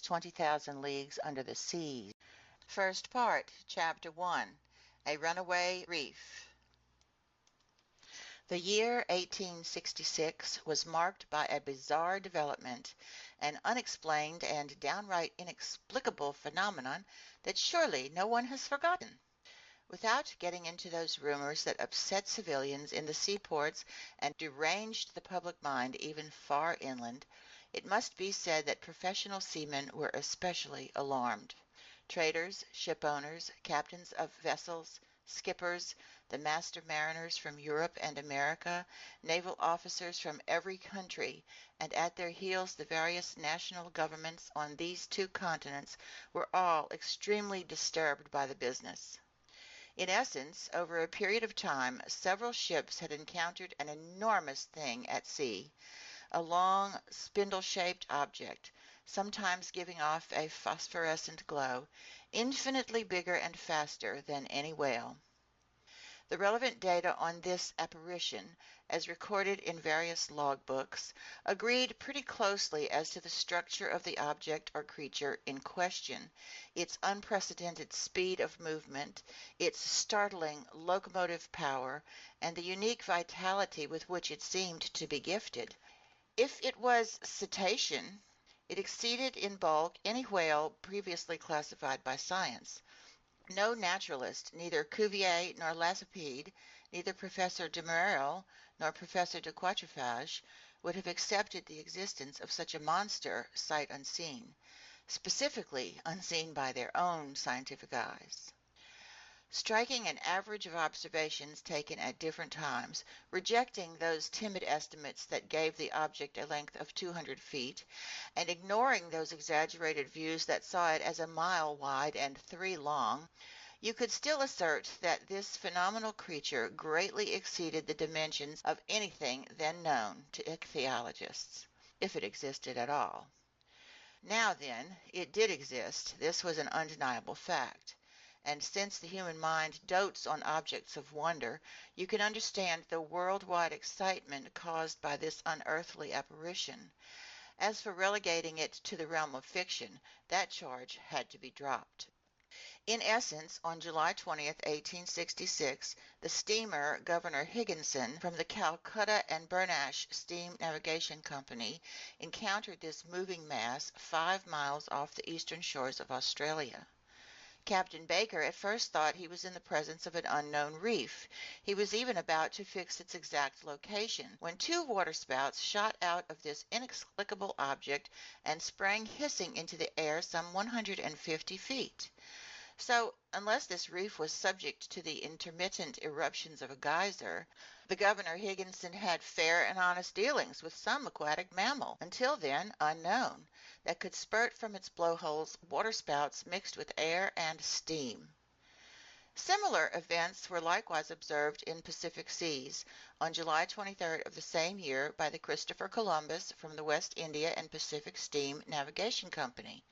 20,000 Leagues Under the Sea. First part, Chapter 1, A Runaway Reef. The year 1866 was marked by a bizarre development, an unexplained and downright inexplicable phenomenon that surely no one has forgotten. Without getting into those rumors that upset civilians in the seaports and deranged the public mind even far inland, it must be said that professional seamen were especially alarmed. Traders, ship owners, captains of vessels, skippers, the master mariners from Europe and America, naval officers from every country, and at their heels the various national governments on these two continents were all extremely disturbed by the business. In essence, over a period of time, several ships had encountered an enormous thing at sea, a long, spindle-shaped object, sometimes giving off a phosphorescent glow, infinitely bigger and faster than any whale. The relevant data on this apparition, as recorded in various logbooks, agreed pretty closely as to the structure of the object or creature in question, its unprecedented speed of movement, its startling locomotive power, and the unique vitality with which it seemed to be gifted. If it was cetacean, it exceeded in bulk any whale previously classified by science. No naturalist, neither Cuvier nor Lacépède, neither Professor de Merel nor Professor de Quatrefages, would have accepted the existence of such a monster sight unseen, specifically unseen by their own scientific eyes. Striking an average of observations taken at different times, rejecting those timid estimates that gave the object a length of 200 feet, and ignoring those exaggerated views that saw it as a mile wide and 3 long, you could still assert that this phenomenal creature greatly exceeded the dimensions of anything then known to ichthyologists, if it existed at all. Now then, it did exist. This was an undeniable fact. And since the human mind dotes on objects of wonder, you can understand the worldwide excitement caused by this unearthly apparition. As for relegating it to the realm of fiction, that charge had to be dropped. In essence, on July 20th, 1866, the steamer Governor Higginson from the Calcutta and Bernash Steam Navigation Company encountered this moving mass 5 miles off the eastern shores of Australia. Captain Baker at first thought he was in the presence of an unknown reef. He was even about to fix its exact location, when 2 waterspouts shot out of this inexplicable object and sprang hissing into the air some 150 feet. So, unless this reef was subject to the intermittent eruptions of a geyser, the Governor Higginson had fair and honest dealings with some aquatic mammal, until then unknown, that could spurt from its blowholes waterspouts mixed with air and steam. Similar events were likewise observed in Pacific seas on July 23rd of the same year by the Christopher Columbus from the West India and Pacific Steam Navigation Company.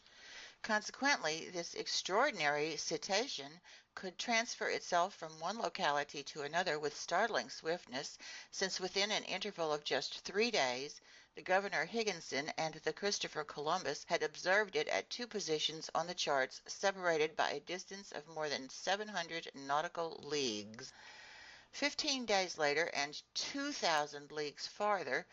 Consequently, this extraordinary cetacean could transfer itself from one locality to another with startling swiftness, since within an interval of just 3 days, the Governor Higginson and the Christopher Columbus had observed it at 2 positions on the charts separated by a distance of more than 700 nautical leagues. 15 days later, and 2,000 leagues farther,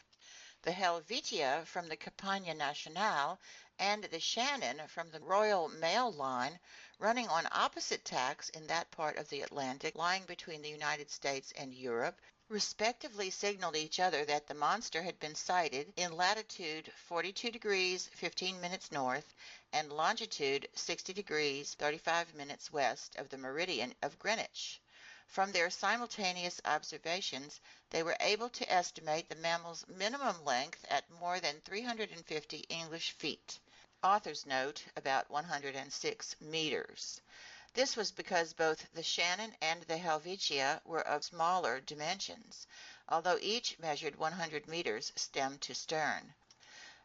the Helvetia from the Compagnie Nationale and the Shannon from the Royal Mail Line, running on opposite tacks in that part of the Atlantic lying between the United States and Europe, respectively signaled each other that the monster had been sighted in latitude 42 degrees 15 minutes north and longitude 60 degrees 35 minutes west of the meridian of Greenwich. From their simultaneous observations, they were able to estimate the mammal's minimum length at more than 350 English feet. Author's note, about 106 meters. This was because both the Shannon and the Helvetia were of smaller dimensions, although each measured 100 meters stem to stern.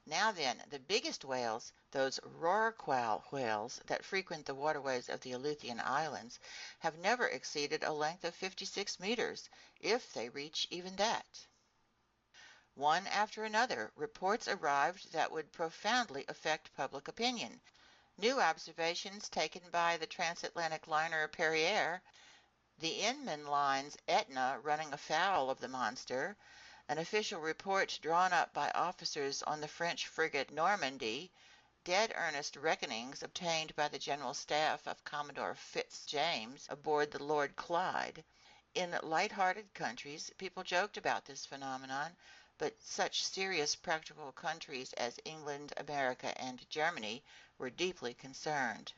Now then, the biggest whales, those rorqual whales that frequent the waterways of the Aleutian Islands, have never exceeded a length of 56 meters, if they reach even that. One after another, reports arrived that would profoundly affect public opinion. New observations taken by the transatlantic liner Perrier, the Inman line's Etna running afoul of the monster, an official report drawn up by officers on the French frigate Normandy, dead earnest reckonings obtained by the general staff of Commodore Fitz-James aboard the Lord Clyde. In light-hearted countries, people joked about this phenomenon, but such serious practical countries as England, America, and Germany were deeply concerned.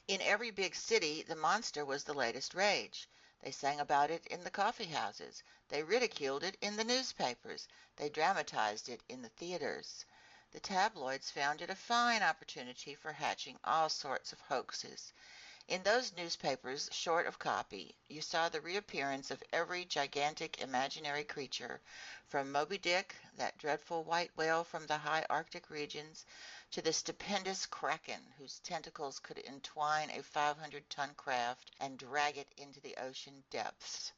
In every big city, the monster was the latest rage. They sang about it in the coffee houses. They ridiculed it in the newspapers. They dramatized it in the theaters. The tabloids found it a fine opportunity for hatching all sorts of hoaxes. In those newspapers, short of copy, you saw the reappearance of every gigantic imaginary creature, from Moby Dick, that dreadful white whale from the high Arctic regions, to the stupendous kraken whose tentacles could entwine a 500-ton craft and drag it into the ocean depths.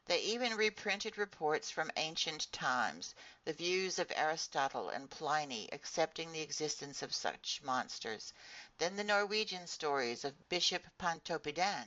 They even reprinted reports from ancient times, the views of Aristotle and Pliny accepting the existence of such monsters, then the Norwegian stories of Bishop Pontoppidan,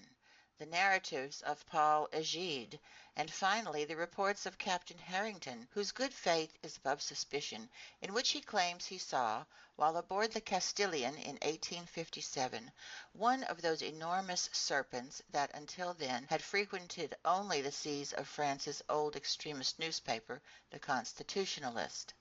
the narratives of Paul Egide, and finally the reports of Captain Harrington, whose good faith is above suspicion, in which he claims he saw, while aboard the Castilian in 1857, one of those enormous serpents that until then had frequented only the seas of France's old extremist newspaper, the Constitutionalist.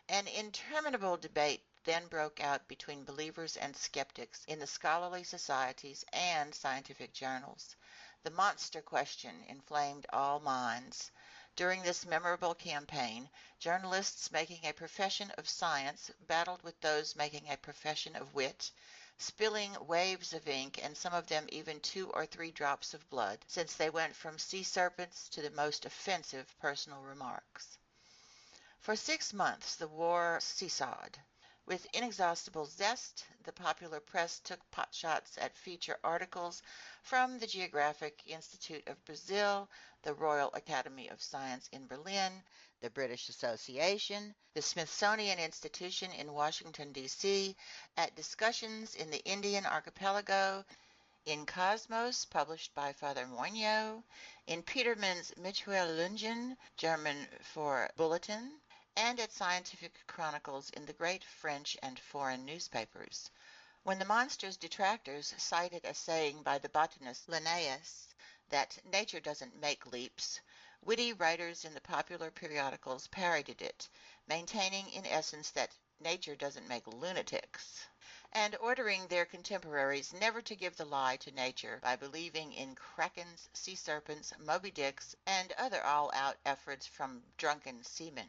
An interminable debate then broke out between believers and skeptics in the scholarly societies and scientific journals. The monster question inflamed all minds. During this memorable campaign, journalists making a profession of science battled with those making a profession of wit, spilling waves of ink and some of them even 2 or 3 drops of blood, since they went from sea serpents to the most offensive personal remarks. For 6 months the war seesawed. With inexhaustible zest, the popular press took potshots at feature articles from the Geographic Institute of Brazil, the Royal Academy of Science in Berlin, the British Association, the Smithsonian Institution in Washington, D.C., at discussions in the Indian Archipelago, in Cosmos, published by Father Moigno, in Petermann's Mitteilungen, German for bulletin, and at scientific chronicles in the great French and foreign newspapers. When the monster's detractors cited a saying by the botanist Linnaeus that nature doesn't make leaps, witty writers in the popular periodicals parodied it, maintaining in essence that nature doesn't make lunatics, and ordering their contemporaries never to give the lie to nature by believing in krakens, sea serpents, Moby Dicks, and other all-out efforts from drunken seamen.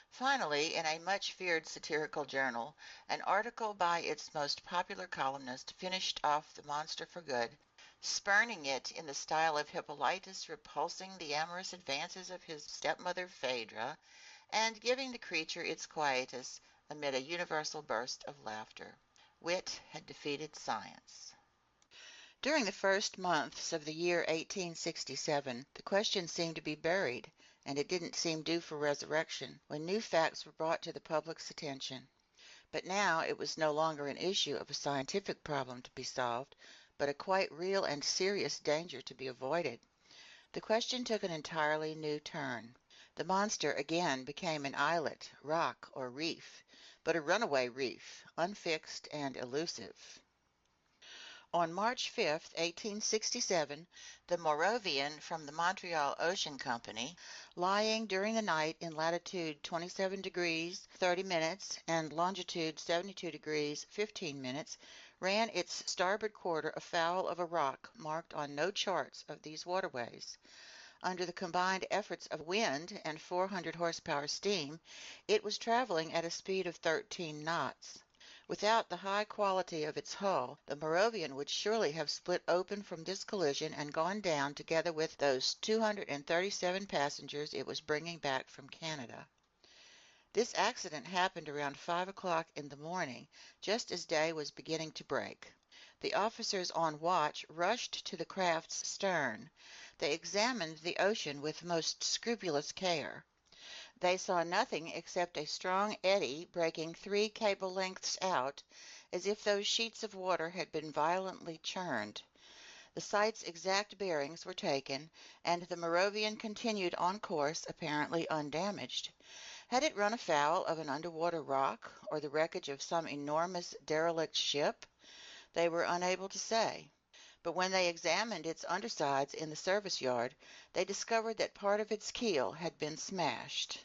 Finally, in a much-feared satirical journal, an article by its most popular columnist finished off the monster for good, spurning it in the style of Hippolytus repulsing the amorous advances of his stepmother Phaedra, and giving the creature its quietus amid a universal burst of laughter. Wit had defeated science. During the first months of the year 1867, the question seemed to be buried, and it didn't seem due for resurrection, when new facts were brought to the public's attention. But now it was no longer an issue of a scientific problem to be solved, but a quite real and serious danger to be avoided. The question took an entirely new turn. The monster again became an islet, rock, or reef, but a runaway reef, unfixed and elusive. On March 5, 1867, the Moravian from the Montreal Ocean Company, lying during the night in latitude 27 degrees 30 minutes and longitude 72 degrees 15 minutes, ran its starboard quarter afoul of a rock marked on no charts of these waterways. Under the combined efforts of wind and 400 horsepower steam, it was traveling at a speed of 13 knots. Without the high quality of its hull, the Moravian would surely have split open from this collision and gone down together with those 237 passengers it was bringing back from Canada. This accident happened around 5 o'clock in the morning, just as day was beginning to break. The officers on watch rushed to the craft's stern. They examined the ocean with most scrupulous care. They saw nothing except a strong eddy breaking 3 cable lengths out, as if those sheets of water had been violently churned. The site's exact bearings were taken, and the Moravian continued on course apparently undamaged. Had it run afoul of an underwater rock or the wreckage of some enormous derelict ship? They were unable to say. But when they examined its undersides in the service yard, they discovered that part of its keel had been smashed.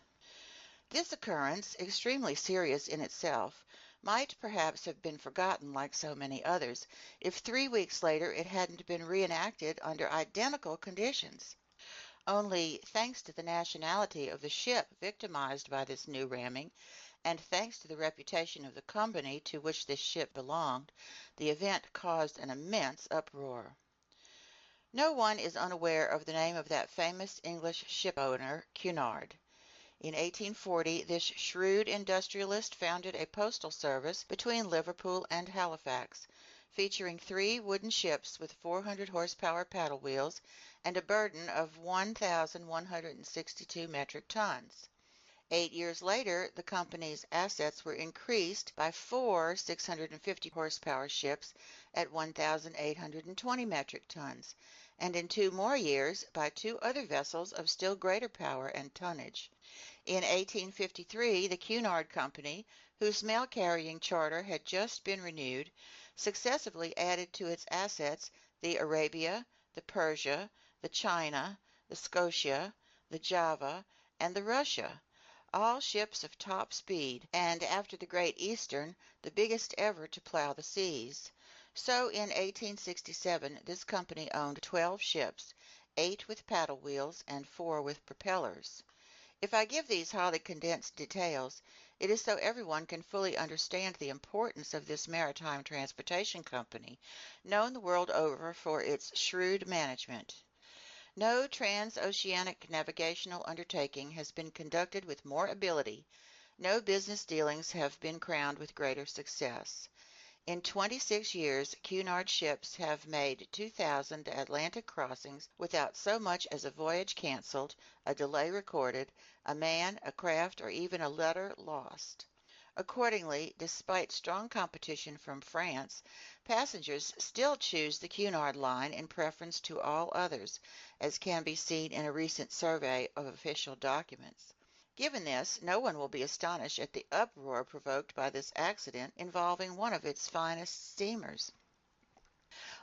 This occurrence, extremely serious in itself, might perhaps have been forgotten like so many others, if 3 weeks later it hadn't been reenacted under identical conditions. Only, thanks to the nationality of the ship victimized by this new ramming, and thanks to the reputation of the company to which this ship belonged, the event caused an immense uproar. No one is unaware of the name of that famous English shipowner, Cunard. In 1840 this shrewd industrialist founded a postal service between Liverpool and Halifax, featuring 3 wooden ships with 400 horsepower paddle wheels and a burden of 1,162 metric tons. 8 years later, the company's assets were increased by 4 650 horsepower ships at 1,820 metric tons, and in 2 more years by 2 other vessels of still greater power and tonnage. In 1853, the Cunard Company, whose mail-carrying charter had just been renewed, successively added to its assets the Arabia, the Persia, the China, the Scotia, the Java, and the Russia, all ships of top speed, and after the Great Eastern, the biggest ever to plow the seas. So in 1867 this company owned 12 ships, 8 with paddle wheels and 4 with propellers. If I give these highly condensed details, it is so everyone can fully understand the importance of this maritime transportation company, known the world over for its shrewd management. No transoceanic navigational undertaking has been conducted with more ability, no business dealings have been crowned with greater success. In 26 years, Cunard ships have made 2,000 Atlantic crossings without so much as a voyage canceled, a delay recorded, a man, a craft, or even a letter lost. Accordingly, despite strong competition from France, passengers still choose the Cunard line in preference to all others, as can be seen in a recent survey of official documents. Given this, no one will be astonished at the uproar provoked by this accident involving one of its finest steamers.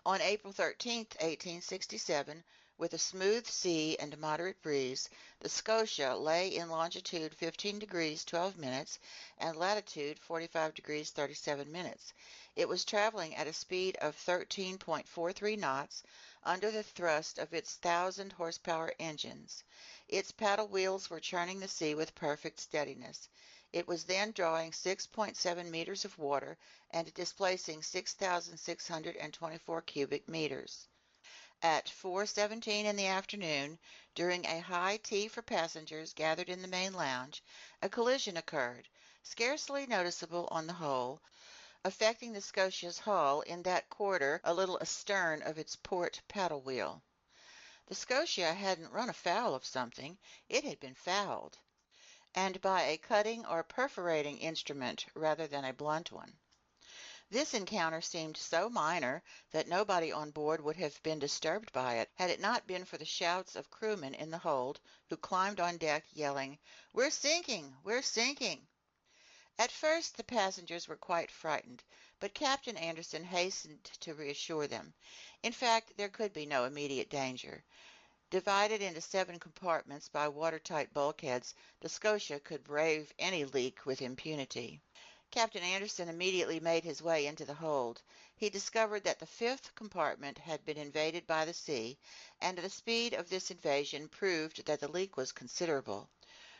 On April 13, 1867, with a smooth sea and moderate breeze, the Scotia lay in longitude 15 degrees 12 minutes and latitude 45 degrees 37 minutes. It was traveling at a speed of 13.43 knots under the thrust of its 1,000 horsepower engines. Its paddle wheels were churning the sea with perfect steadiness. It was then drawing 6.7 meters of water and displacing 6,624 cubic meters. At 4:17 in the afternoon, during a high tea for passengers gathered in the main lounge, a collision occurred, scarcely noticeable on the whole, affecting the Scotia's hull in that quarter a little astern of its port paddle wheel. The Scotia hadn't run afoul of something, it had been fouled, and by a cutting or perforating instrument rather than a blunt one. This encounter seemed so minor that nobody on board would have been disturbed by it had it not been for the shouts of crewmen in the hold, who climbed on deck yelling, "We're sinking! We're sinking!" At first the passengers were quite frightened, but Captain Anderson hastened to reassure them. In fact, there could be no immediate danger. Divided into 7 compartments by watertight bulkheads, the Scotia could brave any leak with impunity. Captain Anderson immediately made his way into the hold. He discovered that the 5th compartment had been invaded by the sea, and the speed of this invasion proved that the leak was considerable.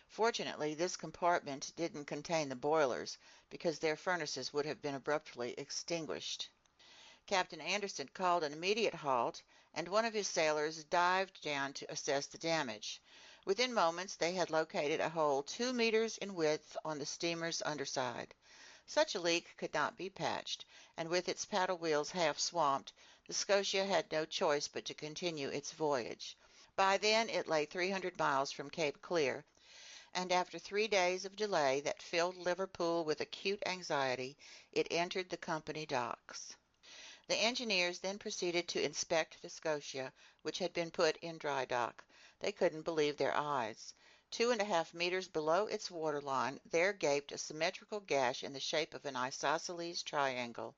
Fortunately, this compartment didn't contain the boilers, because their furnaces would have been abruptly extinguished. Captain Anderson called an immediate halt, and one of his sailors dived down to assess the damage. Within moments they had located a hole 2 meters in width on the steamer's underside. Such a leak could not be patched, and with its paddle wheels half swamped, the Scotia had no choice but to continue its voyage. By then it lay 300 miles from Cape Clear, and after 3 days of delay that filled Liverpool with acute anxiety, it entered the company docks. The engineers then proceeded to inspect the Scotia, which had been put in dry dock. They couldn't believe their eyes. 2.5 meters below its waterline there gaped a symmetrical gash in the shape of an isosceles triangle.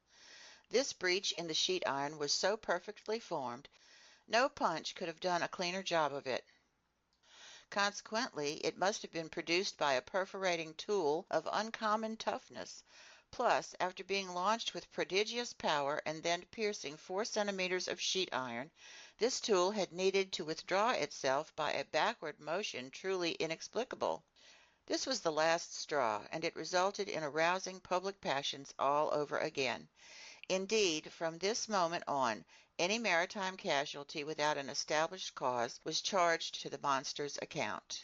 This breach in the sheet iron was so perfectly formed, no punch could have done a cleaner job of it. Consequently, it must have been produced by a perforating tool of uncommon toughness. Plus, after being launched with prodigious power and then piercing 4 centimeters of sheet iron, this tool had needed to withdraw itself by a backward motion truly inexplicable. This was the last straw, and it resulted in arousing public passions all over again. Indeed, from this moment on, any maritime casualty without an established cause was charged to the monster's account.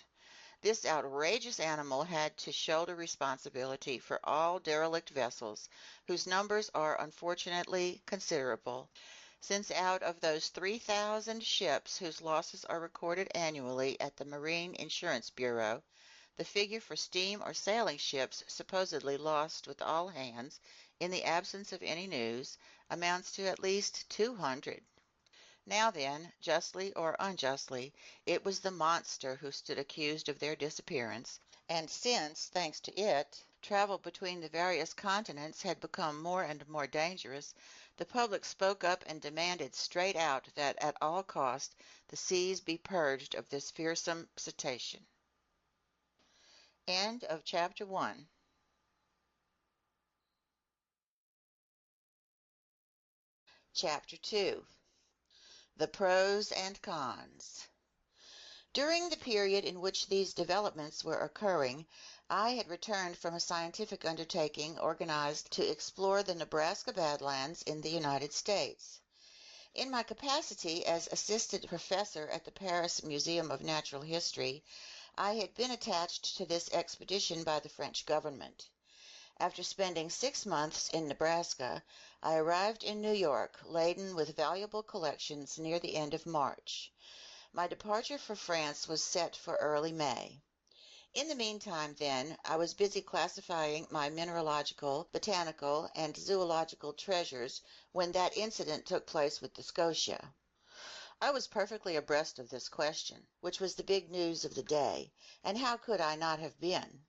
This outrageous animal had to shoulder responsibility for all derelict vessels, whose numbers are unfortunately considerable, since out of those 3,000 ships whose losses are recorded annually at the Marine Insurance Bureau, the figure for steam or sailing ships supposedly lost with all hands, in the absence of any news, amounts to at least 200. Now then, justly or unjustly, it was the monster who stood accused of their disappearance, and since, thanks to it, travel between the various continents had become more and more dangerous, the public spoke up and demanded straight out that at all cost the seas be purged of this fearsome cetacean. End of chapter 1. Chapter 2. The Pros and Cons. During the period in which these developments were occurring, I had returned from a scientific undertaking organized to explore the Nebraska Badlands in the United States. In my capacity as assistant professor at the Paris Museum of Natural History, I had been attached to this expedition by the French government. After spending 6 months in Nebraska, I arrived in New York laden with valuable collections near the end of March. My departure for France was set for early May. In the meantime, then, I was busy classifying my mineralogical, botanical, and zoological treasures when that incident took place with the Scotia. I was perfectly abreast of this question, which was the big news of the day, and how could I not have been?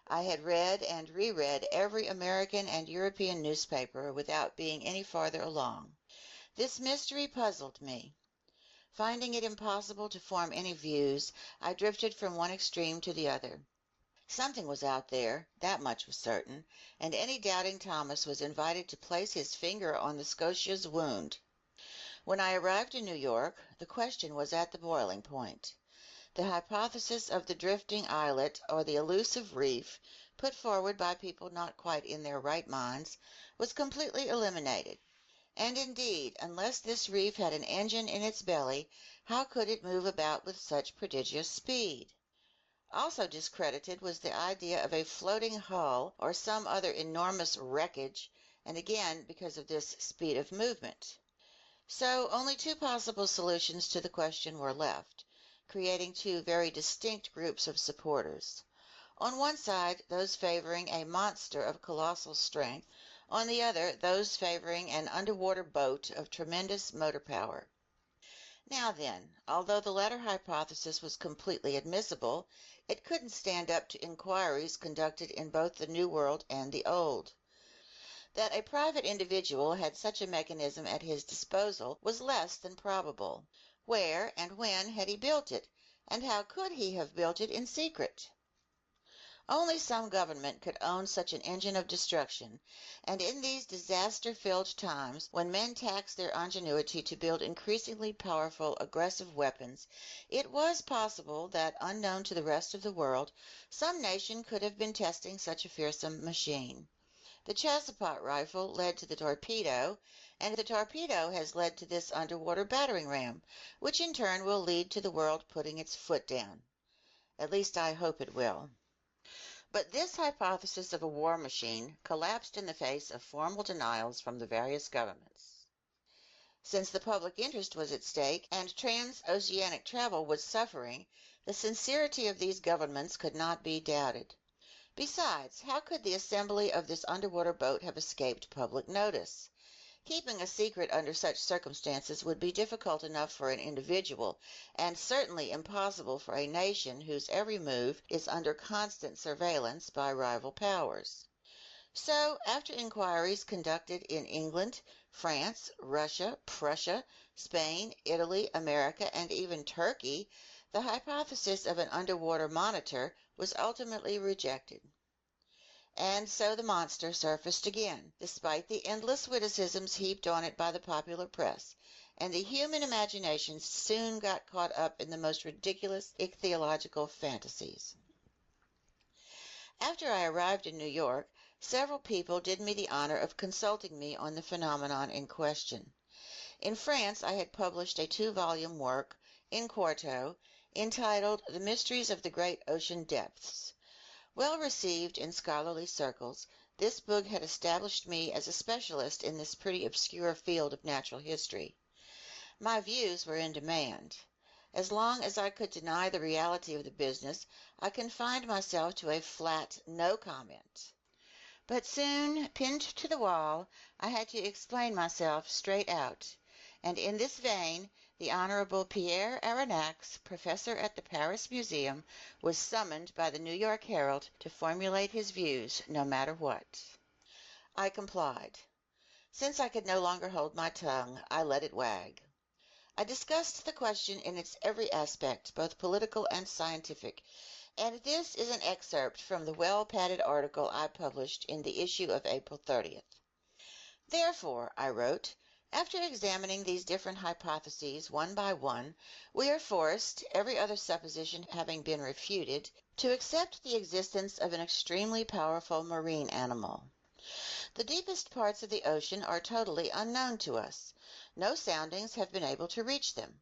I had read and reread every American and European newspaper without being any farther along. This mystery puzzled me. Finding it impossible to form any views, I drifted from one extreme to the other. Something was out there, that much was certain, and any doubting Thomas was invited to place his finger on the Scotia's wound. When I arrived in New York, the question was at the boiling point. The hypothesis of the drifting islet or the elusive reef, put forward by people not quite in their right minds, was completely eliminated. And indeed, unless this reef had an engine in its belly, how could it move about with such prodigious speed? Also discredited was the idea of a floating hull or some other enormous wreckage, and again because of this speed of movement. So only two possible solutions to the question were left, creating two very distinct groups of supporters. On one side, those favoring a monster of colossal strength, on the other, those favoring an underwater boat of tremendous motor power. Now then, although the latter hypothesis was completely admissible, it couldn't stand up to inquiries conducted in both the New World and the Old. That a private individual had such a mechanism at his disposal was less than probable. Where and when had he built it, and how could he have built it in secret? Only some government could own such an engine of destruction, and in these disaster-filled times, when men taxed their ingenuity to build increasingly powerful, aggressive weapons, it was possible that, unknown to the rest of the world, some nation could have been testing such a fearsome machine. The Chesapeake rifle led to the torpedo, and the torpedo has led to this underwater battering ram, which in turn will lead to the world putting its foot down. At least I hope it will. But this hypothesis of a war machine collapsed in the face of formal denials from the various governments. Since the public interest was at stake and transoceanic travel was suffering, The sincerity of these governments could not be doubted. Besides, how could the assembly of this underwater boat have escaped public notice? Keeping a secret under such circumstances would be difficult enough for an individual, and certainly impossible for a nation whose every move is under constant surveillance by rival powers. So, after inquiries conducted in England, France, Russia, Prussia, Spain, Italy, America, and even Turkey, the hypothesis of an underwater monitor was ultimately rejected. And so the monster surfaced again, despite the endless witticisms heaped on it by the popular press, and the human imagination soon got caught up in the most ridiculous ichthyological fantasies. After I arrived in New York, several people did me the honor of consulting me on the phenomenon in question. In France I had published a 2-volume work, in quarto, entitled The Mysteries of the Great Ocean Depths. Well received in scholarly circles, this book had established me as a specialist in this pretty obscure field of natural history. My views were in demand. As long as I could deny the reality of the business, I confined myself to a flat no comment. But soon, pinned to the wall, I had to explain myself straight out, and in this vein the Honorable Pierre Aronnax, professor at the Paris Museum, was summoned by the New York Herald to formulate his views no matter what. I complied. Since I could no longer hold my tongue, I let it wag. I discussed the question in its every aspect, both political and scientific, and this is an excerpt from the well-padded article I published in the issue of April 30th. Therefore, I wrote, after examining these different hypotheses one by one, we are forced, every other supposition having been refuted, to accept the existence of an extremely powerful marine animal. The deepest parts of the ocean are totally unknown to us. No soundings have been able to reach them.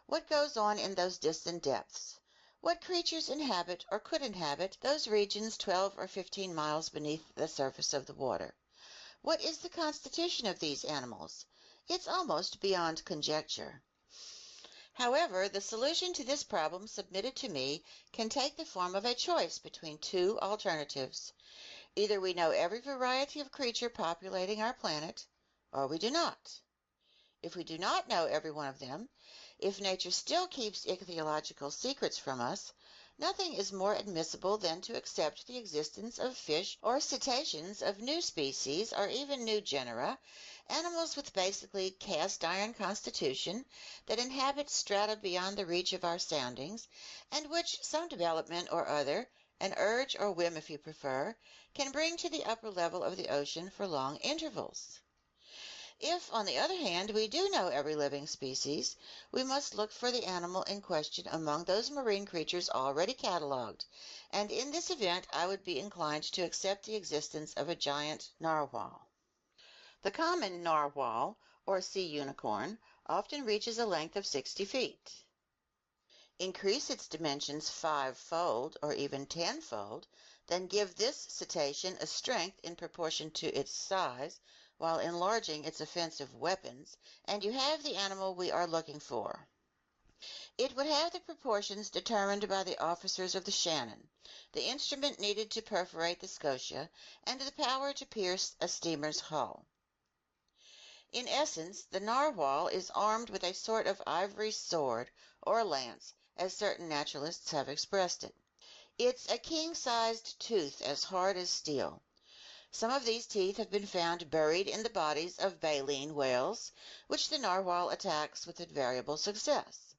What goes on in those distant depths? What creatures inhabit or could inhabit those regions 12 or 15 miles beneath the surface of the water? What is the constitution of these animals? It's almost beyond conjecture. However, the solution to this problem submitted to me can take the form of a choice between two alternatives. Either we know every variety of creature populating our planet, or we do not. If we do not know every one of them, if nature still keeps ichthyological secrets from us, nothing is more admissible than to accept the existence of fish or cetaceans of new species or even new genera, animals with basically cast-iron constitution that inhabit strata beyond the reach of our soundings, and which some development or other, an urge or whim if you prefer, can bring to the upper level of the ocean for long intervals. If, on the other hand, we do know every living species, we must look for the animal in question among those marine creatures already catalogued, and in this event I would be inclined to accept the existence of a giant narwhal. The common narwhal, or sea unicorn, often reaches a length of 60 feet. Increase its dimensions 5-fold or even 10-fold, then give this cetacean a strength in proportion to its size, while enlarging its offensive weapons, and you have the animal we are looking for. It would have the proportions determined by the officers of the Shannon, the instrument needed to perforate the Scotia, and the power to pierce a steamer's hull. In essence, the narwhal is armed with a sort of ivory sword, or lance, as certain naturalists have expressed it. It's a king-sized tooth as hard as steel. Some of these teeth have been found buried in the bodies of baleen whales, which the narwhal attacks with variable success.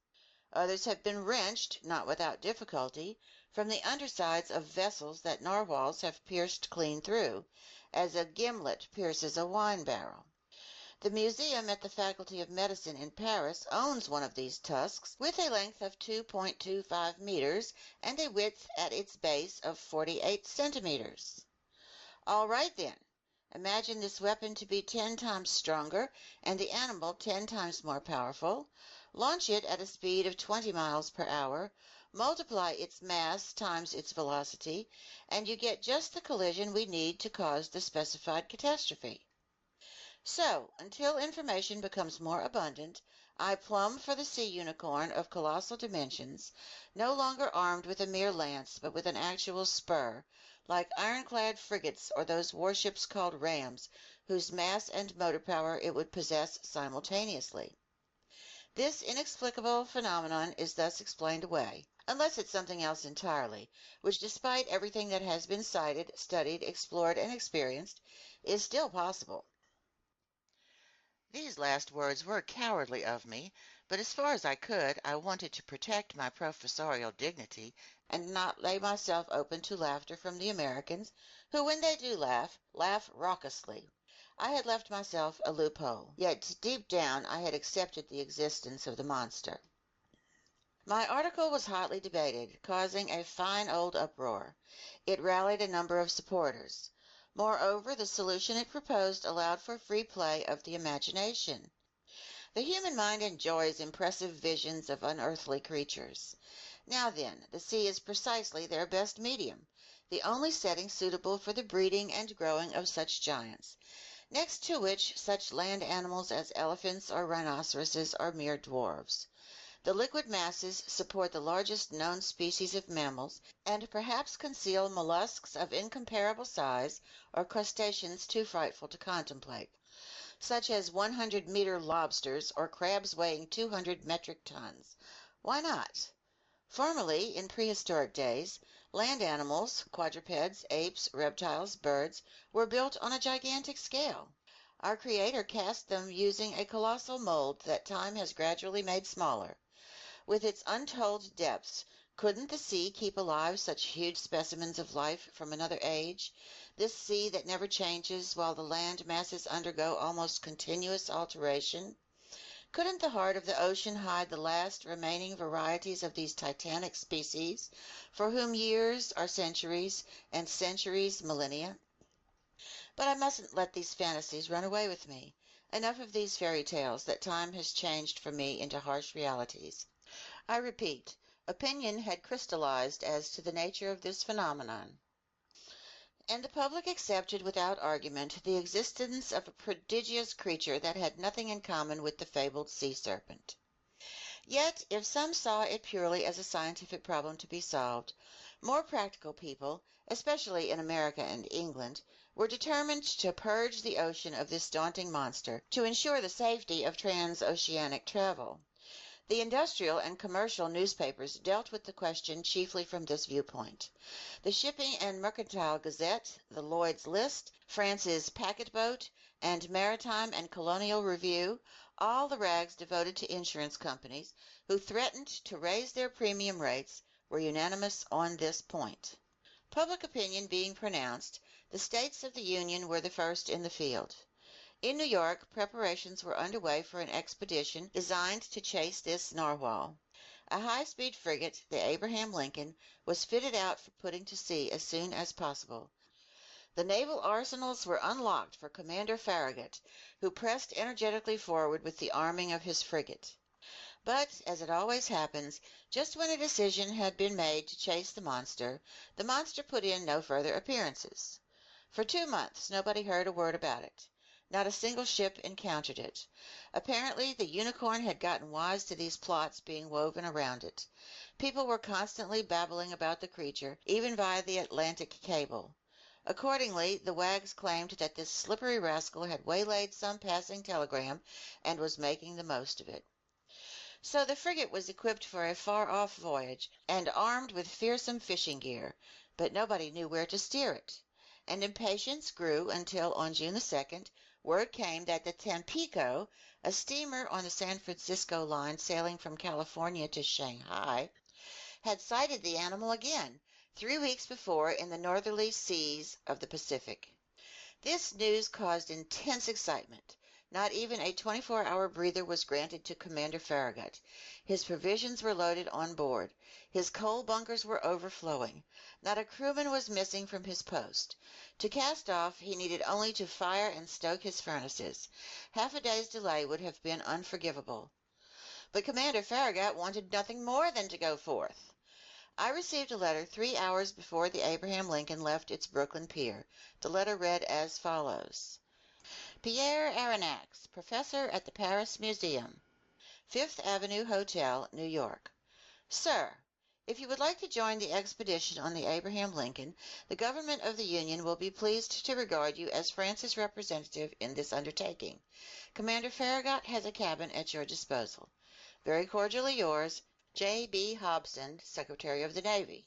Others have been wrenched, not without difficulty, from the undersides of vessels that narwhals have pierced clean through, as a gimlet pierces a wine barrel. The museum at the Faculty of Medicine in Paris owns one of these tusks with a length of 2.25 meters and a width at its base of 48 centimeters. All right, then. Imagine this weapon to be 10 times stronger and the animal 10 times more powerful. Launch it at a speed of 20 miles per hour, multiply its mass times its velocity, and you get just the collision we need to cause the specified catastrophe. So, until information becomes more abundant, I plumb for the sea unicorn of colossal dimensions, no longer armed with a mere lance, but with an actual spur, like ironclad frigates or those warships called rams, whose mass and motor power it would possess simultaneously. This inexplicable phenomenon is thus explained away, unless it's something else entirely, which despite everything that has been cited, studied, explored, and experienced, is still possible. These last words were cowardly of me, but as far as I could, I wanted to protect my professorial dignity and not lay myself open to laughter from the Americans, who, when they do laugh, laugh raucously. I had left myself a loophole, yet deep down I had accepted the existence of the monster. My article was hotly debated, causing a fine old uproar. It rallied a number of supporters. Moreover, the solution it proposed allowed for free play of the imagination. The human mind enjoys impressive visions of unearthly creatures. Now then, the sea is precisely their best medium, the only setting suitable for the breeding and growing of such giants, next to which such land animals as elephants or rhinoceroses are mere dwarfs. The liquid masses support the largest known species of mammals, and perhaps conceal mollusks of incomparable size or crustaceans too frightful to contemplate, such as 100-meter lobsters or crabs weighing 200 metric tons. Why not? Formerly, in prehistoric days, land animals, quadrupeds, apes, reptiles, birds, were built on a gigantic scale. Our Creator cast them using a colossal mold that time has gradually made smaller. With its untold depths, couldn't the sea keep alive such huge specimens of life from another age, this sea that never changes while the land masses undergo almost continuous alteration? Couldn't the heart of the ocean hide the last remaining varieties of these titanic species, for whom years are centuries, and centuries millennia? But I mustn't let these fantasies run away with me. Enough of these fairy tales that time has changed for me into harsh realities. I repeat, opinion had crystallized as to the nature of this phenomenon, and the public accepted without argument the existence of a prodigious creature that had nothing in common with the fabled sea serpent. Yet, if some saw it purely as a scientific problem to be solved, more practical people, especially in America and England, were determined to purge the ocean of this daunting monster to ensure the safety of transoceanic travel. The industrial and commercial newspapers dealt with the question chiefly from this viewpoint. The Shipping and Mercantile Gazette, the Lloyd's List, France's Packet Boat, and Maritime and Colonial Review, all the rags devoted to insurance companies, who threatened to raise their premium rates, were unanimous on this point. Public opinion being pronounced, the states of the Union were the first in the field. In New York, preparations were under way for an expedition designed to chase this narwhal. A high-speed frigate, the Abraham Lincoln, was fitted out for putting to sea as soon as possible. The naval arsenals were unlocked for Commander Farragut, who pressed energetically forward with the arming of his frigate. But, as it always happens, just when a decision had been made to chase the monster put in no further appearances. For 2 months nobody heard a word about it. Not a single ship encountered it. Apparently the unicorn had gotten wise to these plots being woven around it. People were constantly babbling about the creature, even via the Atlantic cable. Accordingly, the wags claimed that this slippery rascal had waylaid some passing telegram and was making the most of it. So the frigate was equipped for a far-off voyage, and armed with fearsome fishing gear, but nobody knew where to steer it. And impatience grew until, on June the 2nd, word came that the Tampico, a steamer on the San Francisco line sailing from California to Shanghai, had sighted the animal again, 3 weeks before in the northerly seas of the Pacific. This news caused intense excitement. Not even a 24-hour breather was granted to Commander Farragut. His provisions were loaded on board. His coal bunkers were overflowing. Not a crewman was missing from his post. To cast off, he needed only to fire and stoke his furnaces. Half a day's delay would have been unforgivable. But Commander Farragut wanted nothing more than to go forth. I received a letter 3 hours before the Abraham Lincoln left its Brooklyn pier. The letter read as follows. Pierre Aronnax, professor at the Paris Museum, Fifth Avenue Hotel, New York. Sir, if you would like to join the expedition on the Abraham Lincoln, the government of the Union will be pleased to regard you as France's representative in this undertaking. Commander Farragut has a cabin at your disposal. Very cordially yours, J. B. Hobson, Secretary of the Navy.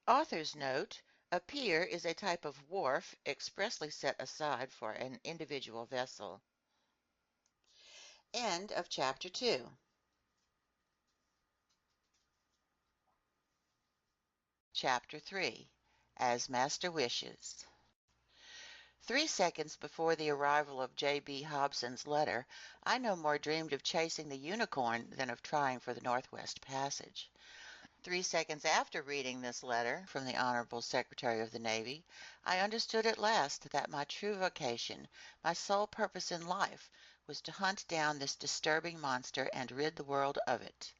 Author's note: a pier is a type of wharf expressly set aside for an individual vessel. End of chapter 2. Chapter 3: As Master Wishes. 3 seconds before the arrival of J.B. Hobson's letter, I no more dreamed of chasing the unicorn than of trying for the Northwest Passage. 3 seconds after reading this letter from the Honorable Secretary of the Navy, I understood at last that my true vocation, my sole purpose in life, was to hunt down this disturbing monster and rid the world of it.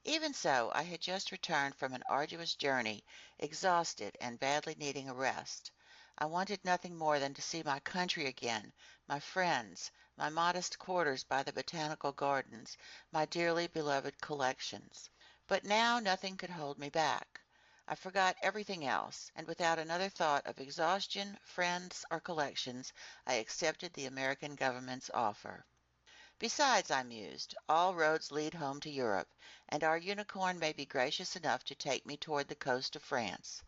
Even so, I had just returned from an arduous journey, exhausted and badly needing a rest. I wanted nothing more than to see my country again, my friends, my modest quarters by the botanical gardens, my dearly beloved collections. But now nothing could hold me back. I forgot everything else, and without another thought of exhaustion, friends, or collections, I accepted the American government's offer. Besides, I mused, all roads lead home to Europe, and our unicorn may be gracious enough to take me toward the coast of France.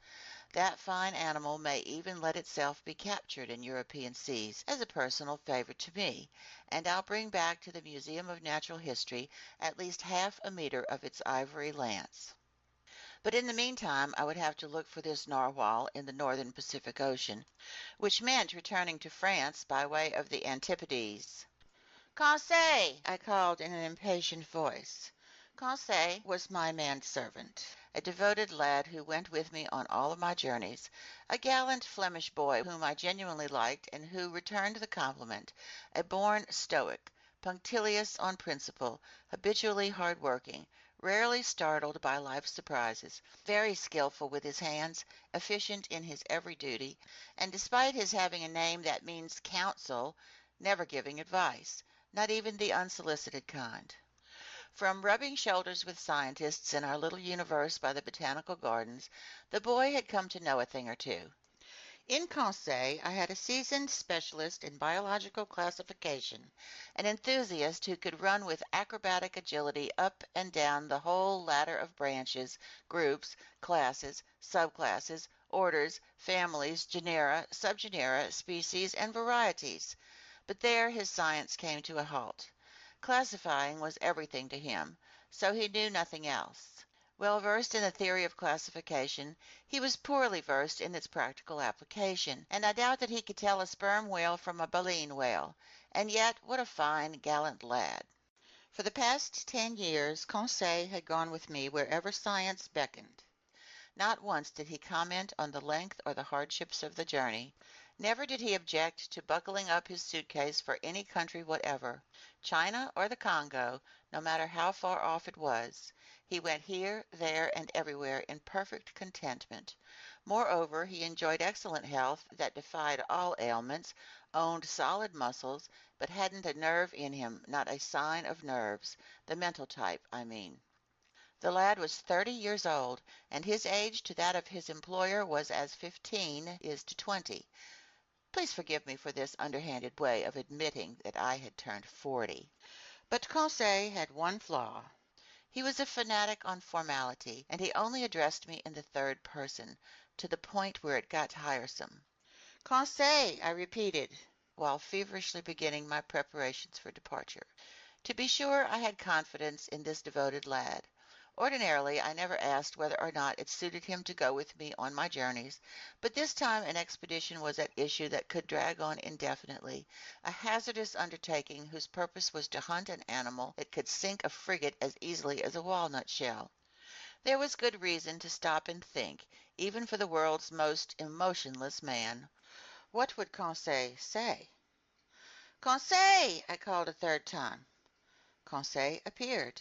That fine animal may even let itself be captured in European seas as a personal favor to me, and I'll bring back to the Museum of Natural History at least half a meter of its ivory lance. But in the meantime I would have to look for this narwhal in the northern Pacific Ocean, which meant returning to France by way of the Antipodes. Conseil! I called in an impatient voice. Conseil was my manservant, a devoted lad who went with me on all of my journeys, a gallant Flemish boy whom I genuinely liked and who returned the compliment, a born stoic, punctilious on principle, habitually hard-working, rarely startled by life's surprises, very skillful with his hands, efficient in his every duty, and despite his having a name that means counsel, never giving advice, not even the unsolicited kind. From rubbing shoulders with scientists in our little universe by the botanical gardens, the boy had come to know a thing or two. In Conseil I had a seasoned specialist in biological classification, an enthusiast who could run with acrobatic agility up and down the whole ladder of branches, groups, classes, subclasses, orders, families, genera, subgenera, species, and varieties. But there his science came to a halt. Classifying was everything to him, so he knew nothing else. Well versed in the theory of classification, he was poorly versed in its practical application, and I doubt that he could tell a sperm whale from a baleen whale. And yet, what a fine, gallant lad! For the past 10 years, Conseil had gone with me wherever science beckoned. Not once did he comment on the length or the hardships of the journey. Never did he object to buckling up his suitcase for any country whatever, China or the Congo, no matter how far off it was. He went here, there, and everywhere in perfect contentment. Moreover, he enjoyed excellent health that defied all ailments, owned solid muscles, but hadn't a nerve in him, not a sign of nerves, the mental type, I mean. The lad was 30 years old, and his age to that of his employer was as 15 is to 20. Please forgive me for this underhanded way of admitting that I had turned 40. But Conseil had one flaw. He was a fanatic on formality, and he only addressed me in the third person, to the point where it got tiresome. Conseil, I repeated, while feverishly beginning my preparations for departure. To be sure, I had confidence in this devoted lad. Ordinarily, I never asked whether or not it suited him to go with me on my journeys, but this time an expedition was at issue that could drag on indefinitely, a hazardous undertaking whose purpose was to hunt an animal that could sink a frigate as easily as a walnut shell. There was good reason to stop and think, even for the world's most emotionless man. What would Conseil say? Conseil! I called a third time. Conseil appeared.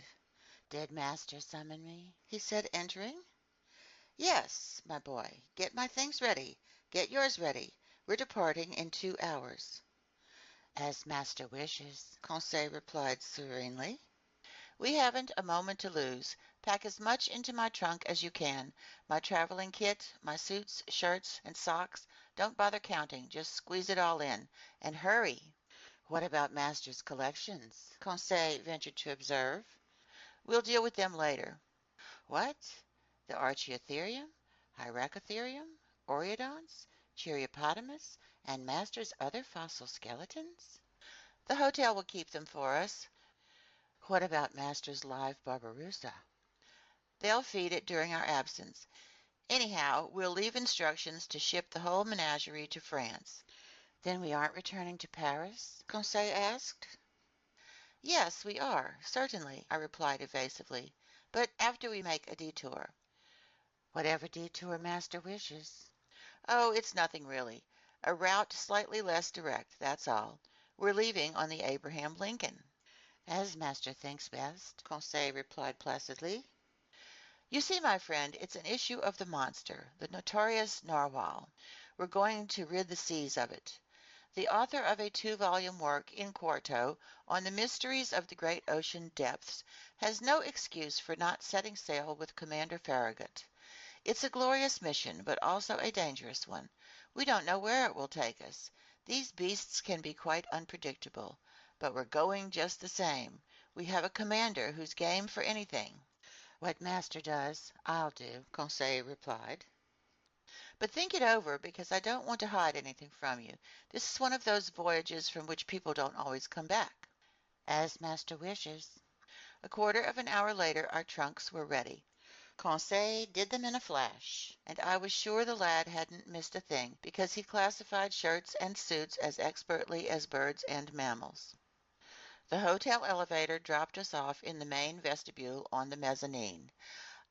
"Did master summon me?" he said, entering. "Yes, my boy. Get my things ready. Get yours ready. We're departing in 2 hours." As master wishes, Conseil replied serenely. We haven't a moment to lose. Pack as much into my trunk as you can. My traveling kit, my suits, shirts, and socks. Don't bother counting. Just squeeze it all in. And hurry. What about master's collections? Conseil ventured to observe. We'll deal with them later. What? The Archaeotherium, Hyracotherium, Oreodonts, Cheiriopotamus, and master's other fossil skeletons? The hotel will keep them for us. What about master's live Barbarossa? They'll feed it during our absence. Anyhow, we'll leave instructions to ship the whole menagerie to France. Then we aren't returning to Paris? Conseil asked. Yes, we are, certainly, I replied evasively, but after we make a detour. Whatever detour master wishes. Oh, it's nothing really. A route slightly less direct, that's all. We're leaving on the Abraham Lincoln. As master thinks best, Conseil replied placidly. You see, my friend, it's an issue of the monster, the notorious narwhal. We're going to rid the seas of it. The author of a 2-volume work in quarto on the mysteries of the great ocean depths has no excuse for not setting sail with Commander Farragut. It's a glorious mission, but also a dangerous one. We don't know where it will take us. These beasts can be quite unpredictable. But we're going just the same. We have a commander who's game for anything. What master does, I'll do, Conseil replied. But think it over, because I don't want to hide anything from you. This is one of those voyages from which people don't always come back. As master wishes. A quarter of an hour later our trunks were ready. Conseil did them in a flash, and I was sure the lad hadn't missed a thing, because he classified shirts and suits as expertly as birds and mammals. The hotel elevator dropped us off in the main vestibule on the mezzanine.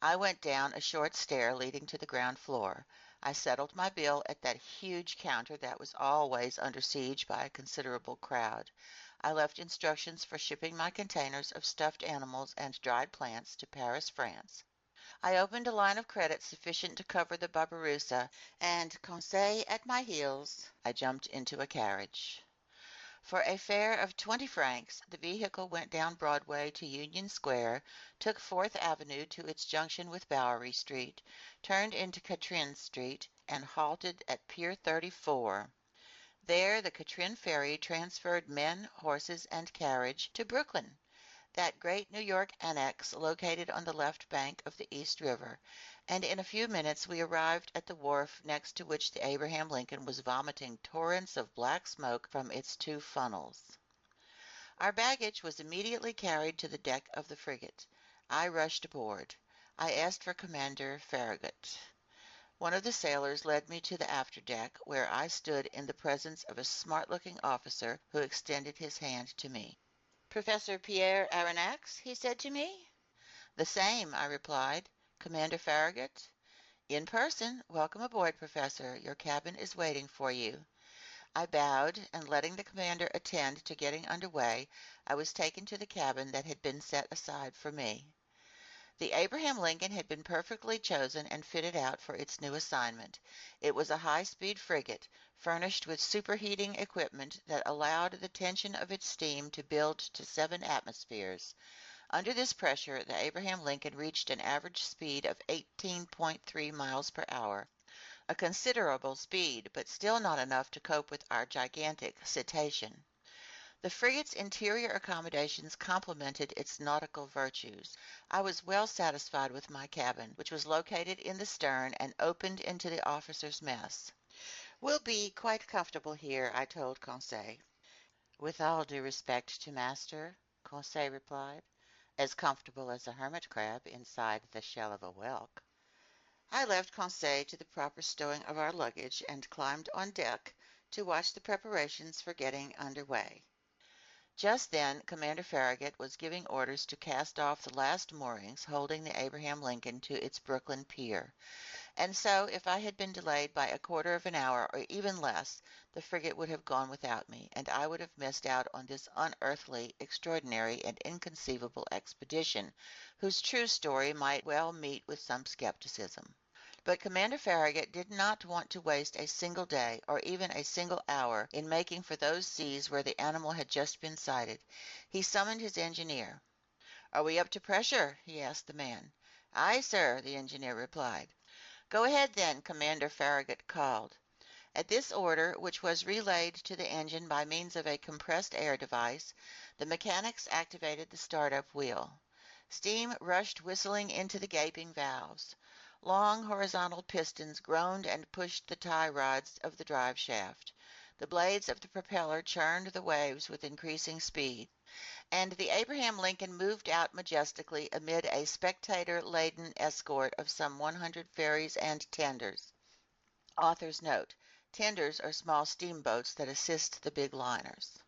I went down a short stair leading to the ground floor. I settled my bill at that huge counter that was always under siege by a considerable crowd. I left instructions for shipping my containers of stuffed animals and dried plants to Paris, France. I opened a line of credit sufficient to cover the Barbarossa, and Conseil at my heels, I jumped into a carriage. For a fare of 20 francs, the vehicle went down Broadway to Union Square, took Fourth Avenue to its junction with Bowery Street, turned into Catrin Street, and halted at Pier 34. There the Catrin ferry transferred men, horses, and carriage to Brooklyn, that great New York annex located on the left bank of the East River, and in a few minutes we arrived at the wharf next to which the Abraham Lincoln was vomiting torrents of black smoke from its 2 funnels. Our baggage was immediately carried to the deck of the frigate. I rushed aboard. I asked for Commander Farragut. One of the sailors led me to the afterdeck, where I stood in the presence of a smart-looking officer who extended his hand to me. "Professor Pierre Aronnax?" he said to me. "The same," I replied. "Commander Farragut?" "In person. Welcome aboard, Professor. Your cabin is waiting for you." I bowed, and letting the commander attend to getting under way, I was taken to the cabin that had been set aside for me. The Abraham Lincoln had been perfectly chosen and fitted out for its new assignment. It was a high-speed frigate, furnished with superheating equipment that allowed the tension of its steam to build to 7 atmospheres. Under this pressure, the Abraham Lincoln reached an average speed of 18.3 miles per hour, a considerable speed, but still not enough to cope with our gigantic cetacean. The frigate's interior accommodations complemented its nautical virtues. I was well satisfied with my cabin, which was located in the stern and opened into the officers' mess. "We'll be quite comfortable here," I told Conseil. "With all due respect to master," Conseil replied, "as comfortable as a hermit crab inside the shell of a whelk." I left Conseil to the proper stowing of our luggage and climbed on deck to watch the preparations for getting under way. Just then Commander Farragut was giving orders to cast off the last moorings holding the Abraham Lincoln to its Brooklyn pier, and so if I had been delayed by a quarter of an hour or even less, the frigate would have gone without me, and I would have missed out on this unearthly, extraordinary, and inconceivable expedition, whose true story might well meet with some skepticism. But Commander Farragut did not want to waste a single day or even a single hour in making for those seas where the animal had just been sighted. He summoned his engineer. "Are we up to pressure?" he asked the man. "Aye, sir," the engineer replied. "Go ahead, then," Commander Farragut called. At this order, which was relayed to the engine by means of a compressed air device, the mechanics activated the startup wheel. Steam rushed whistling into the gaping valves. Long horizontal pistons groaned and pushed the tie rods of the drive shaft. The blades of the propeller churned the waves with increasing speed, and the Abraham Lincoln moved out majestically amid a spectator-laden escort of some 100 ferries and tenders. Author's note: tenders are small steamboats that assist the big liners.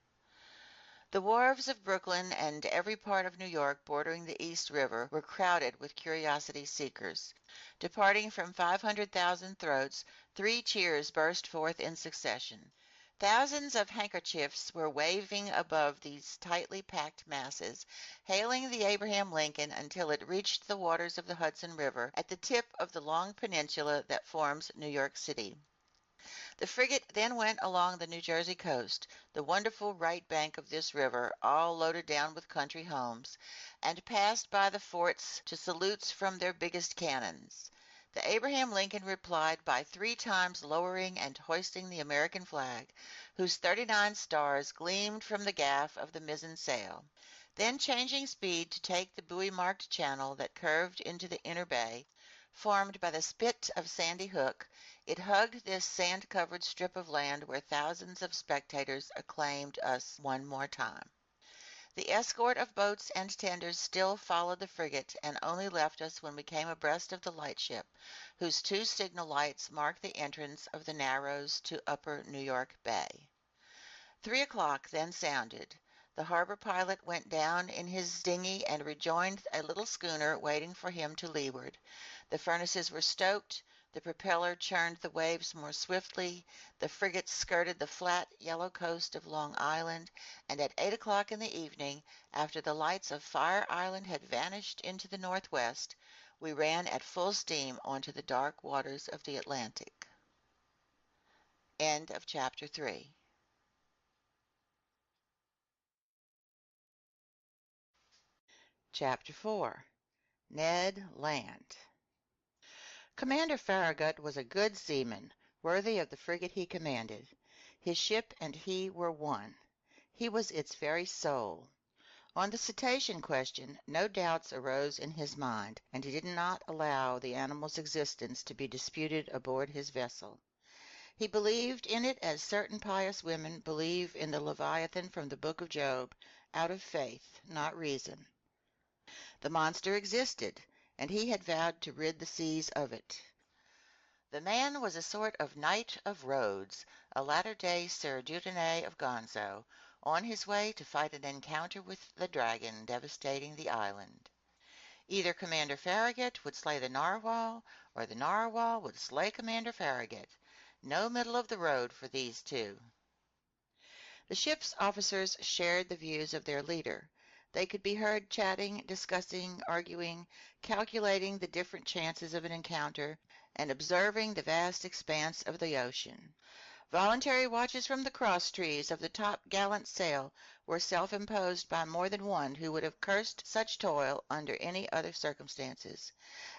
The wharves of Brooklyn and every part of New York bordering the East River were crowded with curiosity seekers. Departing from 500,000 throats, 3 cheers burst forth in succession. Thousands of handkerchiefs were waving above these tightly packed masses, hailing the Abraham Lincoln until it reached the waters of the Hudson River at the tip of the long peninsula that forms New York City. The frigate then went along the New Jersey coast, the wonderful right bank of this river, all loaded down with country homes, and passed by the forts to salutes from their biggest cannons. The Abraham Lincoln replied by 3 times lowering and hoisting the American flag, whose 39 stars gleamed from the gaff of the mizzen sail. Then changing speed to take the buoy-marked channel that curved into the inner bay, formed by the spit of Sandy Hook, it hugged this sand-covered strip of land where thousands of spectators acclaimed us one more time. The escort of boats and tenders still followed the frigate and only left us when we came abreast of the lightship, whose 2 signal lights marked the entrance of the Narrows to upper New York Bay. 3 o'clock then sounded. The harbor pilot went down in his dinghy and rejoined a little schooner waiting for him to leeward. The furnaces were stoked, the propeller churned the waves more swiftly, the frigate skirted the flat, yellow coast of Long Island, and at 8 o'clock in the evening, after the lights of Fire Island had vanished into the northwest, we ran at full steam onto the dark waters of the Atlantic. End of chapter 3. Chapter 4. Ned Land. Commander Farragut was a good seaman, worthy of the frigate he commanded. His ship and he were one. He was its very soul. On the cetacean question, no doubts arose in his mind, and he did not allow the animal's existence to be disputed aboard his vessel. He believed in it as certain pious women believe in the Leviathan from the book of Job, out of faith, not reason. The monster existed, and he had vowed to rid the seas of it. The man was a sort of Knight of Rhodes, a latter-day Sir Dudonnet of Gonzo, on his way to fight an encounter with the dragon devastating the island. Either Commander Farragut would slay the narwhal, or the narwhal would slay Commander Farragut. No middle of the road for these two. The ship's officers shared the views of their leader. They could be heard chatting, discussing, arguing, calculating the different chances of an encounter, and observing the vast expanse of the ocean. Voluntary watches from the cross-trees of the top-gallant sail were self-imposed by more than one who would have cursed such toil under any other circumstances.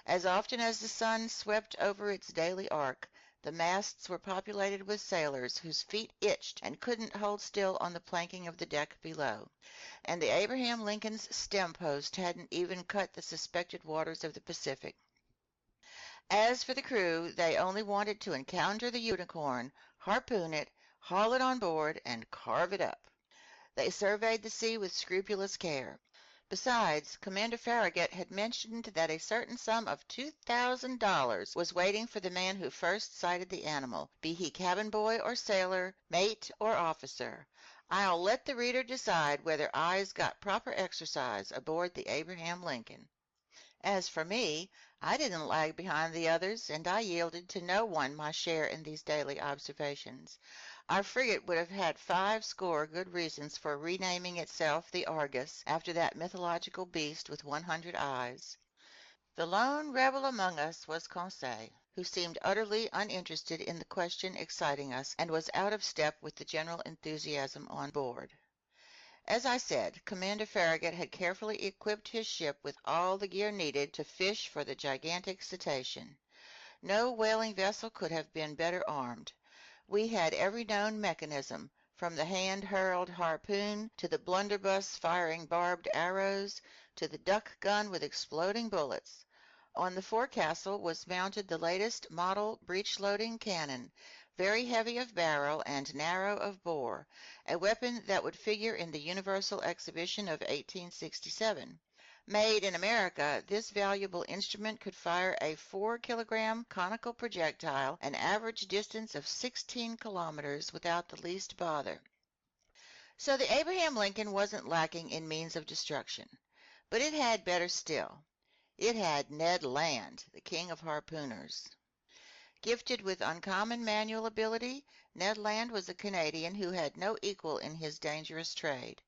As often as the sun swept over its daily arc, the masts were populated with sailors whose feet itched and couldn't hold still on the planking of the deck below, and the Abraham Lincoln's stem post hadn't even cut the suspected waters of the Pacific. As for the crew, they only wanted to encounter the unicorn, harpoon it, haul it on board, and carve it up. They surveyed the sea with scrupulous care. Besides, Commander Farragut had mentioned that a certain sum of $2,000 was waiting for the man who first sighted the animal, be he cabin boy or sailor, mate or officer. I'll let the reader decide whether eyes got proper exercise aboard the Abraham Lincoln. As for me, I didn't lag behind the others, and I yielded to no one my share in these daily observations. Our frigate would have had 50 good reasons for renaming itself the Argus, after that mythological beast with 100 eyes. The lone rebel among us was Conseil, who seemed utterly uninterested in the question exciting us and was out of step with the general enthusiasm on board. As I said, Commander Farragut had carefully equipped his ship with all the gear needed to fish for the gigantic cetacean. No whaling vessel could have been better armed. We had every known mechanism, from the hand-hurled harpoon to the blunderbuss firing barbed arrows to the duck gun with exploding bullets. On the forecastle was mounted the latest model breech-loading cannon, very heavy of barrel and narrow of bore, a weapon that would figure in the Universal Exhibition of 1867. Made in America, this valuable instrument could fire a 4-kilogram conical projectile an average distance of 16 kilometers without the least bother. So the Abraham Lincoln wasn't lacking in means of destruction. But it had better still. It had Ned Land, the king of harpooners. Gifted with uncommon manual ability, Ned Land was a Canadian who had no equal in his dangerous trade.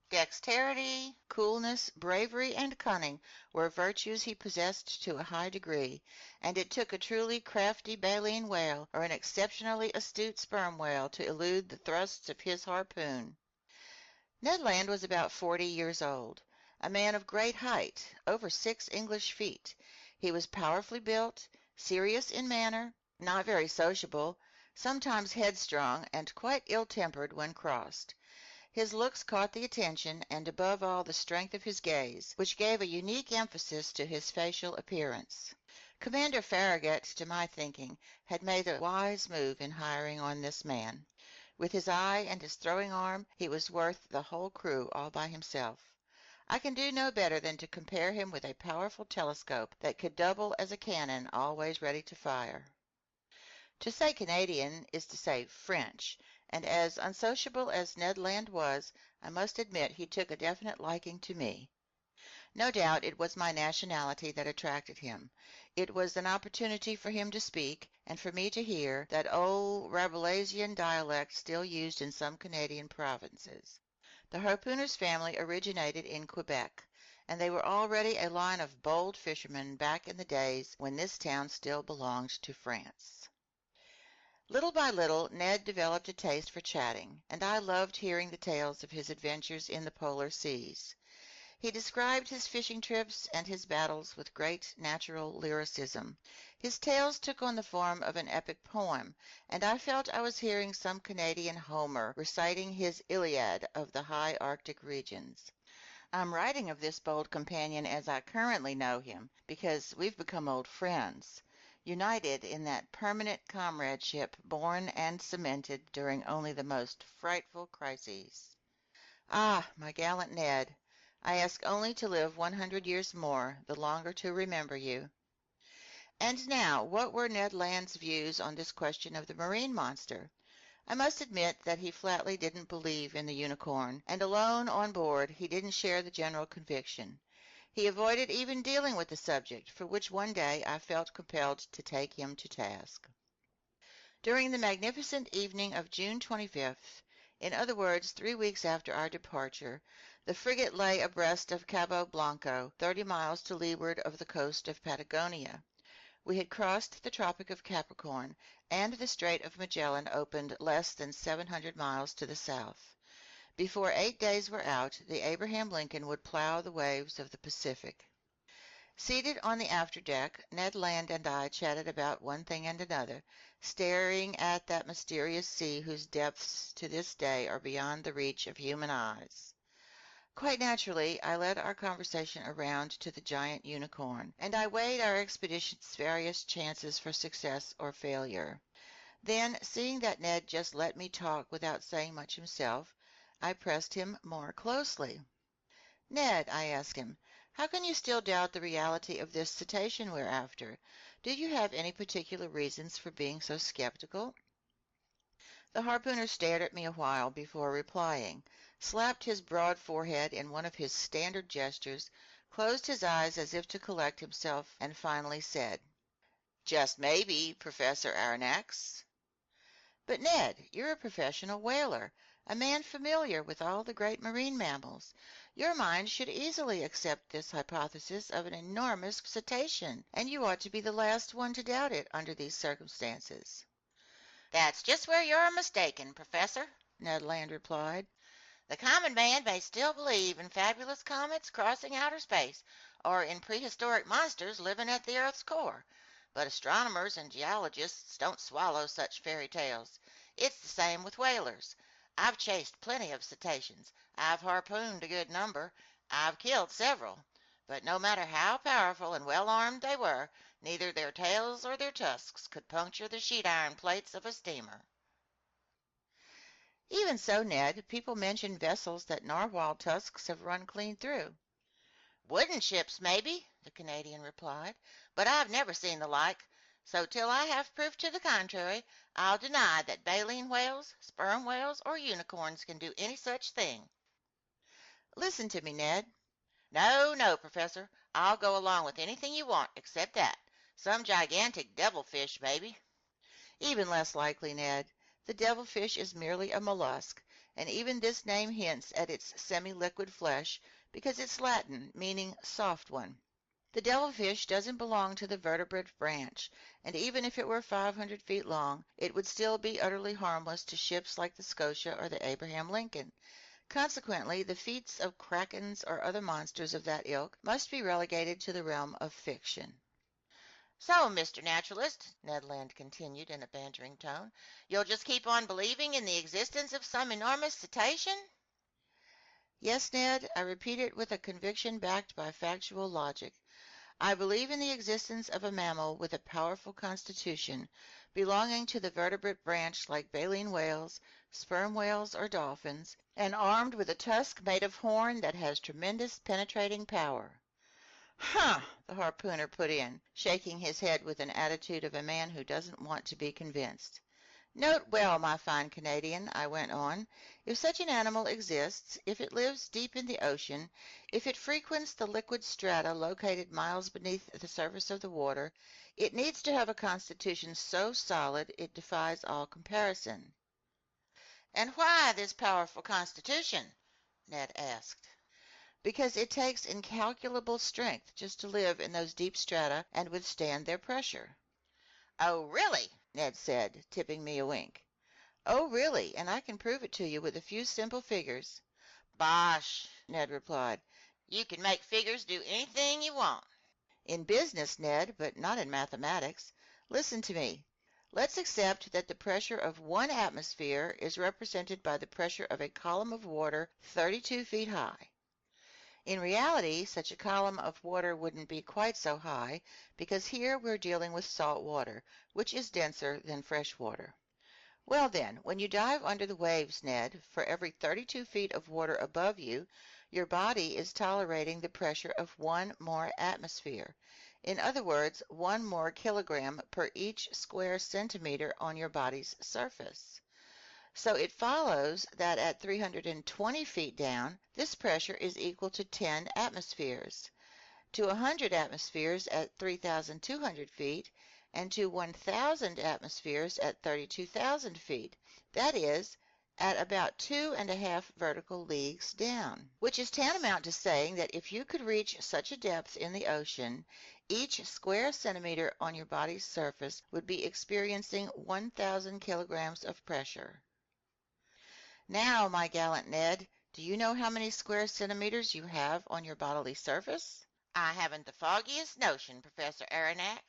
Dexterity, coolness, bravery, and cunning were virtues he possessed to a high degree, and it took a truly crafty baleen whale or an exceptionally astute sperm whale to elude the thrusts of his harpoon. Ned Land was about 40 years old, a man of great height, over 6 English feet. He was powerfully built, serious in manner, not very sociable, sometimes headstrong, and quite ill-tempered when crossed. His looks caught the attention, and above all the strength of his gaze, which gave a unique emphasis to his facial appearance. Commander Farragut, to my thinking, had made a wise move in hiring on this man. With his eye and his throwing arm, he was worth the whole crew all by himself. I can do no better than to compare him with a powerful telescope that could double as a cannon always ready to fire. To say Canadian is to say French, and as unsociable as Ned Land was, I must admit he took a definite liking to me. No doubt it was my nationality that attracted him. It was an opportunity for him to speak, and for me to hear, that old Rabelaisian dialect still used in some Canadian provinces. The harpooner's family originated in Quebec, and they were already a line of bold fishermen back in the days when this town still belonged to France. Little by little Ned developed a taste for chatting, and I loved hearing the tales of his adventures in the polar seas. He described his fishing trips and his battles with great natural lyricism. His tales took on the form of an epic poem, and I felt I was hearing some Canadian Homer reciting his Iliad of the high Arctic regions. I'm writing of this bold companion as I currently know him, because we've become old friends, united in that permanent comradeship born and cemented during only the most frightful crises. Ah, my gallant Ned, I ask only to live 100 years more, the longer to remember you. And now, what were Ned Land's views on this question of the marine monster? I must admit that he flatly didn't believe in the unicorn, and alone on board he didn't share the general conviction. He avoided even dealing with the subject, for which one day I felt compelled to take him to task. During the magnificent evening of June 25th, in other words 3 weeks after our departure, the frigate lay abreast of Cabo Blanco, 30 miles to leeward of the coast of Patagonia. We had crossed the Tropic of Capricorn, and the Strait of Magellan opened less than 700 miles to the south. Before 8 days were out, the Abraham Lincoln would plow the waves of the Pacific. Seated on the afterdeck, Ned Land and I chatted about one thing and another, staring at that mysterious sea whose depths to this day are beyond the reach of human eyes. Quite naturally, I led our conversation around to the giant unicorn, and I weighed our expedition's various chances for success or failure. Then, seeing that Ned just let me talk without saying much himself, I pressed him more closely. "Ned," I asked him, "how can you still doubt the reality of this cetacean we're after? Do you have any particular reasons for being so skeptical?" The harpooner stared at me a while before replying, slapped his broad forehead in one of his standard gestures, closed his eyes as if to collect himself, and finally said, "Just maybe, Professor Aronnax." "But, Ned, you're a professional whaler, a man familiar with all the great marine mammals. Your mind should easily accept this hypothesis of an enormous cetacean, and you ought to be the last one to doubt it under these circumstances. That's just where you're mistaken, Professor, Ned Land replied. The common man may still believe in fabulous comets crossing outer space, or in prehistoric monsters living at the Earth's core, but astronomers and geologists don't swallow such fairy tales. It's the same with whalers. I've chased plenty of cetaceans. I've harpooned a good number. I've killed several. But no matter how powerful and well armed they were, neither their tails or their tusks could puncture the sheet iron plates of a steamer. Even so, Ned, people mention vessels that narwhal tusks have run clean through. Wooden ships, maybe, the Canadian replied, but I've never seen the like. So till I have proof to the contrary, I'll deny that baleen whales, sperm whales, or unicorns can do any such thing. Listen to me, Ned. No, no, Professor. I'll go along with anything you want except that. Some gigantic devilfish, maybe. Even less likely, Ned. The devilfish is merely a mollusk, and even this name hints at its semi-liquid flesh because it's Latin, meaning soft one. The devilfish doesn't belong to the vertebrate branch, and even if it were 500 feet long, it would still be utterly harmless to ships like the Scotia or the Abraham Lincoln. Consequently, the feats of krakens or other monsters of that ilk must be relegated to the realm of fiction. So, Mr. Naturalist, Ned Land continued in a bantering tone, you'll just keep on believing in the existence of some enormous cetacean? Yes, Ned, I repeat it with a conviction backed by factual logic. I believe in the existence of a mammal with a powerful constitution, belonging to the vertebrate branch like baleen whales, sperm whales, or dolphins, and armed with a tusk made of horn that has tremendous penetrating power. Huh, the harpooner put in, shaking his head with an attitude of a man who doesn't want to be convinced. Note well, my fine Canadian, I went on, if such an animal exists, if it lives deep in the ocean, if it frequents the liquid strata located miles beneath the surface of the water, it needs to have a constitution so solid it defies all comparison. And why this powerful constitution? Ned asked. Because it takes incalculable strength just to live in those deep strata and withstand their pressure. Oh, really? Ned said, tipping me a wink. Oh, really, and I can prove it to you with a few simple figures. Bosh, Ned replied. You can make figures do anything you want. In business, Ned, but not in mathematics. Listen to me. Let's accept that the pressure of one atmosphere is represented by the pressure of a column of water 32 feet high. In reality, such a column of water wouldn't be quite so high because here we're dealing with salt water, which is denser than fresh water. Well then, when you dive under the waves, Ned, for every 32 feet of water above you, your body is tolerating the pressure of one more atmosphere. In other words, 1 more kilogram per each square centimeter on your body's surface. So it follows that at 320 feet down, this pressure is equal to 10 atmospheres, to 100 atmospheres at 3,200 feet, and to 1,000 atmospheres at 32,000 feet. That is, at about 2.5 vertical leagues down, which is tantamount to saying that if you could reach such a depth in the ocean, each square centimeter on your body's surface would be experiencing 1,000 kilograms of pressure. Now, my gallant Ned, do you know how many square centimeters you have on your bodily surface? I haven't the foggiest notion, Professor Aronnax.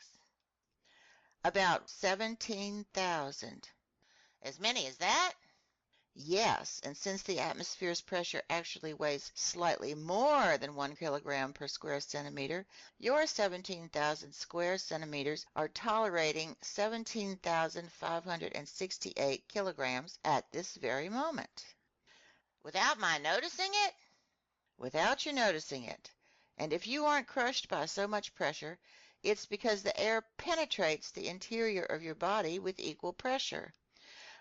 About 17,000. As many as that? Yes, and since the atmosphere's pressure actually weighs slightly more than 1 kilogram per square centimeter, your 17,000 square centimeters are tolerating 17,568 kilograms at this very moment. Without my noticing it? Without you noticing it. And if you aren't crushed by so much pressure, it's because the air penetrates the interior of your body with equal pressure.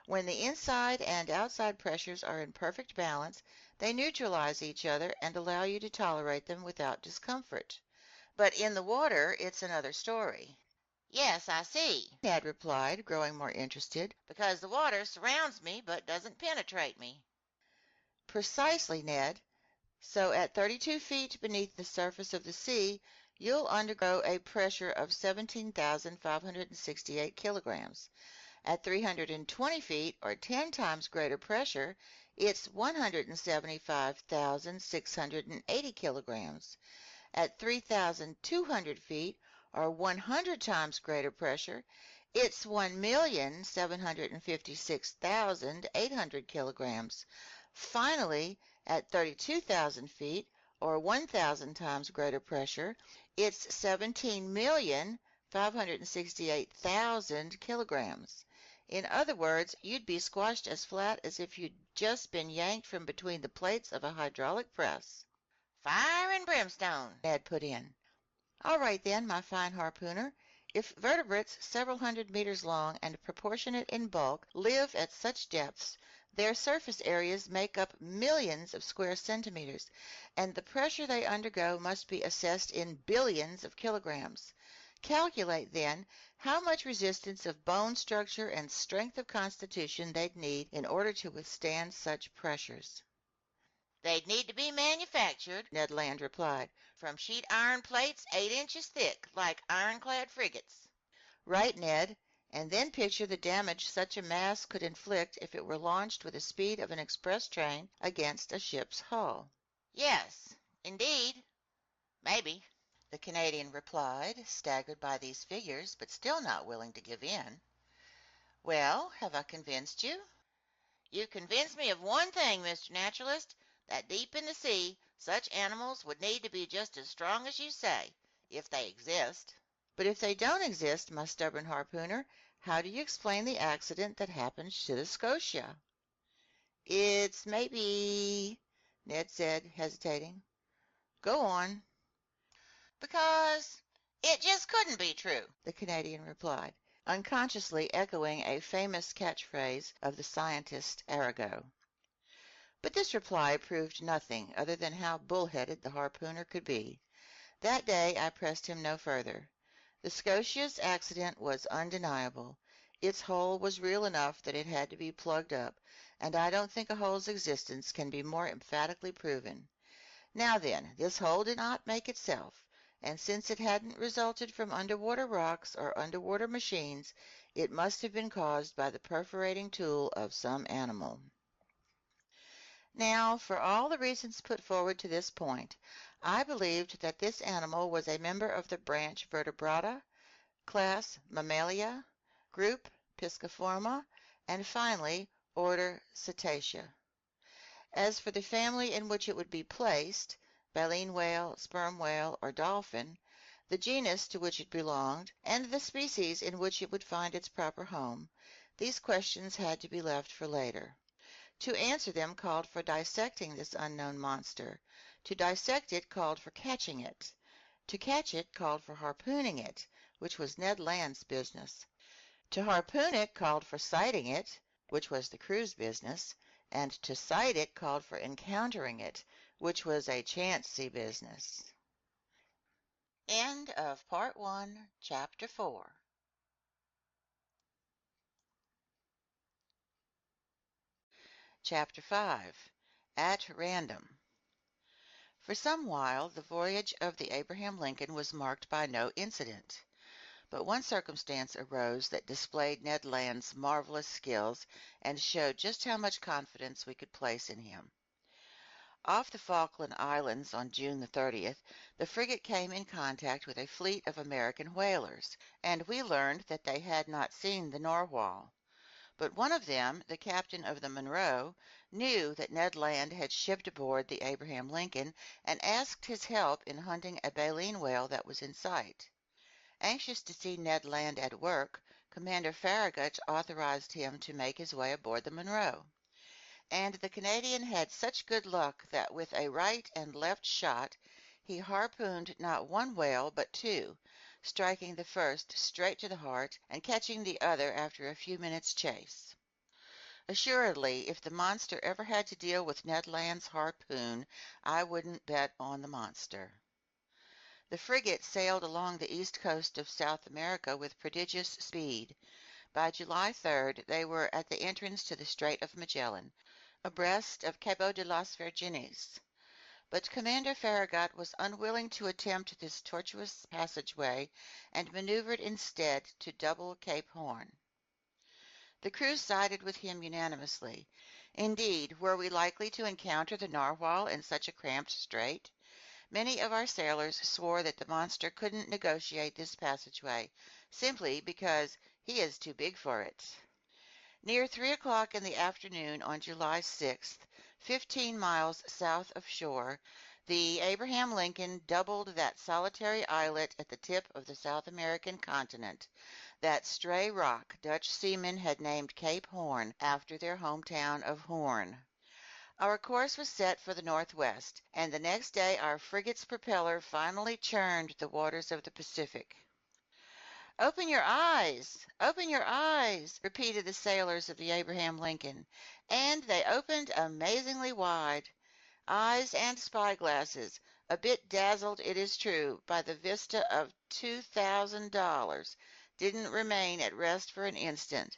When the inside and outside pressures are in perfect balance, they neutralize each other and allow you to tolerate them without discomfort. But in the water, it's another story. Yes, I see, Ned replied, growing more interested. because the water surrounds me but doesn't penetrate me. Precisely, Ned. So at 32 feet beneath the surface of the sea, you'll undergo a pressure of 17,568 kilograms. At 320 feet, or 10 times greater pressure, it's 175,680 kilograms. At 3,200 feet, or 100 times greater pressure, it's 1,756,800 kilograms. Finally, at 32,000 feet, or 1,000 times greater pressure, it's 17,568,000 kilograms. In other words, you'd be squashed as flat as if you'd just been yanked from between the plates of a hydraulic press. Fire and brimstone, Ned put in. All right then, my fine harpooner. If vertebrates several hundred meters long and proportionate in bulk live at such depths, their surface areas make up millions of square centimeters, and the pressure they undergo must be assessed in billions of kilograms. Calculate, then, how much resistance of bone structure and strength of constitution they'd need in order to withstand such pressures. they'd need to be manufactured, Ned Land replied. from sheet iron plates 8 inches thick, like ironclad frigates. Right, Ned. And then picture the damage such a mass could inflict if it were launched with the speed of an express train against a ship's hull. Yes, indeed. Maybe. The Canadian replied, staggered by these figures, but still not willing to give in. Well, have I convinced you? You've convinced me of one thing, Mr. Naturalist, that deep in the sea such animals would need to be just as strong as you say, if they exist. But if they don't exist, my stubborn harpooner, how do you explain the accident that happened to the Scotia? It's maybe, Ned said, hesitating. Go on. Because it just couldn't be true, The Canadian replied, unconsciously echoing a famous catchphrase of the scientist Arago. But this reply proved nothing other than how bullheaded the harpooner could be. That day I pressed him no further. The Scotia's accident was undeniable. Its hole was real enough that it had to be plugged up, and I don't think a hole's existence can be more emphatically proven. Now then, this hole did not make itself, and since it hadn't resulted from underwater rocks or underwater machines, it must have been caused by the perforating tool of some animal. Now, for all the reasons put forward to this point, I believed that this animal was a member of the branch Vertebrata, class Mammalia, group Pisciforma, and finally order Cetacea. As for the family in which it would be placed, baleen whale, sperm whale, or dolphin, the genus to which it belonged, and the species in which it would find its proper home, these questions had to be left for later. To answer them called for dissecting this unknown monster. To dissect it called for catching it. To catch it called for harpooning it, which was Ned Land's business. To harpoon it called for sighting it, which was the crew's business, and to sight it called for encountering it, which was a chancy business. End of Part 1, Chapter 4. Chapter 5. At Random. For some while the voyage of the Abraham Lincoln was marked by no incident. But one circumstance arose that displayed Ned Land's marvelous skills and showed just how much confidence we could place in him. Off the Falkland Islands on June the 30th, the frigate came in contact with a fleet of American whalers, and we learned that they had not seen the Narwhal. But one of them, the captain of the Monroe, knew that Ned Land had shipped aboard the Abraham Lincoln and asked his help in hunting a baleen whale that was in sight. Anxious to see Ned Land at work, Commander Farragut authorized him to make his way aboard the Monroe. And the Canadian had such good luck that with a right and left shot he harpooned not one whale but two, striking the first straight to the heart and catching the other after a few minutes' chase. Assuredly, if the monster ever had to deal with Ned Land's harpoon, I wouldn't bet on the monster. The frigate sailed along the east coast of South America with prodigious speed. By July 3rd they were at the entrance to the Strait of Magellan, abreast of Cabo de las Virgenes. But Commander Farragut was unwilling to attempt this tortuous passageway and maneuvered instead to double Cape Horn. The crew sided with him unanimously. Indeed, were we likely to encounter the narwhal in such a cramped strait? Many of our sailors swore that the monster couldn't negotiate this passageway, simply because he is too big for it. Near 3 o'clock in the afternoon on July 6th, 15 miles south of shore, the Abraham Lincoln doubled that solitary islet at the tip of the South American continent, that stray rock Dutch seamen had named Cape Horn after their hometown of Hoorn. Our course was set for the northwest, and the next day our frigate's propeller finally churned the waters of the Pacific. "Open your eyes! Open your eyes!" repeated the sailors of the Abraham Lincoln, and they opened amazingly wide. Eyes and spyglasses, a bit dazzled, it is true, by the vista of $2,000, didn't remain at rest for an instant.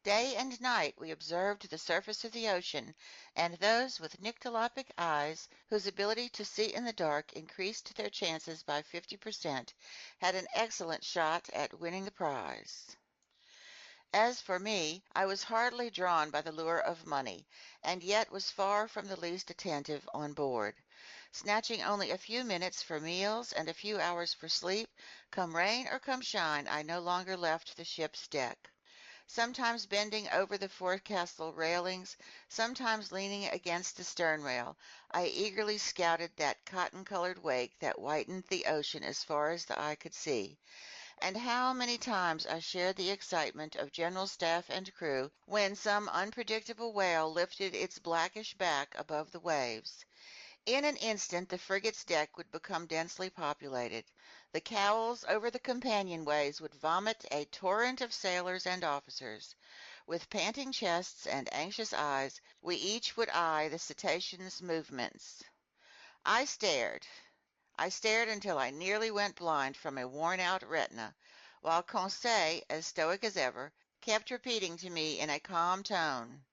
Day and night we observed the surface of the ocean, and those with nyctalopic eyes, whose ability to see in the dark increased their chances by 50%, had an excellent shot at winning the prize. As for me, I was hardly drawn by the lure of money, and yet was far from the least attentive on board. Snatching only a few minutes for meals and a few hours for sleep, come rain or come shine, I no longer left the ship's deck. Sometimes bending over the forecastle railings, sometimes leaning against the stern rail, I eagerly scouted that cotton-colored wake that whitened the ocean as far as the eye could see. And how many times I shared the excitement of general staff and crew when some unpredictable whale lifted its blackish back above the waves. In an instant the frigate's deck would become densely populated. The cowls over the companionways would vomit a torrent of sailors and officers. With panting chests and anxious eyes, we each would eye the cetacean's movements. I stared. I stared until I nearly went blind from a worn-out retina, while Conseil, as stoic as ever, kept repeating to me in a calm tone,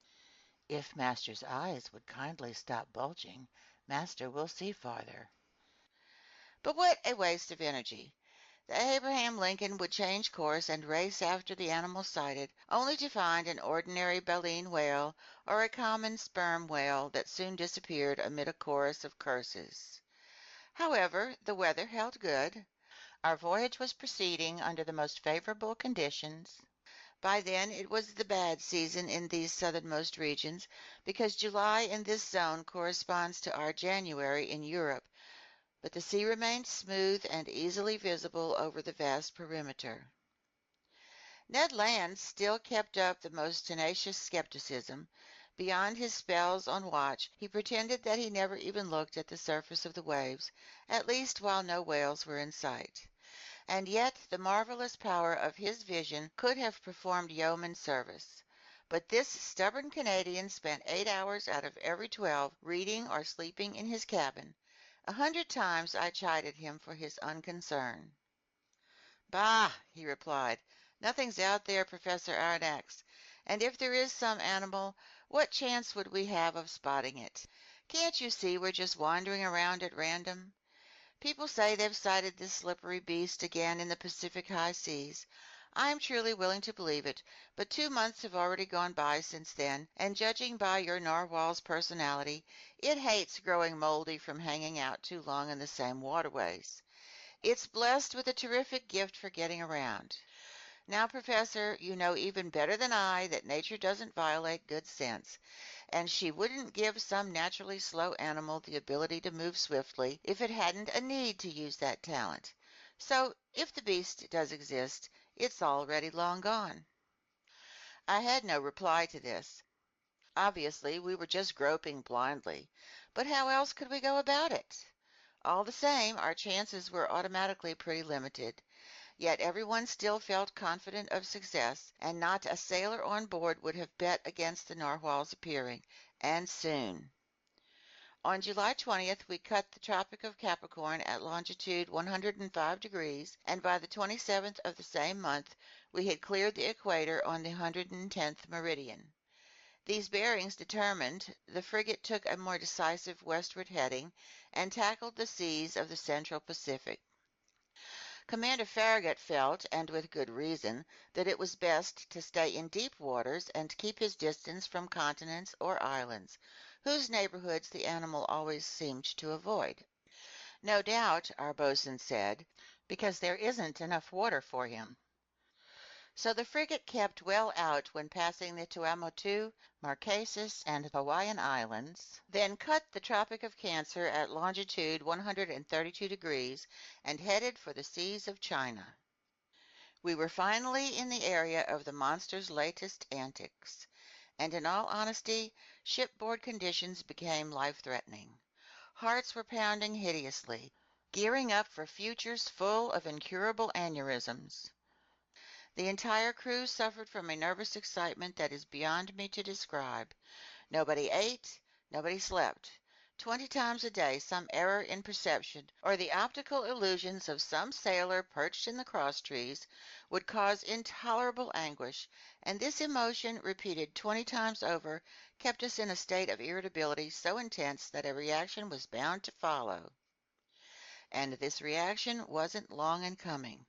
"If master's eyes would kindly stop bulging, master will see farther." But what a waste of energy! The Abraham Lincoln would change course and race after the animal sighted, only to find an ordinary baleen whale or a common sperm whale that soon disappeared amid a chorus of curses. However, the weather held good. Our voyage was proceeding under the most favorable conditions. By then it was the bad season in these southernmost regions, because July in this zone corresponds to our January in Europe, but the sea remained smooth and easily visible over the vast perimeter. Ned Land still kept up the most tenacious skepticism. Beyond his spells on watch, he pretended that he never even looked at the surface of the waves, at least while no whales were in sight. And yet the marvelous power of his vision could have performed yeoman service. But this stubborn Canadian spent 8 hours out of every 12 reading or sleeping in his cabin. 100 times I chided him for his unconcern. "Bah!" he replied. "Nothing's out there, Professor Aronnax, and if there is some animal, what chance would we have of spotting it? Can't you see we're just wandering around at random? People say they've sighted this slippery beast again in the Pacific high seas. I'm truly willing to believe it, but 2 months have already gone by since then, and judging by your narwhal's personality, it hates growing moldy from hanging out too long in the same waterways. It's blessed with a terrific gift for getting around. Now, Professor, you know even better than I that nature doesn't violate good sense, and she wouldn't give some naturally slow animal the ability to move swiftly if it hadn't a need to use that talent. So, if the beast does exist, it's already long gone." I had no reply to this. Obviously, we were just groping blindly, but how else could we go about it? All the same, our chances were automatically pretty limited. Yet everyone still felt confident of success, and not a sailor on board would have bet against the narwhal's appearing, and soon. On July 20th we cut the Tropic of Capricorn at longitude 105 degrees, and by the 27th of the same month we had cleared the equator on the 110th meridian. These bearings determined, the frigate took a more decisive westward heading and tackled the seas of the Central Pacific. Commander Farragut felt, and with good reason, that it was best to stay in deep waters and keep his distance from continents or islands, whose neighborhoods the animal always seemed to avoid. No doubt, our boatswain said, because there isn't enough water for him. So the frigate kept well out when passing the Tuamotu, Marquesas, and Hawaiian Islands, then cut the Tropic of Cancer at longitude 132 degrees and headed for the seas of China. We were finally in the area of the monster's latest antics, and in all honesty, shipboard conditions became life-threatening. Hearts were pounding hideously, gearing up for futures full of incurable aneurysms. The entire crew suffered from a nervous excitement that is beyond me to describe. Nobody ate, nobody slept. 20 times a day some error in perception or the optical illusions of some sailor perched in the crosstrees would cause intolerable anguish, and this emotion, repeated 20 times over, kept us in a state of irritability so intense that a reaction was bound to follow. And this reaction wasn't long in coming.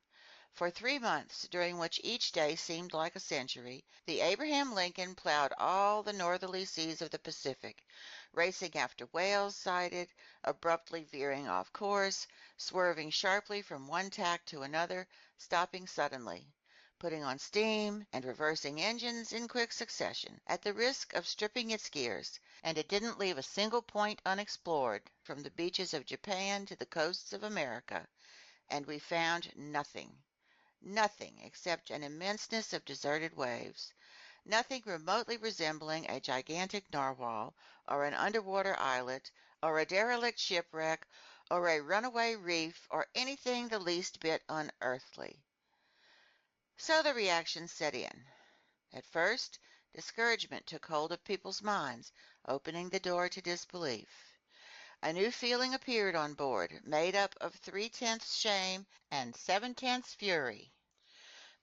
For 3 months, during which each day seemed like a century, the Abraham Lincoln plowed all the northerly seas of the Pacific, racing after whales sighted, abruptly veering off course, swerving sharply from one tack to another, stopping suddenly, putting on steam, and reversing engines in quick succession, at the risk of stripping its gears, and it didn't leave a single point unexplored, from the beaches of Japan to the coasts of America, and we found nothing. Nothing except an immenseness of deserted waves, nothing remotely resembling a gigantic narwhal, or an underwater islet, or a derelict shipwreck, or a runaway reef, or anything the least bit unearthly. So the reaction set in. At first, discouragement took hold of people's minds, opening the door to disbelief. A new feeling appeared on board, made up of 3/10 shame and 7/10 fury.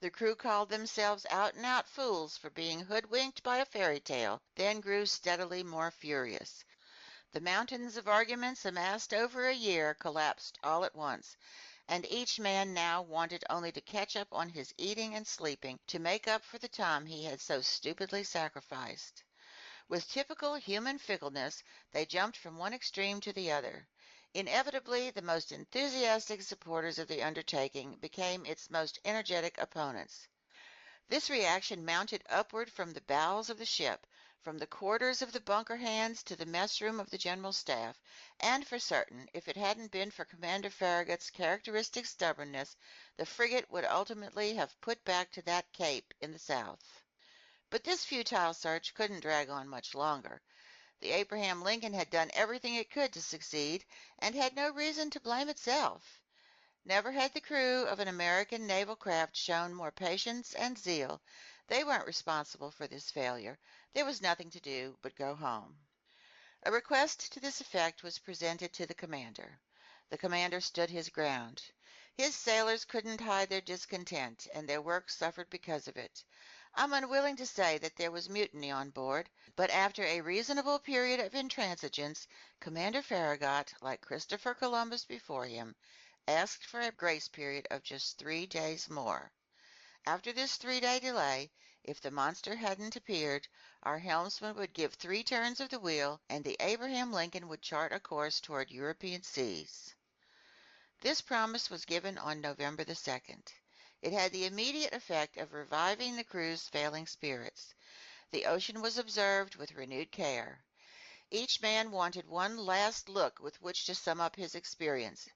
The crew called themselves out-and-out fools for being hoodwinked by a fairy tale, then grew steadily more furious. The mountains of arguments amassed over a year collapsed all at once, and each man now wanted only to catch up on his eating and sleeping to make up for the time he had so stupidly sacrificed. With typical human fickleness, they jumped from one extreme to the other. Inevitably, the most enthusiastic supporters of the undertaking became its most energetic opponents. This reaction mounted upward from the bowels of the ship, from the quarters of the bunker hands to the mess room of the general staff, and for certain, if it hadn't been for Commander Farragut's characteristic stubbornness, the frigate would ultimately have put back to that cape in the south. But this futile search couldn't drag on much longer. The Abraham Lincoln had done everything it could to succeed, and had no reason to blame itself. Never had the crew of an American naval craft shown more patience and zeal. They weren't responsible for this failure. There was nothing to do but go home. A request to this effect was presented to the commander. The commander stood his ground. His sailors couldn't hide their discontent, and their work suffered because of it. I'm unwilling to say that there was mutiny on board, but after a reasonable period of intransigence, Commander Farragut, like Christopher Columbus before him, asked for a grace period of just 3 days more. After this 3-day delay, if the monster hadn't appeared, our helmsman would give 3 turns of the wheel, and the Abraham Lincoln would chart a course toward European seas. This promise was given on November the 2nd. It had the immediate effect of reviving the crew's failing spirits. The ocean was observed with renewed care. Each man wanted one last look with which to sum up his experience.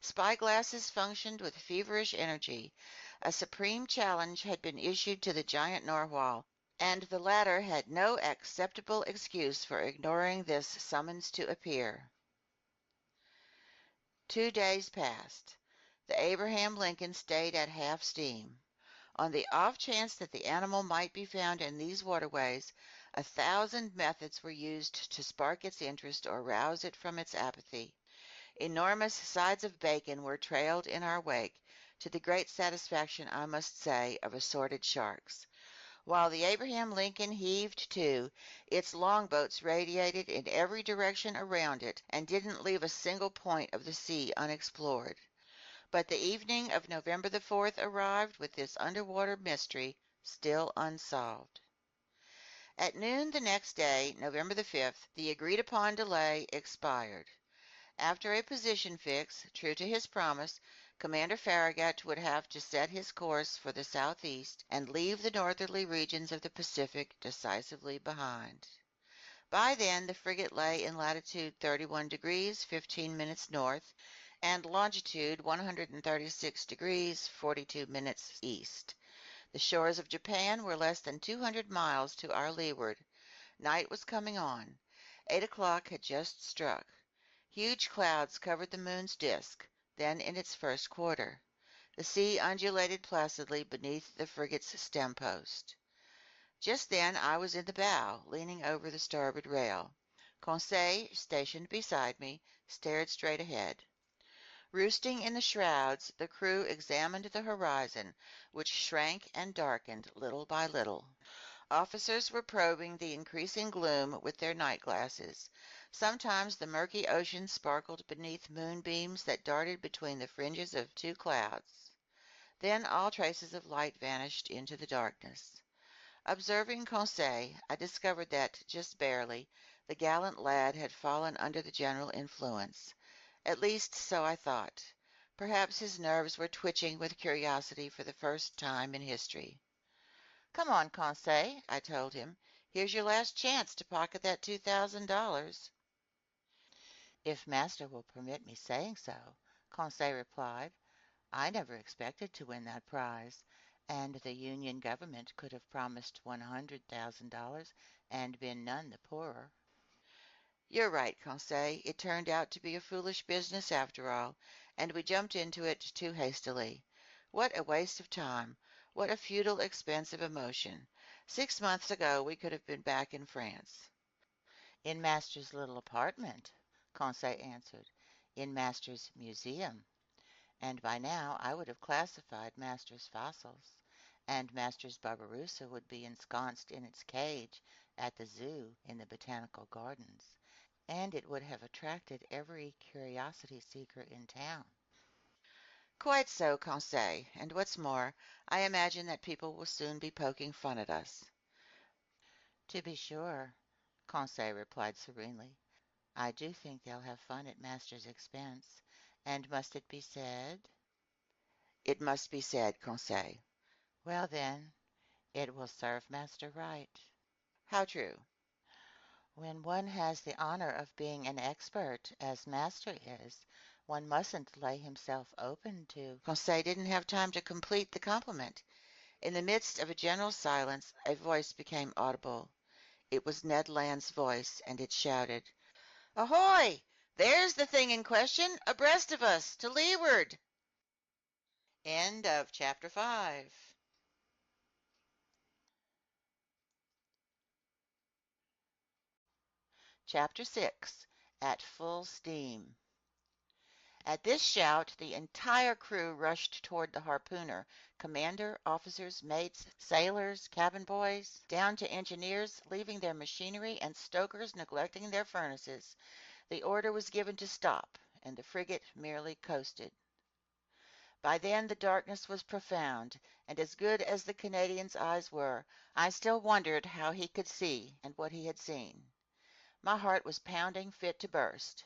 Spyglasses functioned with feverish energy. A supreme challenge had been issued to the giant narwhal, and the latter had no acceptable excuse for ignoring this summons to appear. 2 days passed. The Abraham Lincoln stayed at half steam. On the off chance that the animal might be found in these waterways, 1,000 methods were used to spark its interest or rouse it from its apathy. Enormous sides of bacon were trailed in our wake, to the great satisfaction, I must say, of assorted sharks. While the Abraham Lincoln heaved to, its longboats radiated in every direction around it and didn't leave a single point of the sea unexplored. But the evening of November the 4th arrived with this underwater mystery still unsolved. At noon the next day, November the 5th, the agreed-upon delay expired. After a position fix, true to his promise, Commander Farragut would have to set his course for the southeast and leave the northerly regions of the Pacific decisively behind. By then the frigate lay in latitude 31 degrees 15 minutes north and longitude 136 degrees 42 minutes east. The shores of Japan were less than 200 miles to our leeward. Night was coming on. 8 o'clock had just struck. Huge clouds covered the moon's disk, then in its first quarter. The sea undulated placidly beneath the frigate's stem post. Just then I was in the bow, leaning over the starboard rail. Conseil, stationed beside me, stared straight ahead. Roosting in the shrouds, the crew examined the horizon, which shrank and darkened little by little. Officers were probing the increasing gloom with their night glasses. Sometimes the murky ocean sparkled beneath moonbeams that darted between the fringes of two clouds. Then all traces of light vanished into the darkness. Observing Conseil, I discovered that, just barely, the gallant lad had fallen under the general influence. At least, so I thought. Perhaps his nerves were twitching with curiosity for the first time in history. "Come on, Conseil," I told him. "Here's your last chance to pocket that $2,000." "If master will permit me saying so," Conseil replied. "I never expected to win that prize, and the Union government could have promised $100,000 and been none the poorer." "You're right, Conseil. It turned out to be a foolish business after all, and we jumped into it too hastily. What a waste of time! What a futile expense of emotion! 6 months ago we could have been back in France." "In master's little apartment," Conseil answered. "In master's museum. And by now I would have classified master's fossils, and master's Barbarossa would be ensconced in its cage at the zoo in the Botanical Gardens, and it would have attracted every curiosity seeker in town." "Quite so, Conseil, and what's more, I imagine that people will soon be poking fun at us." "To be sure," Conseil replied serenely. "I do think they'll have fun at master's expense. And must it be said?" "It must be said, Conseil." "Well, then, it will serve master right." "How true?" "When one has the honor of being an expert, as master is, one mustn't lay himself open to—" Conseil didn't have time to complete the compliment. In the midst of a general silence, a voice became audible. It was Ned Land's voice, and it shouted, "Ahoy! There's the thing in question, abreast of us, to leeward!" End of chapter 5. Chapter 6. At Full Steam. At this shout, the entire crew rushed toward the harpooner, commander, officers, mates, sailors, cabin boys, down to engineers leaving their machinery and stokers neglecting their furnaces. The order was given to stop, and the frigate merely coasted. By then the darkness was profound, and as good as the Canadian's eyes were, I still wondered how he could see and what he had seen. My heart was pounding fit to burst.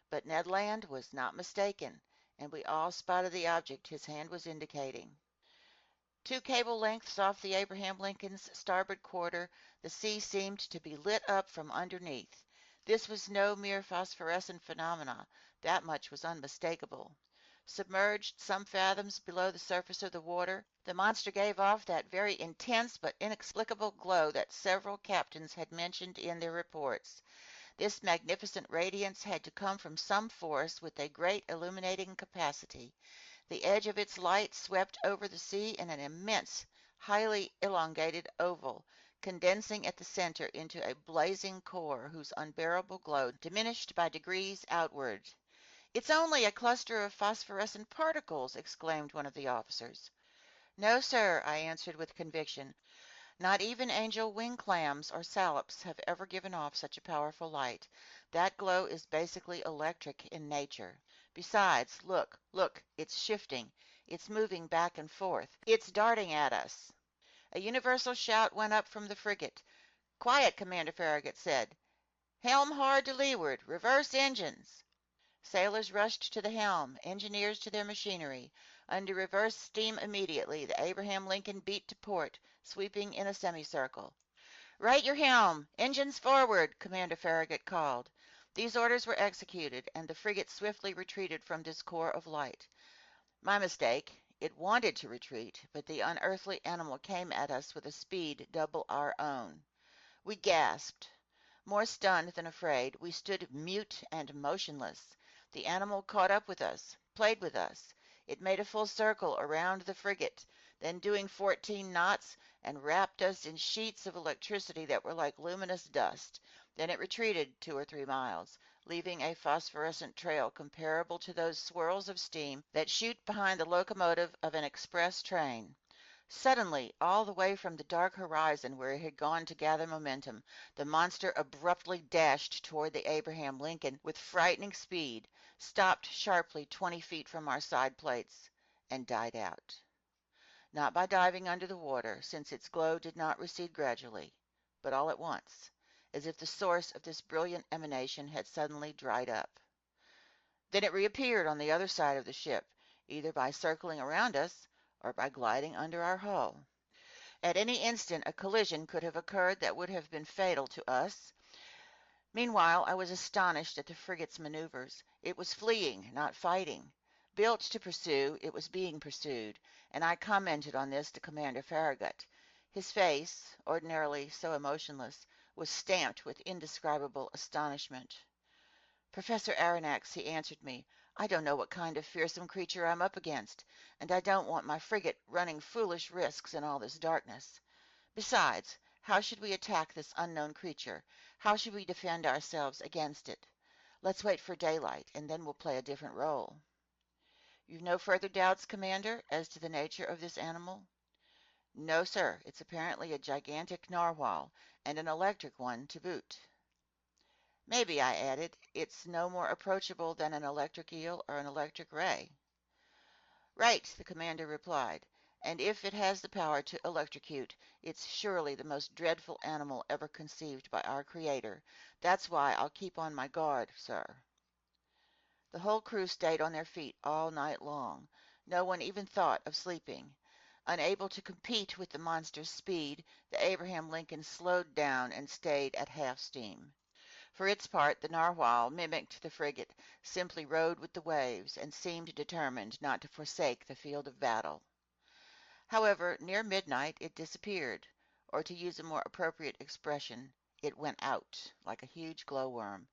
But Ned Land was not mistaken, and we all spotted the object his hand was indicating. 2 cable lengths off the Abraham Lincoln's starboard quarter, the sea seemed to be lit up from underneath. This was no mere phosphorescent phenomena. That much was unmistakable. Submerged some fathoms below the surface of the water, the monster gave off that very intense but inexplicable glow that several captains had mentioned in their reports. This magnificent radiance had to come from some force with a great illuminating capacity. The edge of its light swept over the sea in an immense, highly elongated oval, condensing at the center into a blazing core whose unbearable glow diminished by degrees outward. "It's only a cluster of phosphorescent particles!" exclaimed one of the officers. "No, sir," I answered with conviction. Not even angel wing clams or sallops have ever given off such a powerful light. That glow is basically electric in nature. Besides, look, look, it's shifting. It's moving back and forth. It's darting at us. A universal shout went up from the frigate. "Quiet," Commander Farragut said. "Helm hard to leeward. Reverse engines." Sailors rushed to the helm, engineers to their machinery. Under reverse steam immediately, the Abraham Lincoln beat to port, sweeping in a semicircle. "Right your helm! Engines forward!" Commander Farragut called. These orders were executed, and the frigate swiftly retreated from this core of light. My mistake. It wanted to retreat, but the unearthly animal came at us with a speed double our own. We gasped. More stunned than afraid, we stood mute and motionless. The animal caught up with us, played with us. It made a full circle around the frigate, then doing 14 knots, and wrapped us in sheets of electricity that were like luminous dust. Then it retreated 2 or 3 miles, leaving a phosphorescent trail comparable to those swirls of steam that shoot behind the locomotive of an express train. Suddenly, all the way from the dark horizon where it had gone to gather momentum, the monster abruptly dashed toward the Abraham Lincoln with frightening speed, stopped sharply 20 feet from our side plates, and died out. Not by diving under the water, since its glow did not recede gradually, but all at once, as if the source of this brilliant emanation had suddenly dried up. Then it reappeared on the other side of the ship, either by circling around us or by gliding under our hull. At any instant a collision could have occurred that would have been fatal to us. Meanwhile I was astonished at the frigate's maneuvers. It was fleeing, not fighting. Built to pursue, it was being pursued, and I commented on this to Commander Farragut. His face, ordinarily so emotionless, was stamped with indescribable astonishment. "Professor Aronnax," he answered me, "I don't know what kind of fearsome creature I'm up against, and I don't want my frigate running foolish risks in all this darkness. Besides, how should we attack this unknown creature? How should we defend ourselves against it? Let's wait for daylight, and then we'll play a different role." "You've no further doubts, Commander, as to the nature of this animal?" "No, sir. It's apparently a gigantic narwhal, and an electric one to boot." "Maybe," I added, "it's no more approachable than an electric eel or an electric ray." "Right," the commander replied, "and if it has the power to electrocute, it's surely the most dreadful animal ever conceived by our Creator. That's why I'll keep on my guard, sir." The whole crew stayed on their feet all night long. No one even thought of sleeping. Unable to compete with the monster's speed, the Abraham Lincoln slowed down and stayed at half steam. For its part, the narwhal mimicked the frigate, simply rode with the waves, and seemed determined not to forsake the field of battle. However, near midnight it disappeared, or to use a more appropriate expression, it went out, like a huge glowworm.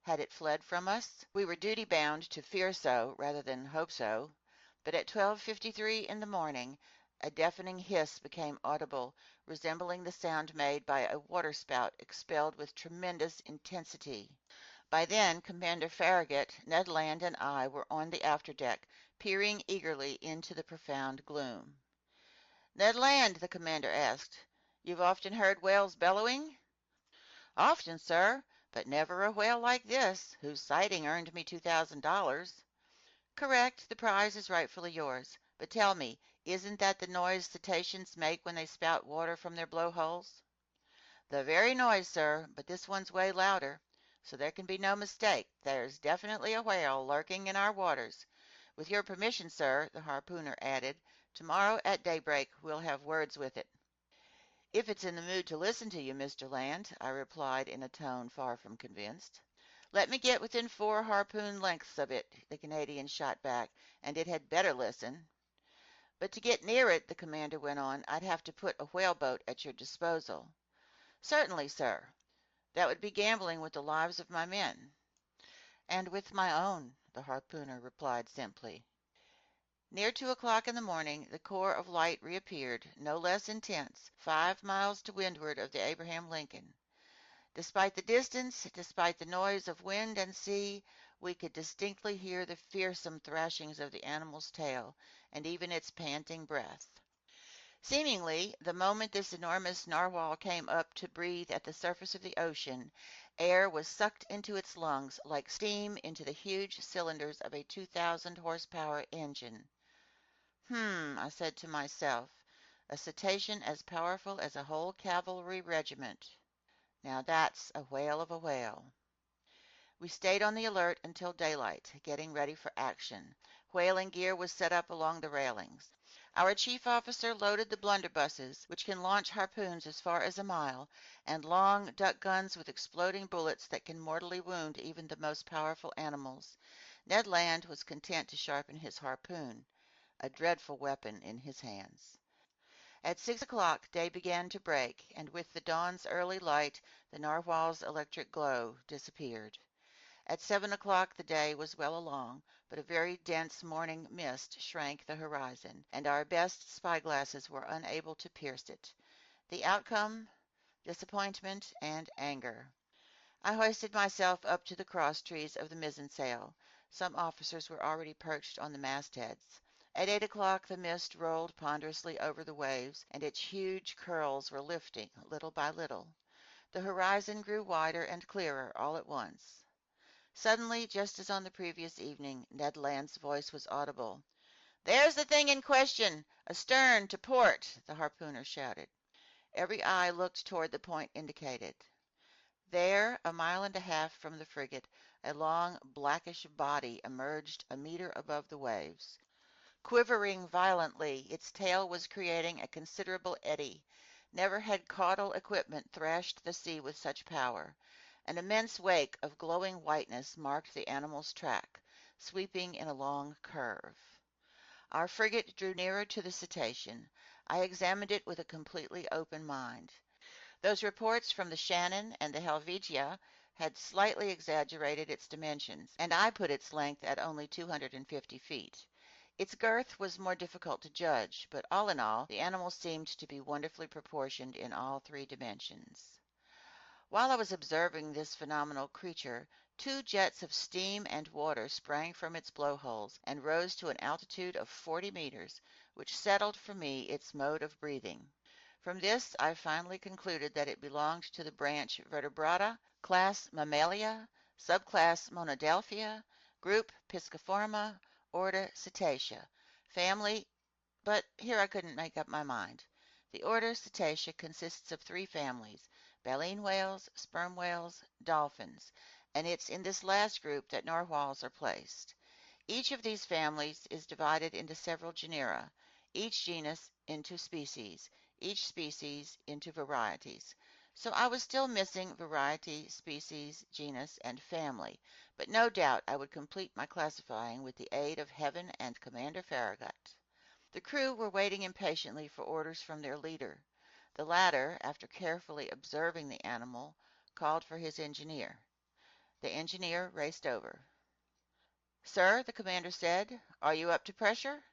Had it fled from us? We were duty bound to fear so rather than hope so, but at 12:53 in the morning a deafening hiss became audible, resembling the sound made by a waterspout expelled with tremendous intensity. By then Commander Farragut, Ned Land, and I were on the afterdeck, peering eagerly into the profound gloom. "Ned Land," the commander asked, "you've often heard whales bellowing?" "Often, sir, but never a whale like this, whose sighting earned me $2,000. "Correct, the prize is rightfully yours. But tell me, isn't that the noise cetaceans make when they spout water from their blowholes?" "The very noise, sir, but this one's way louder. So there can be no mistake. There's definitely a whale lurking in our waters. With your permission, sir," the harpooner added, "tomorrow at daybreak we'll have words with it." "If it's in the mood to listen to you, Mr. Land," I replied in a tone far from convinced. "Let me get within 4 harpoon lengths of it," the Canadian shot back, "and it had better listen." "But to get near it," the commander went on, "I'd have to put a whaleboat at your disposal." "Certainly, sir." "That would be gambling with the lives of my men." "And with my own," the harpooner replied simply. Near 2 o'clock in the morning the core of light reappeared, no less intense, 5 miles to windward of the Abraham Lincoln. Despite the distance, despite the noise of wind and sea, we could distinctly hear the fearsome thrashings of the animal's tail, and even its panting breath. Seemingly, the moment this enormous narwhal came up to breathe at the surface of the ocean, air was sucked into its lungs like steam into the huge cylinders of a 2,000 horsepower engine. I said to myself, a cetacean as powerful as a whole cavalry regiment. Now that's a whale of a whale. We stayed on the alert until daylight, getting ready for action. Whaling gear was set up along the railings. Our chief officer loaded the blunderbusses, which can launch harpoons as far as a mile, and long duck guns with exploding bullets that can mortally wound even the most powerful animals. Ned Land was content to sharpen his harpoon, a dreadful weapon in his hands. At 6 o'clock day began to break, and with the dawn's early light the narwhal's electric glow disappeared. At 7 o'clock the day was well along, but a very dense morning mist shrank the horizon, and our best spyglasses were unable to pierce it. The outcome? Disappointment and anger. I hoisted myself up to the crosstrees of the mizzensail. Some officers were already perched on the mastheads. At 8 o'clock the mist rolled ponderously over the waves, and its huge curls were lifting little by little. The horizon grew wider and clearer all at once. Suddenly, just as on the previous evening, Ned Land's voice was audible. "There's the thing in question! Astern, to port!" the harpooner shouted. Every eye looked toward the point indicated. There, a mile and a half from the frigate, a long blackish body emerged a meter above the waves. Quivering violently, its tail was creating a considerable eddy. Never had caudal equipment thrashed the sea with such power. An immense wake of glowing whiteness marked the animal's track, sweeping in a long curve. Our frigate drew nearer to the cetacean. I examined it with a completely open mind. Those reports from the Shannon and the Helvetia had slightly exaggerated its dimensions, and I put its length at only 250 feet. Its girth was more difficult to judge, but all in all, the animal seemed to be wonderfully proportioned in all three dimensions. While I was observing this phenomenal creature, two jets of steam and water sprang from its blowholes and rose to an altitude of 40 meters, which settled for me its mode of breathing. From this I finally concluded that it belonged to the branch Vertebrata, class Mammalia, subclass Monodelphia, group Pisciforma, order Cetacea, family, but here I couldn't make up my mind. The order Cetacea consists of three families: baleen whales, sperm whales, dolphins, and it's in this last group that narwhals are placed. Each of these families is divided into several genera, each genus into species, each species into varieties. So I was still missing variety, species, genus, and family, but no doubt I would complete my classifying with the aid of Heaven and Commander Farragut. The crew were waiting impatiently for orders from their leader. The latter, after carefully observing the animal, called for his engineer. The engineer raced over. "Sir," the commander said, "are you up to pressure?"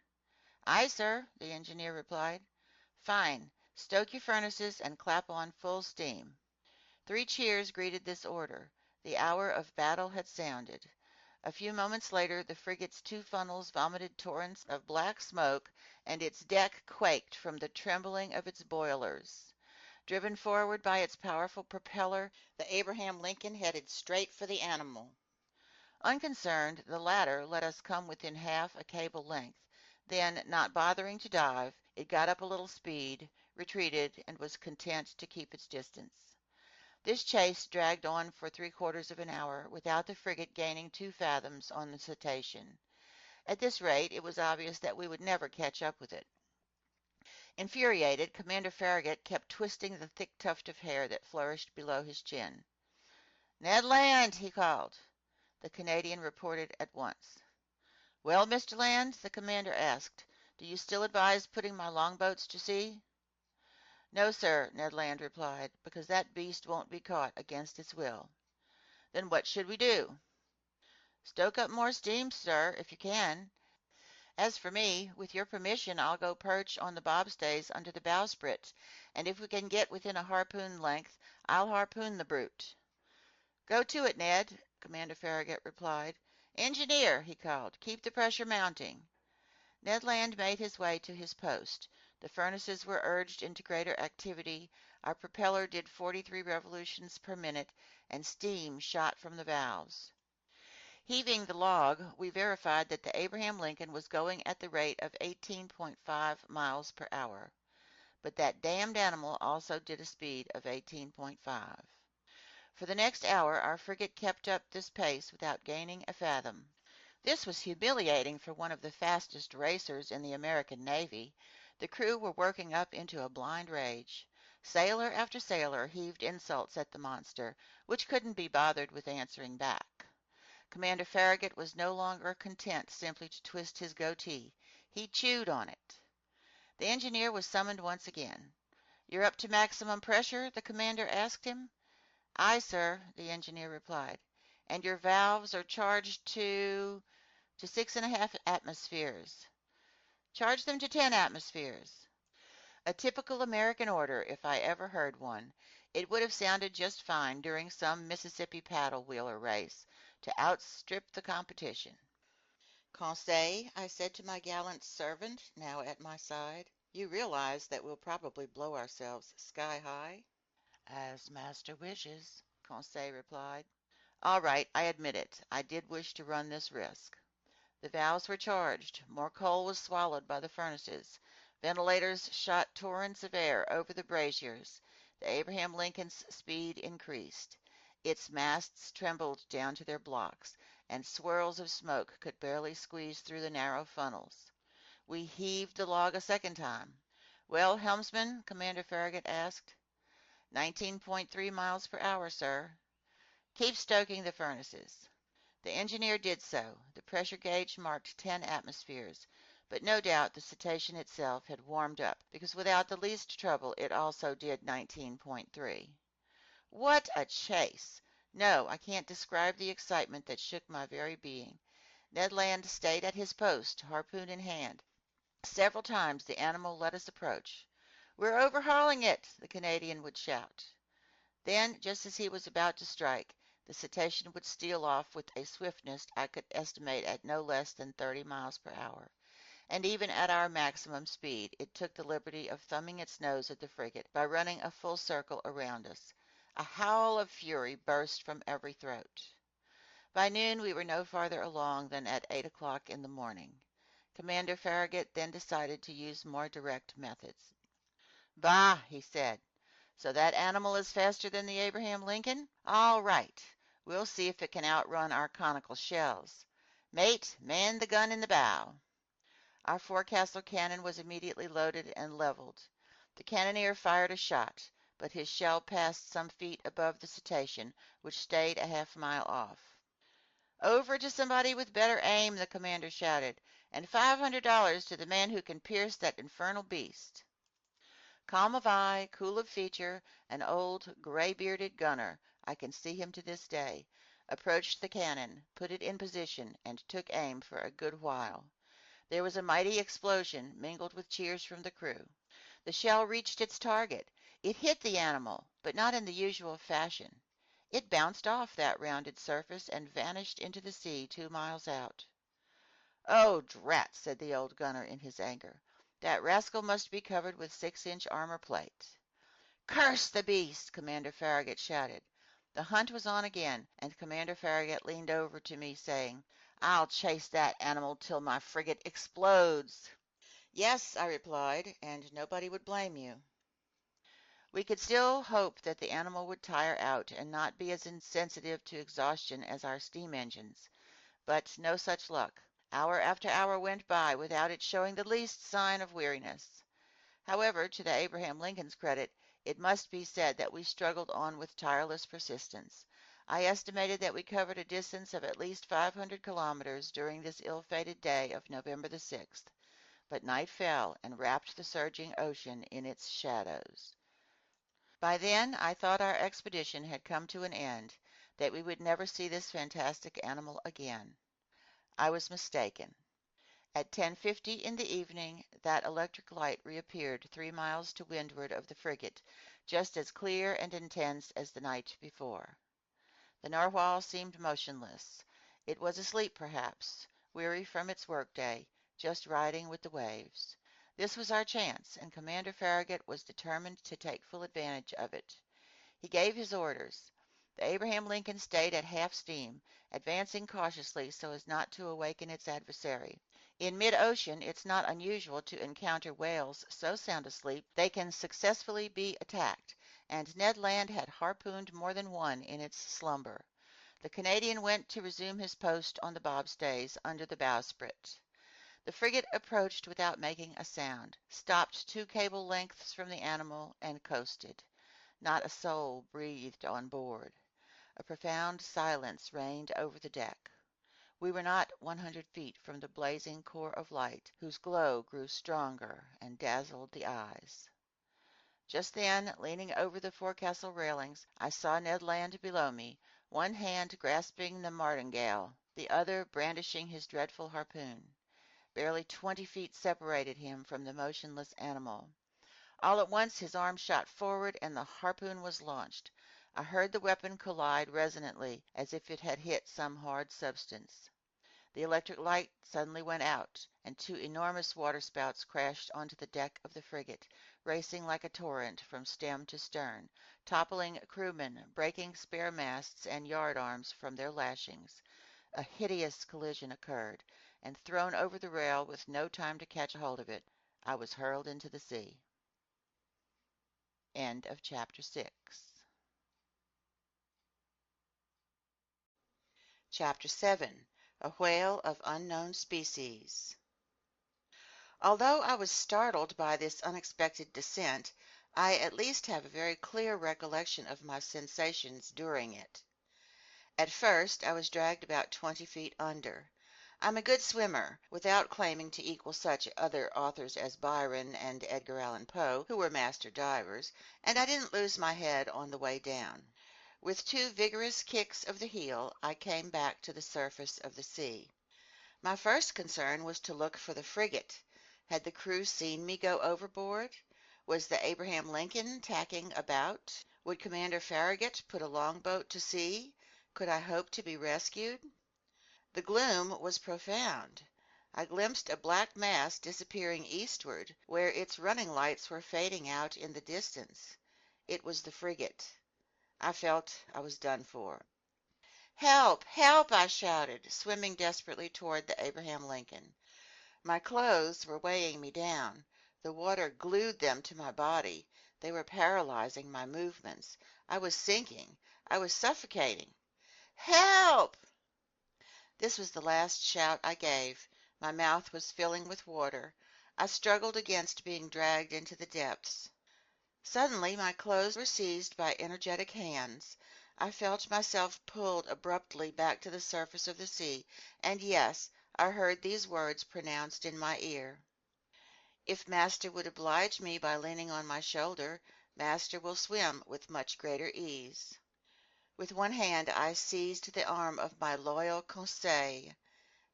"Aye, sir," the engineer replied. "Fine. Stoke your furnaces and clap on full steam." Three cheers greeted this order. The hour of battle had sounded. A few moments later the frigate's two funnels vomited torrents of black smoke, and its deck quaked from the trembling of its boilers. Driven forward by its powerful propeller, the Abraham Lincoln headed straight for the animal. Unconcerned, the latter let us come within half a cable length. Then, not bothering to dive, it got up a little speed, retreated, and was content to keep its distance. This chase dragged on for 3/4 of an hour without the frigate gaining 2 fathoms on the cetacean. At this rate, it was obvious that we would never catch up with it. Infuriated, Commander Farragut kept twisting the thick tuft of hair that flourished below his chin. "Ned Land!" he called. The Canadian reported at once. "Well, Mr. Land," the commander asked, "do you still advise putting my longboats to sea?" "No, sir," Ned Land replied, "because that beast won't be caught against its will." "Then what should we do?" "Stoke up more steam, sir, if you can. As for me, with your permission I'll go perch on the bobstays under the bowsprit, and if we can get within a harpoon length I'll harpoon the brute." "Go to it, Ned," Commander Farragut replied. "Engineer," he called, "keep the pressure mounting." Ned Land made his way to his post. The furnaces were urged into greater activity, our propeller did 43 revolutions per minute, and steam shot from the valves. Heaving the log, we verified that the Abraham Lincoln was going at the rate of 18.5 miles per hour. But that damned animal also did a speed of 18.5. For the next hour our frigate kept up this pace without gaining a fathom. This was humiliating for one of the fastest racers in the American Navy. The crew were working up into a blind rage. Sailor after sailor heaved insults at the monster, which couldn't be bothered with answering back. Commander Farragut was no longer content simply to twist his goatee. He chewed on it. The engineer was summoned once again. "You're up to maximum pressure?" the commander asked him. "Aye, sir," the engineer replied. "And your valves are charged to 6½ atmospheres." "Charge them to 10 atmospheres." A typical American order, if I ever heard one. It would have sounded just fine during some Mississippi paddle wheeler race, to outstrip the competition. "Conseil," I said to my gallant servant, now at my side, "you realize that we'll probably blow ourselves sky high?" "As master wishes," Conseil replied. "All right, I admit it. I did wish to run this risk." The valves were charged. More coal was swallowed by the furnaces. Ventilators shot torrents of air over the braziers. The Abraham Lincoln's speed increased. Its masts trembled down to their blocks, and swirls of smoke could barely squeeze through the narrow funnels. We heaved the log a second time. "Well, helmsman?" Commander Farragut asked. 19.3 miles per hour, sir." "Keep stoking the furnaces." The engineer did so. The pressure gauge marked 10 atmospheres, but no doubt the cetacean itself had warmed up, because without the least trouble it also did 19.3. What a chase! No, I can't describe the excitement that shook my very being. Ned Land stayed at his post, harpoon in hand. Several times the animal let us approach. "We're overhauling it!" the Canadian would shout. Then, just as he was about to strike, the cetacean would steal off with a swiftness I could estimate at no less than 30 miles per hour. And even at our maximum speed, it took the liberty of thumbing its nose at the frigate by running a full circle around us. A howl of fury burst from every throat. By noon we were no farther along than at 8 o'clock in the morning. Commander Farragut then decided to use more direct methods. "Bah!" he said. "So that animal is faster than the Abraham Lincoln? All right. We'll see if it can outrun our conical shells. Mate, man the gun in the bow." Our forecastle cannon was immediately loaded and leveled. The cannoneer fired a shot, but his shell passed some feet above the cetacean, which stayed a half-mile off. "Over to somebody with better aim," the commander shouted, "and $500 to the man who can pierce that infernal beast." Calm of eye, cool of feature, an old, gray-bearded gunner, I can see him to this day, approached the cannon, put it in position, and took aim for a good while. There was a mighty explosion, mingled with cheers from the crew. The shell reached its target. It hit the animal, but not in the usual fashion. It bounced off that rounded surface and vanished into the sea 2 miles out. "Oh, drat!" said the old gunner in his anger. "That rascal must be covered with 6-inch armor plate." "Curse the beast!" Commander Farragut shouted. The hunt was on again, and Commander Farragut leaned over to me, saying, "I'll chase that animal till my frigate explodes." "Yes," I replied, "and nobody would blame you." We could still hope that the animal would tire out and not be as insensitive to exhaustion as our steam engines. But no such luck. Hour after hour went by without its showing the least sign of weariness. However, to the Abraham Lincoln's credit, it must be said that we struggled on with tireless persistence. I estimated that we covered a distance of at least 500 kilometers during this ill-fated day of November the 6th, but night fell and wrapped the surging ocean in its shadows. By then I thought our expedition had come to an end, that we would never see this fantastic animal again. I was mistaken. At 10:50 in the evening that electric light reappeared 3 miles to windward of the frigate, just as clear and intense as the night before. The narwhal seemed motionless. It was asleep perhaps, weary from its workday, just riding with the waves. This was our chance, and Commander Farragut was determined to take full advantage of it. He gave his orders. The Abraham Lincoln stayed at half steam, advancing cautiously so as not to awaken its adversary. In mid-ocean it's not unusual to encounter whales so sound asleep they can successfully be attacked, and Ned Land had harpooned more than one in its slumber. The Canadian went to resume his post on the bobstays under the bowsprit. The frigate approached without making a sound, stopped 2 cable lengths from the animal, and coasted. Not a soul breathed on board. A profound silence reigned over the deck. We were not 100 feet from the blazing core of light, whose glow grew stronger and dazzled the eyes. Just then, leaning over the forecastle railings, I saw Ned Land below me, one hand grasping the martingale, the other brandishing his dreadful harpoon. Barely 20 feet separated him from the motionless animal. All at once his arm shot forward and the harpoon was launched. I heard the weapon collide resonantly, as if it had hit some hard substance. The electric light suddenly went out, and 2 enormous waterspouts crashed onto the deck of the frigate, racing like a torrent from stem to stern, toppling crewmen, breaking spare masts and yard arms from their lashings. A hideous collision occurred, and thrown over the rail with no time to catch hold of it, I was hurled into the sea. End of chapter 6. Chapter 7. A Whale of Unknown Species. Although I was startled by this unexpected descent, I at least have a very clear recollection of my sensations during it. At first I was dragged about 20 feet under. I'm a good swimmer, without claiming to equal such other authors as Byron and Edgar Allan Poe, who were master divers, and I didn't lose my head on the way down. With 2 vigorous kicks of the heel, I came back to the surface of the sea. My first concern was to look for the frigate. Had the crew seen me go overboard? Was the Abraham Lincoln tacking about? Would Commander Farragut put a longboat to sea? Could I hope to be rescued? The gloom was profound. I glimpsed a black mass disappearing eastward, where its running lights were fading out in the distance. It was the frigate. I felt I was done for. "Help! Help!" I shouted, swimming desperately toward the Abraham Lincoln. My clothes were weighing me down. The water glued them to my body. They were paralyzing my movements. I was sinking. I was suffocating. "Help!" This was the last shout I gave. My mouth was filling with water. I struggled against being dragged into the depths. Suddenly my clothes were seized by energetic hands. I felt myself pulled abruptly back to the surface of the sea, and yes, I heard these words pronounced in my ear: "If master would oblige me by leaning on my shoulder, master will swim with much greater ease." With one hand I seized the arm of my loyal Conseil.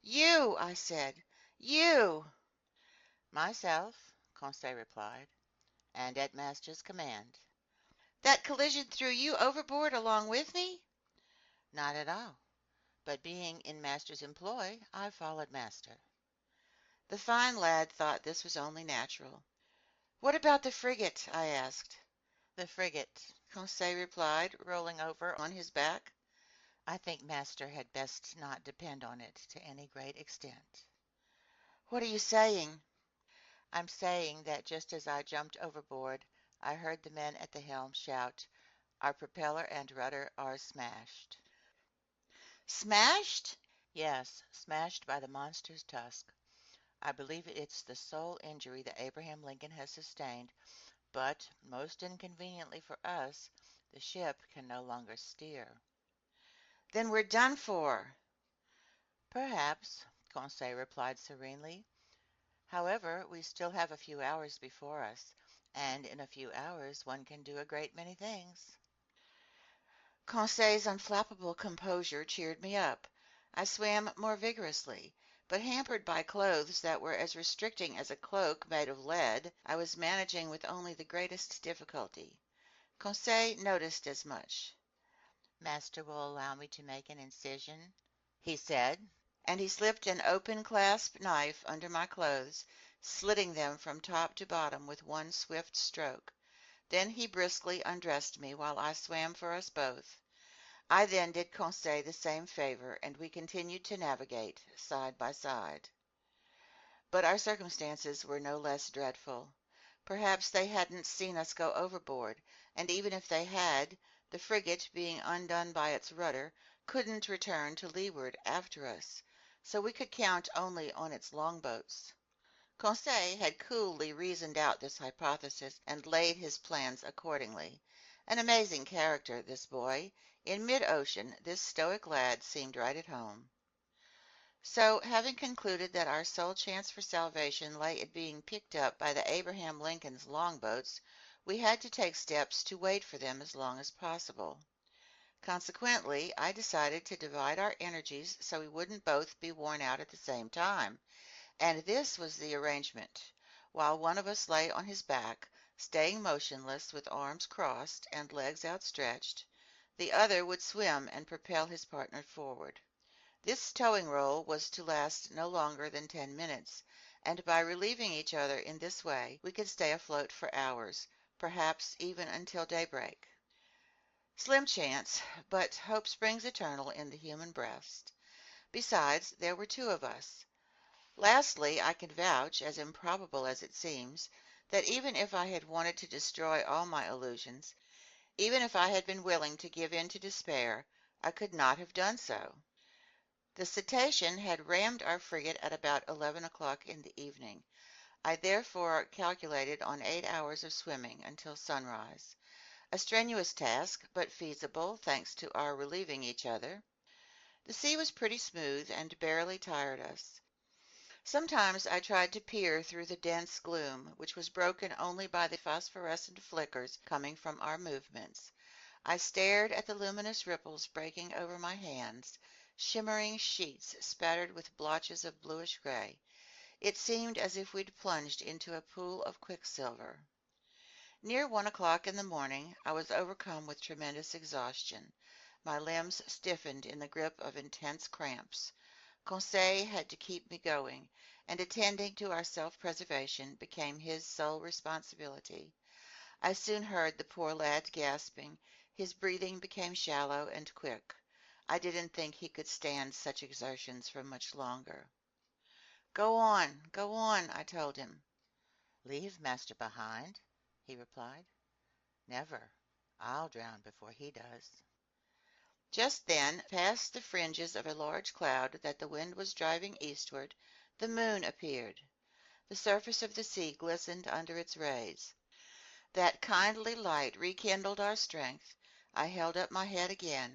"You!" I said. "You!" "Myself," Conseil replied, "and at master's command." "That collision threw you overboard along with me?" "Not at all, but being in master's employ, I followed master." The fine lad thought this was only natural. "What about the frigate?" I asked. "The frigate," Conseil replied, rolling over on his back. "I think master had best not depend on it to any great extent." "What are you saying?" "I'm saying that just as I jumped overboard, I heard the men at the helm shout, 'Our propeller and rudder are smashed.'" "Smashed?" "Yes, smashed by the monster's tusk. I believe it's the sole injury the Abraham Lincoln has sustained, but, most inconveniently for us, the ship can no longer steer." "Then we're done for." "Perhaps," Conseil replied serenely. "However, we still have a few hours before us, and in a few hours one can do a great many things." Conseil's unflappable composure cheered me up. I swam more vigorously, but hampered by clothes that were as restricting as a cloak made of lead, I was managing with only the greatest difficulty. Conseil noticed as much. "Master will allow me to make an incision," he said, and he slipped an open clasp knife under my clothes, slitting them from top to bottom with one swift stroke. Then he briskly undressed me while I swam for us both. I then did Conseil the same favor, and we continued to navigate side by side. But our circumstances were no less dreadful. Perhaps they hadn't seen us go overboard, and even if they had, the frigate, being undone by its rudder, couldn't return to leeward after us, so we could count only on its longboats. Conseil had coolly reasoned out this hypothesis and laid his plans accordingly. An amazing character, this boy. In mid-ocean, this stoic lad seemed right at home. So, having concluded that our sole chance for salvation lay in being picked up by the Abraham Lincoln's longboats, we had to take steps to wait for them as long as possible. Consequently, I decided to divide our energies so we wouldn't both be worn out at the same time, and this was the arrangement. While one of us lay on his back, staying motionless with arms crossed and legs outstretched, the other would swim and propel his partner forward. This towing role was to last no longer than 10 minutes, and by relieving each other in this way we could stay afloat for hours, perhaps even until daybreak. Slim chance, but hope springs eternal in the human breast. Besides, there were two of us. Lastly, I can vouch, as improbable as it seems, that even if I had wanted to destroy all my illusions, even if I had been willing to give in to despair, I could not have done so. The cetacean had rammed our frigate at about 11 o'clock in the evening. I therefore calculated on 8 hours of swimming until sunrise. A strenuous task, but feasible, thanks to our relieving each other. The sea was pretty smooth and barely tired us. Sometimes I tried to peer through the dense gloom, which was broken only by the phosphorescent flickers coming from our movements. I stared at the luminous ripples breaking over my hands, shimmering sheets spattered with blotches of bluish gray. It seemed as if we'd plunged into a pool of quicksilver. Near 1 o'clock in the morning, I was overcome with tremendous exhaustion. My limbs stiffened in the grip of intense cramps. Conseil had to keep me going, and attending to our self-preservation became his sole responsibility. I soon heard the poor lad gasping. His breathing became shallow and quick. I didn't think he could stand such exertions for much longer. Go on, I told him. Leave master behind, he replied. Never. I'll drown before he does. Just then, past the fringes of a large cloud that the wind was driving eastward, the moon appeared. The surface of the sea glistened under its rays. That kindly light rekindled our strength. I held up my head again.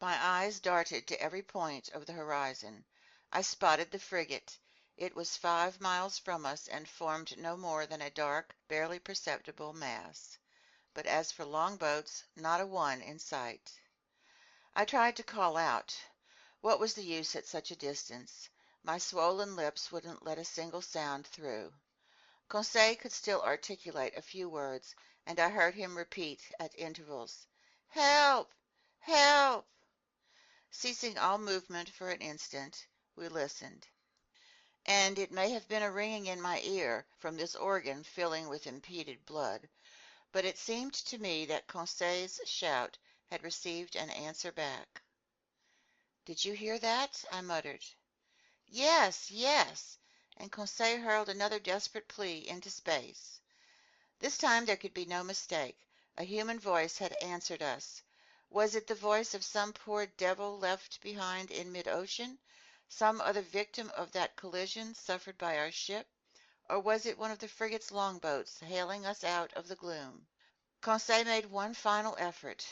My eyes darted to every point of the horizon. I spotted the frigate. It was 5 miles from us and formed no more than a dark, barely perceptible mass. But as for longboats, not a one in sight. I tried to call out. What was the use at such a distance? My swollen lips wouldn't let a single sound through. Conseil could still articulate a few words, and I heard him repeat at intervals, "Help! Help!" Ceasing all movement for an instant, we listened. And it may have been a ringing in my ear from this organ filling with impeded blood, but it seemed to me that Conseil's shout had received an answer back. "Did you hear that?" I muttered. "Yes, yes," and Conseil hurled another desperate plea into space. This time there could be no mistake. A human voice had answered us. Was it the voice of some poor devil left behind in mid-ocean, some other victim of that collision suffered by our ship, or was it one of the frigate's longboats hailing us out of the gloom? Conseil made one final effort,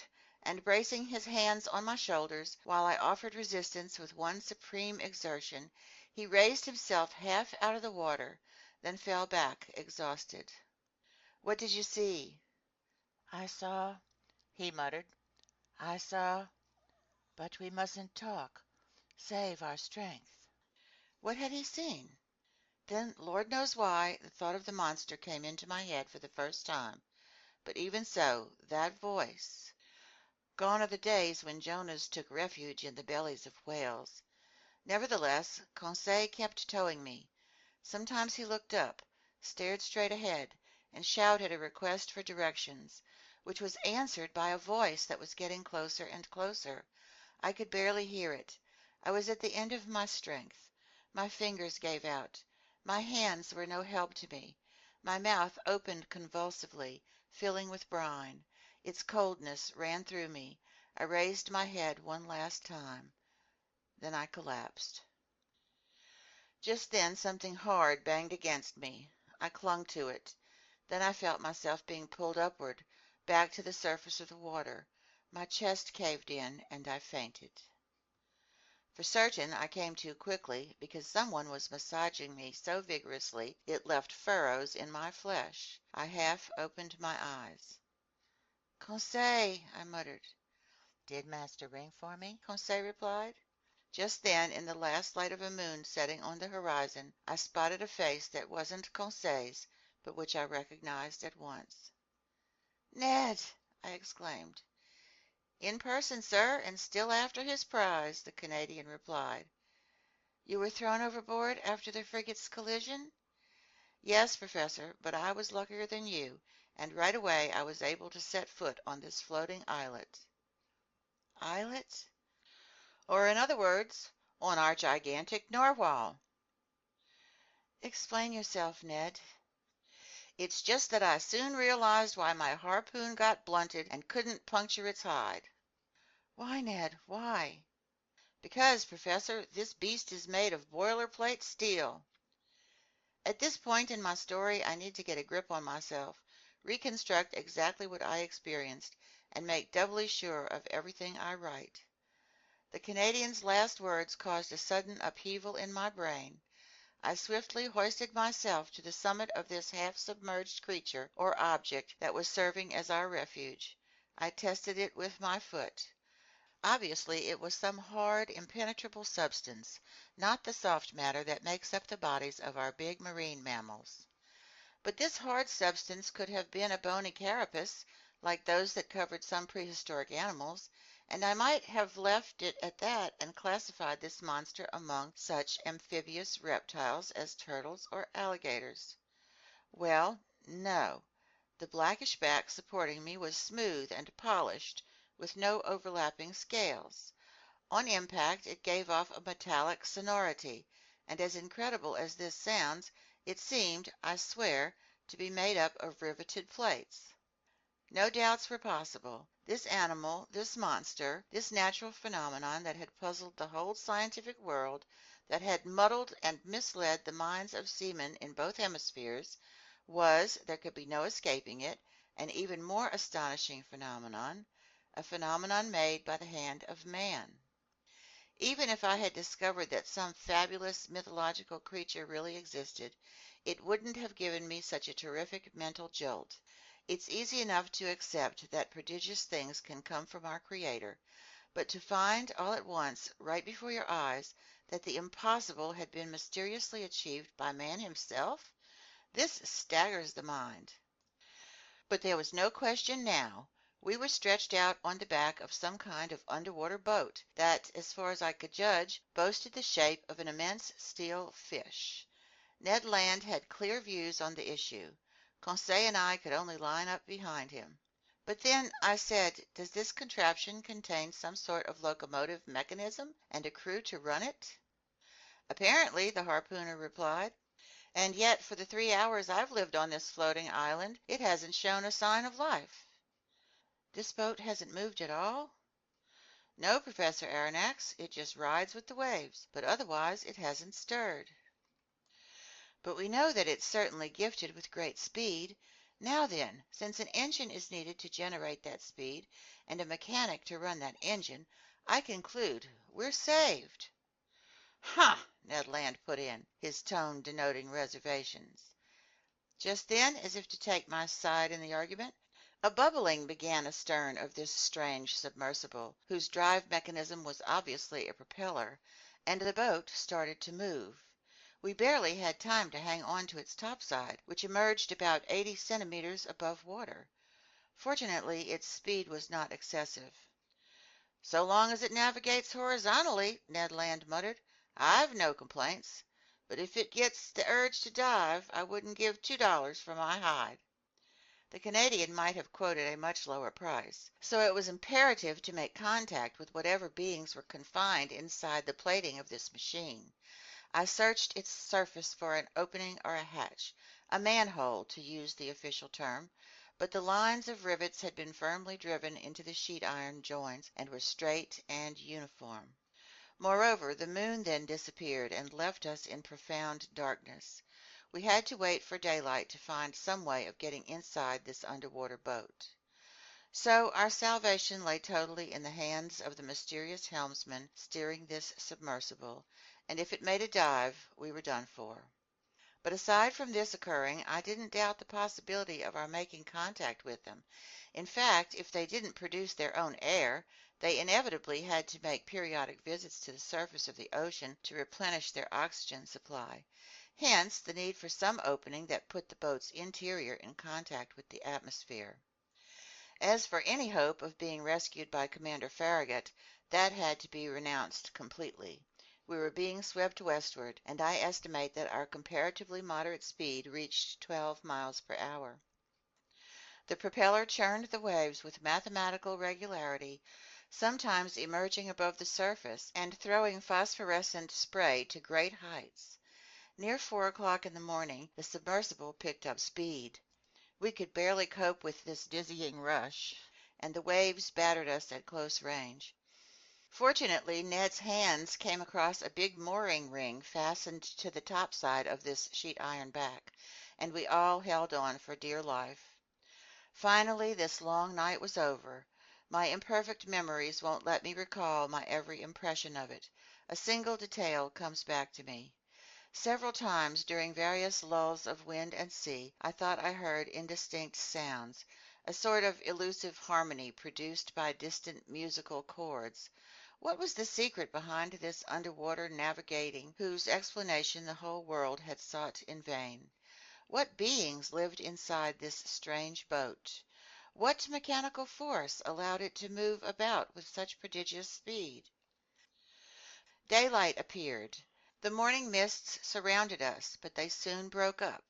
and bracing his hands on my shoulders while I offered resistance with one supreme exertion, he raised himself half out of the water, then fell back exhausted. "What did you see?" I saw, he muttered. I saw, but we mustn't talk. Save our strength. What had he seen? Then, Lord knows why, the thought of the monster came into my head for the first time. But even so, that voice. Gone are the days when Jonahs took refuge in the bellies of whales. Nevertheless, Conseil kept towing me. Sometimes he looked up, stared straight ahead, and shouted a request for directions, which was answered by a voice that was getting closer and closer. I could barely hear it. I was at the end of my strength. My fingers gave out. My hands were no help to me. My mouth opened convulsively, filling with brine. Its coldness ran through me. I raised my head one last time. Then I collapsed. Just then something hard banged against me. I clung to it. Then I felt myself being pulled upward, back to the surface of the water. My chest caved in, and I fainted. For certain, I came to quickly, because someone was massaging me so vigorously it left furrows in my flesh. I half opened my eyes. "Conseil," I muttered. "Did Master ring for me?" Conseil replied. Just then, in the last light of a moon setting on the horizon, I spotted a face that wasn't Conseil's, but which I recognized at once. "Ned!" I exclaimed. "In person, sir, and still after his prize," the Canadian replied. "You were thrown overboard after the frigate's collision?" "Yes, Professor, but I was luckier than you, and right away I was able to set foot on this floating islet." "Islet?" "Or in other words, on our gigantic narwhal." "Explain yourself, Ned." "It's just that I soon realized why my harpoon got blunted and couldn't puncture its hide." "Why, Ned, why?" "Because, Professor, this beast is made of boilerplate steel." At this point in my story, I need to get a grip on myself, reconstruct exactly what I experienced, and make doubly sure of everything I write. The Canadian's last words caused a sudden upheaval in my brain. I swiftly hoisted myself to the summit of this half-submerged creature or object that was serving as our refuge. I tested it with my foot. Obviously, it was some hard, impenetrable substance, not the soft matter that makes up the bodies of our big marine mammals. But this hard substance could have been a bony carapace, like those that covered some prehistoric animals, and I might have left it at that and classified this monster among such amphibious reptiles as turtles or alligators. Well, no. The blackish back supporting me was smooth and polished, with no overlapping scales. On impact it gave off a metallic sonority, and as incredible as this sounds, it seemed, I swear, to be made up of riveted plates. No doubts were possible. This animal, this monster, this natural phenomenon that had puzzled the whole scientific world, that had muddled and misled the minds of seamen in both hemispheres, was, there could be no escaping it, an even more astonishing phenomenon, a phenomenon made by the hand of man. Even if I had discovered that some fabulous mythological creature really existed, it wouldn't have given me such a terrific mental jolt. It's easy enough to accept that prodigious things can come from our Creator, but to find all at once, right before your eyes, that the impossible had been mysteriously achieved by man himself, this staggers the mind. But there was no question now. We were stretched out on the back of some kind of underwater boat that, as far as I could judge, boasted the shape of an immense steel fish. Ned Land had clear views on the issue. Conseil and I could only line up behind him. "But then," I said, "does this contraption contain some sort of locomotive mechanism and a crew to run it?" "Apparently," the harpooner replied. "And yet for the 3 hours I've lived on this floating island it hasn't shown a sign of life." "This boat hasn't moved at all?" "No, Professor Aronnax, it just rides with the waves, but otherwise it hasn't stirred." "But we know that it's certainly gifted with great speed. Now then, since an engine is needed to generate that speed, and a mechanic to run that engine, I conclude we're saved." "Huh!" Ned Land put in, his tone denoting reservations. Just then, as if to take my side in the argument, a bubbling began astern of this strange submersible, whose drive mechanism was obviously a propeller, and the boat started to move. We barely had time to hang on to its topside, which emerged about 80 centimeters above water. Fortunately, its speed was not excessive. "So long as it navigates horizontally," Ned Land muttered, "I've no complaints. but if it gets the urge to dive, I wouldn't give $2 for my hide." The Canadian might have quoted a much lower price. So it was imperative to make contact with whatever beings were confined inside the plating of this machine. I searched its surface for an opening or a hatch, a manhole to use the official term, but the lines of rivets had been firmly driven into the sheet iron joints and were straight and uniform. Moreover, the moon then disappeared and left us in profound darkness. We had to wait for daylight to find some way of getting inside this underwater boat. So our salvation lay totally in the hands of the mysterious helmsman steering this submersible, and if it made a dive, we were done for. But aside from this occurring, I didn't doubt the possibility of our making contact with them. In fact, if they didn't produce their own air, they inevitably had to make periodic visits to the surface of the ocean to replenish their oxygen supply. Hence, the need for some opening that put the boat's interior in contact with the atmosphere. As for any hope of being rescued by Commander Farragut, that had to be renounced completely. We were being swept westward, and I estimate that our comparatively moderate speed reached 12 miles per hour. The propeller churned the waves with mathematical regularity, sometimes emerging above the surface and throwing phosphorescent spray to great heights. Near 4 o'clock in the morning, the submersible picked up speed. We could barely cope with this dizzying rush, and the waves battered us at close range. Fortunately, Ned's hands came across a big mooring ring fastened to the top side of this sheet iron back, and we all held on for dear life. Finally, this long night was over. My imperfect memories won't let me recall my every impression of it. A single detail comes back to me. Several times during various lulls of wind and sea I thought I heard indistinct sounds, a sort of elusive harmony produced by distant musical chords. What was the secret behind this underwater navigating whose explanation the whole world had sought in vain? What beings lived inside this strange boat? What mechanical force allowed it to move about with such prodigious speed? Daylight appeared. The morning mists surrounded us, but they soon broke up.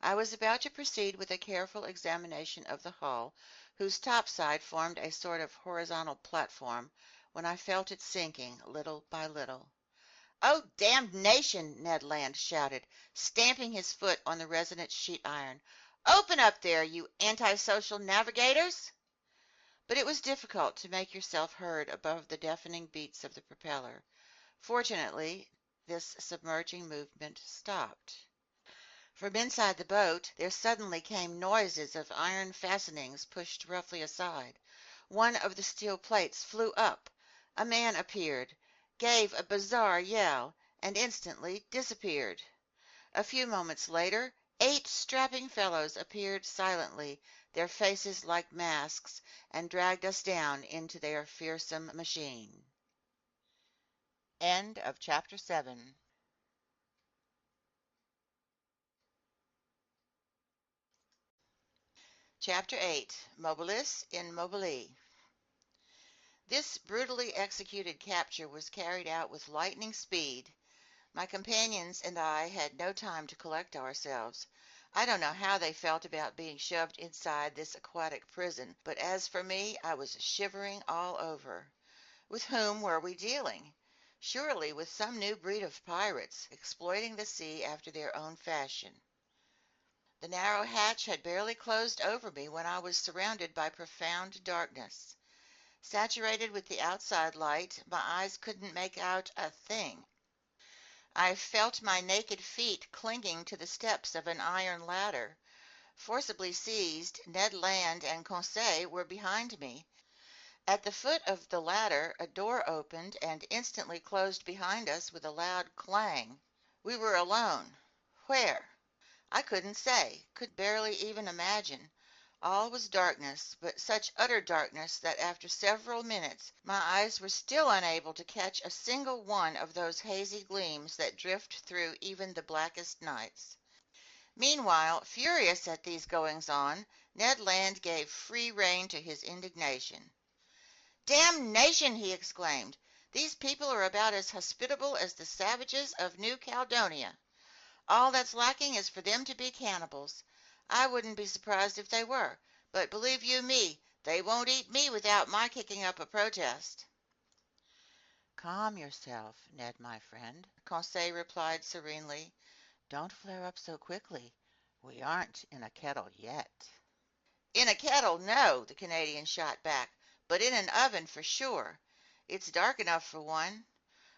I was about to proceed with a careful examination of the hull, whose top side formed a sort of horizontal platform, when I felt it sinking little by little. "Oh, damnation!" Ned Land shouted, stamping his foot on the resonant sheet iron. "Open up there, you antisocial navigators!" But it was difficult to make yourself heard above the deafening beats of the propeller. Fortunately, this submerging movement stopped. From inside the boat there suddenly came noises of iron fastenings pushed roughly aside. One of the steel plates flew up. A man appeared, gave a bizarre yell, and instantly disappeared. A few moments later, 8 strapping fellows appeared silently, their faces like masks, and dragged us down into their fearsome machine. End of chapter 7. Chapter 8. Mobilis in Mobile. This brutally executed capture was carried out with lightning speed. My companions and I had no time to collect ourselves. I don't know how they felt about being shoved inside this aquatic prison, but as for me, I was shivering all over. With whom were we dealing? Surely with some new breed of pirates, exploiting the sea after their own fashion. The narrow hatch had barely closed over me when I was surrounded by profound darkness. Saturated with the outside light, my eyes couldn't make out a thing. I felt my naked feet clinging to the steps of an iron ladder. Forcibly seized, Ned Land and Conseil were behind me. At the foot of the ladder a door opened and instantly closed behind us with a loud clang. We were alone. Where? I couldn't say, could barely even imagine. All was darkness, but such utter darkness that after several minutes my eyes were still unable to catch a single one of those hazy gleams that drift through even the blackest nights. Meanwhile, furious at these goings-on, Ned Land gave free rein to his indignation. "Damnation!" he exclaimed. "These people are about as hospitable as the savages of New Caledonia. All that's lacking is for them to be cannibals. I wouldn't be surprised if they were, but believe you me, they won't eat me without my kicking up a protest." "Calm yourself, Ned, my friend," Conseil replied serenely. "Don't flare up so quickly. We aren't in a kettle yet." "In a kettle, no," the Canadian shot back, "but in an oven for sure. It's dark enough for one.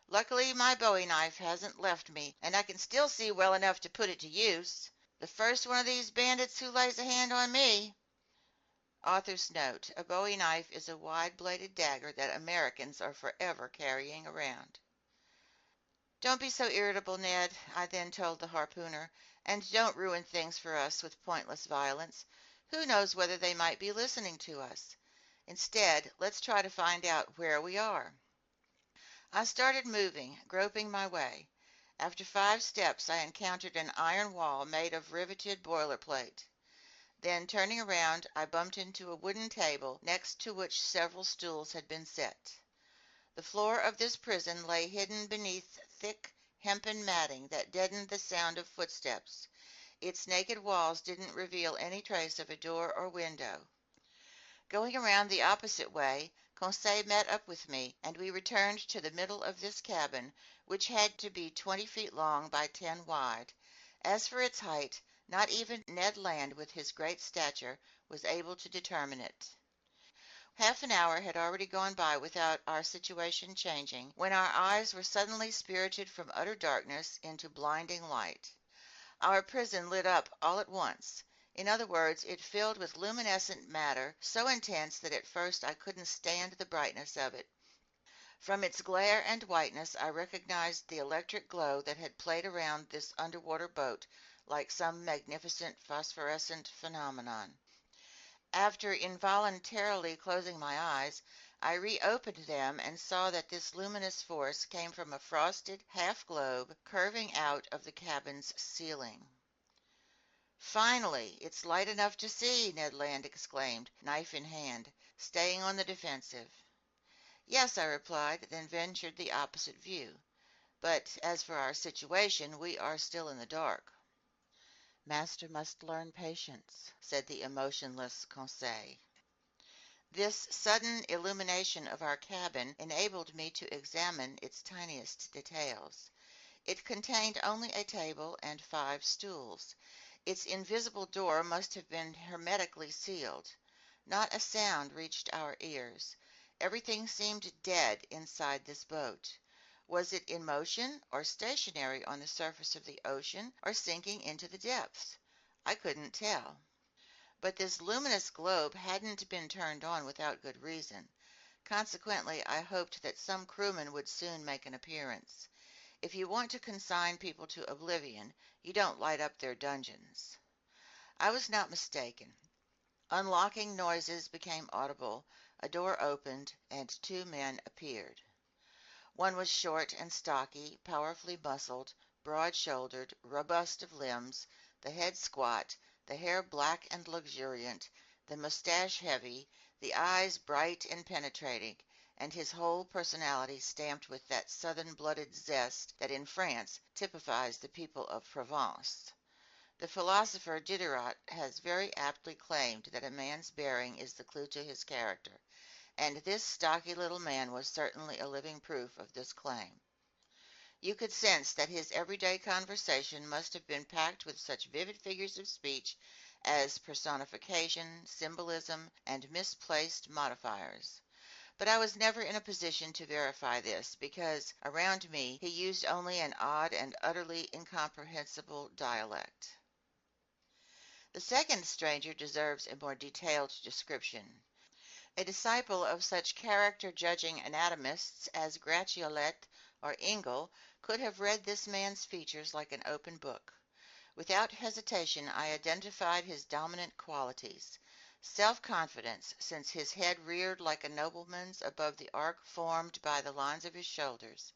Luckily my bowie knife hasn't left me, and I can still see well enough to put it to use. The first one of these bandits who lays a hand on me." Author's note: a bowie knife is a wide-bladed dagger that Americans are forever carrying around. "Don't be so irritable, Ned," I then told the harpooner, "and don't ruin things for us with pointless violence. Who knows whether they might be listening to us? Instead, let's try to find out where we are." I started moving, groping my way. After 5 steps I encountered an iron wall made of riveted boiler plate. Then, turning around, I bumped into a wooden table next to which several stools had been set. The floor of this prison lay hidden beneath thick hempen matting that deadened the sound of footsteps. Its naked walls didn't reveal any trace of a door or window. Going around the opposite way, Conseil met up with me, and we returned to the middle of this cabin, which had to be 20 feet long by 10 wide. As for its height, not even Ned Land with his great stature was able to determine it. Half an hour had already gone by without our situation changing, when our eyes were suddenly spirited from utter darkness into blinding light. Our prison lit up all at once. In other words, it filled with luminescent matter so intense that at first I couldn't stand the brightness of it. From its glare and whiteness I recognized the electric glow that had played around this underwater boat like some magnificent phosphorescent phenomenon. After involuntarily closing my eyes, I reopened them and saw that this luminous force came from a frosted half globe curving out of the cabin's ceiling. "Finally, it's light enough to see," Ned Land exclaimed, knife in hand, staying on the defensive. "Yes," I replied, then ventured the opposite view. "But as for our situation, we are still in the dark." "Master must learn patience," said the emotionless Conseil. This sudden illumination of our cabin enabled me to examine its tiniest details. It contained only a table and 5 stools. Its invisible door must have been hermetically sealed. Not a sound reached our ears. Everything seemed dead inside this boat. Was it in motion, or stationary on the surface of the ocean, or sinking into the depths? I couldn't tell. But this luminous globe hadn't been turned on without good reason. Consequently, I hoped that some crewman would soon make an appearance. If you want to consign people to oblivion, you don't light up their dungeons. I was not mistaken. Unlocking noises became audible, a door opened, and 2 men appeared. One was short and stocky, powerfully muscled, broad-shouldered, robust of limbs, the head squat, the hair black and luxuriant, the mustache heavy, the eyes bright and penetrating, and his whole personality stamped with that southern-blooded zest that in France typifies the people of Provence. The philosopher Diderot has very aptly claimed that a man's bearing is the clue to his character, and this stocky little man was certainly a living proof of this claim. You could sense that his everyday conversation must have been packed with such vivid figures of speech as personification, symbolism, and misplaced modifiers. But I was never in a position to verify this, because around me he used only an odd and utterly incomprehensible dialect. The second stranger deserves a more detailed description. A disciple of such character-judging anatomists as Gratiolet or Engel could have read this man's features like an open book. Without hesitation I identified his dominant qualities. Self-confidence, since his head reared like a nobleman's above the arc formed by the lines of his shoulders,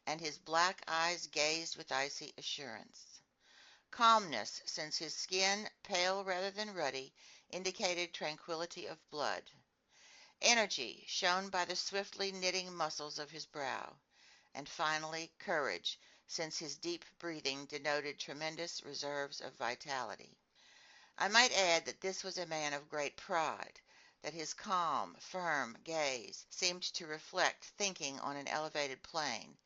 and his black eyes gazed with icy assurance. Calmness, since his skin, pale rather than ruddy, indicated tranquillity of blood. Energy, shown by the swiftly knitting muscles of his brow. And finally, courage, since his deep breathing denoted tremendous reserves of vitality. I might add that this was a man of great pride, that his calm, firm gaze seemed to reflect thinking on an elevated plane,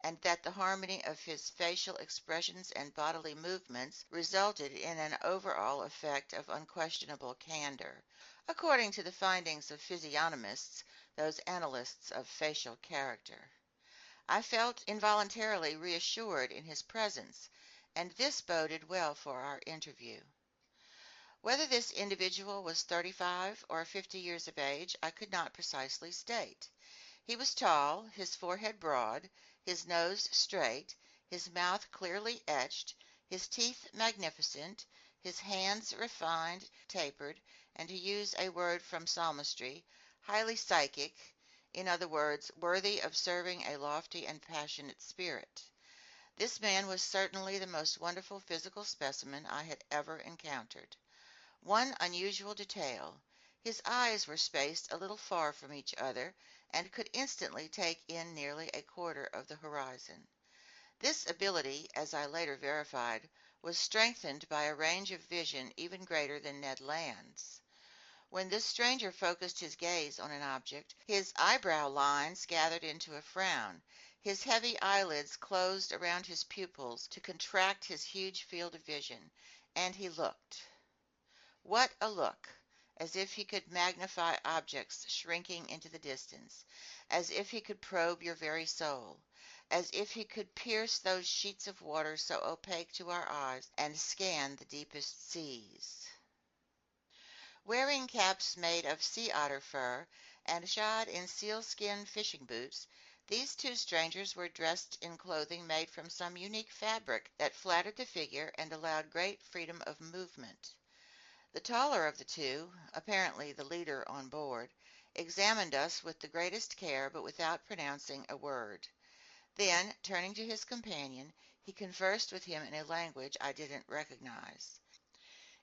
and that the harmony of his facial expressions and bodily movements resulted in an overall effect of unquestionable candor, according to the findings of physiognomists, those analysts of facial character. I felt involuntarily reassured in his presence, and this boded well for our interview. Whether this individual was 35 or 50 years of age I could not precisely state. He was tall, his forehead broad, his nose straight, his mouth clearly etched, his teeth magnificent, his hands refined, tapered, and to use a word from palmistry, highly psychic, in other words, worthy of serving a lofty and passionate spirit. This man was certainly the most wonderful physical specimen I had ever encountered. One unusual detail: his eyes were spaced a little far from each other, and could instantly take in nearly a quarter of the horizon. This ability, as I later verified, was strengthened by a range of vision even greater than Ned Land's. When this stranger focused his gaze on an object, his eyebrow lines gathered into a frown, his heavy eyelids closed around his pupils to contract his huge field of vision, and he looked. What a look! As if he could magnify objects shrinking into the distance, as if he could probe your very soul, as if he could pierce those sheets of water so opaque to our eyes and scan the deepest seas. Wearing caps made of sea otter fur and shod in sealskin fishing boots, these two strangers were dressed in clothing made from some unique fabric that flattered the figure and allowed great freedom of movement. The taller of the two, apparently the leader on board, examined us with the greatest care but without pronouncing a word. Then, turning to his companion, he conversed with him in a language I didn't recognize.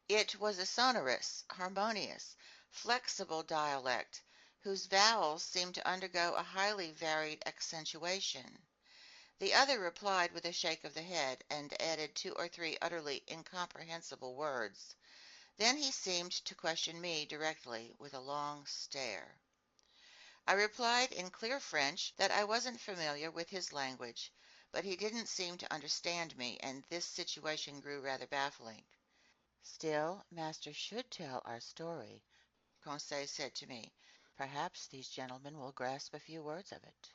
It was a sonorous, harmonious, flexible dialect, whose vowels seemed to undergo a highly varied accentuation. The other replied with a shake of the head, and added two or three utterly incomprehensible words. Then he seemed to question me directly, with a long stare. I replied in clear French that I wasn't familiar with his language, but he didn't seem to understand me, and this situation grew rather baffling. Still, master should tell our story, Conseil said to me. Perhaps these gentlemen will grasp a few words of it.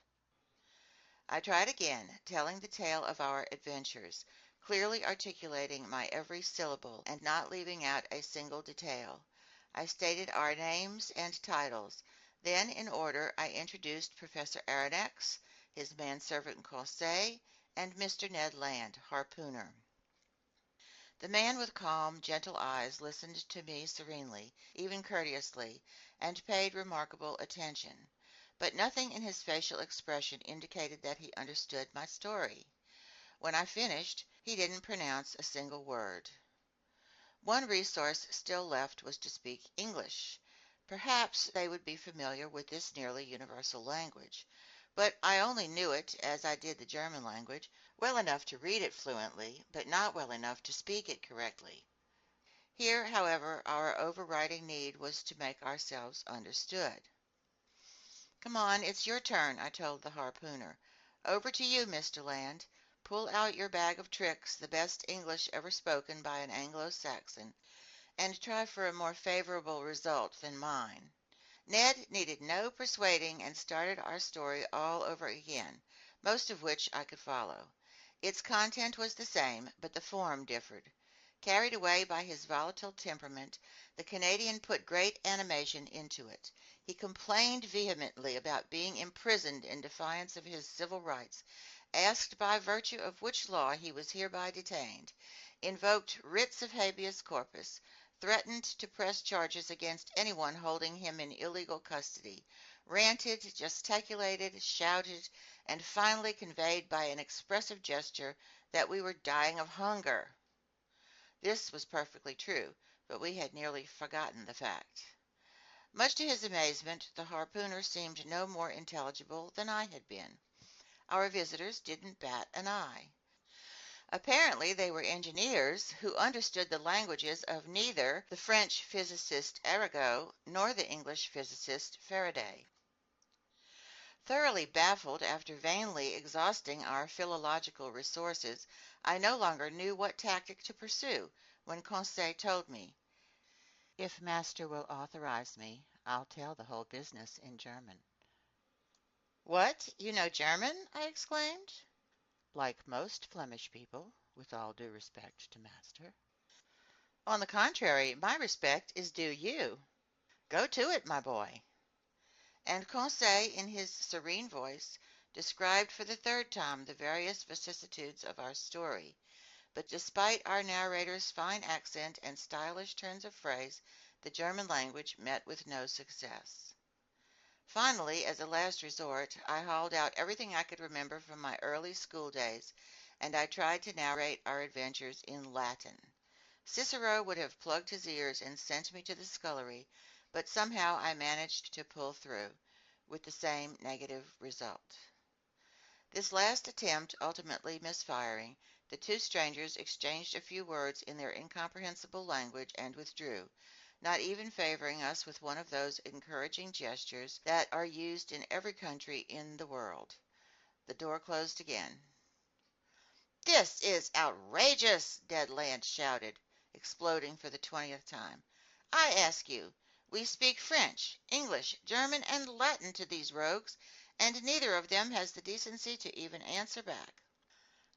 I tried again, telling the tale of our adventures, clearly articulating my every syllable and not leaving out a single detail. I stated our names and titles. Then, in order, I introduced Professor Aronnax, his manservant Conseil, and Mr. Ned Land, harpooner. The man with calm, gentle eyes listened to me serenely, even courteously, and paid remarkable attention. But nothing in his facial expression indicated that he understood my story. When I finished, he didn't pronounce a single word. One resource still left was to speak English. Perhaps they would be familiar with this nearly universal language. But I only knew it, as I did the German language, well enough to read it fluently, but not well enough to speak it correctly. Here, however, our overriding need was to make ourselves understood. "Come on, it's your turn," I told the harpooner. "Over to you, Mr. Land. Pull out your bag of tricks, the best English ever spoken by an Anglo-Saxon, and try for a more favorable result than mine." Ned needed no persuading and started our story all over again, most of which I could follow. Its content was the same, but the form differed. Carried away by his volatile temperament, the Canadian put great animation into it. He complained vehemently about being imprisoned in defiance of his civil rights, asked by virtue of which law he was hereby detained, invoked writs of habeas corpus, threatened to press charges against anyone holding him in illegal custody, ranted, gesticulated, shouted, and finally conveyed by an expressive gesture that we were dying of hunger. This was perfectly true, but we had nearly forgotten the fact. Much to his amazement, the harpooner seemed no more intelligible than I had been. Our visitors didn't bat an eye. Apparently they were engineers who understood the languages of neither the French physicist Arago nor the English physicist Faraday. Thoroughly baffled after vainly exhausting our philological resources, I no longer knew what tactic to pursue when Conseil told me, "If master will authorize me, I'll tell the whole business in German." "What, you know German?" I exclaimed. "Like most Flemish people, with all due respect to master." "On the contrary, my respect is due you. Go to it, my boy." And Conseil, in his serene voice, described for the third time the various vicissitudes of our story, but despite our narrator's fine accent and stylish turns of phrase, the German language met with no success. Finally, as a last resort, I hauled out everything I could remember from my early school days, and I tried to narrate our adventures in Latin. Cicero would have plugged his ears and sent me to the scullery, but somehow I managed to pull through, with the same negative result. This last attempt ultimately misfiring, the two strangers exchanged a few words in their incomprehensible language and withdrew, not even favoring us with one of those encouraging gestures that are used in every country in the world. The door closed again. "This is outrageous!" Ned Land shouted, exploding for the 20th time. "I ask you, we speak French, English, German, and Latin to these rogues, and neither of them has the decency to even answer back."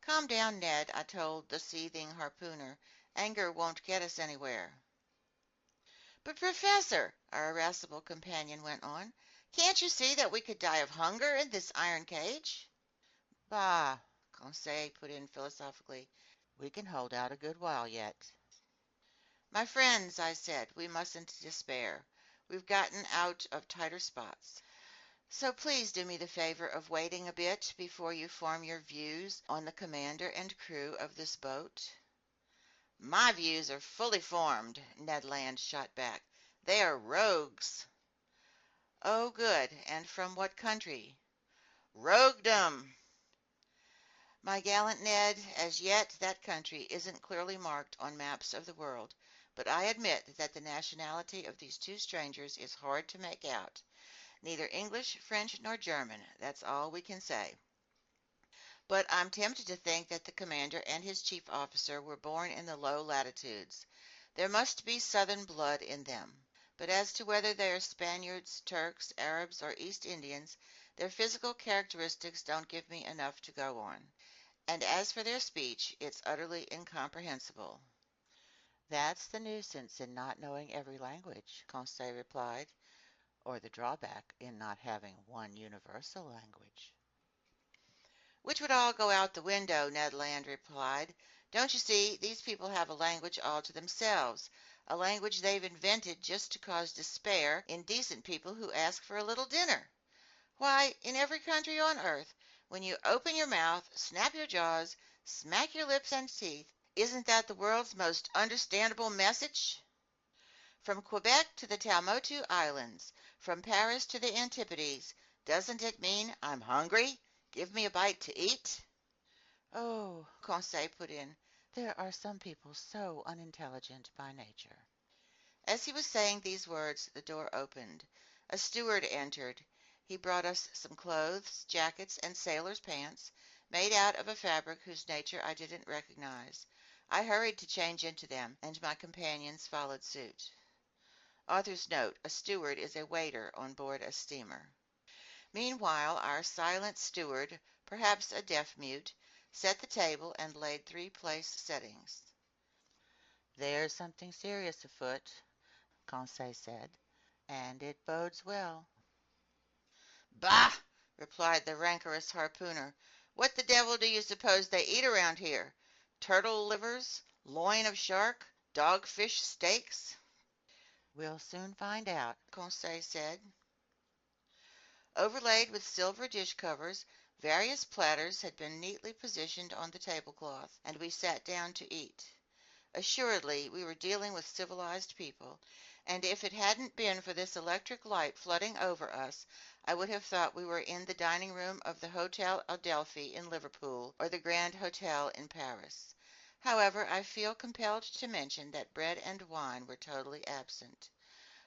"Calm down, Ned," I told the seething harpooner. "Anger won't get us anywhere." "But, Professor," our irascible companion went on, "can't you see that we could die of hunger in this iron cage?" "Bah!" Conseil put in philosophically. "We can hold out a good while yet." "My friends," I said, "we mustn't despair. We've gotten out of tighter spots. So please do me the favor of waiting a bit before you form your views on the commander and crew of this boat." "My views are fully formed," Ned Land shot back. "They are rogues." "Oh, good. And from what country?" "Roguedom." "My gallant Ned, as yet that country isn't clearly marked on maps of the world, but I admit that the nationality of these two strangers is hard to make out. Neither English, French, nor German, that's all we can say. But I'm tempted to think that the commander and his chief officer were born in the low latitudes. There must be southern blood in them. But as to whether they are Spaniards, Turks, Arabs, or East Indians, their physical characteristics don't give me enough to go on. And as for their speech, it's utterly incomprehensible." "That's the nuisance in not knowing every language," Conseil replied, "or the drawback in not having one universal language." "Which would all go out the window," Ned Land replied. "Don't you see, these people have a language all to themselves, a language they've invented just to cause despair in decent people who ask for a little dinner. Why, in every country on earth, when you open your mouth, snap your jaws, smack your lips and teeth, isn't that the world's most understandable message? From Quebec to the Tuamotu Islands, from Paris to the Antipodes, doesn't it mean 'I'm hungry? Give me a bite to eat'?" "Oh," Conseil put in, "there are some people so unintelligent by nature." As he was saying these words, the door opened. A steward entered. He brought us some clothes, jackets, and sailor's pants, made out of a fabric whose nature I didn't recognize. I hurried to change into them, and my companions followed suit. Author's note: a steward is a waiter on board a steamer. Meanwhile, our silent steward, perhaps a deaf mute, set the table and laid 3 place settings. "There's something serious afoot," Conseil said, "and it bodes well." "Bah!" replied the rancorous harpooner. "What the devil do you suppose they eat around here? Turtle livers, loin of shark, dogfish steaks?" "We'll soon find out," Conseil said. Overlaid with silver dish covers, various platters had been neatly positioned on the tablecloth, and we sat down to eat. Assuredly, we were dealing with civilized people, and if it hadn't been for this electric light flooding over us, I would have thought we were in the dining room of the Hotel Adelphi in Liverpool or the Grand Hotel in Paris. However, I feel compelled to mention that bread and wine were totally absent.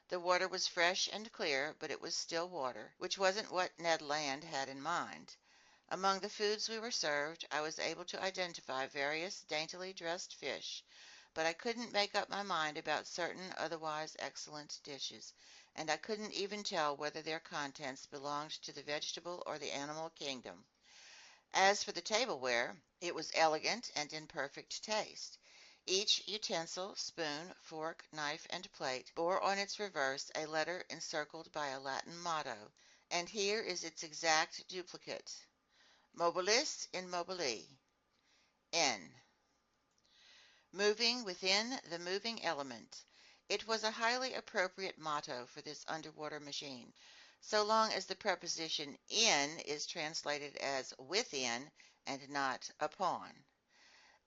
The water was fresh and clear, but it was still water, which wasn't what Ned Land had in mind. Among the foods we were served, I was able to identify various daintily dressed fish, but I couldn't make up my mind about certain otherwise excellent dishes, and I couldn't even tell whether their contents belonged to the vegetable or the animal kingdom. As for the tableware, it was elegant and in perfect taste. Each utensil, spoon, fork, knife, and plate bore on its reverse a letter encircled by a Latin motto, and here is its exact duplicate: Mobilis in mobili. N. Moving within the moving element. It was a highly appropriate motto for this underwater machine, so long as the preposition in is translated as within and not upon.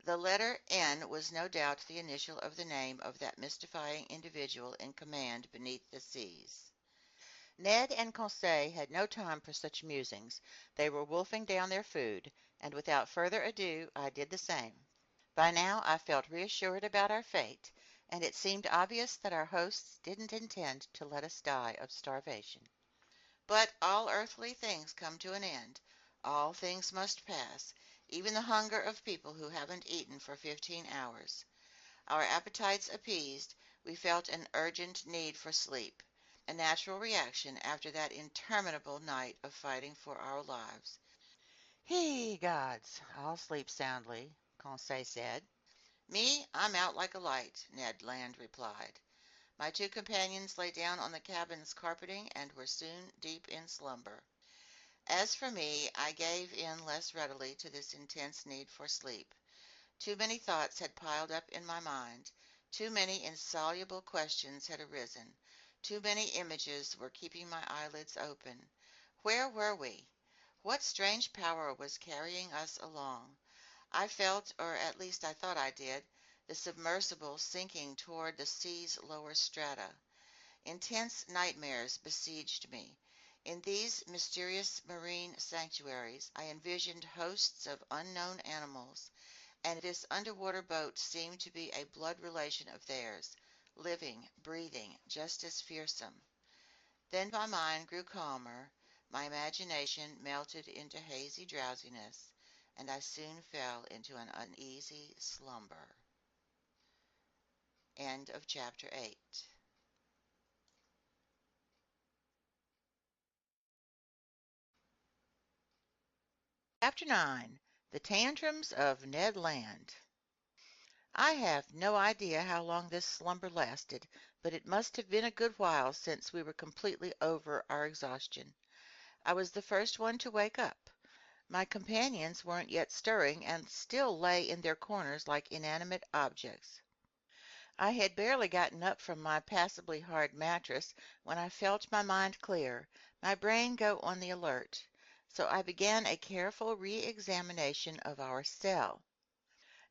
The letter N was no doubt the initial of the name of that mystifying individual in command beneath the seas. Ned and Conseil had no time for such musings. They were wolfing down their food, and without further ado I did the same. By now I felt reassured about our fate, and it seemed obvious that our hosts didn't intend to let us die of starvation. But all earthly things come to an end. All things must pass, even the hunger of people who haven't eaten for 15 hours. Our appetites appeased, we felt an urgent need for sleep, a natural reaction after that interminable night of fighting for our lives. He gods, I'll sleep soundly, Conseil said. Me, I'm out like a light, Ned Land replied. My two companions lay down on the cabin's carpeting and were soon deep in slumber. As for me, I gave in less readily to this intense need for sleep. Too many thoughts had piled up in my mind, too many insoluble questions had arisen, too many images were keeping my eyelids open. Where were we? What strange power was carrying us along? I felt, or at least I thought I did, the submersible sinking toward the sea's lower strata. Intense nightmares besieged me. In these mysterious marine sanctuaries I envisioned hosts of unknown animals, and this underwater boat seemed to be a blood relation of theirs, living, breathing, just as fearsome. Then my mind grew calmer, my imagination melted into hazy drowsiness, and I soon fell into an uneasy slumber. End of chapter 8. Chapter 9. The Tantrums of Ned Land. I have no idea how long this slumber lasted, but it must have been a good while since we were completely over our exhaustion. I was the first one to wake up. My companions weren't yet stirring and still lay in their corners like inanimate objects. I had barely gotten up from my passably hard mattress when I felt my mind clear, my brain go on the alert. So I began a careful re-examination of our cell.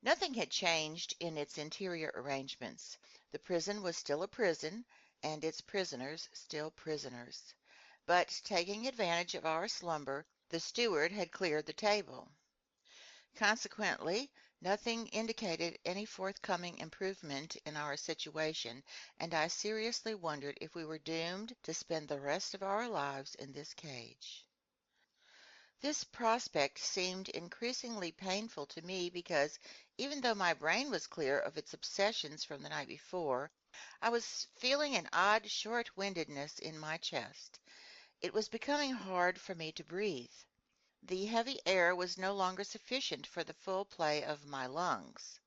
Nothing had changed in its interior arrangements. The prison was still a prison, and its prisoners still prisoners. But taking advantage of our slumber, the steward had cleared the table. Consequently, nothing indicated any forthcoming improvement in our situation, and I seriously wondered if we were doomed to spend the rest of our lives in this cage. This prospect seemed increasingly painful to me because, even though my brain was clear of its obsessions from the night before, I was feeling an odd short-windedness in my chest. It was becoming hard for me to breathe. The heavy air was no longer sufficient for the full play of my lungs.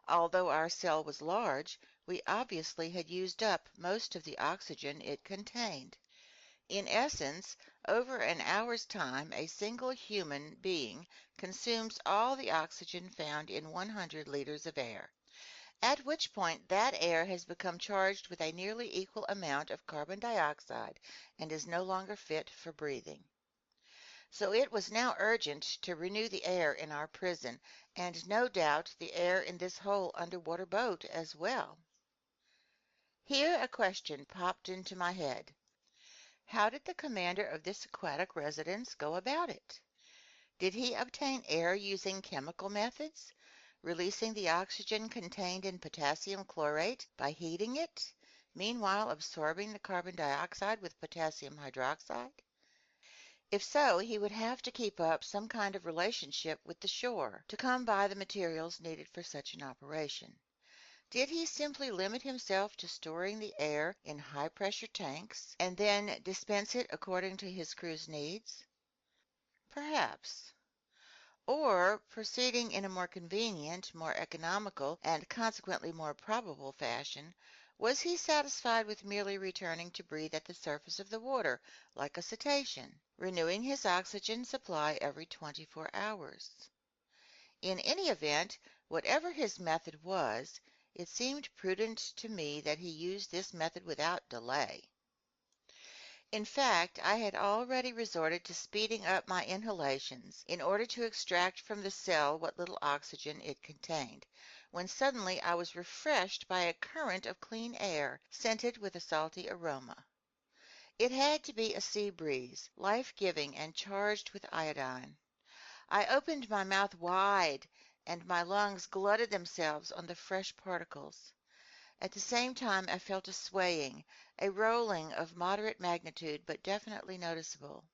Although our cell was large, we obviously had used up most of the oxygen it contained. In essence, over an hour's time a single human being consumes all the oxygen found in 100 liters of air, at which point that air has become charged with a nearly equal amount of carbon dioxide and is no longer fit for breathing. So it was now urgent to renew the air in our prison, and no doubt the air in this whole underwater boat as well. Here a question popped into my head. How did the commander of this aquatic residence go about it? Did he obtain air using chemical methods, releasing the oxygen contained in potassium chlorate by heating it, meanwhile absorbing the carbon dioxide with potassium hydroxide? If so, he would have to keep up some kind of relationship with the shore to come by the materials needed for such an operation. Did he simply limit himself to storing the air in high-pressure tanks and then dispense it according to his crew's needs? Perhaps. Or, proceeding in a more convenient, more economical, and consequently more probable fashion, was he satisfied with merely returning to breathe at the surface of the water like a cetacean, renewing his oxygen supply every 24 hours? In any event, whatever his method was, it seemed prudent to me that he use this method without delay. In fact, I had already resorted to speeding up my inhalations in order to extract from the cell what little oxygen it contained, when suddenly I was refreshed by a current of clean air, scented with a salty aroma. It had to be a sea breeze, life-giving and charged with iodine. I opened my mouth wide, and my lungs glutted themselves on the fresh particles. At the same time I felt a swaying, a rolling of moderate magnitude but definitely noticeable.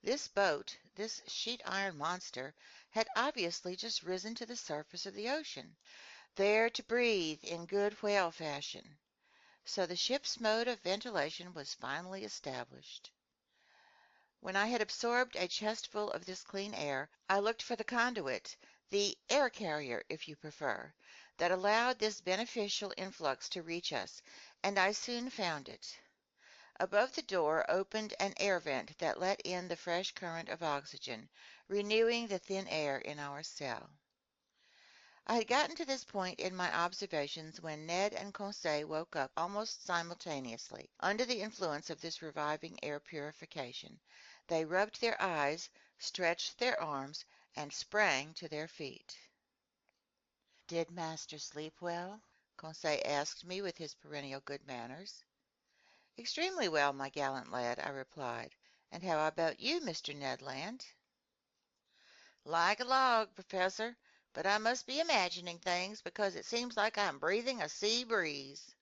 This boat, this sheet iron monster, had obviously just risen to the surface of the ocean, there to breathe in good whale fashion. So the ship's mode of ventilation was finally established. When I had absorbed a chestful of this clean air, I looked for the conduit, the air carrier, if you prefer, that allowed this beneficial influx to reach us, and I soon found it. Above the door opened an air vent that let in the fresh current of oxygen, renewing the thin air in our cell. I had gotten to this point in my observations when Ned and Conseil woke up almost simultaneously, under the influence of this reviving air purification. They rubbed their eyes, stretched their arms, and sprang to their feet. "Did master sleep well?" Conseil asked me with his perennial good manners. "Extremely well, my gallant lad," I replied. "And how about you, Mr. Ned Land?" "Like a log, Professor, but I must be imagining things because it seems like I'm breathing a sea breeze."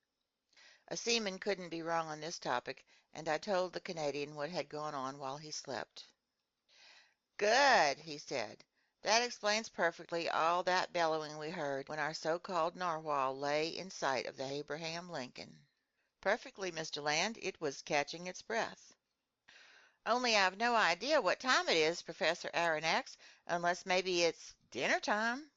A seaman couldn't be wrong on this topic, and I told the Canadian what had gone on while he slept. "Good," he said. "That explains perfectly all that bellowing we heard when our so-called narwhal lay in sight of the Abraham Lincoln." "Perfectly, Mr. Land. It was catching its breath." "Only I've no idea what time it is, Professor Aronnax, unless maybe it's dinner time."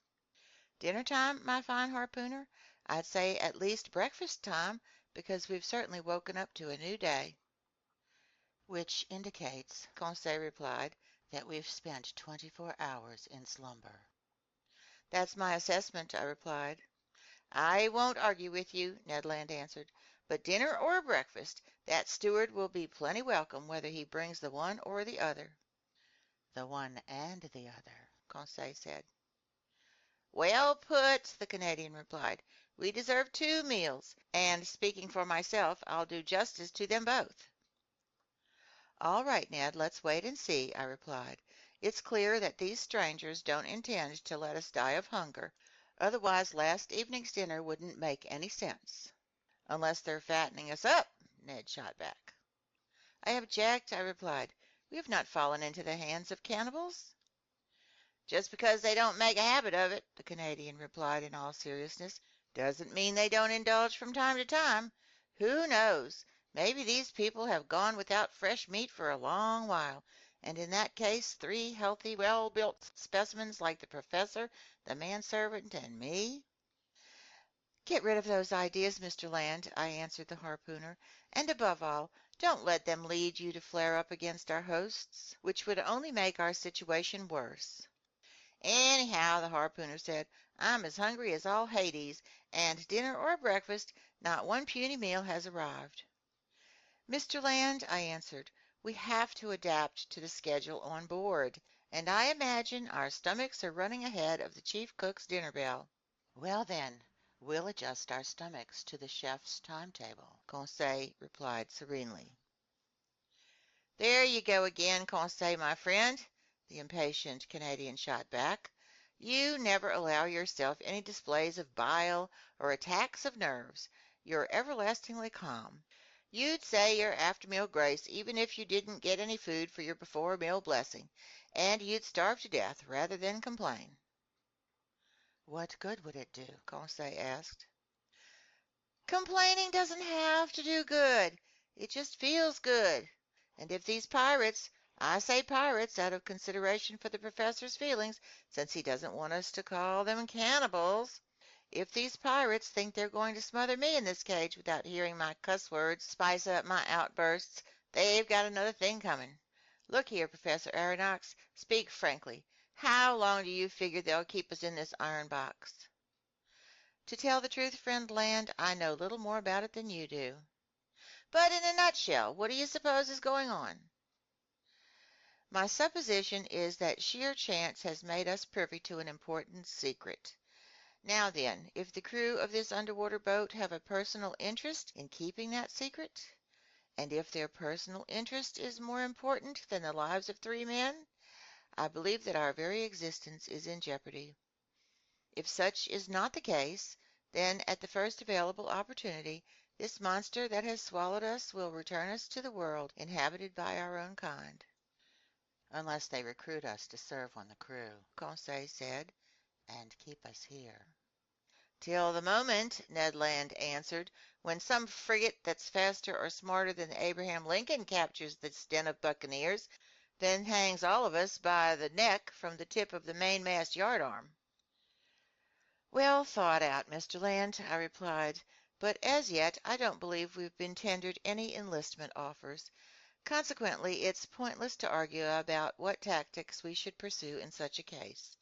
"Dinner time, my fine harpooner? I'd say at least breakfast time, because we've certainly woken up to a new day." "Which indicates," Conseil replied, "that we've spent 24 hours in slumber." "That's my assessment," I replied. "I won't argue with you," Ned Land answered. "But dinner or breakfast, that steward will be plenty welcome whether he brings the one or the other." "The one and the other," Conseil said. "Well put," the Canadian replied. "We deserve 2 meals, and, speaking for myself, I'll do justice to them both." "All right, Ned, let's wait and see," I replied. "It's clear that these strangers don't intend to let us die of hunger, otherwise last evening's dinner wouldn't make any sense." "Unless they're fattening us up," Ned shot back. "I object," I replied. "We have not fallen into the hands of cannibals." "Just because they don't make a habit of it," the Canadian replied in all seriousness, "doesn't mean they don't indulge from time to time. Who knows? Maybe these people have gone without fresh meat for a long while, and in that case 3 healthy, well-built specimens like the Professor, the manservant, and me—" "Get rid of those ideas, Mr. Land," I answered the harpooner, "and above all, don't let them lead you to flare up against our hosts, which would only make our situation worse." "Anyhow," the harpooner said, "I'm as hungry as all Hades, and dinner or breakfast, not one puny meal has arrived." "Mr. Land," I answered, We have to adapt to the schedule on board, and I imagine our stomachs are running ahead of the chief cook's dinner bell. Well, then, we'll adjust our stomachs to the chef's timetable, Conseil replied serenely. There you go again, Conseil, my friend, the impatient Canadian shot back. You never allow yourself any displays of bile or attacks of nerves. You're everlastingly calm. You'd say your after-meal grace even if you didn't get any food for your before-meal blessing, and you'd starve to death rather than complain. What good would it do? Conseil asked. Complaining doesn't have to do good. It just feels good. And if these pirates, I say pirates out of consideration for the professor's feelings, since he doesn't want us to call them cannibals, if these pirates think they're going to smother me in this cage without hearing my cuss words spice up my outbursts, they've got another thing coming. Look here, Professor Aronnax, speak frankly. How long do you figure they'll keep us in this iron box? To tell the truth, friend Land, I know little more about it than you do. But in a nutshell, what do you suppose is going on? My supposition is that sheer chance has made us privy to an important secret. Now then, if the crew of this underwater boat have a personal interest in keeping that secret, and if their personal interest is more important than the lives of 3 men, I believe that our very existence is in jeopardy. If such is not the case, then at the first available opportunity, this monster that has swallowed us will return us to the world inhabited by our own kind. Unless they recruit us to serve on the crew, Conseil said, and keep us here. Till the moment, Ned Land answered, when some frigate that's faster or smarter than the Abraham Lincoln captures this den of buccaneers, then hangs all of us by the neck from the tip of the mainmast yardarm. Well thought out, Mr. Land, I replied, but as yet I don't believe we've been tendered any enlistment offers. Consequently, it's pointless to argue about what tactics we should pursue in such a case.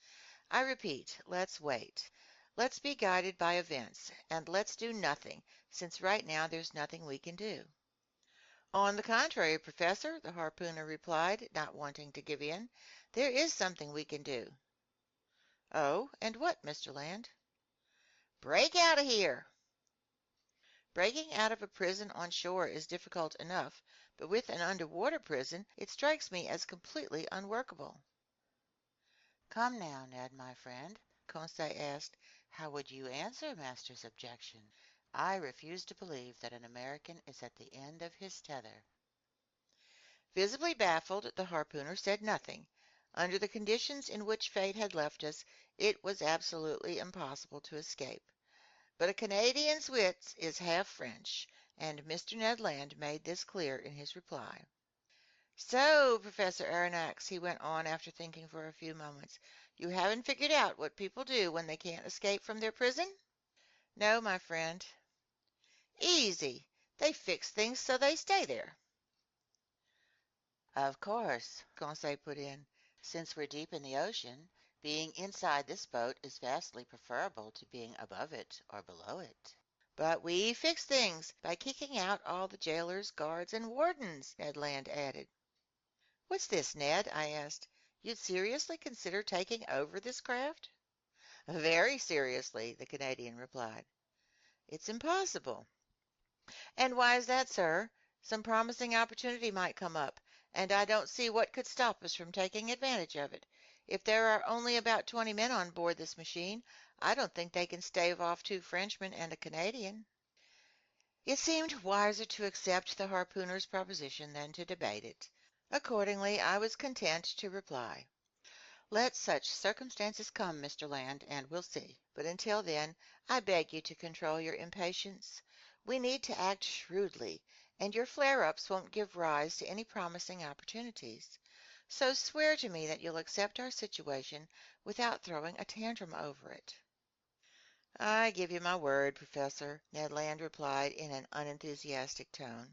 I repeat, let's wait. Let's be guided by events, and let's do nothing, since right now there's nothing we can do. On the contrary, Professor, the harpooner replied, not wanting to give in, there is something we can do. Oh, and what, Mr. Land? Break out of here! Breaking out of a prison on shore is difficult enough, but with an underwater prison it strikes me as completely unworkable. Come now, Ned, my friend, Conseil asked, how would you answer Master's objection? I refuse to believe that an American is at the end of his tether. Visibly baffled, the harpooner said nothing. Under the conditions in which fate had left us, it was absolutely impossible to escape. But a Canadian's wits is half French, and Mr. Ned Land made this clear in his reply. So, Professor Aronnax, he went on after thinking for a few moments, you haven't figured out what people do when they can't escape from their prison? No, my friend. Easy. They fix things so they stay there. Of course, Conseil put in. Since we're deep in the ocean, being inside this boat is vastly preferable to being above it or below it. But we fix things by kicking out all the jailers, guards, and wardens, Ned Land added. What's this, Ned? I asked. You'd seriously consider taking over this craft? Very seriously, the Canadian replied. It's impossible. And why is that, sir? Some promising opportunity might come up, and I don't see what could stop us from taking advantage of it. If there are only about 20 men on board this machine, I don't think they can stave off 2 Frenchmen and a Canadian. It seemed wiser to accept the harpooner's proposition than to debate it. Accordingly, I was content to reply. Let such circumstances come, Mr. Land, and we'll see. But until then, I beg you to control your impatience. We need to act shrewdly, and your flare-ups won't give rise to any promising opportunities. So swear to me that you'll accept our situation without throwing a tantrum over it. I give you my word, Professor, Ned Land replied in an unenthusiastic tone.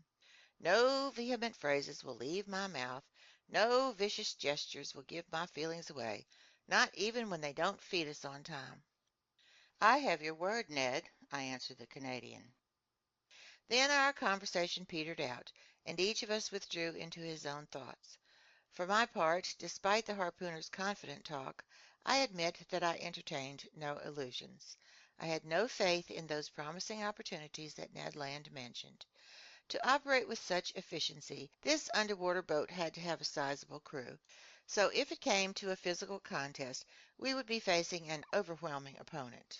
No vehement phrases will leave my mouth. No vicious gestures will give my feelings away, not even when they don't feed us on time. I have your word, Ned, I answered the Canadian. Then our conversation petered out, and each of us withdrew into his own thoughts. For my part, despite the harpooner's confident talk, I admit that I entertained no illusions. I had no faith in those promising opportunities that Ned Land mentioned. To operate with such efficiency, this underwater boat had to have a sizable crew. So if it came to a physical contest, we would be facing an overwhelming opponent.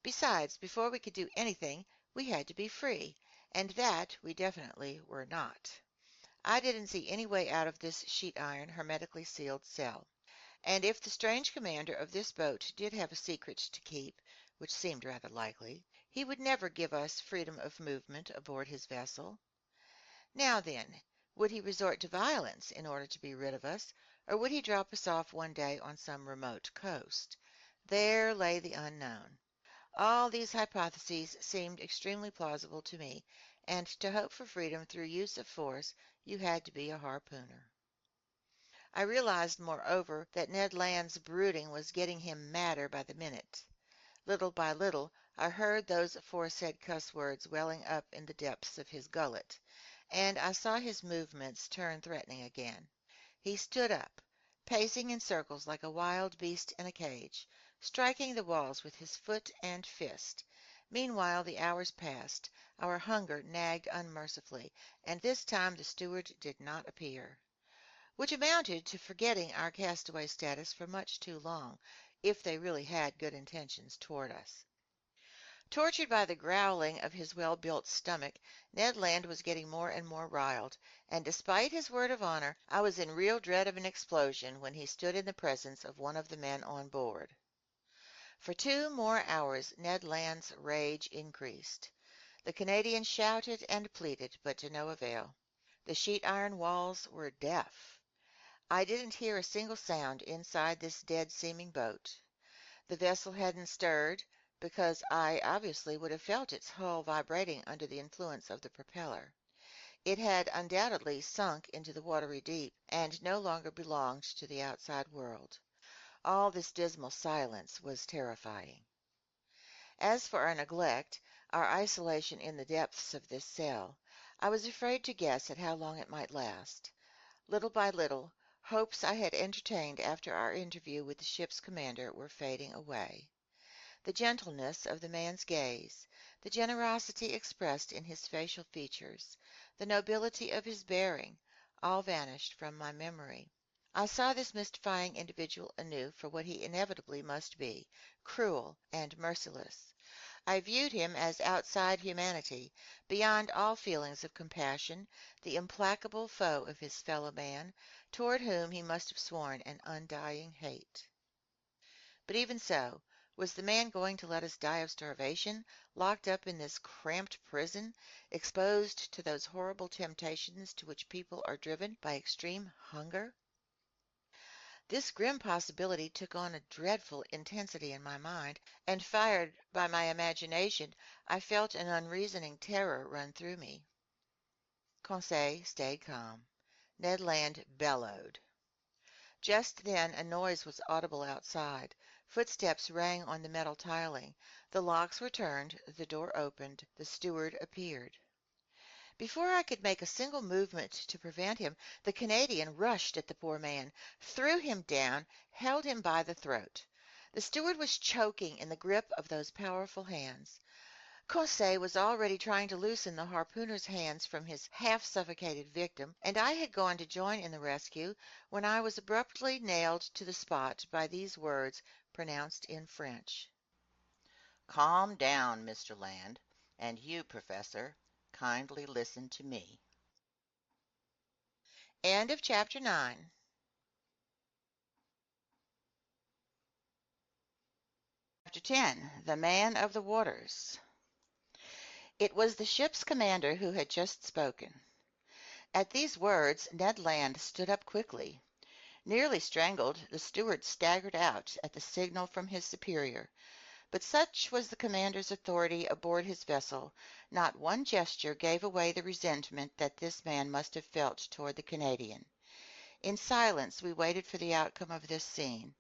Besides, before we could do anything, we had to be free, and that we definitely were not. I didn't see any way out of this sheet iron, hermetically sealed cell. And if the strange commander of this boat did have a secret to keep, which seemed rather likely, he would never give us freedom of movement aboard his vessel. Now then, would he resort to violence in order to be rid of us, or would he drop us off one day on some remote coast? There lay the unknown. All these hypotheses seemed extremely plausible to me, and to hope for freedom through use of force you had to be a harpooner. I realized, moreover, that Ned Land's brooding was getting him madder by the minute. Little by little I heard those aforesaid cuss words welling up in the depths of his gullet, and I saw his movements turn threatening again. He stood up, pacing in circles like a wild beast in a cage, striking the walls with his foot and fist. Meanwhile the hours passed. Our hunger nagged unmercifully, and this time the steward did not appear. Which amounted to forgetting our castaway status for much too long, if they really had good intentions toward us. Tortured by the growling of his well-built stomach, Ned Land was getting more and more riled, and despite his word of honor, I was in real dread of an explosion when he stood in the presence of one of the men on board. For 2 more hours Ned Land's rage increased. The Canadian shouted and pleaded, but to no avail. The sheet iron walls were deaf. I didn't hear a single sound inside this dead-seeming boat. The vessel hadn't stirred, because I obviously would have felt its hull vibrating under the influence of the propeller. It had undoubtedly sunk into the watery deep, and no longer belonged to the outside world. All this dismal silence was terrifying. As for our neglect, our isolation in the depths of this cell, I was afraid to guess at how long it might last. Little by little, hopes I had entertained after our interview with the ship's commander were fading away. The gentleness of the man's gaze, the generosity expressed in his facial features, the nobility of his bearing, all vanished from my memory. I saw this mystifying individual anew for what he inevitably must be, cruel and merciless. I viewed him as outside humanity, beyond all feelings of compassion, the implacable foe of his fellow man, toward whom he must have sworn an undying hate. But even so, was the man going to let us die of starvation, locked up in this cramped prison, exposed to those horrible temptations to which people are driven by extreme hunger? This grim possibility took on a dreadful intensity in my mind, and fired by my imagination, I felt an unreasoning terror run through me. Conseil stayed calm. Ned Land bellowed. Just then a noise was audible outside. Footsteps rang on the metal tiling. The locks were turned, the door opened, the steward appeared. Before I could make a single movement to prevent him, the Canadian rushed at the poor man, threw him down, held him by the throat. The steward was choking in the grip of those powerful hands. Conseil was already trying to loosen the harpooner's hands from his half-suffocated victim, and I had gone to join in the rescue when I was abruptly nailed to the spot by these words pronounced in French. Calm down, Mr. Land, and you, Professor, kindly listen to me. End of chapter 9. Chapter 10. The Man of the Waters. It was the ship's commander who had just spoken. At these words Ned Land stood up quickly. Nearly strangled, the steward staggered out at the signal from his superior. But such was the commander's authority aboard his vessel, not one gesture gave away the resentment that this man must have felt toward the Canadian. In silence we waited for the outcome of this scene.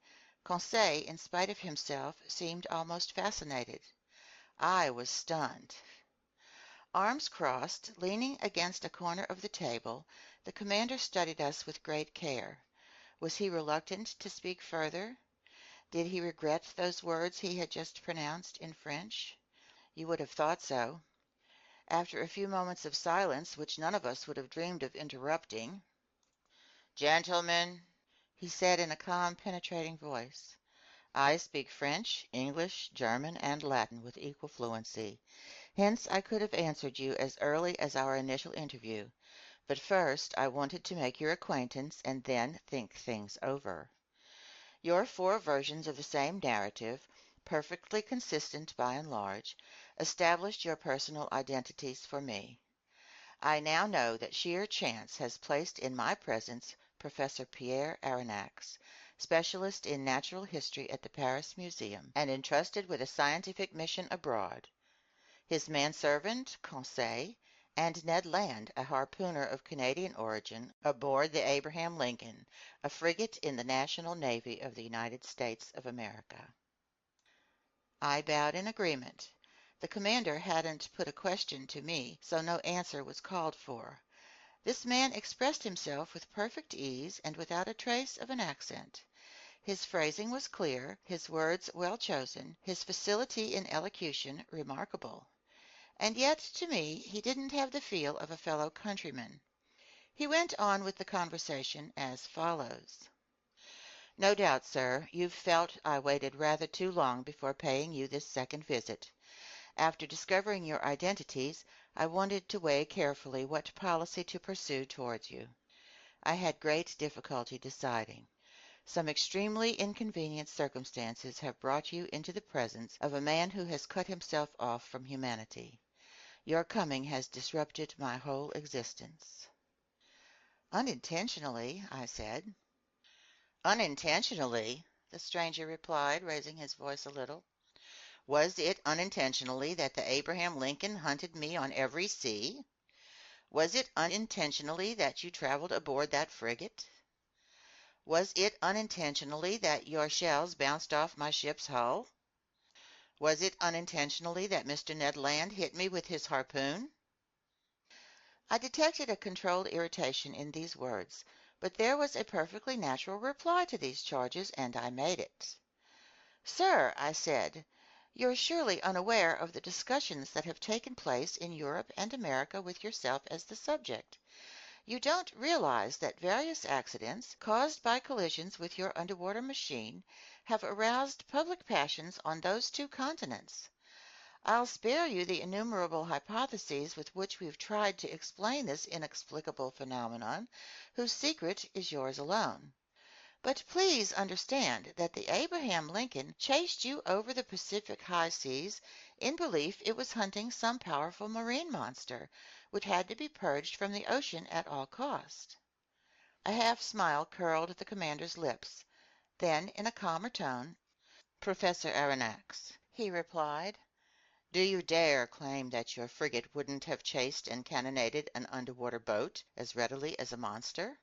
Conseil, in spite of himself, seemed almost fascinated. I was stunned. Arms crossed, leaning against a corner of the table, the commander studied us with great care. Was he reluctant to speak further? Did he regret those words he had just pronounced in French? You would have thought so. After a few moments of silence, which none of us would have dreamed of interrupting, "Gentlemen," he said in a calm, penetrating voice, "I speak French, English, German, and Latin with equal fluency. Hence I could have answered you as early as our initial interview. But first I wanted to make your acquaintance and then think things over. Your four versions of the same narrative, perfectly consistent by and large, established your personal identities for me. I now know that sheer chance has placed in my presence Professor Pierre Aronnax, specialist in natural history at the Paris Museum, and entrusted with a scientific mission abroad. His manservant, Conseil, and Ned Land, a harpooner of Canadian origin, aboard the Abraham Lincoln, a frigate in the National Navy of the United States of America. I bowed in agreement. The commander hadn't put a question to me, so no answer was called for. This man expressed himself with perfect ease and without a trace of an accent. His phrasing was clear, his words well chosen, his facility in elocution remarkable. And yet, to me, he didn't have the feel of a fellow countryman. He went on with the conversation as follows. "No doubt, sir, you've felt I waited rather too long before paying you this second visit. After discovering your identities, I wanted to weigh carefully what policy to pursue towards you. I had great difficulty deciding. Some extremely inconvenient circumstances have brought you into the presence of a man who has cut himself off from humanity. Your coming has disrupted my whole existence." "Unintentionally," I said. "Unintentionally?" the stranger replied, raising his voice a little. "Was it unintentionally that the Abraham Lincoln hunted me on every sea? Was it unintentionally that you traveled aboard that frigate? Was it unintentionally that your shells bounced off my ship's hull? Was it unintentionally that Mr. Ned Land hit me with his harpoon?" I detected a controlled irritation in these words, but there was a perfectly natural reply to these charges, and I made it. "Sir," I said, "you're surely unaware of the discussions that have taken place in Europe and America with yourself as the subject. You don't realize that various accidents, caused by collisions with your underwater machine, have aroused public passions on those two continents. I'll spare you the innumerable hypotheses with which we've tried to explain this inexplicable phenomenon, whose secret is yours alone. But please understand that the Abraham Lincoln chased you over the Pacific high seas in belief it was hunting some powerful marine monster, which had to be purged from the ocean at all cost." A half smile curled the commander's lips. Then, in a calmer tone, "Professor Aronnax," he replied, "do you dare claim that your frigate wouldn't have chased and cannonaded an underwater boat as readily as a monster?"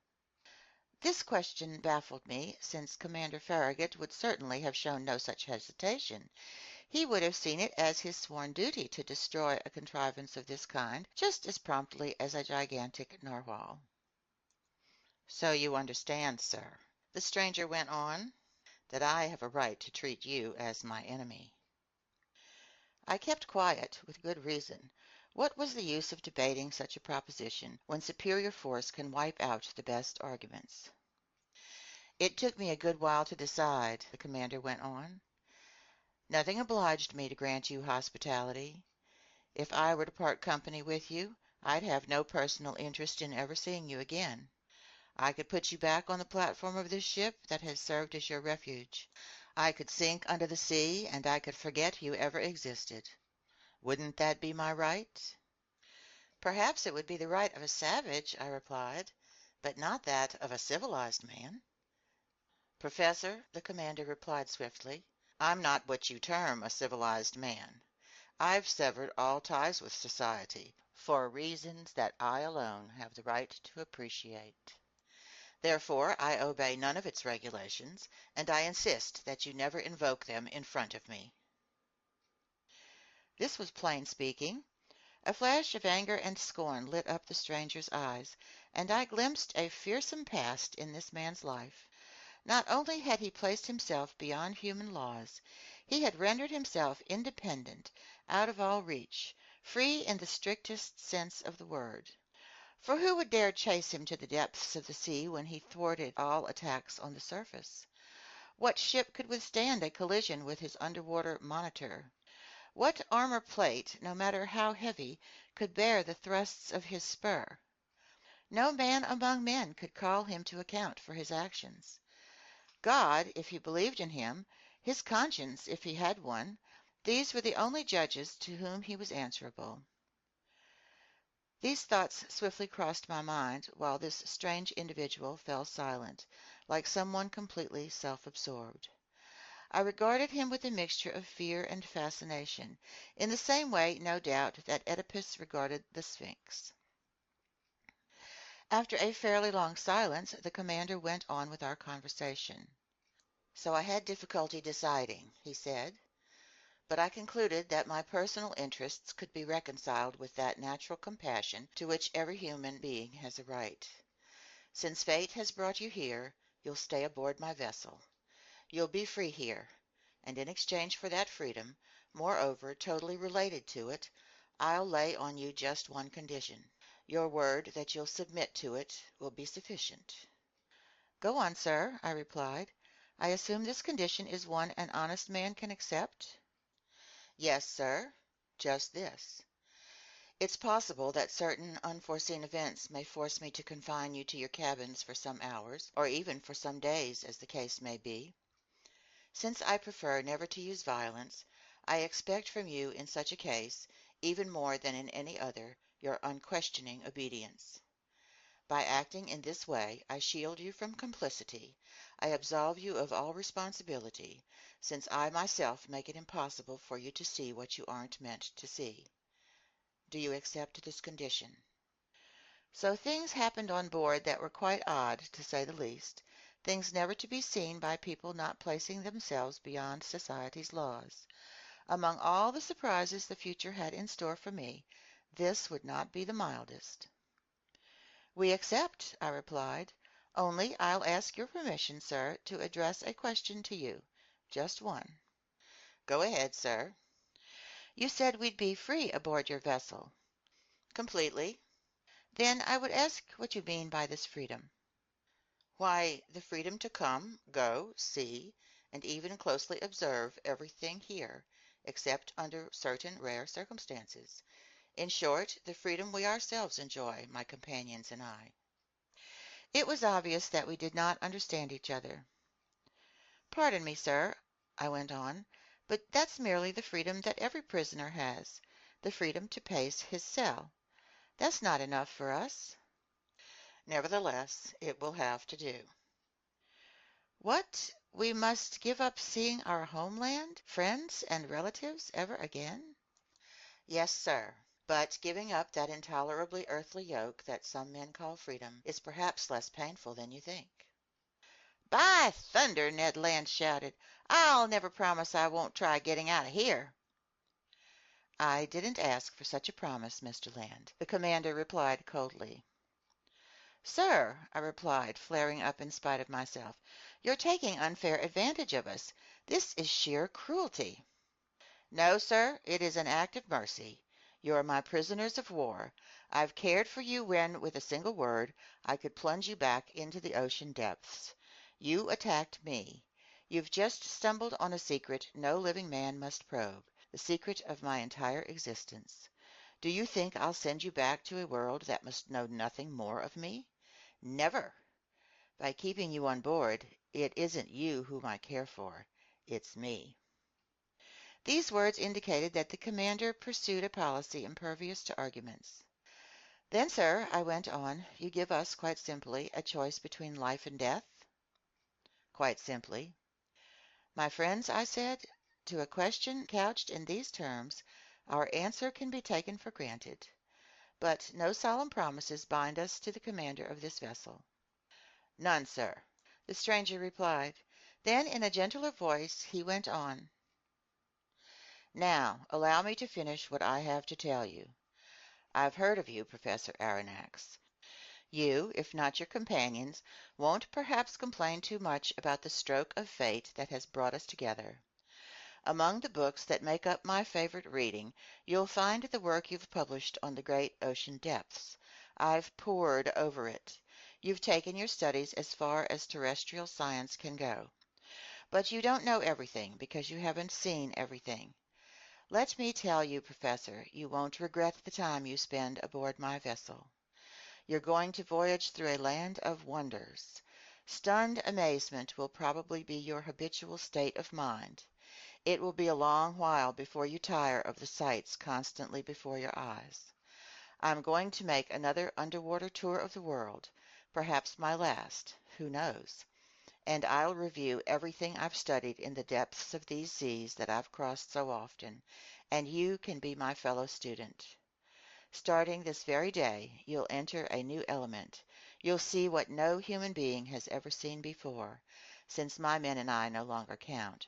This question baffled me, since Commander Farragut would certainly have shown no such hesitation. He would have seen it as his sworn duty to destroy a contrivance of this kind just as promptly as a gigantic narwhal. "So you understand, sir," the stranger went on, "that I have a right to treat you as my enemy." I kept quiet, with good reason. What was the use of debating such a proposition when superior force can wipe out the best arguments? "It took me a good while to decide," the commander went on. "Nothing obliged me to grant you hospitality. If I were to part company with you, I'd have no personal interest in ever seeing you again. I could put you back on the platform of this ship that has served as your refuge. I could sink under the sea, and I could forget you ever existed. Wouldn't that be my right?" "Perhaps it would be the right of a savage," I replied, "but not that of a civilized man." "Professor," the commander replied swiftly, "I'm not what you term a civilized man. I've severed all ties with society, for reasons that I alone have the right to appreciate. Therefore, I obey none of its regulations, and I insist that you never invoke them in front of me." This was plain speaking. A flash of anger and scorn lit up the stranger's eyes, and I glimpsed a fearsome past in this man's life. Not only had he placed himself beyond human laws, he had rendered himself independent, out of all reach, free in the strictest sense of the word. For who would dare chase him to the depths of the sea when he thwarted all attacks on the surface? What ship could withstand a collision with his underwater monitor? What armor plate, no matter how heavy, could bear the thrusts of his spur? No man among men could call him to account for his actions. God, if he believed in him, his conscience, if he had one, these were the only judges to whom he was answerable. These thoughts swiftly crossed my mind while this strange individual fell silent, like someone completely self-absorbed. I regarded him with a mixture of fear and fascination, in the same way, no doubt, that Oedipus regarded the Sphinx. After a fairly long silence, the commander went on with our conversation. "So I had difficulty deciding," he said, "but I concluded that my personal interests could be reconciled with that natural compassion to which every human being has a right. Since fate has brought you here, you'll stay aboard my vessel. You'll be free here, and in exchange for that freedom, moreover totally related to it, I'll lay on you just one condition. Your word that you'll submit to it will be sufficient." "Go on, sir," I replied. "I assume this condition is one an honest man can accept?" "Yes, sir, just this. It's possible that certain unforeseen events may force me to confine you to your cabins for some hours, or even for some days, as the case may be. Since I prefer never to use violence, I expect from you in such a case, even more than in any other, your unquestioning obedience. By acting in this way, I shield you from complicity, I absolve you of all responsibility, since I myself make it impossible for you to see what you aren't meant to see. Do you accept this condition?" So things happened on board that were quite odd, to say the least, things never to be seen by people not placing themselves beyond society's laws. Among all the surprises the future had in store for me, this would not be the mildest. "We accept," I replied. "Only I'll ask your permission, sir, to address a question to you. Just one." "Go ahead, sir." "You said we'd be free aboard your vessel." "Completely." "Then I would ask what you mean by this freedom." "Why, the freedom to come, go, see, and even closely observe everything here, except under certain rare circumstances. In short, the freedom we ourselves enjoy, my companions and I." It was obvious that we did not understand each other. "Pardon me, sir," I went on, "but that's merely the freedom that every prisoner has, the freedom to pace his cell. That's not enough for us." "Nevertheless, it will have to do." "What? We must give up seeing our homeland, friends, and relatives ever again?" "Yes, sir. But giving up that intolerably earthly yoke that some men call freedom is perhaps less painful than you think." "By thunder!" Ned Land shouted. "I'll never promise I won't try getting out of here." "I didn't ask for such a promise, Mr. Land," the commander replied coldly. "Sir," I replied, flaring up in spite of myself, "you're taking unfair advantage of us. This is sheer cruelty." "No, sir, it is an act of mercy. You're my prisoners of war. I've cared for you when, with a single word, I could plunge you back into the ocean depths. You attacked me. You've just stumbled on a secret no living man must probe, the secret of my entire existence. Do you think I'll send you back to a world that must know nothing more of me? Never! By keeping you on board, it isn't you whom I care for, it's me." These words indicated that the commander pursued a policy impervious to arguments. "Then, sir," I went on, "you give us, quite simply, a choice between life and death?" "Quite simply." "My friends," I said, "to a question couched in these terms, our answer can be taken for granted. But no solemn promises bind us to the commander of this vessel." "None, sir," the stranger replied. Then, in a gentler voice, he went on. "Now, allow me to finish what I have to tell you. I've heard of you, Professor Aronnax. You, if not your companions, won't perhaps complain too much about the stroke of fate that has brought us together. Among the books that make up my favorite reading, you'll find the work you've published on the great ocean depths. I've pored over it. You've taken your studies as far as terrestrial science can go. But you don't know everything because you haven't seen everything. Let me tell you, Professor, you won't regret the time you spend aboard my vessel. You're going to voyage through a land of wonders. Stunned amazement will probably be your habitual state of mind. It will be a long while before you tire of the sights constantly before your eyes. I'm going to make another underwater tour of the world, perhaps my last, who knows? And I'll review everything I've studied in the depths of these seas that I've crossed so often, and you can be my fellow student. Starting this very day, you'll enter a new element. You'll see what no human being has ever seen before, since my men and I no longer count.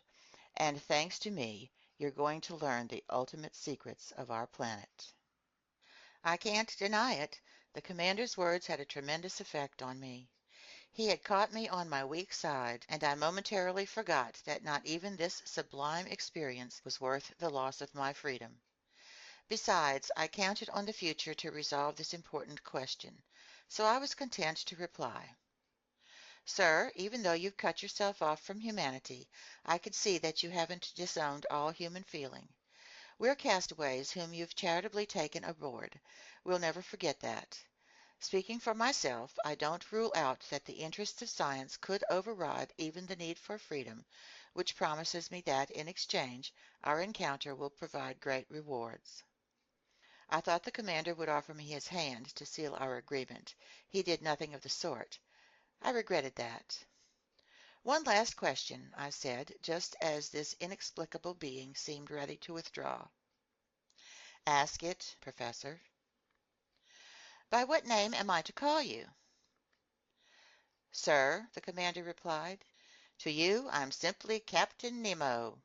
And thanks to me, you're going to learn the ultimate secrets of our planet. I can't deny it. The commander's words had a tremendous effect on me. He had caught me on my weak side, and I momentarily forgot that not even this sublime experience was worth the loss of my freedom. Besides, I counted on the future to resolve this important question, so I was content to reply. Sir, even though you've cut yourself off from humanity, I could see that you haven't disowned all human feeling. We're castaways whom you've charitably taken aboard. We'll never forget that. Speaking for myself, I don't rule out that the interests of science could override even the need for freedom, which promises me that, in exchange, our encounter will provide great rewards. I thought the commander would offer me his hand to seal our agreement. He did nothing of the sort. I regretted that. One last question, I said, just as this inexplicable being seemed ready to withdraw. Ask it, Professor. By what name am I to call you? Sir, the commander replied, to you I'm simply Captain Nemo.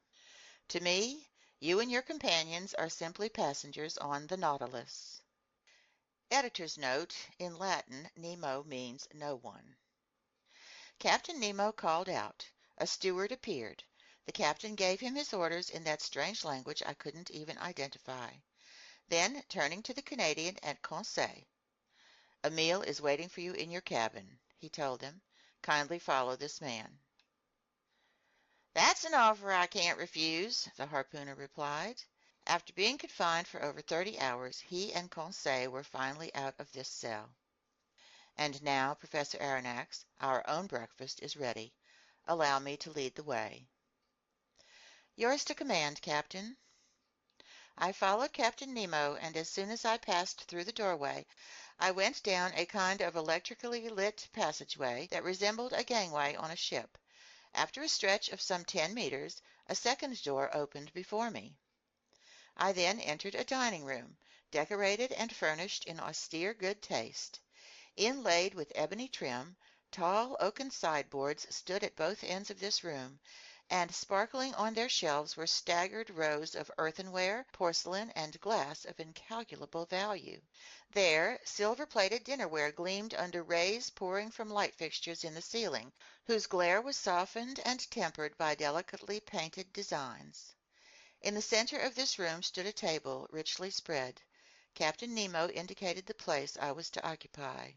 To me, you and your companions are simply passengers on the Nautilus. Editor's note: in Latin, Nemo means no one. Captain Nemo called out. A steward appeared. The captain gave him his orders in that strange language I couldn't even identify. Then, turning to the Canadian and Conseil, a meal is waiting for you in your cabin, he told them. Kindly follow this man. That's an offer I can't refuse, the harpooner replied. After being confined for over 30 hours, he and Conseil were finally out of this cell. And now, Professor Aronnax, our own breakfast is ready. Allow me to lead the way. Yours to command, Captain. I followed Captain Nemo, and as soon as I passed through the doorway, I went down a kind of electrically lit passageway that resembled a gangway on a ship. After a stretch of some 10 meters, a second door opened before me. I then entered a dining room, decorated and furnished in austere good taste. Inlaid with ebony trim, tall oaken sideboards stood at both ends of this room, and sparkling on their shelves were staggered rows of earthenware, porcelain, and glass of incalculable value. There, silver-plated dinnerware gleamed under rays pouring from light fixtures in the ceiling, whose glare was softened and tempered by delicately painted designs. In the center of this room stood a table, richly spread. Captain Nemo indicated the place I was to occupy.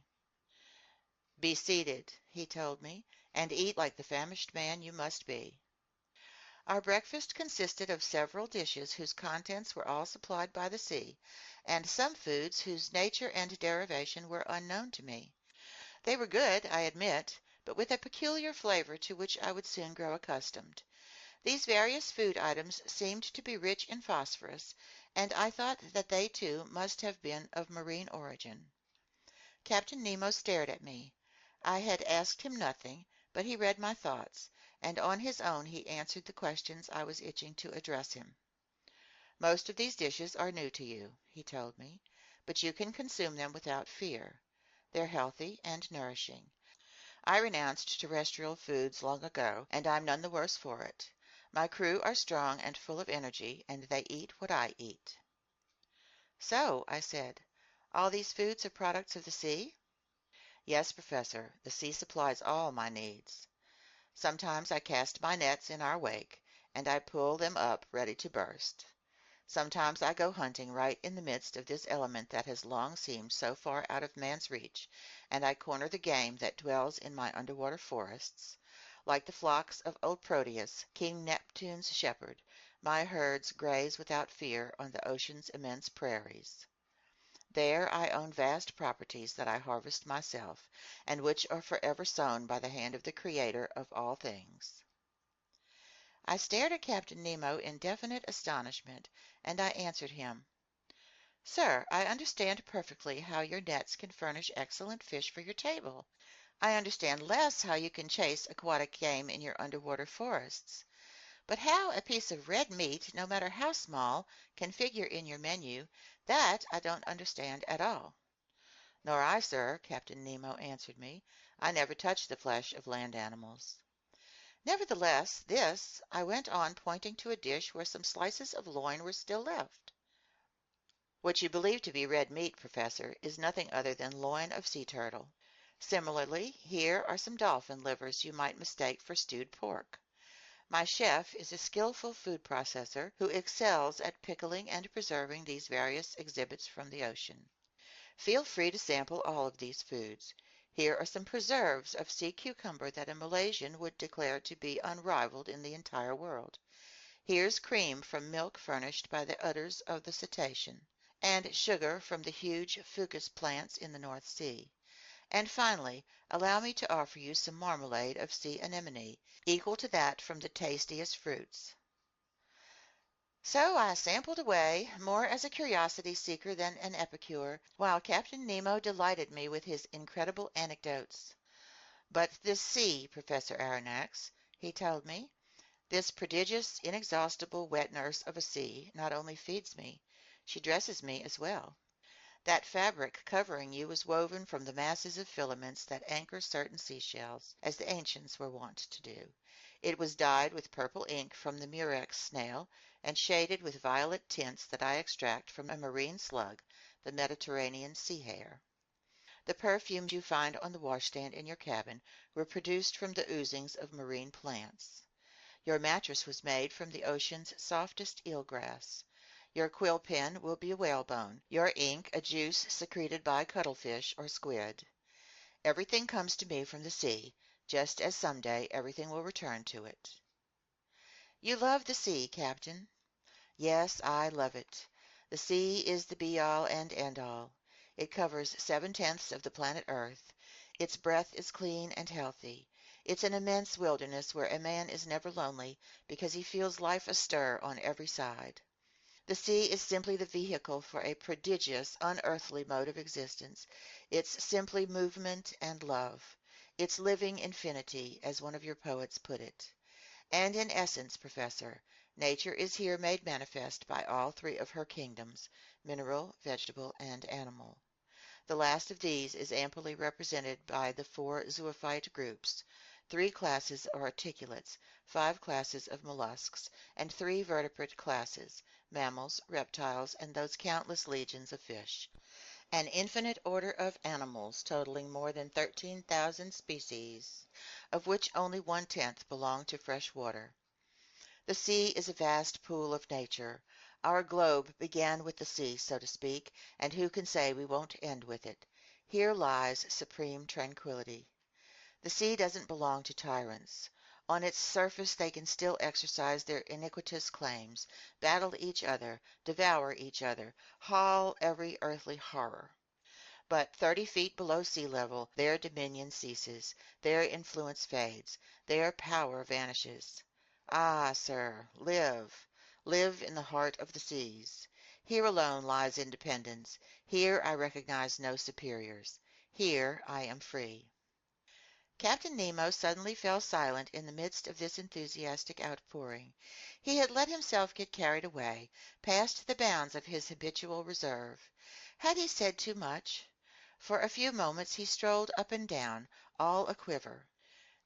Be seated, he told me, and eat like the famished man you must be. Our breakfast consisted of several dishes whose contents were all supplied by the sea, and some foods whose nature and derivation were unknown to me. They were good, I admit, but with a peculiar flavor to which I would soon grow accustomed. These various food items seemed to be rich in phosphorus, and I thought that they too must have been of marine origin. Captain Nemo stared at me. I had asked him nothing, but he read my thoughts, and on his own he answered the questions I was itching to address him. Most of these dishes are new to you, he told me, but you can consume them without fear. They're healthy and nourishing. I renounced terrestrial foods long ago, and I'm none the worse for it. My crew are strong and full of energy, and they eat what I eat. So, I said, All these foods are products of the sea? Yes, Professor, the sea supplies all my needs. Sometimes I cast my nets in our wake, and I pull them up ready to burst. Sometimes I go hunting right in the midst of this element that has long seemed so far out of man's reach, and I corner the game that dwells in my underwater forests. Like the flocks of old Proteus, King Neptune's shepherd, my herds graze without fear on the ocean's immense prairies. There I own vast properties that I harvest myself, and which are forever sown by the hand of the Creator of all things. I stared at Captain Nemo in definite astonishment, and I answered him, "Sir, I understand perfectly how your nets can furnish excellent fish for your table. I understand less how you can chase aquatic game in your underwater forests. But how a piece of red meat, no matter how small, can figure in your menu, that I don't understand at all." "Nor I, sir," Captain Nemo answered me. "I never touch the flesh of land animals." "Nevertheless, this," I went on, pointing to a dish where some slices of loin were still left. "What you believe to be red meat, Professor, is nothing other than loin of sea turtle. Similarly, here are some dolphin livers you might mistake for stewed pork. My chef is a skillful food processor who excels at pickling and preserving these various exhibits from the ocean. Feel free to sample all of these foods. Here are some preserves of sea cucumber that a Malaysian would declare to be unrivaled in the entire world. Here's cream from milk furnished by the udders of the cetacean, and sugar from the huge fucus plants in the North Sea. And finally, allow me to offer you some marmalade of sea anemone, equal to that from the tastiest fruits." So I sampled away, more as a curiosity seeker than an epicure, while Captain Nemo delighted me with his incredible anecdotes. "But this sea, Professor Aronnax," he told me, "this prodigious, inexhaustible wet nurse of a sea, not only feeds me, she dresses me as well. That fabric covering you was woven from the masses of filaments that anchor certain seashells, as the ancients were wont to do. It was dyed with purple ink from the murex snail, and shaded with violet tints that I extract from a marine slug, the Mediterranean sea hare. The perfumes you find on the washstand in your cabin were produced from the oozings of marine plants. Your mattress was made from the ocean's softest eelgrass. Your quill pen will be a whalebone, your ink a juice secreted by cuttlefish or squid. Everything comes to me from the sea, just as some day everything will return to it." "You love the sea, Captain." "Yes, I love it. The sea is the be-all and end-all. It covers 7/10 of the planet Earth. Its breath is clean and healthy. It's an immense wilderness where a man is never lonely because he feels life astir on every side. The sea is simply the vehicle for a prodigious, unearthly mode of existence. It's simply movement and love. It's living infinity, as one of your poets put it. And in essence, Professor, nature is here made manifest by all three of her kingdoms, mineral, vegetable, and animal. The last of these is amply represented by the four zoophyte groups. 3 classes of articulates, 5 classes of mollusks, and 3 vertebrate classes, mammals, reptiles, and those countless legions of fish. An infinite order of animals totaling more than 13,000 species, of which only 1/10 belong to fresh water. The sea is a vast pool of nature. Our globe began with the sea, so to speak, and who can say we won't end with it? Here lies supreme tranquility. The sea doesn't belong to tyrants. On its surface they can still exercise their iniquitous claims, battle each other, devour each other, haul every earthly horror. But 30 feet below sea level their dominion ceases, their influence fades, their power vanishes. Ah, sir, live in the heart of the seas. Here alone lies independence. Here I recognize no superiors. Here I am free." Captain Nemo suddenly fell silent in the midst of this enthusiastic outpouring. He had let himself get carried away, past the bounds of his habitual reserve. Had he said too much? For a few moments he strolled up and down, all a-quiver.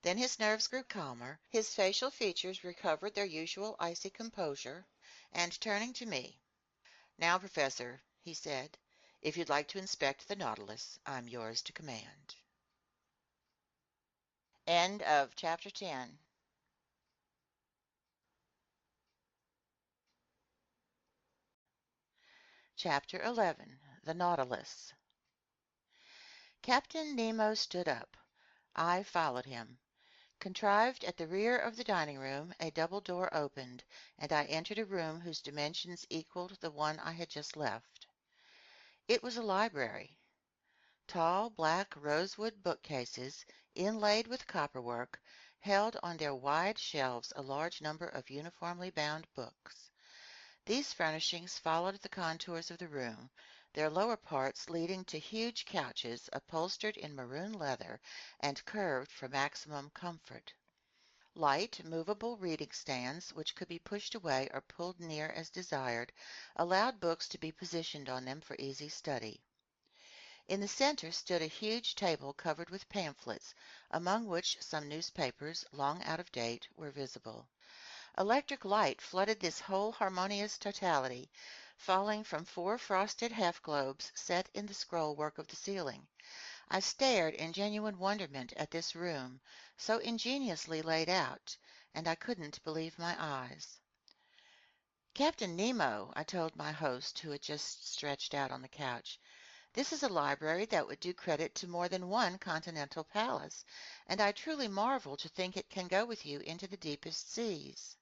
Then his nerves grew calmer, his facial features recovered their usual icy composure, and turning to me, "Now, Professor," he said, If you'd like to inspect the Nautilus, I'm yours to command. End of Chapter 10. Chapter 11. The Nautilus. Captain Nemo stood up. I followed him. Contrived at the rear of the dining room, a double door opened, and I entered a room whose dimensions equaled the one I had just left. It was a library. Tall, black rosewood bookcases, inlaid with copperwork, held on their wide shelves a large number of uniformly bound books. These furnishings followed the contours of the room, their lower parts leading to huge couches upholstered in maroon leather and curved for maximum comfort. Light, movable reading stands, which could be pushed away or pulled near as desired, allowed books to be positioned on them for easy study. In the center stood a huge table covered with pamphlets, among which some newspapers, long out of date, were visible. Electric light flooded this whole harmonious totality, falling from 4 frosted half-globes set in the scroll-work of the ceiling. I stared in genuine wonderment at this room, so ingeniously laid out, and I couldn't believe my eyes. "Captain Nemo," I told my host, who had just stretched out on the couch, "this is a library that would do credit to more than one continental palace, and I truly marvel to think it can go with you into the deepest seas."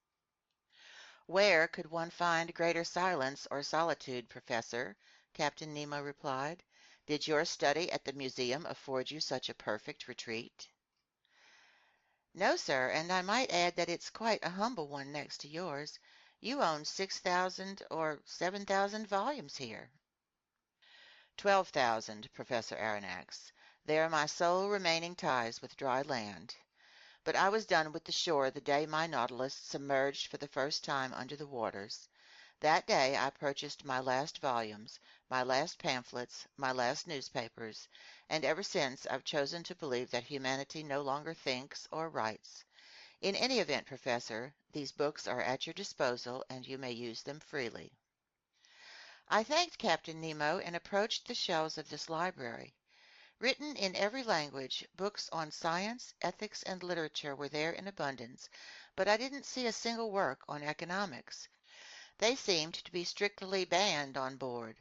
"Where could one find greater silence or solitude, Professor?" Captain Nemo replied. "Did your study at the museum afford you such a perfect retreat?" "No, sir, and I might add that it's quite a humble one next to yours. You own 6,000 or 7,000 volumes here." 12,000, Professor Aronnax. They are my sole remaining ties with dry land. But I was done with the shore the day my Nautilus submerged for the first time under the waters. That day I purchased my last volumes, my last pamphlets, my last newspapers, and ever since I've chosen to believe that humanity no longer thinks or writes. In any event, Professor, these books are at your disposal and you may use them freely. I thanked Captain Nemo and approached the shelves of this library. Written in every language, books on science, ethics, and literature were there in abundance, but I didn't see a single work on economics. They seemed to be strictly banned on board.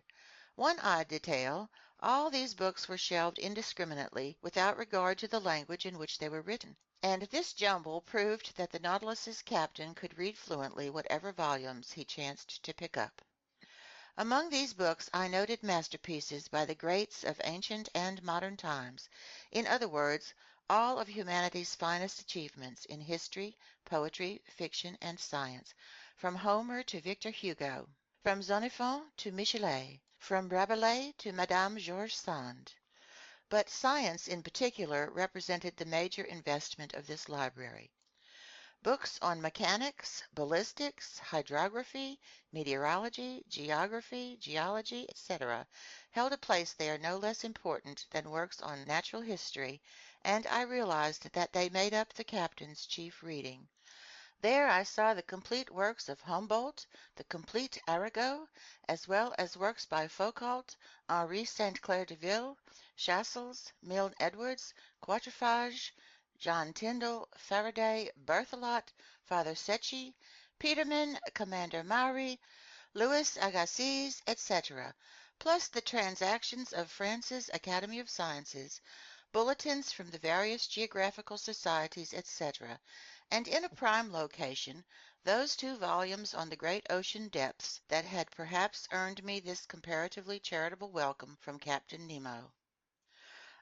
One odd detail, all these books were shelved indiscriminately without regard to the language in which they were written, and this jumble proved that the Nautilus's captain could read fluently whatever volumes he chanced to pick up. Among these books I noted masterpieces by the greats of ancient and modern times, in other words, all of humanity's finest achievements in history, poetry, fiction, and science, from Homer to Victor Hugo, from Xenophon to Michelet, from Rabelais to Madame George Sand. But science in particular represented the major investment of this library. Books on mechanics, ballistics, hydrography, meteorology, geography, geology, etc., held a place there no less important than works on natural history, and I realized that they made up the captain's chief reading. There I saw the complete works of Humboldt, the complete Arago, as well as works by Foucault, Henri St. Clair Deville, Chasles, Milne Edwards, Quatrefages, John Tyndall, Faraday, Berthelot, Father Secchi, Petermann, Commander Maury, Louis Agassiz, etc., plus the transactions of France's Academy of Sciences, bulletins from the various geographical societies, etc., and in a prime location, those 2 volumes on the great ocean depths that had perhaps earned me this comparatively charitable welcome from Captain Nemo.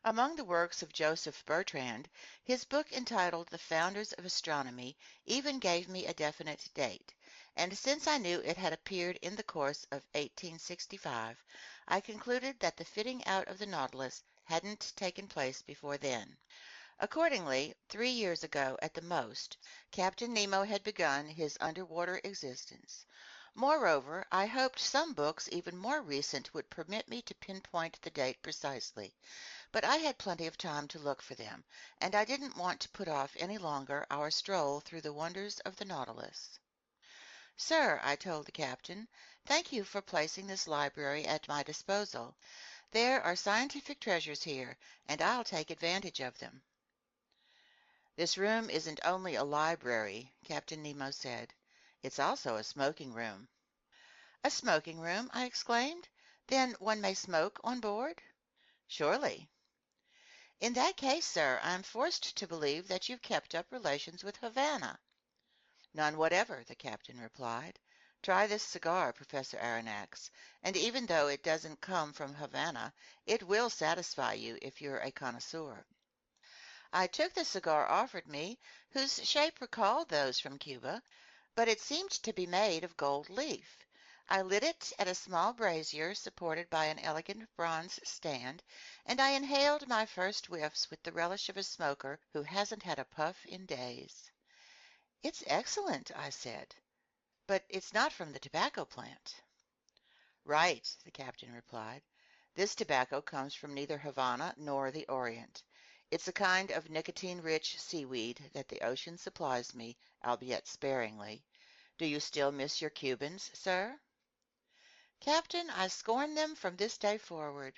Among the works of Joseph Bertrand, his book entitled The Founders of Astronomy even gave me a definite date, and since I knew it had appeared in the course of 1865, I concluded that the fitting out of the Nautilus hadn't taken place before then. Accordingly, 3 years ago at the most, Captain Nemo had begun his underwater existence. Moreover, I hoped some books even more recent would permit me to pinpoint the date precisely, but I had plenty of time to look for them, and I didn't want to put off any longer our stroll through the wonders of the Nautilus. "Sir," I told the captain, "thank you for placing this library at my disposal. There are scientific treasures here, and I'll take advantage of them. This room isn't only a library, Captain Nemo said. It's also a smoking room. A smoking room, I exclaimed. Then one may smoke on board? Surely. In that case, sir, I am forced to believe that you've kept up relations with Havana. None whatever, the captain replied. Try this cigar, Professor Aronnax, and even though it doesn't come from Havana, it will satisfy you if you're a connoisseur. I took the cigar offered me, whose shape recalled those from Cuba, but it seemed to be made of gold leaf. I lit it at a small brazier supported by an elegant bronze stand, and I inhaled my first whiffs with the relish of a smoker who hasn't had a puff in days. "It's excellent," I said, "but it's not from the tobacco plant." "Right," the captain replied. "This tobacco comes from neither Havana nor the Orient. It's a kind of nicotine-rich seaweed that the ocean supplies me, albeit sparingly. Do you still miss your Cubans, sir?" "Captain, I scorn them from this day forward."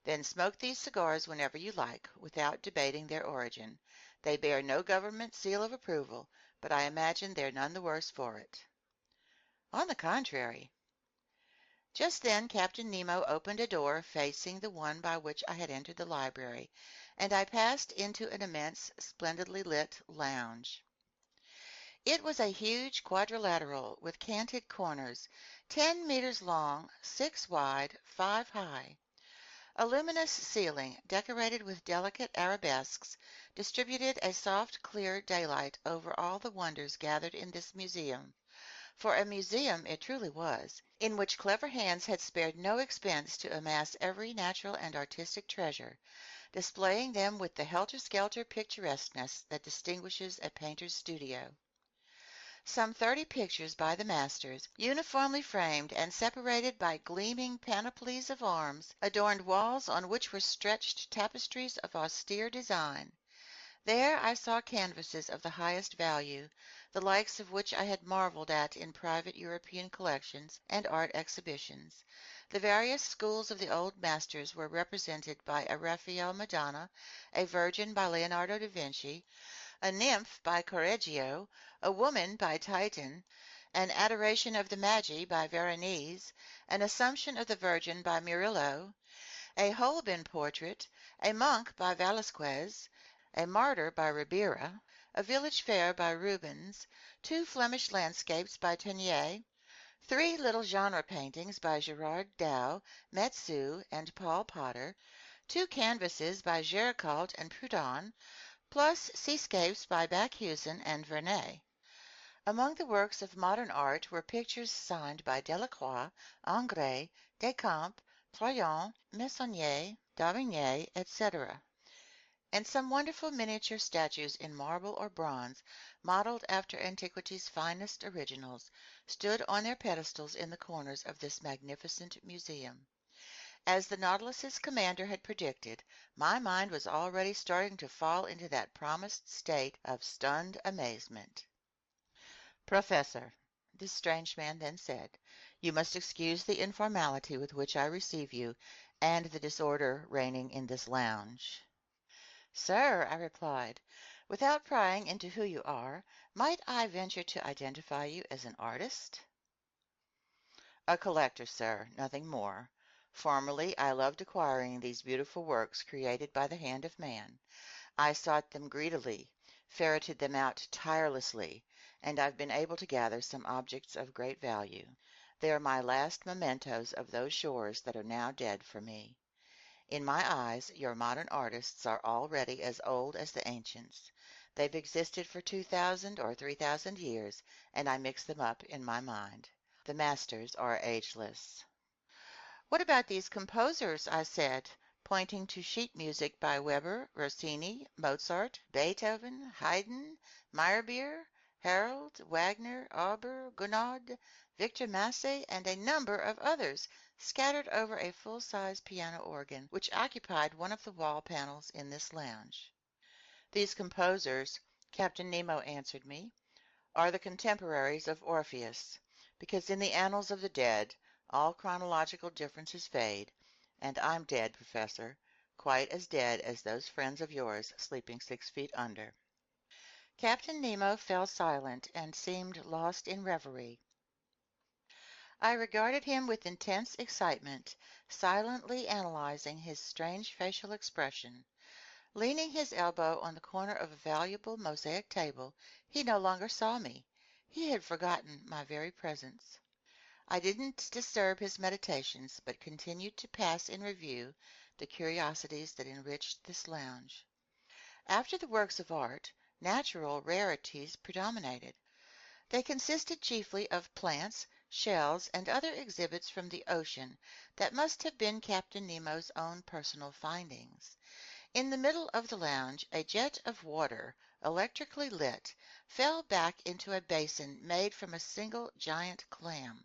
"Then smoke these cigars whenever you like, without debating their origin. They bear no government seal of approval, but I imagine they're none the worse for it." "On the contrary." Just then Captain Nemo opened a door facing the one by which I had entered the library, and I passed into an immense, splendidly lit lounge. It was a huge quadrilateral with canted corners, 10 meters long, 6 wide, 5 high. A luminous ceiling, decorated with delicate arabesques, distributed a soft, clear daylight over all the wonders gathered in this museum. For a museum it truly was, in which clever hands had spared no expense to amass every natural and artistic treasure, displaying them with the helter-skelter picturesqueness that distinguishes a painter's studio. Some 30 pictures by the masters, uniformly framed and separated by gleaming panoplies of arms, adorned walls on which were stretched tapestries of austere design. There I saw canvases of the highest value, the likes of which I had marveled at in private European collections and art exhibitions. The various schools of the old masters were represented by a Raphael Madonna, a Virgin by Leonardo da Vinci, a nymph by Correggio, a woman by Titian, an Adoration of the Magi by Veronese, an Assumption of the Virgin by Murillo, a Holbein portrait, a monk by Velasquez, a martyr by Ribera, a village fair by Rubens, 2 Flemish landscapes by Teniers, 3 little genre paintings by Gerard Dow, Metzu, and Paul Potter, 2 canvases by Géricault and Prudhon, plus seascapes by Bakhuysen and Vernet. Among the works of modern art were pictures signed by Delacroix, Ingres, Descamps, Troyon, Meissonier, D'Aubigné, etc., and some wonderful miniature statues in marble or bronze, modeled after antiquity's finest originals, stood on their pedestals in the corners of this magnificent museum. As the Nautilus's commander had predicted, my mind was already starting to fall into that promised state of stunned amazement. "Professor," this strange man then said, "you must excuse the informality with which I receive you, and the disorder reigning in this lounge." "Sir," I replied, "without prying into who you are, might I venture to identify you as an artist?" "A collector, sir, nothing more. Formerly I loved acquiring these beautiful works created by the hand of man. I sought them greedily, ferreted them out tirelessly, and I've been able to gather some objects of great value. They are my last mementos of those shores that are now dead for me. In my eyes, your modern artists are already as old as the ancients. They've existed for 2,000 or 3,000 years, and I mix them up in my mind. The masters are ageless." "What about these composers?" I said, pointing to sheet music by Weber, Rossini, Mozart, Beethoven, Haydn, Meyerbeer, Harold, Wagner, Auber, Gounod, Victor Massé, and a number of others, scattered over a full-size piano organ, which occupied one of the wall panels in this lounge. "These composers," Captain Nemo answered me, "are the contemporaries of Orpheus, because in the annals of the dead all chronological differences fade, And I'm dead, Professor, quite as dead as those friends of yours sleeping 6 feet under. Captain Nemo fell silent and seemed lost in reverie. I regarded him with intense excitement, silently analyzing his strange facial expression. Leaning his elbow on the corner of a valuable mosaic table, he no longer saw me. He had forgotten my very presence. I didn't disturb his meditations, but continued to pass in review the curiosities that enriched this lounge. After the works of art, natural rarities predominated. They consisted chiefly of plants, shells, and other exhibits from the ocean that must have been Captain Nemo's own personal findings. In the middle of the lounge, a jet of water, electrically lit, fell back into a basin made from a single giant clam.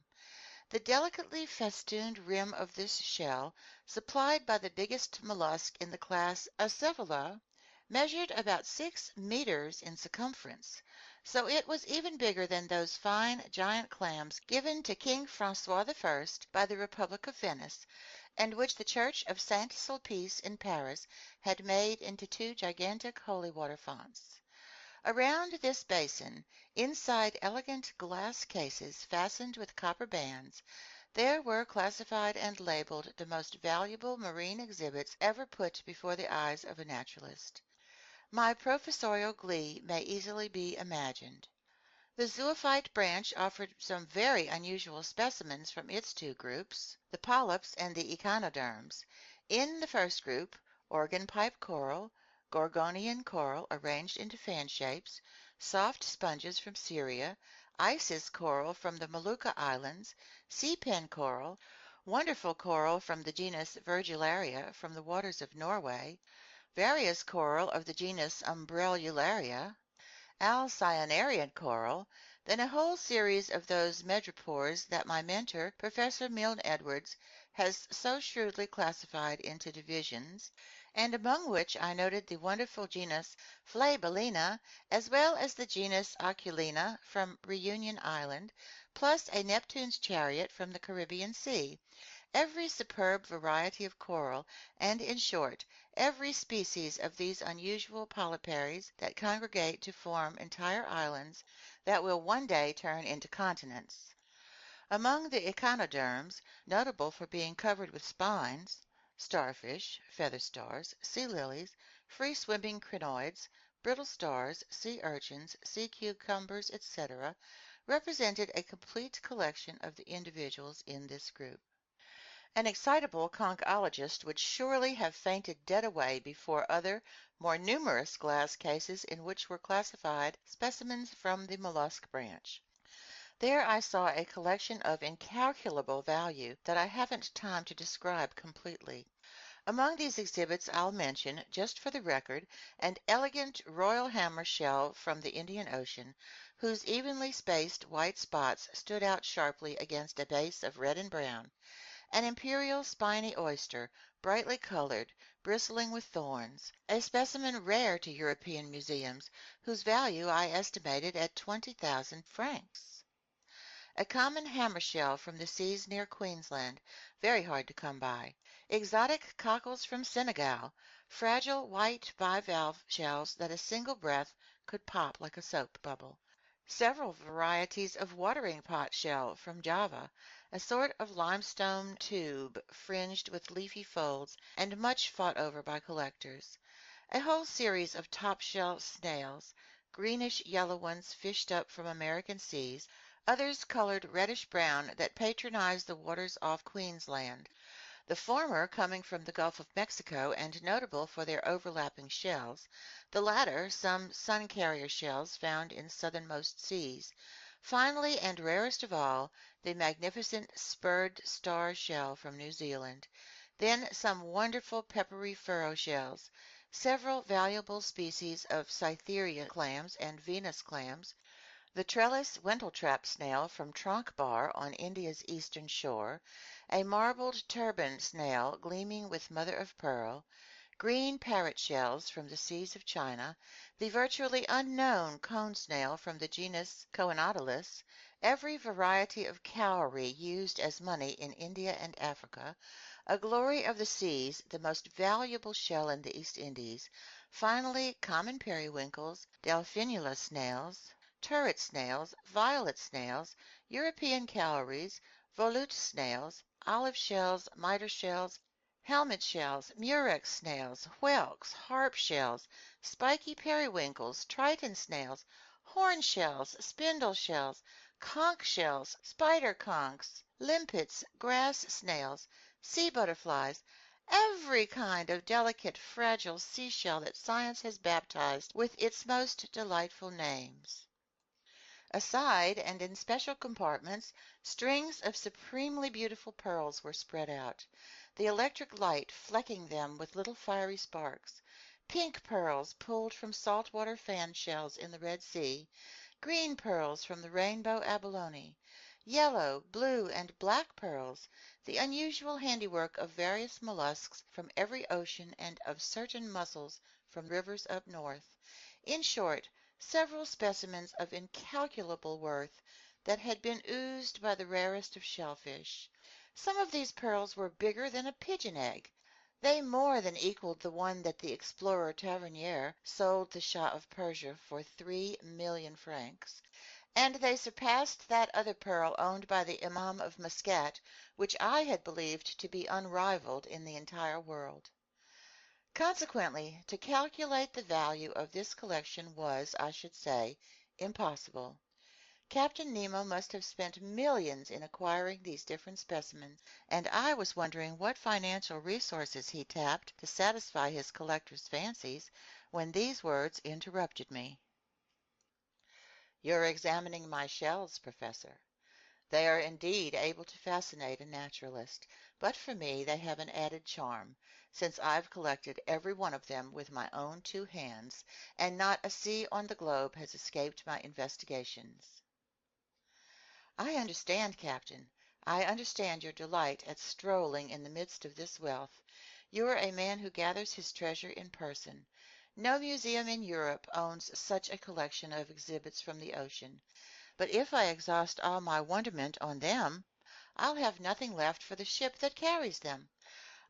The delicately festooned rim of this shell, supplied by the biggest mollusk in the class Acephala, measured about 6 meters in circumference, so it was even bigger than those fine giant clams given to King Francois I by the Republic of Venice, and which the Church of Saint Sulpice in Paris had made into 2 gigantic holy water fonts. Around this basin, inside elegant glass cases fastened with copper bands, there were classified and labeled the most valuable marine exhibits ever put before the eyes of a naturalist. My professorial glee may easily be imagined. The zoophyte branch offered some very unusual specimens from its 2 groups, the polyps and the echinoderms. In the first group, organ pipe coral, gorgonian coral arranged into fan shapes, soft sponges from Syria, Isis coral from the Molucca Islands, sea pen coral, wonderful coral from the genus Virgularia from the waters of Norway, various coral of the genus Umbrellularia, alcyanarian coral, then a whole series of those madrepores that my mentor, Professor Milne Edwards, has so shrewdly classified into divisions, and among which I noted the wonderful genus Flabellina, as well as the genus Oculina from Reunion Island, plus a Neptune's chariot from the Caribbean Sea, every superb variety of coral, and, in short, every species of these unusual polyparies that congregate to form entire islands that will one day turn into continents. Among the echinoderms, notable for being covered with spines, starfish, feather stars, sea lilies, free-swimming crinoids, brittle stars, sea urchins, sea cucumbers, etc., represented a complete collection of the individuals in this group. An excitable conchologist would surely have fainted dead away before other, more numerous glass cases in which were classified specimens from the mollusk branch. There I saw a collection of incalculable value that I haven't time to describe completely. Among these exhibits I'll mention, just for the record, an elegant royal hammer shell from the Indian Ocean, whose evenly spaced white spots stood out sharply against a base of red and brown, an imperial spiny oyster, brightly colored, bristling with thorns, a specimen rare to European museums, whose value I estimated at 20,000 francs. A common hammer shell from the seas near Queensland, very hard to come by. Exotic cockles from Senegal, fragile white bivalve shells that a single breath could pop like a soap bubble. Several varieties of watering pot shell from Java, a sort of limestone tube fringed with leafy folds and much fought over by collectors. A whole series of top shell snails, greenish yellow ones fished up from American seas, others colored reddish brown that patronize the waters off Queensland, the former coming from the Gulf of Mexico and notable for their overlapping shells, the latter some sun carrier shells found in southernmost seas. Finally, and rarest of all, the magnificent spurred star shell from New Zealand. Then some wonderful peppery furrow shells, several valuable species of Cytherea clams and Venus clams, the trellis wentletrap snail from Tranque Bar on India's eastern shore, a marbled turban snail gleaming with mother of pearl, green parrot shells from the seas of China, the virtually unknown cone snail from the genus Coenodilus, every variety of cowrie used as money in India and Africa, a glory of the seas, the most valuable shell in the East Indies, finally common periwinkles, delphinula snails, turret snails, violet snails, European cowries, volute snails, olive shells, mitre shells, helmet shells, murex snails, whelks, harp shells, spiky periwinkles, triton snails, horn shells, spindle shells, conch shells, spider conchs, limpets, grass snails, sea butterflies, every kind of delicate, fragile seashell that science has baptized with its most delightful names. Aside and in special compartments, strings of supremely beautiful pearls were spread out, the electric light flecking them with little fiery sparks. Pink pearls pulled from saltwater fan shells in the Red Sea, green pearls from the rainbow abalone, yellow, blue, and black pearls, the unusual handiwork of various mollusks from every ocean and of certain mussels from rivers up north. In short, several specimens of incalculable worth that had been oozed by the rarest of shellfish. Some of these pearls were bigger than a pigeon egg. They more than equaled the one that the explorer Tavernier sold the Shah of Persia for 3,000,000 francs, and they surpassed that other pearl owned by the Imam of Muscat, which I had believed to be unrivaled in the entire world. Consequently, to calculate the value of this collection was, I should say, impossible. Captain Nemo must have spent millions in acquiring these different specimens, and I was wondering what financial resources he tapped to satisfy his collector's fancies when these words interrupted me. "You're examining my shells, Professor. They are indeed able to fascinate a naturalist, but for me they have an added charm, since I've collected every one of them with my own two hands, and not a sea on the globe has escaped my investigations." "I understand, Captain. I understand your delight at strolling in the midst of this wealth. You are a man who gathers his treasure in person. No museum in Europe owns such a collection of exhibits from the ocean. But if I exhaust all my wonderment on them, I'll have nothing left for the ship that carries them.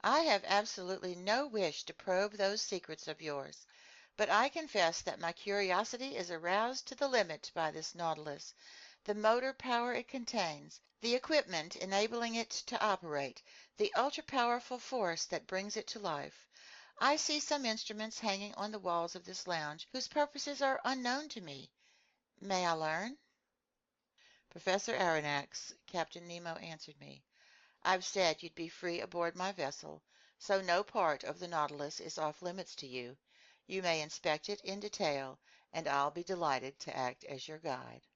I have absolutely no wish to probe those secrets of yours, but I confess that my curiosity is aroused to the limit by this Nautilus. The motor power it contains, the equipment enabling it to operate, the ultra-powerful force that brings it to life. I see some instruments hanging on the walls of this lounge whose purposes are unknown to me. May I learn?" "Professor Aronnax," Captain Nemo answered me, "I've said you'd be free aboard my vessel, so no part of the Nautilus is off limits to you. You may inspect it in detail, and I'll be delighted to act as your guide."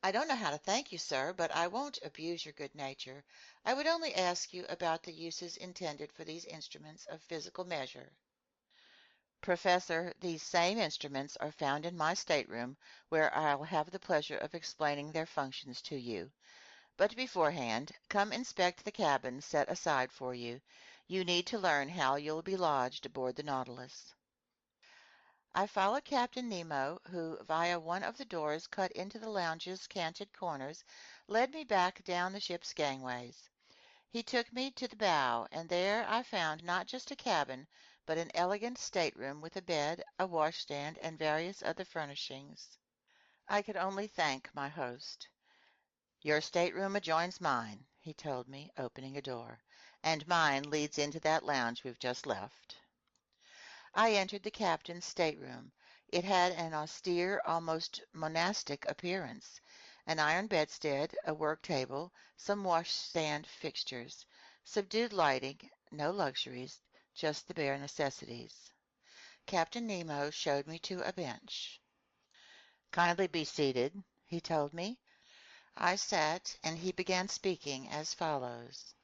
"I don't know how to thank you, sir, but I won't abuse your good nature. I would only ask you about the uses intended for these instruments of physical measure." "Professor, these same instruments are found in my stateroom, where I'll have the pleasure of explaining their functions to you. But beforehand, come inspect the cabin set aside for you. You need to learn how you'll be lodged aboard the Nautilus." I followed Captain Nemo, who, via one of the doors cut into the lounge's canted corners, led me back down the ship's gangways. He took me to the bow, and there I found not just a cabin, but an elegant stateroom with a bed, a washstand, and various other furnishings. I could only thank my host. "Your stateroom adjoins mine," he told me, opening a door, "and mine leads into that lounge we've just left." I entered the captain's stateroom. It had an austere, almost monastic appearance. An iron bedstead, a work table, some washstand fixtures. Subdued lighting, no luxuries, just the bare necessities. Captain Nemo showed me to a bench. "Kindly be seated," he told me. I sat, and he began speaking as follows.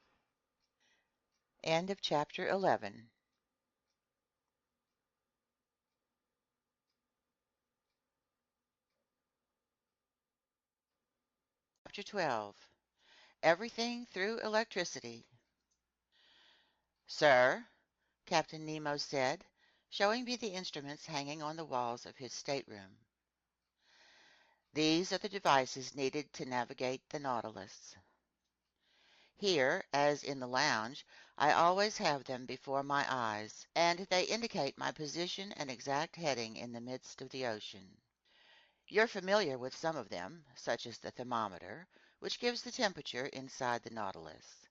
End of chapter 11. Chapter 12. Everything through electricity. "Sir," Captain Nemo said, showing me the instruments hanging on the walls of his stateroom, "these are the devices needed to navigate the Nautilus." Here, as in the lounge, I always have them before my eyes, and they indicate my position and exact heading in the midst of the ocean. You're familiar with some of them, such as the thermometer, which gives the temperature inside the Nautilus;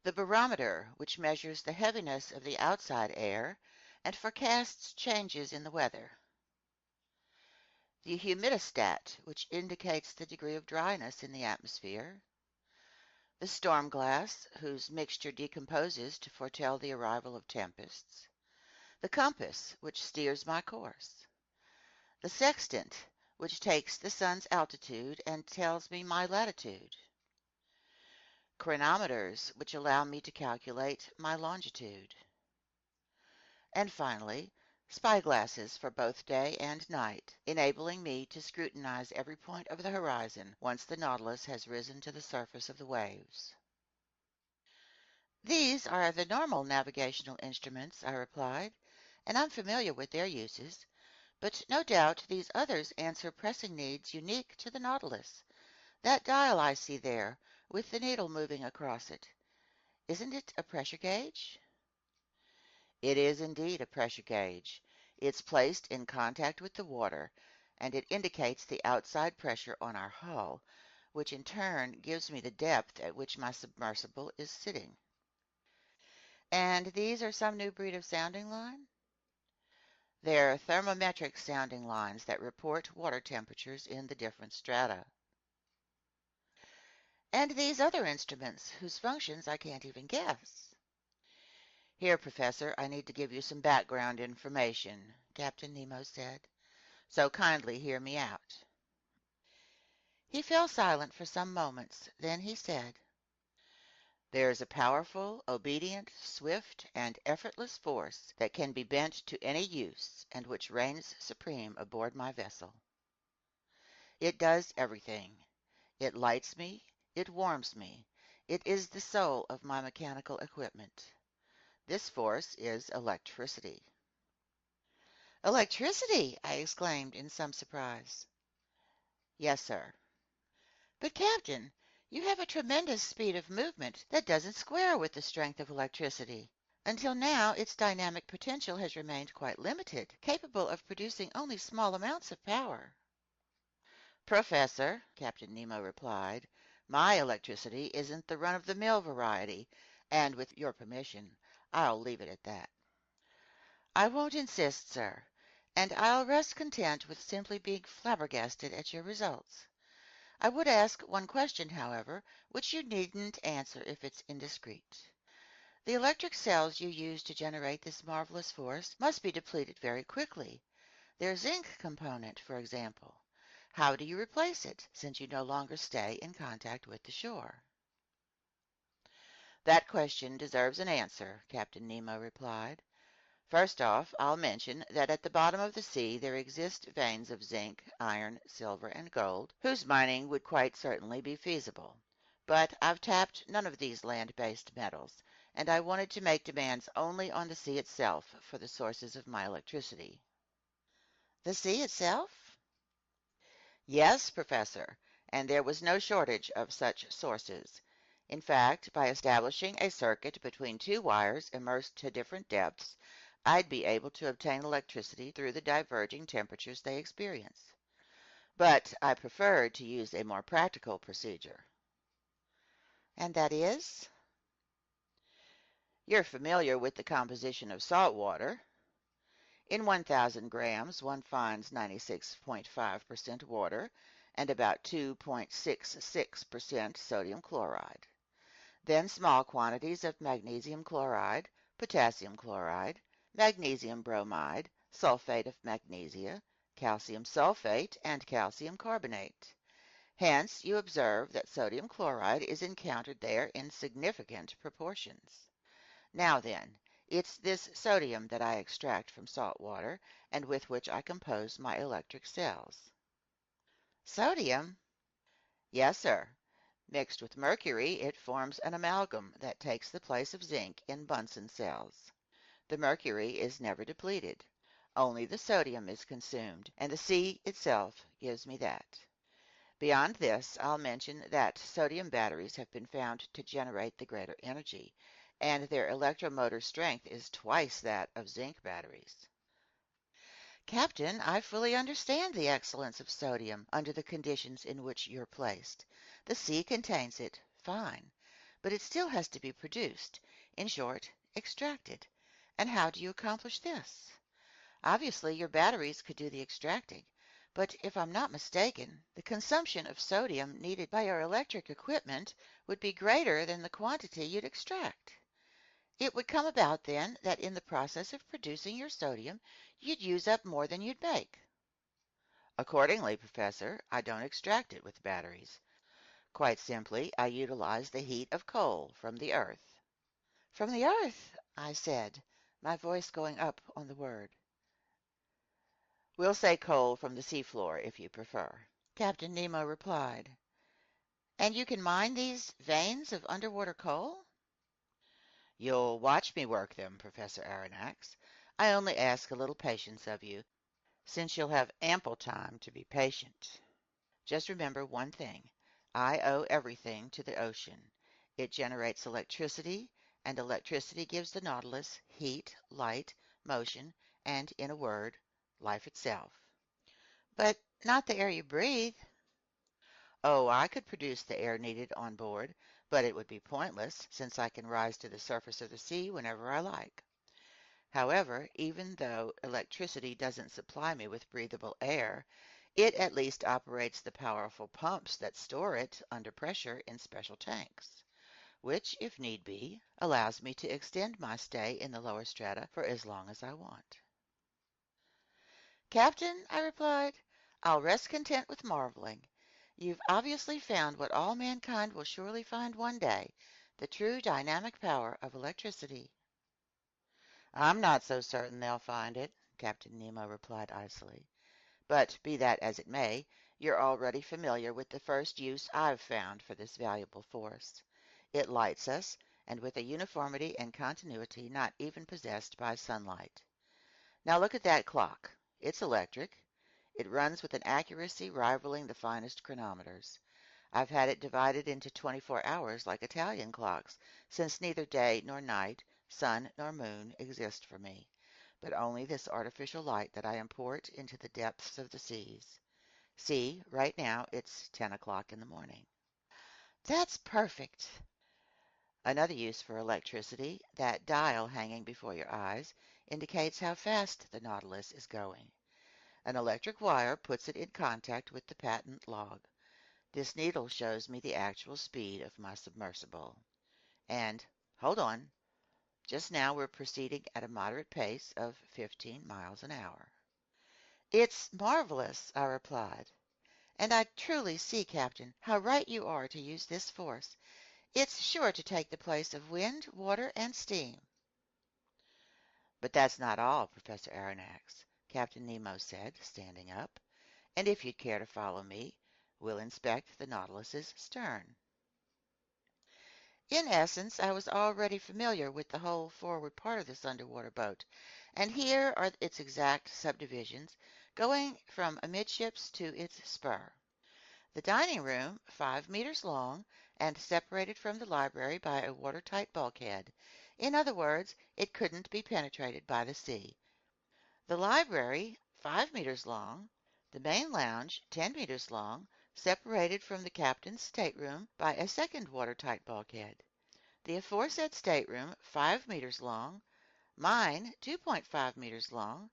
the barometer, which measures the heaviness of the outside air and forecasts changes in the weather; the humidistat, which indicates the degree of dryness in the atmosphere; the storm glass, whose mixture decomposes to foretell the arrival of tempests; the compass, which steers my course; the sextant, which takes the sun's altitude and tells me my latitude; chronometers, which allow me to calculate my longitude; and finally, spyglasses for both day and night, enabling me to scrutinize every point of the horizon once the Nautilus has risen to the surface of the waves. "These are the normal navigational instruments," I replied, "and I'm familiar with their uses. But no doubt these others answer pressing needs unique to the Nautilus. That dial I see there, with the needle moving across it, isn't it a pressure gauge?" It is indeed a pressure gauge. It's placed in contact with the water, and it indicates the outside pressure on our hull, which in turn gives me the depth at which my submersible is sitting. And these are some new breed of sounding line? They're thermometric sounding lines that report water temperatures in the different strata. And these other instruments, whose functions I can't even guess. Here, Professor, I need to give you some background information, Captain Nemo said, so kindly hear me out. He fell silent for some moments, then he said, "There is a powerful, obedient, swift, and effortless force that can be bent to any use and which reigns supreme aboard my vessel. It does everything. It lights me, it warms me, it is the soul of my mechanical equipment. This force is electricity." "Electricity!" I exclaimed in some surprise. "Yes, sir." "But, Captain, you have a tremendous speed of movement that doesn't square with the strength of electricity. Until now its dynamic potential has remained quite limited, capable of producing only small amounts of power." "Professor," Captain Nemo replied, "my electricity isn't the run-of-the-mill variety, and with your permission, I'll leave it at that." "I won't insist, sir, and I'll rest content with simply being flabbergasted at your results. I would ask one question, however, which you needn't answer if it's indiscreet. The electric cells you use to generate this marvelous force must be depleted very quickly. Their zinc component, for example. How do you replace it, since you no longer stay in contact with the shore?" "That question deserves an answer," Captain Nemo replied. "First off, I'll mention that at the bottom of the sea there exist veins of zinc, iron, silver, and gold, whose mining would quite certainly be feasible. But I've tapped none of these land-based metals, and I wanted to make demands only on the sea itself for the sources of my electricity." "The sea itself?" "Yes, Professor, and there was no shortage of such sources. In fact, by establishing a circuit between two wires immersed to different depths, I'd be able to obtain electricity through the diverging temperatures they experience. But I preferred to use a more practical procedure." "And that is?" "You're familiar with the composition of salt water. In 1,000 grams one finds 96.5% water and about 2.66% sodium chloride. Then small quantities of magnesium chloride, potassium chloride, magnesium bromide, sulfate of magnesia, calcium sulfate, and calcium carbonate. Hence you observe that sodium chloride is encountered there in significant proportions. Now then, it's this sodium that I extract from salt water and with which I compose my electric cells." "Sodium?" "Yes, sir. Mixed with mercury, it forms an amalgam that takes the place of zinc in Bunsen cells. The mercury is never depleted. Only the sodium is consumed, and the sea itself gives me that." Beyond this, I'll mention that sodium batteries have been found to generate the greater energy, and their electromotor strength is twice that of zinc batteries. Captain, I fully understand the excellence of sodium under the conditions in which you're placed. The sea contains it, fine, but it still has to be produced, in short, extracted. And how do you accomplish this? Obviously, your batteries could do the extracting, but if I'm not mistaken, the consumption of sodium needed by your electric equipment would be greater than the quantity you'd extract. It would come about then that in the process of producing your sodium, you'd use up more than you'd make. Accordingly, Professor, I don't extract it with batteries. Quite simply, I utilize the heat of coal from the earth. From the earth, I said, my voice going up on the word. We'll say coal from the seafloor, if you prefer, Captain Nemo replied. And you can mine these veins of underwater coal? You'll watch me work them, Professor Aronnax. I only ask a little patience of you, since you'll have ample time to be patient. Just remember one thing. I owe everything to the ocean. It generates electricity, and electricity gives the Nautilus heat, light, motion, and, in a word, life itself. But not the air you breathe. Oh, I could produce the air needed on board, but it would be pointless, since I can rise to the surface of the sea whenever I like. However, even though electricity doesn't supply me with breathable air, it at least operates the powerful pumps that store it under pressure in special tanks, which, if need be, allows me to extend my stay in the lower strata for as long as I want. Captain, I replied, I'll rest content with marveling. You've obviously found what all mankind will surely find one day, the true dynamic power of electricity. I'm not so certain they'll find it, Captain Nemo replied icily. But be that as it may, you're already familiar with the first use I've found for this valuable force. It lights us, and with a uniformity and continuity not even possessed by sunlight. Now look at that clock. It's electric. It runs with an accuracy rivaling the finest chronometers. I've had it divided into 24 hours like Italian clocks, since neither day nor night, sun nor moon exist for me, but only this artificial light that I import into the depths of the seas. See, right now it's 10 o'clock in the morning. That's perfect. Another use for electricity, that dial hanging before your eyes, indicates how fast the Nautilus is going. An electric wire puts it in contact with the patent log. This needle shows me the actual speed of my submersible. And, hold on, just now we're proceeding at a moderate pace of 15 miles an hour. It's marvelous, I replied. And I truly see, Captain, how right you are to use this force. It's sure to take the place of wind, water, and steam. But that's not all, Professor Aronnax, Captain Nemo said, standing up. And if you'd care to follow me, we'll inspect the Nautilus's stern. In essence, I was already familiar with the whole forward part of this underwater boat, and here are its exact subdivisions, going from amidships to its spur. The dining room, 5 meters long, and separated from the library by a watertight bulkhead. In other words, it couldn't be penetrated by the sea. The library, 5 meters long. The main lounge, 10 meters long, separated from the captain's stateroom by a second watertight bulkhead. The aforesaid stateroom, 5 meters long. Mine, 2.5 meters long.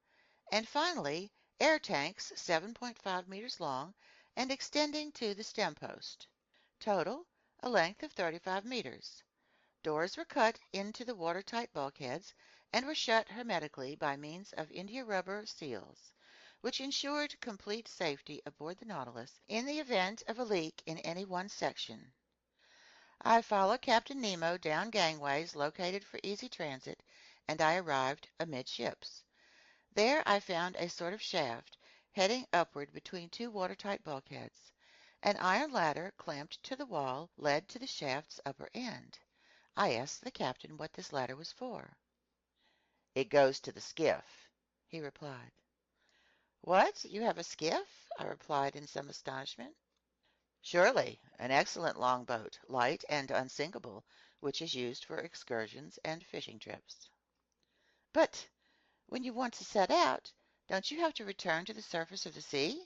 And finally, air tanks, 7.5 meters long and extending to the stem post. Total, a length of 35 meters. Doors were cut into the watertight bulkheads and were shut hermetically by means of India rubber seals, which ensured complete safety aboard the Nautilus in the event of a leak in any one section. I followed Captain Nemo down gangways located for easy transit, and I arrived amidships. There I found a sort of shaft heading upward between two watertight bulkheads. An iron ladder clamped to the wall led to the shaft's upper end. I asked the captain what this ladder was for. "It goes to the skiff," he replied. "What, you have a skiff?" I replied in some astonishment. Surely, an excellent longboat, light and unsinkable, which is used for excursions and fishing trips. But when you want to set out, don't you have to return to the surface of the sea?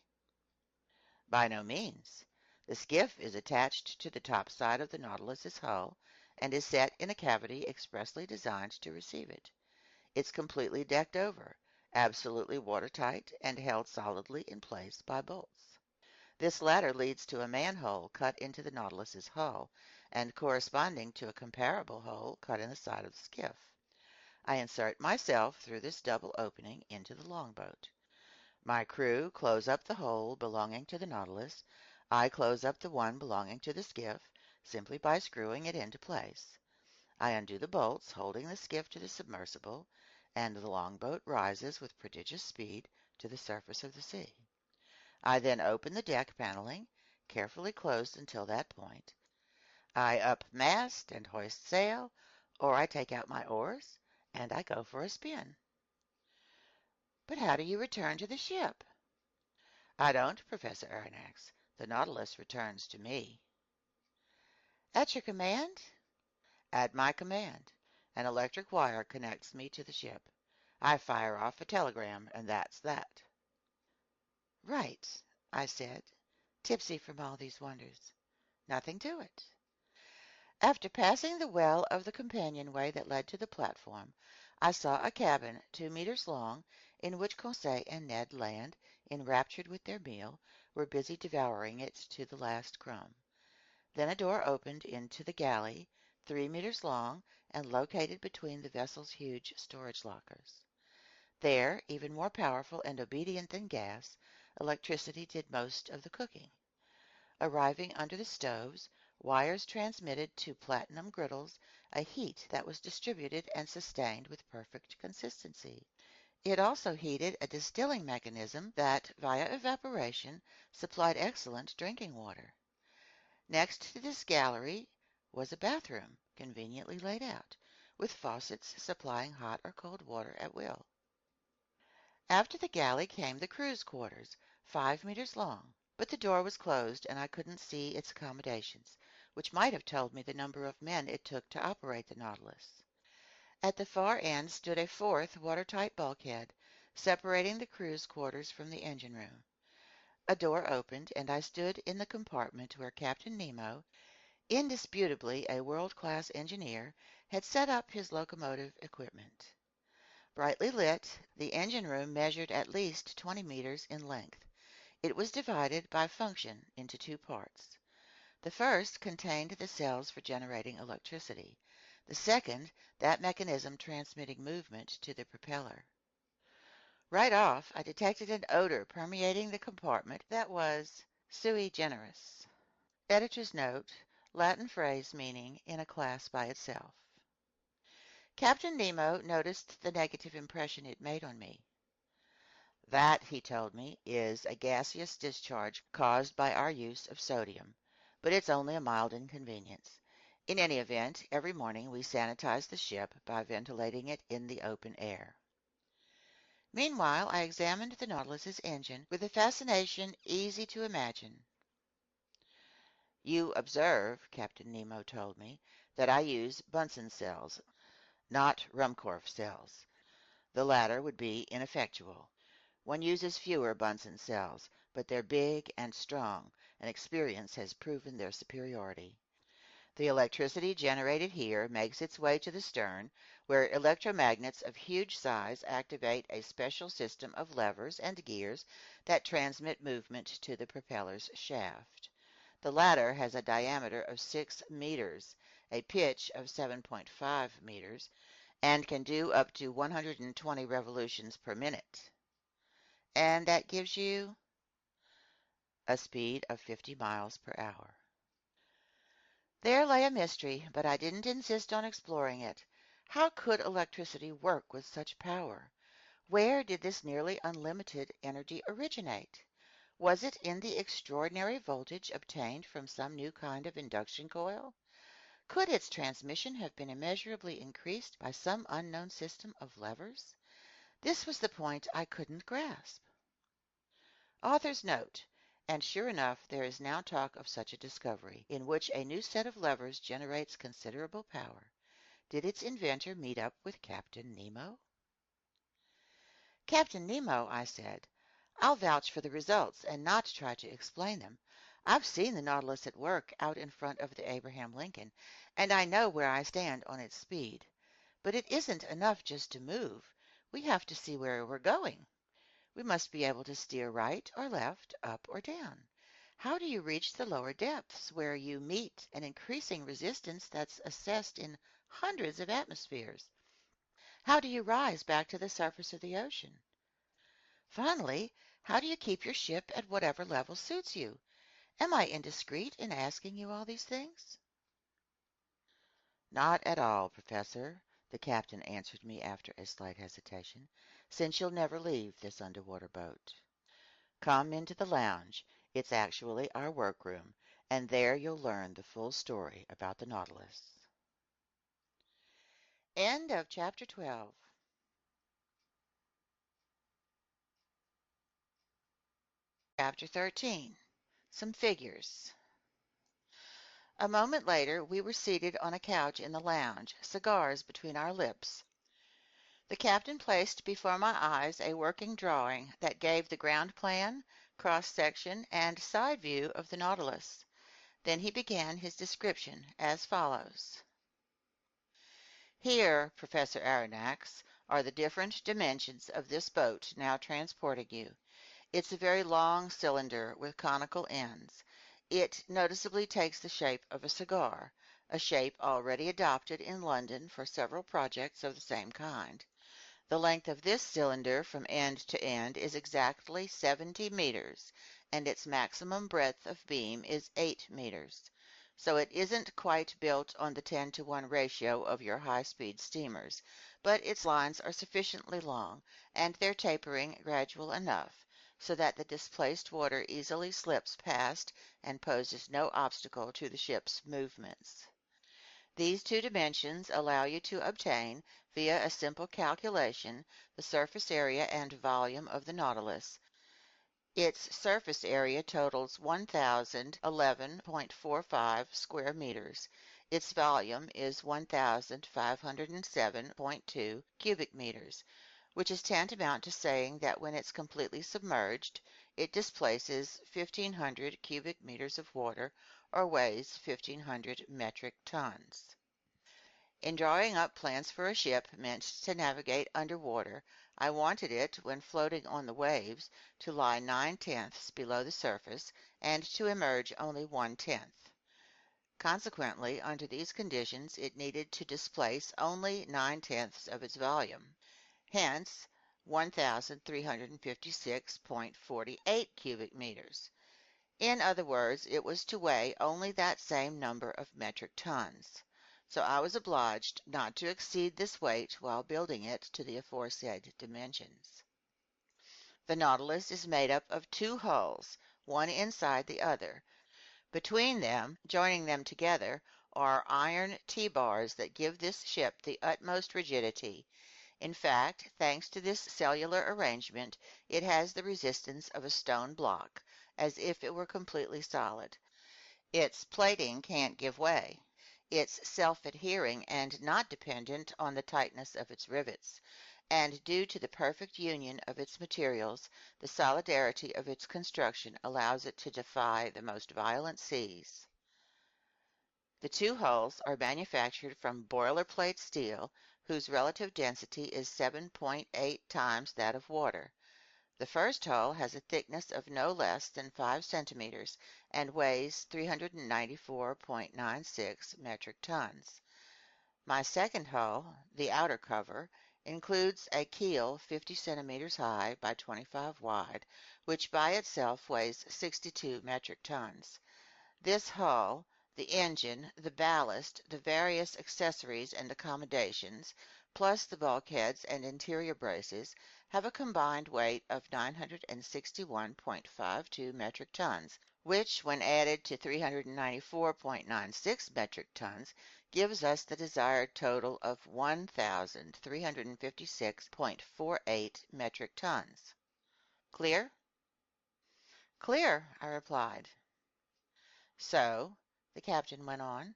By no means. The skiff is attached to the top side of the Nautilus's hull and is set in a cavity expressly designed to receive it. It's completely decked over, absolutely watertight, and held solidly in place by bolts. This ladder leads to a manhole cut into the Nautilus's hull and corresponding to a comparable hole cut in the side of the skiff. I insert myself through this double opening into the longboat. My crew close up the hole belonging to the Nautilus. I close up the one belonging to the skiff simply by screwing it into place. I undo the bolts holding the skiff to the submersible, and the longboat rises with prodigious speed to the surface of the sea. I then open the deck paneling, carefully closed until that point. I up mast and hoist sail, or I take out my oars, and I go for a spin. But how do you return to the ship? I don't, Professor Aronnax. The Nautilus returns to me. At your command? At my command. An electric wire connects me to the ship. I fire off a telegram, and that's that. Right, I said, tipsy from all these wonders. Nothing to it. After passing the well of the companionway that led to the platform, I saw a cabin 2 meters long in which Conseil and Ned Land, enraptured with their meal, were busy devouring it to the last crumb. Then a door opened into the galley, 3 meters long and located between the vessel's huge storage lockers. There, even more powerful and obedient than gas, electricity did most of the cooking. Arriving under the stoves, wires transmitted to platinum griddles a heat that was distributed and sustained with perfect consistency. It also heated a distilling mechanism that, via evaporation, supplied excellent drinking water. Next to this gallery was a bathroom, conveniently laid out, with faucets supplying hot or cold water at will. After the galley came the crew's quarters, 5 meters long, but the door was closed and I couldn't see its accommodations, which might have told me the number of men it took to operate the Nautilus. At the far end stood a fourth watertight bulkhead, separating the crew's quarters from the engine room. A door opened and I stood in the compartment where Captain Nemo, indisputably a world-class engineer, had set up his locomotive equipment. Brightly lit, the engine room measured at least 20 meters in length. It was divided by function into two parts. The first contained the cells for generating electricity. The second, that mechanism transmitting movement to the propeller. Right off, I detected an odor permeating the compartment that was sui generis. Editor's note, Latin phrase meaning in a class by itself. Captain Nemo noticed the negative impression it made on me. That, he told me, is a gaseous discharge caused by our use of sodium, but it's only a mild inconvenience. In any event, every morning we sanitize the ship by ventilating it in the open air. Meanwhile, I examined the Nautilus's engine with a fascination easy to imagine. You observe, Captain Nemo told me, that I use Bunsen cells, not Ruhmkorff cells. The latter would be ineffectual. One uses fewer Bunsen cells, but they're big and strong, and experience has proven their superiority. The electricity generated here makes its way to the stern, where electromagnets of huge size activate a special system of levers and gears that transmit movement to the propeller's shaft. The latter has a diameter of 6 meters, a pitch of 7.5 meters, and can do up to 120 revolutions per minute. And that gives you a speed of 50 miles per hour. There lay a mystery, but I didn't insist on exploring it. How could electricity work with such power? Where did this nearly unlimited energy originate? Was it in the extraordinary voltage obtained from some new kind of induction coil? Could its transmission have been immeasurably increased by some unknown system of levers? This was the point I couldn't grasp. Author's note. And sure enough, there is now talk of such a discovery, in which a new set of levers generates considerable power. Did its inventor meet up with Captain Nemo? Captain Nemo, I said. I'll vouch for the results and not try to explain them. I've seen the Nautilus at work out in front of the Abraham Lincoln, and I know where I stand on its speed. But it isn't enough just to move. We have to see where we're going. We must be able to steer right or left, up or down. How do you reach the lower depths where you meet an increasing resistance that's assessed in hundreds of atmospheres? How do you rise back to the surface of the ocean? Finally, how do you keep your ship at whatever level suits you? Am I indiscreet in asking you all these things? Not at all, Professor, the captain answered me after a slight hesitation, since you'll never leave this underwater boat. Come into the lounge. It's actually our workroom, and there you'll learn the full story about the Nautilus. End of chapter 12. Chapter 13. Some figures. A moment later, we were seated on a couch in the lounge, cigars between our lips. The captain placed before my eyes a working drawing that gave the ground plan, cross-section, and side view of the Nautilus. Then he began his description as follows. Here, Professor Aronnax, are the different dimensions of this boat now transporting you. It's a very long cylinder with conical ends. It noticeably takes the shape of a cigar, a shape already adopted in London for several projects of the same kind. The length of this cylinder from end to end is exactly 70 meters, and its maximum breadth of beam is 8 meters. So it isn't quite built on the 10-to-1 ratio of your high-speed steamers, but its lines are sufficiently long, and their tapering gradual enough, so that the displaced water easily slips past and poses no obstacle to the ship's movements. These two dimensions allow you to obtain, via a simple calculation, the surface area and volume of the Nautilus. Its surface area totals 1,011.45 square meters. Its volume is 1,507.2 cubic meters, which is tantamount to saying that when it's completely submerged, it displaces 1,500 cubic meters of water, or weighs 1,500 metric tons. In drawing up plans for a ship meant to navigate underwater, I wanted it, when floating on the waves, to lie 9/10ths below the surface and to emerge only 1/10th. Consequently, under these conditions, it needed to displace only 9/10ths of its volume. Hence, 1,356.48 cubic meters. In other words, it was to weigh only that same number of metric tons. So I was obliged not to exceed this weight while building it to the aforesaid dimensions. The Nautilus is made up of two hulls, one inside the other. Between them, joining them together, are iron T-bars that give this ship the utmost rigidity. In fact, thanks to this cellular arrangement, it has the resistance of a stone block, as if it were completely solid. Its plating can't give way. It's self-adhering and not dependent on the tightness of its rivets, and due to the perfect union of its materials, the solidarity of its construction allows it to defy the most violent seas. The two hulls are manufactured from boilerplate steel, whose relative density is 7.8 times that of water. The first hull has a thickness of no less than 5 centimeters and weighs 394.96 metric tons. My second hull, the outer cover, includes a keel 50 centimeters high by 25 wide, which by itself weighs 62 metric tons. This hull, the engine, the ballast, the various accessories and accommodations, plus the bulkheads and interior braces, have a combined weight of 961.52 metric tons, which, when added to 394.96 metric tons, gives us the desired total of 1,356.48 metric tons. Clear? Clear, I replied. So, the captain went on,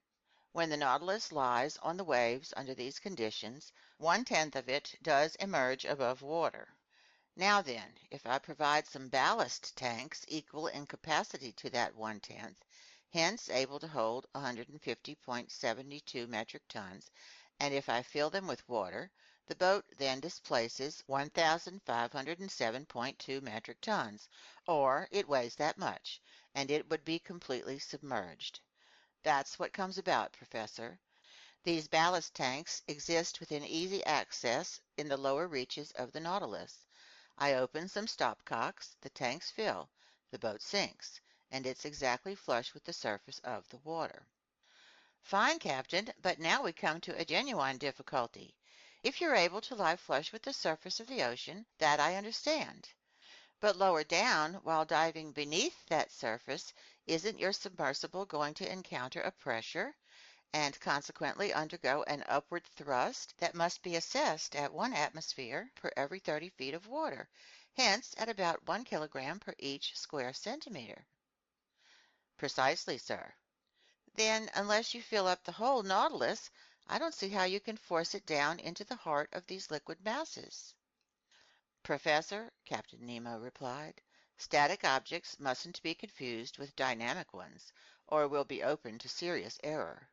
when the Nautilus lies on the waves under these conditions, 1/10 of it does emerge above water. Now then, if I provide some ballast tanks equal in capacity to that 1/10, hence able to hold 150.72 metric tons, and if I fill them with water, the boat then displaces 1,507.2 metric tons, or it weighs that much, and it would be completely submerged. That's what comes about, Professor. These ballast tanks exist within easy access in the lower reaches of the Nautilus. I open some stopcocks, the tanks fill, the boat sinks, and it's exactly flush with the surface of the water. Fine, Captain, but now we come to a genuine difficulty. If you're able to lie flush with the surface of the ocean, that I understand. But lower down, while diving beneath that surface, isn't your submersible going to encounter a pressure and consequently undergo an upward thrust that must be assessed at 1 atmosphere per every 30 feet of water, hence at about 1 kilogram per each square centimeter? Precisely, sir. Then, unless you fill up the whole Nautilus, I don't see how you can force it down into the heart of these liquid masses. Professor, Captain Nemo replied, static objects mustn't be confused with dynamic ones, or we'll be open to serious error.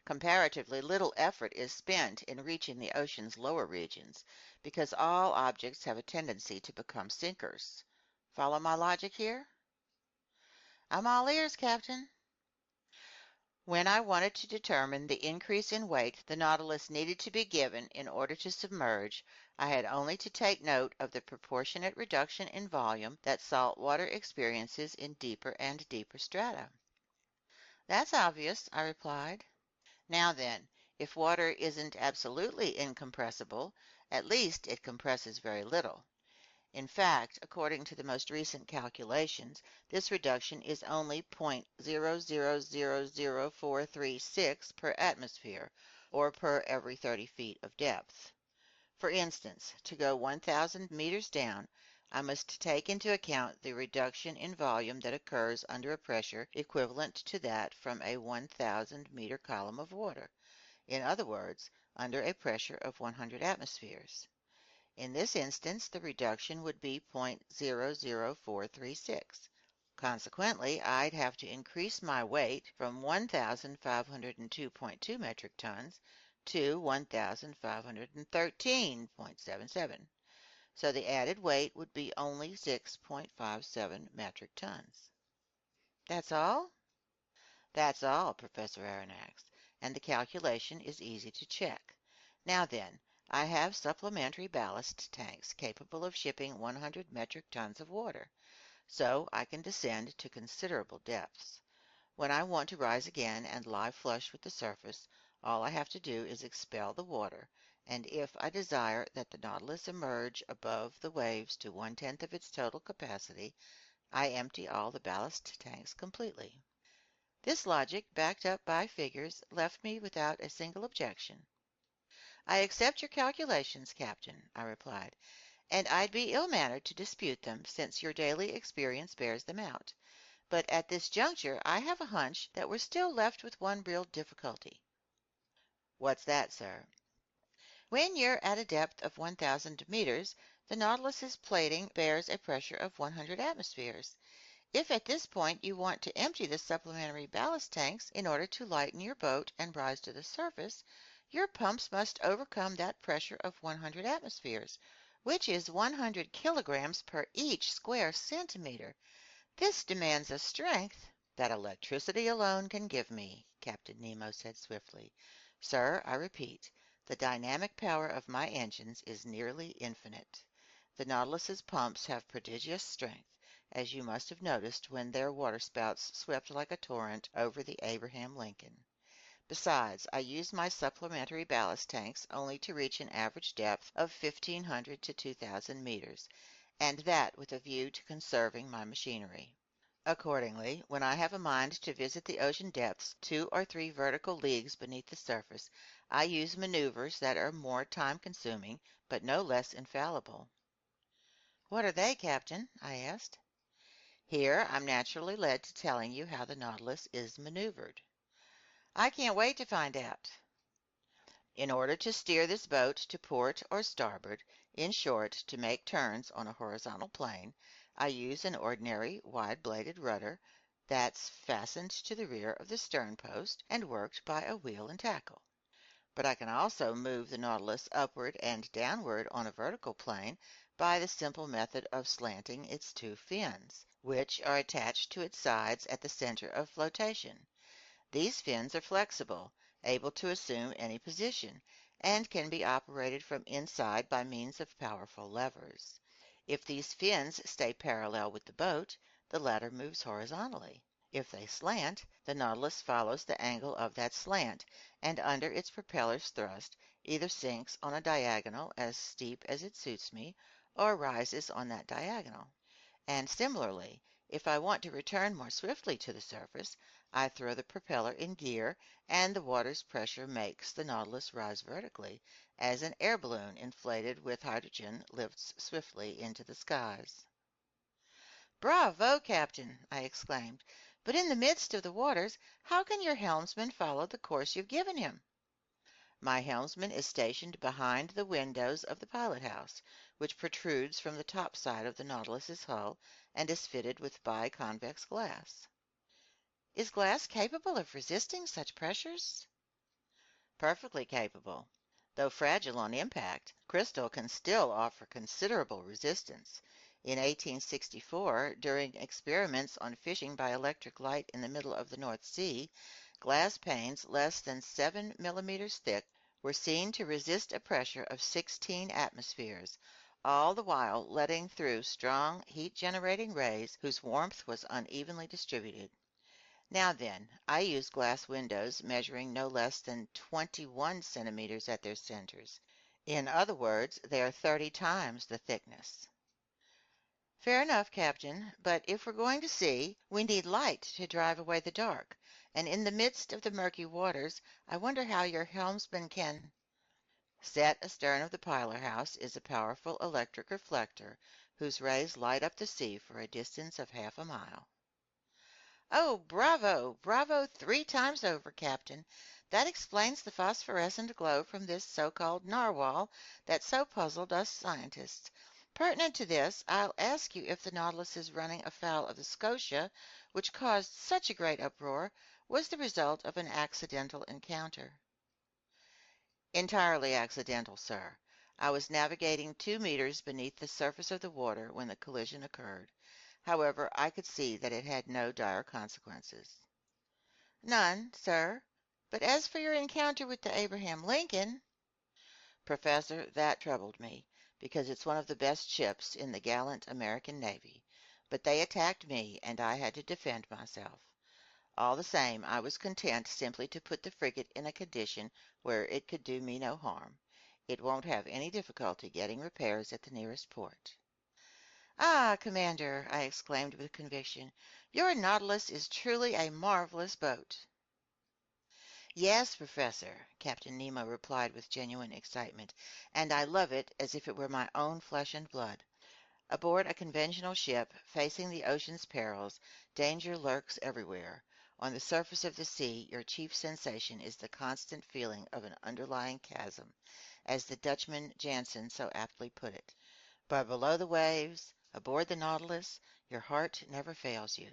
Comparatively little effort is spent in reaching the ocean's lower regions, because all objects have a tendency to become sinkers. Follow my logic here? I'm all ears, Captain. When I wanted to determine the increase in weight the Nautilus needed to be given in order to submerge, I had only to take note of the proportionate reduction in volume that salt water experiences in deeper and deeper strata. That's obvious, I replied. Now then, if water isn't absolutely incompressible, at least it compresses very little. In fact, according to the most recent calculations, this reduction is only 0.0000436 per atmosphere, or per every 30 feet of depth. For instance, to go 1,000 meters down, I must take into account the reduction in volume that occurs under a pressure equivalent to that from a 1,000-meter column of water. In other words, under a pressure of 100 atmospheres. In this instance, the reduction would be 0.00436. Consequently, I'd have to increase my weight from 1,502.2 metric tons to 1,513.77. So the added weight would be only 6.57 metric tons. That's all? That's all, Professor Aronnax, and the calculation is easy to check. Now then, I have supplementary ballast tanks capable of shipping 100 metric tons of water, so I can descend to considerable depths. When I want to rise again and lie flush with the surface, all I have to do is expel the water, and if I desire that the Nautilus emerge above the waves to 1/10 of its total capacity, I empty all the ballast tanks completely. This logic, backed up by figures, left me without a single objection. I accept your calculations, Captain, I replied, and I'd be ill-mannered to dispute them since your daily experience bears them out. But at this juncture I have a hunch that we're still left with one real difficulty. What's that, sir? When you're at a depth of 1,000 meters, the Nautilus's plating bears a pressure of 100 atmospheres. If at this point you want to empty the supplementary ballast tanks in order to lighten your boat and rise to the surface, your pumps must overcome that pressure of 100 atmospheres, which is 100 kilograms per each square centimeter. This demands a strength that electricity alone can give me, Captain Nemo said swiftly. Sir, I repeat, the dynamic power of my engines is nearly infinite. The Nautilus's pumps have prodigious strength, as you must have noticed when their waterspouts swept like a torrent over the Abraham Lincoln. Besides, I use my supplementary ballast tanks only to reach an average depth of 1,500 to 2,000 meters, and that with a view to conserving my machinery. Accordingly, when I have a mind to visit the ocean depths 2 or 3 vertical leagues beneath the surface, I use maneuvers that are more time-consuming, but no less infallible. What are they, Captain? I asked. Here, I'm naturally led to telling you how the Nautilus is maneuvered. I can't wait to find out. In order to steer this boat to port or starboard, in short, to make turns on a horizontal plane, I use an ordinary wide-bladed rudder that's fastened to the rear of the stern post and worked by a wheel and tackle. But I can also move the Nautilus upward and downward on a vertical plane by the simple method of slanting its two fins, which are attached to its sides at the center of flotation. These fins are flexible, able to assume any position, and can be operated from inside by means of powerful levers. If these fins stay parallel with the boat, the latter moves horizontally. If they slant, the Nautilus follows the angle of that slant, and under its propeller's thrust either sinks on a diagonal as steep as it suits me, or rises on that diagonal. And similarly, if I want to return more swiftly to the surface, I throw the propeller in gear, and the water's pressure makes the Nautilus rise vertically, as an air balloon inflated with hydrogen lifts swiftly into the skies. "Bravo, Captain!" I exclaimed. "But in the midst of the waters, how can your helmsman follow the course you've given him?" My helmsman is stationed behind the windows of the pilot house, which protrudes from the top side of the Nautilus's hull and is fitted with biconvex glass. "Is glass capable of resisting such pressures?" "Perfectly capable. Though fragile on impact, crystal can still offer considerable resistance. In 1864, during experiments on fishing by electric light in the middle of the North Sea, glass panes less than 7 millimeters thick were seen to resist a pressure of 16 atmospheres, all the while letting through strong heat-generating rays whose warmth was unevenly distributed. Now then, I use glass windows measuring no less than 21 centimeters at their centers. In other words, they are 30 times the thickness." "Fair enough, Captain, but if we're going to sea, we need light to drive away the dark, and in the midst of the murky waters, I wonder how your helmsman can—" "Set astern of the pilot house is a powerful electric reflector whose rays light up the sea for a distance of half a mile." "Oh, bravo! Bravo 3 times over, Captain. That explains the phosphorescent glow from this so-called narwhal that so puzzled us scientists. Pertinent to this, I'll ask you if the Nautilus's running afoul of the Scotia, which caused such a great uproar, was the result of an accidental encounter." "Entirely accidental, sir. I was navigating 2 meters beneath the surface of the water when the collision occurred. However, I could see that it had no dire consequences." "None, sir. But as for your encounter with the Abraham Lincoln—" "Professor, that troubled me, because it's one of the best ships in the gallant American Navy. But they attacked me, and I had to defend myself. All the same, I was content simply to put the frigate in a condition where it could do me no harm. It won't have any difficulty getting repairs at the nearest port." "Ah, Commander," I exclaimed with conviction, "your Nautilus is truly a marvelous boat." "Yes, Professor," Captain Nemo replied with genuine excitement, "and I love it as if it were my own flesh and blood. Aboard a conventional ship, facing the ocean's perils, danger lurks everywhere. On the surface of the sea, your chief sensation is the constant feeling of an underlying chasm, as the Dutchman Jansen so aptly put it. But below the waves, aboard the Nautilus, your heart never fails you.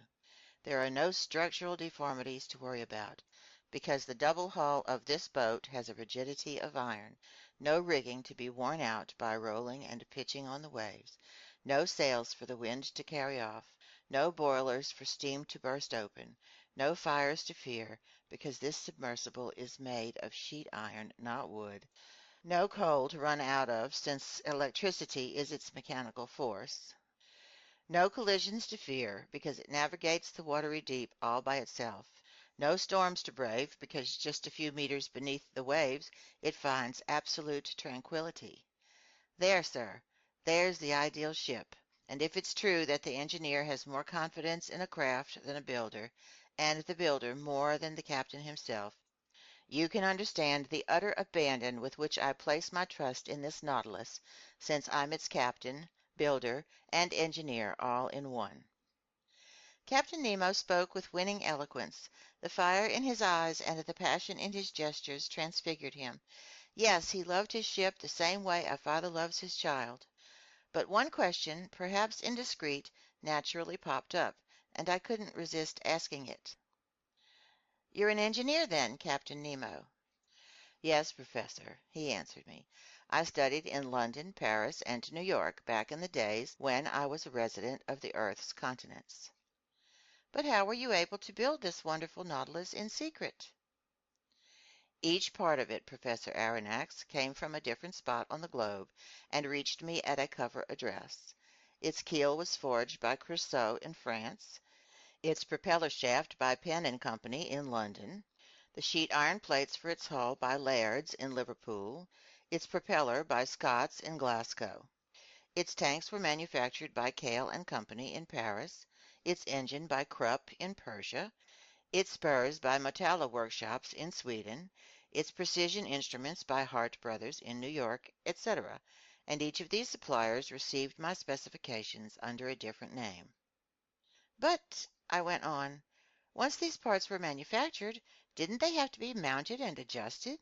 There are no structural deformities to worry about, because the double hull of this boat has a rigidity of iron, no rigging to be worn out by rolling and pitching on the waves, no sails for the wind to carry off, no boilers for steam to burst open, no fires to fear, because this submersible is made of sheet iron, not wood, no coal to run out of, since electricity is its mechanical force, no collisions to fear, because it navigates the watery deep all by itself, no storms to brave, because just a few meters beneath the waves it finds absolute tranquility. There, sir, there's the ideal ship. And if it's true that the engineer has more confidence in a craft than a builder, and the builder more than the captain himself, you can understand the utter abandon with which I place my trust in this Nautilus, since I'm its captain, builder, and engineer all in one." Captain Nemo spoke with winning eloquence. The fire in his eyes and the passion in his gestures transfigured him. Yes, he loved his ship the same way a father loves his child. But one question, perhaps indiscreet, naturally popped up, and I couldn't resist asking it. "You're an engineer, then, Captain Nemo?" "Yes, Professor," he answered me. "I studied in London, Paris, and New York back in the days when I was a resident of the Earth's continents." "But how were you able to build this wonderful Nautilus in secret?" "Each part of it, Professor Aronnax, came from a different spot on the globe and reached me at a cover address. Its keel was forged by Creusot in France, its propeller shaft by Penn and Company in London, the sheet iron plates for its hull by Laird's in Liverpool, its propeller by Scott's in Glasgow. Its tanks were manufactured by Cale and Company in Paris, its engine by Krupp in Persia, its spurs by Motala workshops in Sweden, its precision instruments by Hart Brothers in New York, etc., and each of these suppliers received my specifications under a different name." "But," I went on, "once these parts were manufactured, didn't they have to be mounted and adjusted?"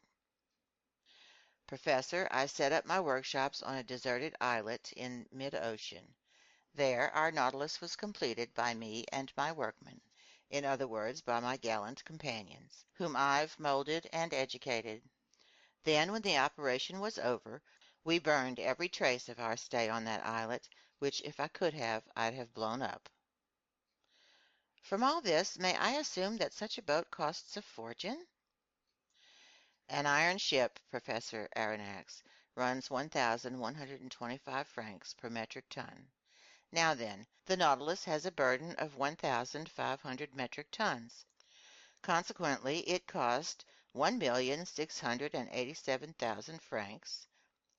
"Professor, I set up my workshops on a deserted islet in mid-ocean. There our Nautilus was completed by me and my workmen, in other words, by my gallant companions, whom I've molded and educated. Then, when the operation was over, we burned every trace of our stay on that islet, which if I could have, I'd have blown up." "From all this, may I assume that such a boat costs a fortune?" "An iron ship, Professor Aronnax, runs 1,125 francs per metric ton. Now then, the Nautilus has a burden of 1,500 metric tons. Consequently, it cost 1,687,000 francs,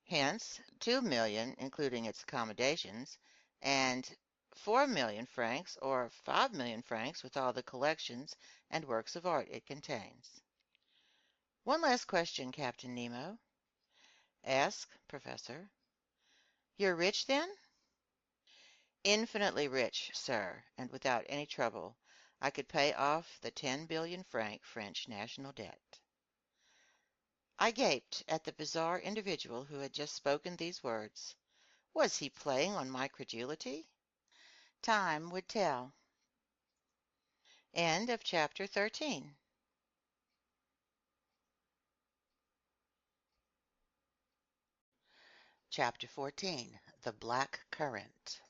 hence 2,000,000 including its accommodations, and 4,000,000 francs or 5,000,000 francs with all the collections and works of art it contains." "One last question, Captain Nemo." "Ask, Professor." "You're rich, then?" "Infinitely rich, sir, and without any trouble. I could pay off the 10,000,000,000 franc French national debt." I gaped at the bizarre individual who had just spoken these words. Was he playing on my credulity? Time would tell. End of chapter 13. Chapter 14. The Black Current.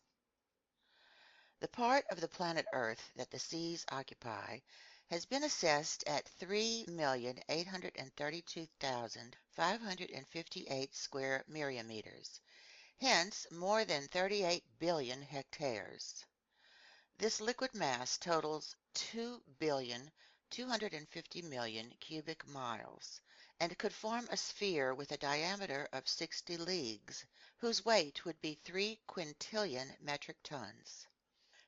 The part of the planet Earth that the seas occupy has been assessed at 3,832,558 square myriameters, hence more than 38 billion hectares. This liquid mass totals 2,250,000,000 cubic miles, and could form a sphere with a diameter of 60 leagues, whose weight would be 3 quintillion metric tons.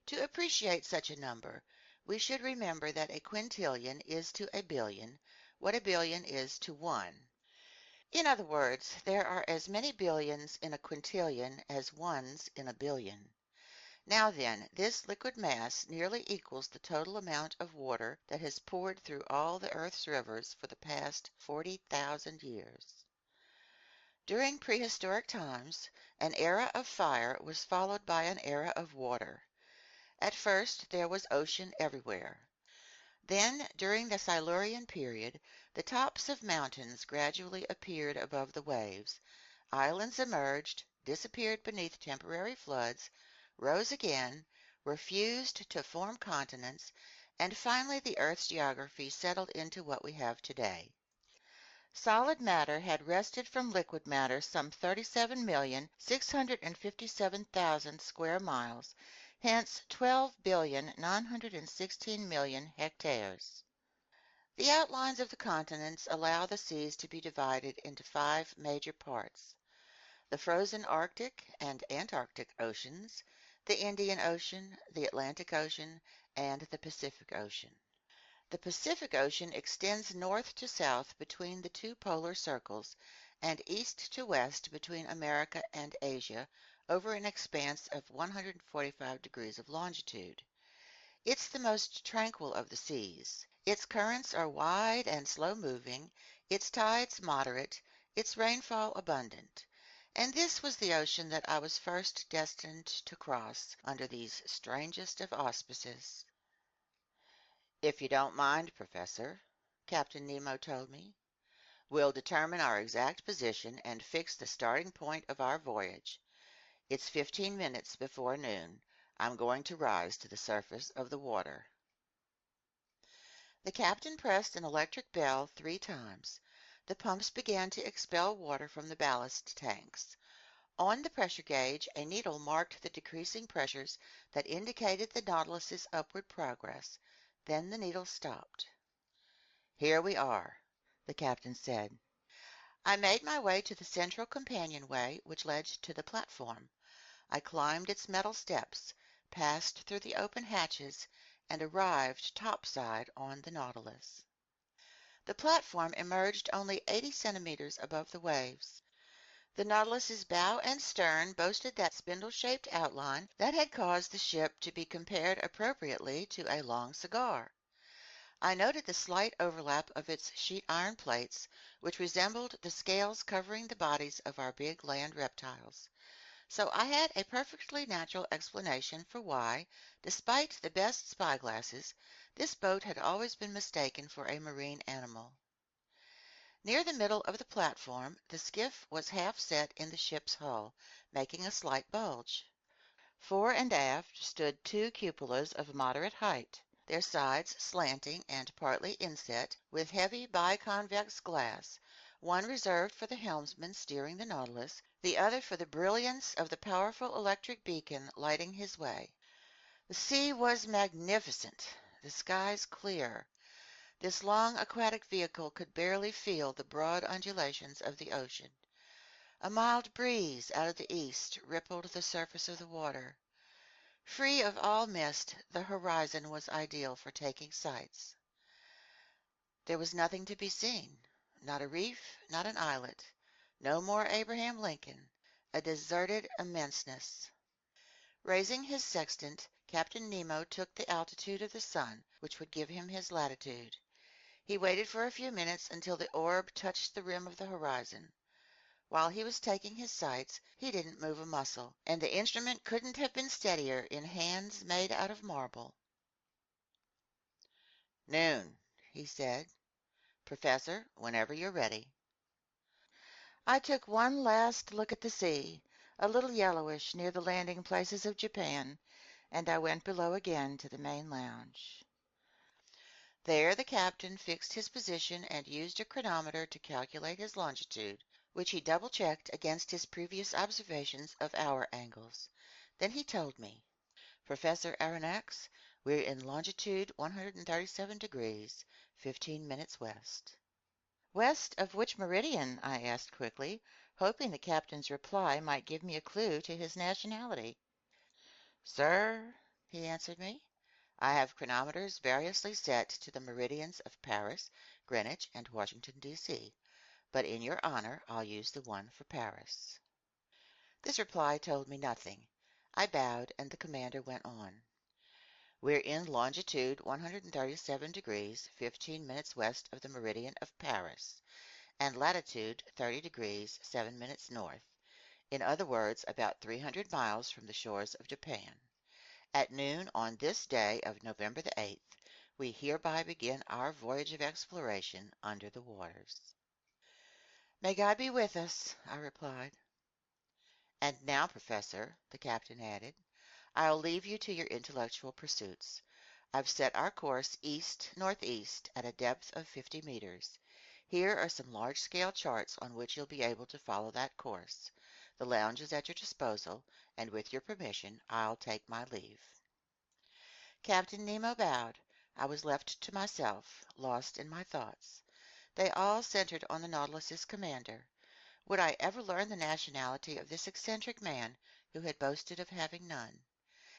To appreciate such a number, we should remember that a quintillion is to a billion what a billion is to one. In other words, there are as many billions in a quintillion as ones in a billion. Now then, this liquid mass nearly equals the total amount of water that has poured through all the earth's rivers for the past 40,000 years. During prehistoric times, an era of fire was followed by an era of water. At first there was ocean everywhere. Then, during the Silurian period, the tops of mountains gradually appeared above the waves, islands emerged, disappeared beneath temporary floods, rose again, were fused to form continents, and finally the Earth's geography settled into what we have today. Solid matter had wrested from liquid matter some 37,657,000 square miles, hence 12,916,000,000 hectares. The outlines of the continents allow the seas to be divided into 5 major parts: the frozen Arctic and Antarctic oceans, the Indian Ocean, the Atlantic Ocean, and the Pacific Ocean. The Pacific Ocean extends north to south between the 2 polar circles and east to west between America and Asia over an expanse of 145 degrees of longitude. It's the most tranquil of the seas. Its currents are wide and slow-moving, its tides moderate, its rainfall abundant. And this was the ocean that I was first destined to cross under these strangest of auspices. "If you don't mind, Professor," Captain Nemo told me, "we'll determine our exact position and fix the starting point of our voyage. It's 15 minutes before noon. I'm going to rise to the surface of the water." The captain pressed an electric bell 3 times. The pumps began to expel water from the ballast tanks. On the pressure gauge, a needle marked the decreasing pressures that indicated the Nautilus's upward progress. Then the needle stopped. "Here we are," the captain said. I made my way to the central companionway which led to the platform. I climbed its metal steps, passed through the open hatches, and arrived topside on the Nautilus. The platform emerged only 80 centimeters above the waves. The Nautilus's bow and stern boasted that spindle-shaped outline that had caused the ship to be compared appropriately to a long cigar. I noted the slight overlap of its sheet iron plates, which resembled the scales covering the bodies of our big land reptiles. So I had a perfectly natural explanation for why, despite the best spyglasses, this boat had always been mistaken for a marine animal. Near the middle of the platform, the skiff was half set in the ship's hull, making a slight bulge. Fore and aft stood 2 cupolas of moderate height, their sides slanting and partly inset with heavy biconvex glass, one reserved for the helmsman steering the Nautilus, the other for the brilliance of the powerful electric beacon lighting his way. The sea was magnificent, the skies clear. This long aquatic vehicle could barely feel the broad undulations of the ocean. A mild breeze out of the east rippled the surface of the water. Free of all mist, the horizon was ideal for taking sights. There was nothing to be seen, not a reef, not an islet, no more Abraham Lincoln, a deserted immenseness. Raising his sextant, Captain Nemo took the altitude of the sun, which would give him his latitude. He waited for a few minutes until the orb touched the rim of the horizon. While he was taking his sights, he didn't move a muscle, and the instrument couldn't have been steadier in hands made out of marble. "Noon," he said. "Professor, whenever you're ready." I took one last look at the sea, a little yellowish near the landing places of Japan, and I went below again to the main lounge. There the captain fixed his position and used a chronometer to calculate his longitude, which he double-checked against his previous observations of hour angles. Then he told me, "Professor Aronnax, we're in longitude 137 degrees, 15 minutes west." "West of which meridian?" I asked quickly, hoping the captain's reply might give me a clue to his nationality. "Sir," he answered me, "I have chronometers variously set to the meridians of Paris, Greenwich, and Washington, D.C., but in your honor I'll use the one for Paris." This reply told me nothing. I bowed, and the commander went on. "We're in longitude 137 degrees, 15 minutes west of the meridian of Paris, and latitude 30 degrees, 7 minutes north, in other words, about 300 miles from the shores of Japan. At noon on this day of November the 8th, we hereby begin our voyage of exploration under the waters." "May God be with us," I replied. "And now, Professor," the captain added, "I'll leave you to your intellectual pursuits. I've set our course east-northeast at a depth of 50 meters. Here are some large-scale charts on which you'll be able to follow that course. The lounge is at your disposal, and with your permission, I'll take my leave." Captain Nemo bowed. I was left to myself, lost in my thoughts. They all centered on the Nautilus's commander. Would I ever learn the nationality of this eccentric man who had boasted of having none?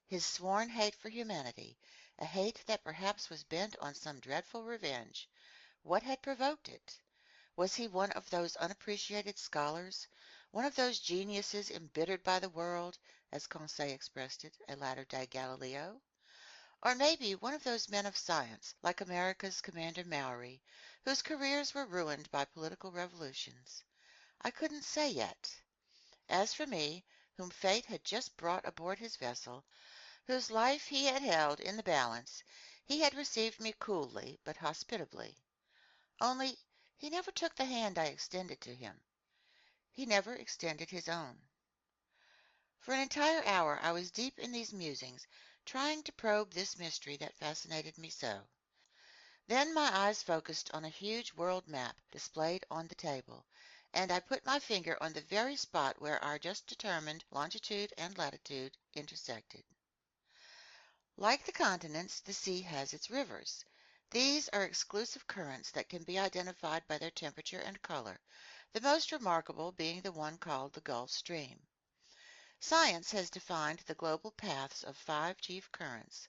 His sworn hate for humanity, a hate that perhaps was bent on some dreadful revenge, what had provoked it? Was he one of those unappreciated scholars, one of those geniuses embittered by the world, as Conseil expressed it, a latter-day Galileo? Or maybe one of those men of science, like America's Commander Maury, whose careers were ruined by political revolutions. I couldn't say yet. As for me, whom fate had just brought aboard his vessel, whose life he had held in the balance, he had received me coolly but hospitably. Only he never took the hand I extended to him. He never extended his own. For an entire hour I was deep in these musings, trying to probe this mystery that fascinated me so. Then my eyes focused on a huge world map displayed on the table, and I put my finger on the very spot where our just determined longitude and latitude intersected. Like the continents, the sea has its rivers. These are exclusive currents that can be identified by their temperature and color, the most remarkable being the one called the Gulf Stream. Science has defined the global paths of 5 chief currents,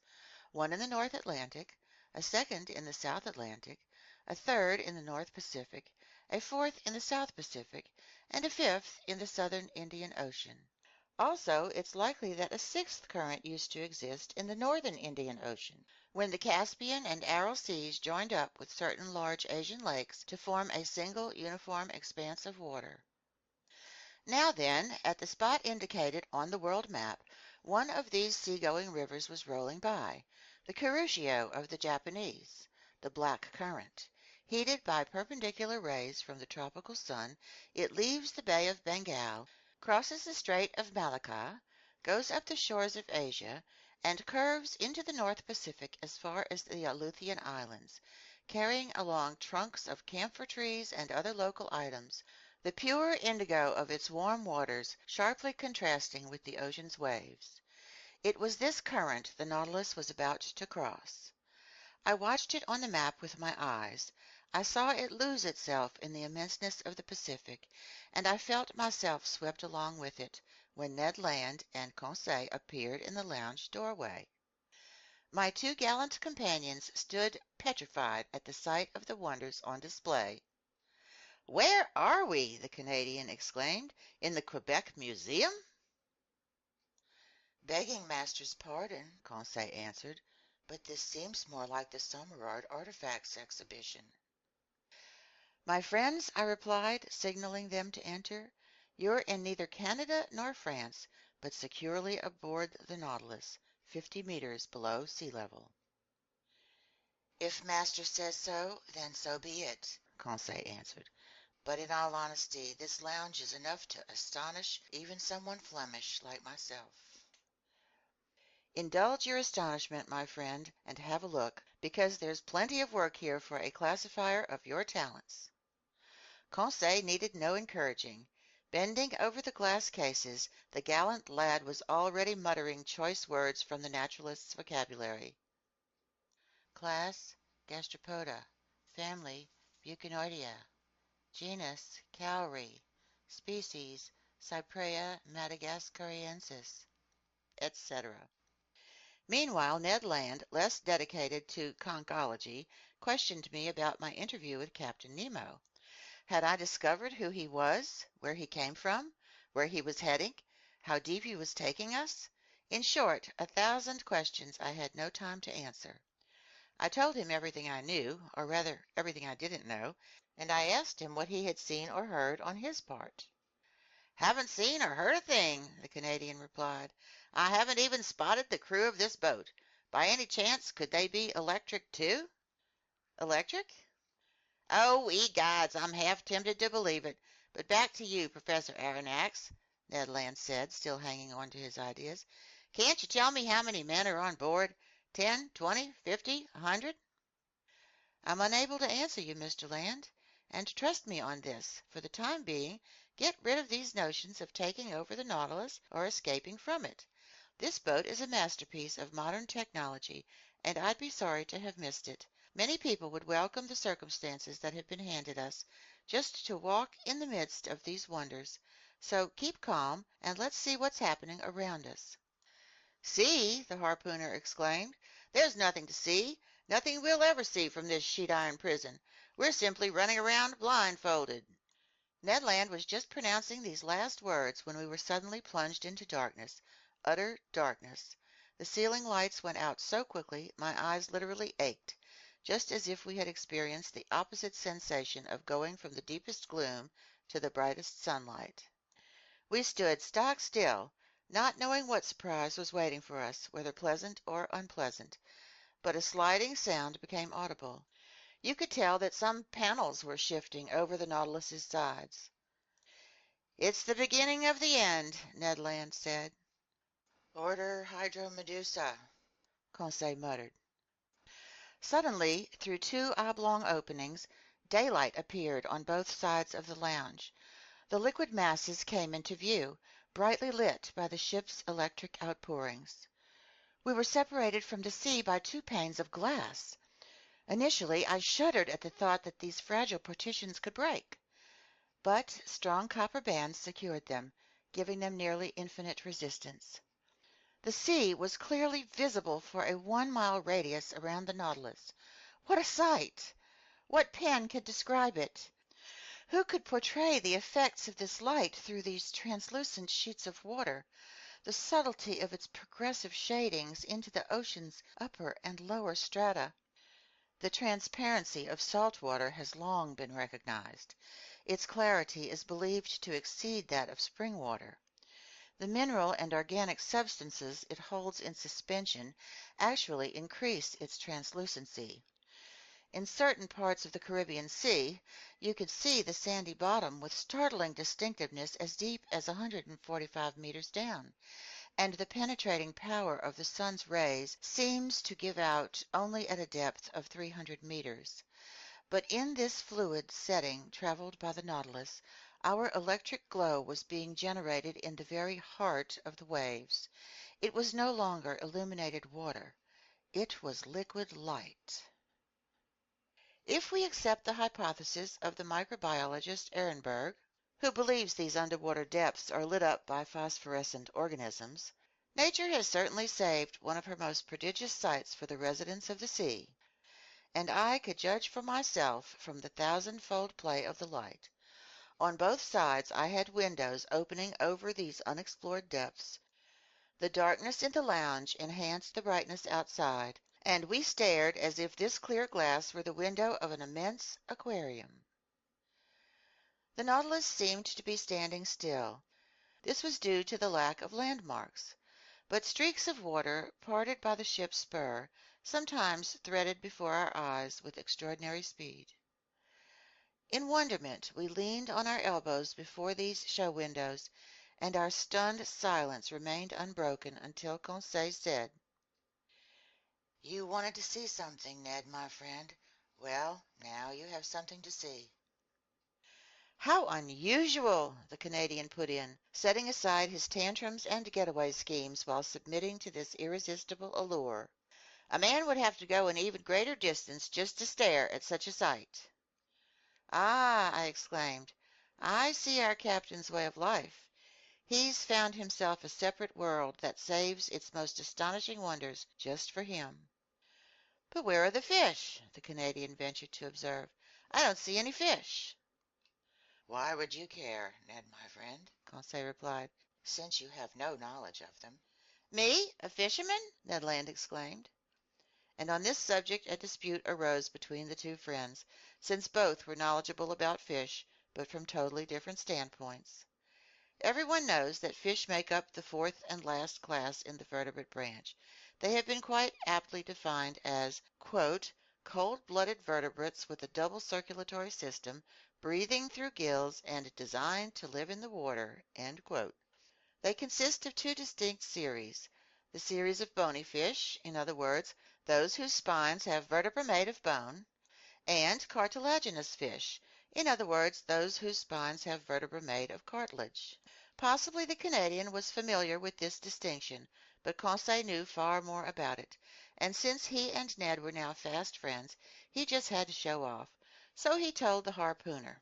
one in the North Atlantic, a second in the South Atlantic, a third in the North Pacific, a fourth in the South Pacific, and a fifth in the Southern Indian Ocean. Also, it's likely that a sixth current used to exist in the Northern Indian Ocean, when the Caspian and Aral Seas joined up with certain large Asian lakes to form a single uniform expanse of water. Now then, at the spot indicated on the world map, one of these sea-going rivers was rolling by, the Kuroshio of the Japanese, the Black Current. Heated by perpendicular rays from the tropical sun, it leaves the Bay of Bengal, crosses the Strait of Malacca, goes up the shores of Asia, and curves into the North Pacific as far as the Aleutian Islands, carrying along trunks of camphor trees and other local items, the pure indigo of its warm waters sharply contrasting with the ocean's waves. It was this current the Nautilus was about to cross. I watched it on the map with my eyes. I saw it lose itself in the immenseness of the Pacific, and I felt myself swept along with it, when Ned Land and Conseil appeared in the lounge doorway. My 2 gallant companions stood petrified at the sight of the wonders on display. "Where are we?" the Canadian exclaimed. "In the Quebec Museum?" Begging master's pardon, Conseil answered, but this seems more like the Sommerard Artifacts exhibition. "My friends," I replied, signaling them to enter, "you're in neither Canada nor France, but securely aboard the Nautilus, 50 meters below sea level." If master says so, then so be it, Conseil answered. but in all honesty, this lounge is enough to astonish even someone Flemish like myself. Indulge your astonishment, my friend, and have a look, because there's plenty of work here for a classifier of your talents. Conseil needed no encouraging. Bending over the glass cases, the gallant lad was already muttering choice words from the naturalist's vocabulary. Class, Gastropoda. Family, Bucinoidea. Genus, Cowrie. Species, Cyprea madagascariensis, etc. Meanwhile, Ned Land, less dedicated to conchology, questioned me about my interview with Captain Nemo. Had I discovered who he was, where he came from, where he was heading, how deep he was taking us? In short, 1,000 questions I had no time to answer. I told him everything I knew, or rather everything I didn't know, and I asked him what he had seen or heard on his part. "Haven't seen or heard a thing," the Canadian replied. "I haven't even spotted the crew of this boat. By any chance, could they be electric too?" "Electric?" "Oh, egods, I'm half tempted to believe it. But back to you, Professor Aronnax," Ned Land said, still hanging on to his ideas. "Can't you tell me how many men are on board? 10, 20, 50, 100?" "I'm unable to answer you, Mr. Land. And trust me on this. For the time being, get rid of these notions of taking over the Nautilus or escaping from it. This boat is a masterpiece of modern technology, and I'd be sorry to have missed it. Many people would welcome the circumstances that have been handed us, just to walk in the midst of these wonders. So keep calm, and let's see what's happening around us." "See!" the harpooner exclaimed. "There's nothing to see, nothing we'll ever see from this sheet-iron prison. We're simply running around blindfolded." Ned Land was just pronouncing these last words when we were suddenly plunged into darkness, utter darkness. The ceiling lights went out so quickly my eyes literally ached, just as if we had experienced the opposite sensation of going from the deepest gloom to the brightest sunlight. We stood stock still, not knowing what surprise was waiting for us, whether pleasant or unpleasant, but a sliding sound became audible. You could tell that some panels were shifting over the Nautilus's sides. "It's the beginning of the end," Ned Land said. Order Hydromedusa, Conseil muttered. Suddenly, through two oblong openings, daylight appeared on both sides of the lounge. The liquid masses came into view, brightly lit by the ship's electric outpourings. We were separated from the sea by two panes of glass. Initially, I shuddered at the thought that these fragile partitions could break. But strong copper bands secured them, giving them nearly infinite resistance. The sea was clearly visible for a 1-mile radius around the Nautilus. What a sight! What pen could describe it? Who could portray the effects of this light through these translucent sheets of water, the subtlety of its progressive shadings into the ocean's upper and lower strata? The transparency of salt water has long been recognized. Its clarity is believed to exceed that of spring water. The mineral and organic substances it holds in suspension actually increase its translucency. In certain parts of the Caribbean Sea, you could see the sandy bottom with startling distinctiveness as deep as 145 meters down, and the penetrating power of the sun's rays seems to give out only at a depth of 300 meters. But in this fluid setting traveled by the Nautilus, our electric glow was being generated in the very heart of the waves. It was no longer illuminated water. It was liquid light. If we accept the hypothesis of the microbiologist Ehrenberg, who believes these underwater depths are lit up by phosphorescent organisms, Nature has certainly saved one of her most prodigious sights for the residents of the sea, and I could judge for myself from the thousand-fold play of the light. On both sides I had windows opening over these unexplored depths. The darkness in the lounge enhanced the brightness outside, and we stared as if this clear glass were the window of an immense aquarium. The Nautilus seemed to be standing still. This was due to the lack of landmarks, but streaks of water, parted by the ship's spur, sometimes threaded before our eyes with extraordinary speed. In wonderment we leaned on our elbows before these show windows, and our stunned silence remained unbroken until Conseil said, "You wanted to see something, Ned, my friend. Well, now you have something to see." "How unusual!" the Canadian put in, setting aside his tantrums and getaway schemes while submitting to this irresistible allure. "A man would have to go an even greater distance just to stare at such a sight." "Ah!" I exclaimed, "I see our captain's way of life. He's found himself a separate world that saves its most astonishing wonders just for him." "But where are the fish?" the Canadian ventured to observe. "I don't see any fish." "Why would you care, Ned, my friend?" Conseil replied, "Since you have no knowledge of them." "Me, a fisherman?" Ned Land exclaimed. And on this subject a dispute arose between the two friends, since both were knowledgeable about fish, but from totally different standpoints. Everyone knows that fish make up the fourth and last class in the vertebrate branch. They have been quite aptly defined as, quote, "cold-blooded vertebrates with a double circulatory system, breathing through gills and designed to live in the water," end quote. They consist of two distinct series: the series of bony fish, in other words, those whose spines have vertebra made of bone, and cartilaginous fish, in other words, those whose spines have vertebra made of cartilage. Possibly the Canadian was familiar with this distinction, but Conseil knew far more about it, and since he and Ned were now fast friends, he just had to show off. So he told the harpooner.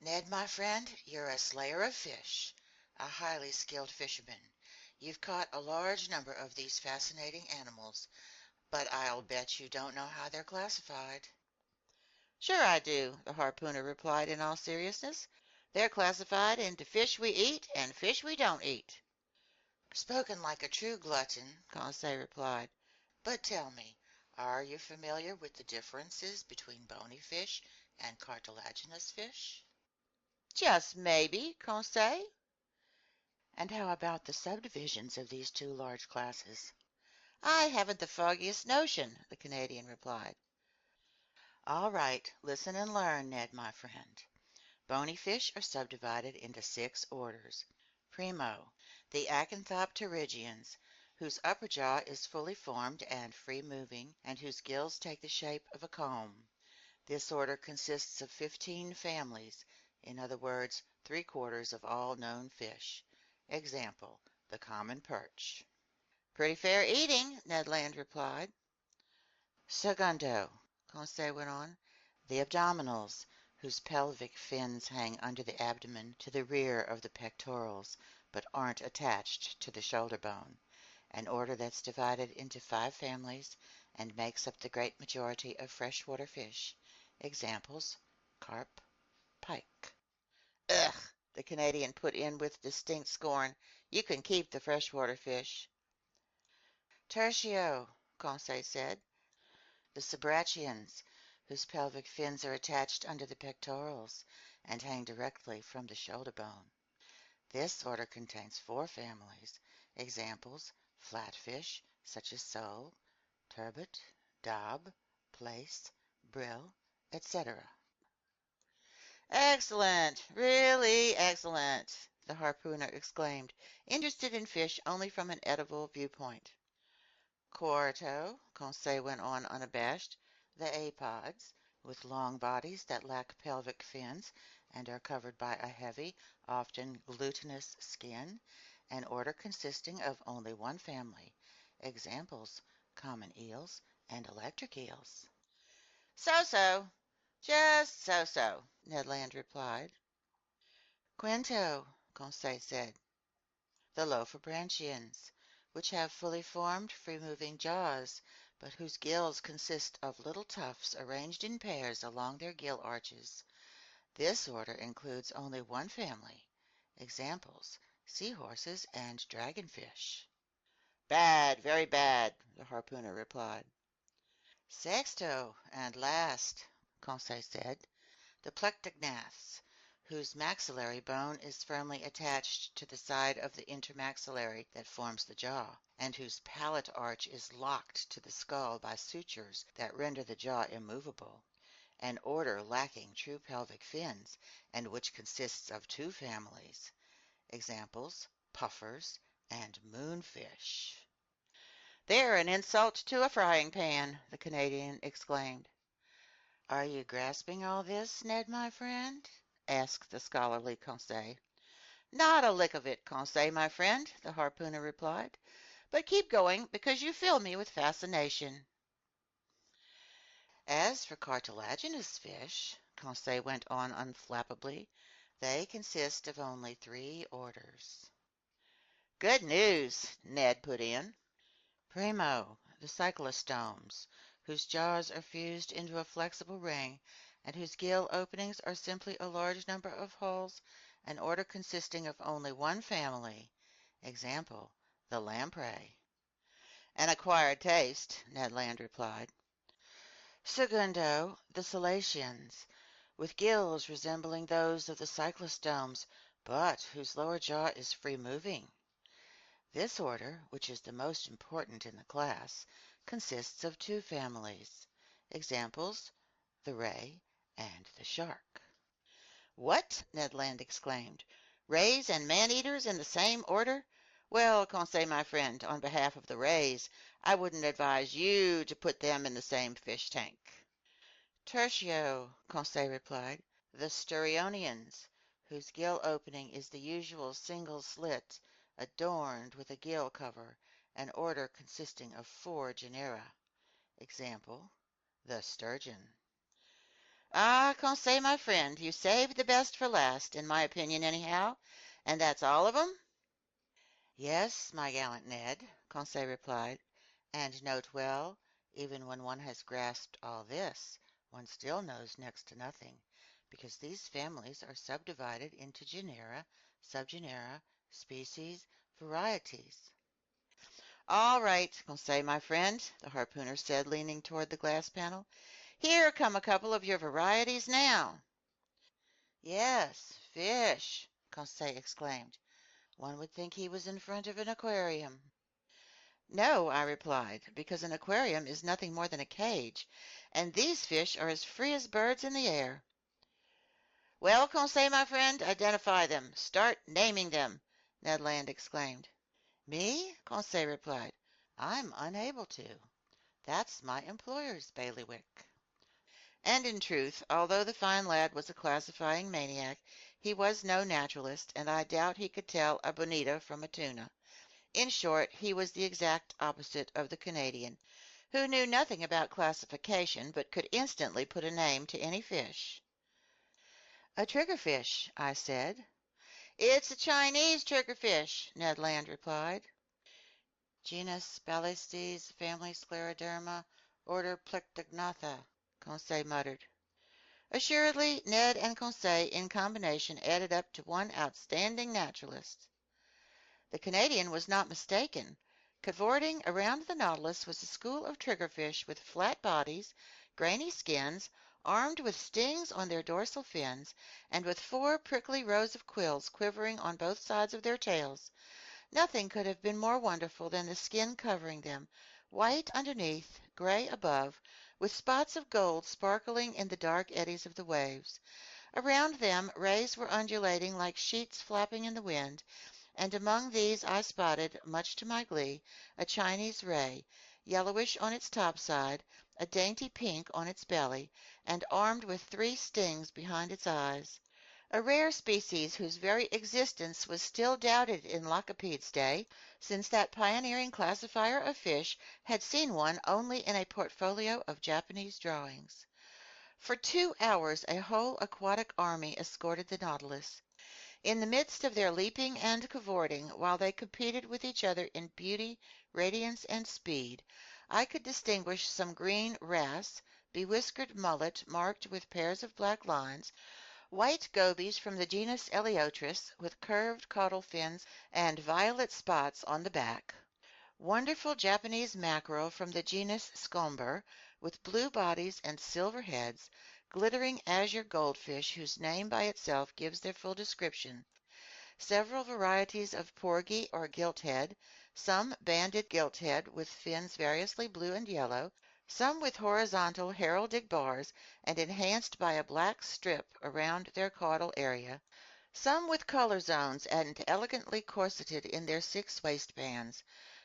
"Ned, my friend, you're a slayer of fish, a highly skilled fisherman. You've caught a large number of these fascinating animals, but I'll bet you don't know how they're classified." "Sure I do," the harpooner replied in all seriousness. "They're classified into fish we eat and fish we don't eat." Spoken like a true glutton, Conseil replied. But tell me, are you familiar with the differences between bony fish and cartilaginous fish? Just maybe, Conseil. And how about the subdivisions of these two large classes? I haven't the foggiest notion, the Canadian replied. All right, listen and learn, Ned, my friend. Bony fish are subdivided into 6 orders. Primo, the acanthopterygians, whose upper jaw is fully formed and free-moving, and whose gills take the shape of a comb. This order consists of 15 families, in other words, 3/4 of all known fish. Example, the common perch. Pretty fair eating, Ned Land replied. Segundo, Conseil went on, the abdominals, whose pelvic fins hang under the abdomen to the rear of the pectorals, but aren't attached to the shoulder bone. An order that's divided into 5 families and makes up the great majority of freshwater fish. Examples, carp, pike. Ugh, the Canadian put in with distinct scorn. You can keep the freshwater fish. Tertio, Conseil said, the Sabrachians, whose pelvic fins are attached under the pectorals and hang directly from the shoulder bone. This order contains 4 families. Examples, flatfish, such as sole, turbot, daub, plaice, brill, etc. Excellent, really excellent, the harpooner exclaimed, interested in fish only from an edible viewpoint. Quarto, Conseil went on unabashed, the apods, with long bodies that lack pelvic fins and are covered by a heavy, often glutinous skin, an order consisting of only 1 family. Examples, common eels and electric eels. So-so, just so-so, Ned Land replied. Quinto, Conseil said, the lophobranchians, which have fully formed, free-moving jaws, but whose gills consist of little tufts arranged in pairs along their gill arches. This order includes only 1 family. Examples, seahorses and dragonfish. Bad, very bad, the harpooner replied. Sexto, and last, Conseil said, the plectognaths, whose maxillary bone is firmly attached to the side of the intermaxillary that forms the jaw, and whose palate arch is locked to the skull by sutures that render the jaw immovable. An order lacking true pelvic fins, and which consists of 2 families. Examples, puffers and moonfish. They're an insult to a frying pan, the Canadian exclaimed. Are you grasping all this, Ned, my friend? Asked the scholarly Conseil. Not a lick of it, Conseil, my friend, the harpooner replied. But keep going, because you fill me with fascination. As for cartilaginous fish, Conseil went on unflappably, they consist of only 3 orders. Good news, Ned put in. Primo, the cyclostomes, whose jaws are fused into a flexible ring and whose gill openings are simply a large number of holes, an order consisting of only 1 family. Example, the lamprey. An acquired taste, Ned Land replied. Segundo, the selacians, with gills resembling those of the cyclostomes, but whose lower jaw is free-moving. This order, which is the most important in the class, consists of 2 families. Examples, the ray and the shark. What? Ned Land exclaimed. Rays and man-eaters in the same order? Well, Conseil, my friend, on behalf of the rays, I wouldn't advise you to put them in the same fish tank. Tertio, Conseil replied, the sturionians, whose gill opening is the usual single slit, adorned with a gill cover, an order consisting of 4 genera. Example, the sturgeon. Ah, Conseil, my friend, you saved the best for last, in my opinion, anyhow. And that's all of 'em? Yes, my gallant Ned, Conseil replied, and note well, even when one has grasped all this, one still knows next to nothing, because these families are subdivided into genera, subgenera, species, varieties. All right, Conseil, my friend, the harpooner said, leaning toward the glass panel. Here come a couple of your varieties now. Yes, fish, Conseil exclaimed. One would think he was in front of an aquarium. No, I replied, because an aquarium is nothing more than a cage, and these fish are as free as birds in the air. Well, Conseil, my friend, identify them. Start naming them, Ned Land exclaimed. Me? Conseil replied. I'm unable to. That's my employer's bailiwick. And in truth, although the fine lad was a classifying maniac, he was no naturalist, and I doubt he could tell a bonita from a tuna. In short, he was the exact opposite of the Canadian, who knew nothing about classification but could instantly put a name to any fish. A triggerfish, I said. It's a Chinese triggerfish, Ned Land replied. Genus Balistes, family Scleroderma, order Plectognatha, Conseil muttered. Assuredly, Ned and Conseil in combination added up to one outstanding naturalist. The Canadian was not mistaken. Cavorting around the Nautilus was a school of triggerfish with flat bodies, grainy skins, armed with stings on their dorsal fins, and with 4 prickly rows of quills quivering on both sides of their tails. Nothing could have been more wonderful than the skin covering them, white underneath, gray above, with spots of gold sparkling in the dark eddies of the waves. Around them rays were undulating like sheets flapping in the wind, and among these I spotted, much to my glee, a Chinese ray, yellowish on its top side, a dainty pink on its belly, and armed with 3 stings behind its eyes. A rare species whose very existence was still doubted in Lacapede's day, since that pioneering classifier of fish had seen one only in a portfolio of Japanese drawings. For 2 hours a whole aquatic army escorted the Nautilus. In the midst of their leaping and cavorting, while they competed with each other in beauty, radiance, and speed, I could distinguish some green wrasse, bewhiskered mullet marked with pairs of black lines, white gobies from the genus Eleotris with curved caudal fins and violet spots on the back, wonderful Japanese mackerel from the genus Scomber with blue bodies and silver heads, glittering azure goldfish whose name by itself gives their full description, several varieties of porgy or gilthead, some banded gilthead with fins variously blue and yellow, some with horizontal heraldic bars and enhanced by a black strip around their caudal area, some with color zones and elegantly corseted in their 6 waistbands,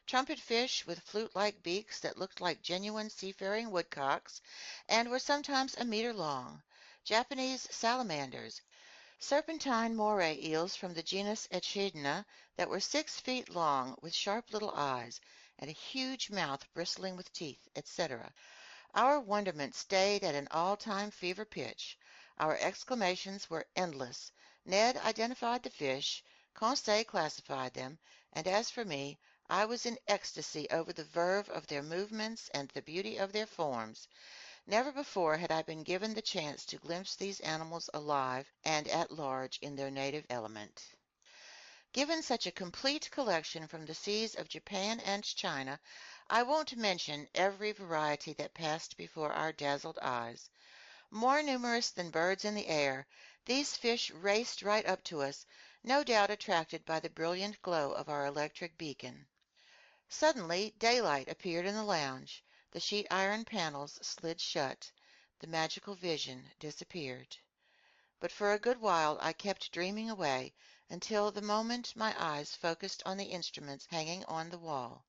trumpetfish with flute-like beaks that looked like genuine seafaring woodcocks and were sometimes a meter long, Japanese salamanders, serpentine moray eels from the genus Echidna that were 6 feet long with sharp little eyes and a huge mouth bristling with teeth, etc. Our wonderment stayed at an all-time fever pitch. Our exclamations were endless. Ned identified the fish, Conseil classified them, and as for me, I was in ecstasy over the verve of their movements and the beauty of their forms. Never before had I been given the chance to glimpse these animals alive and at large in their native element. Given such a complete collection from the seas of Japan and China, I won't mention every variety that passed before our dazzled eyes. More numerous than birds in the air, these fish raced right up to us, no doubt attracted by the brilliant glow of our electric beacon. Suddenly daylight appeared in the lounge. The sheet iron panels slid shut. The magical vision disappeared. But for a good while I kept dreaming away, until the moment my eyes focused on the instruments hanging on the wall.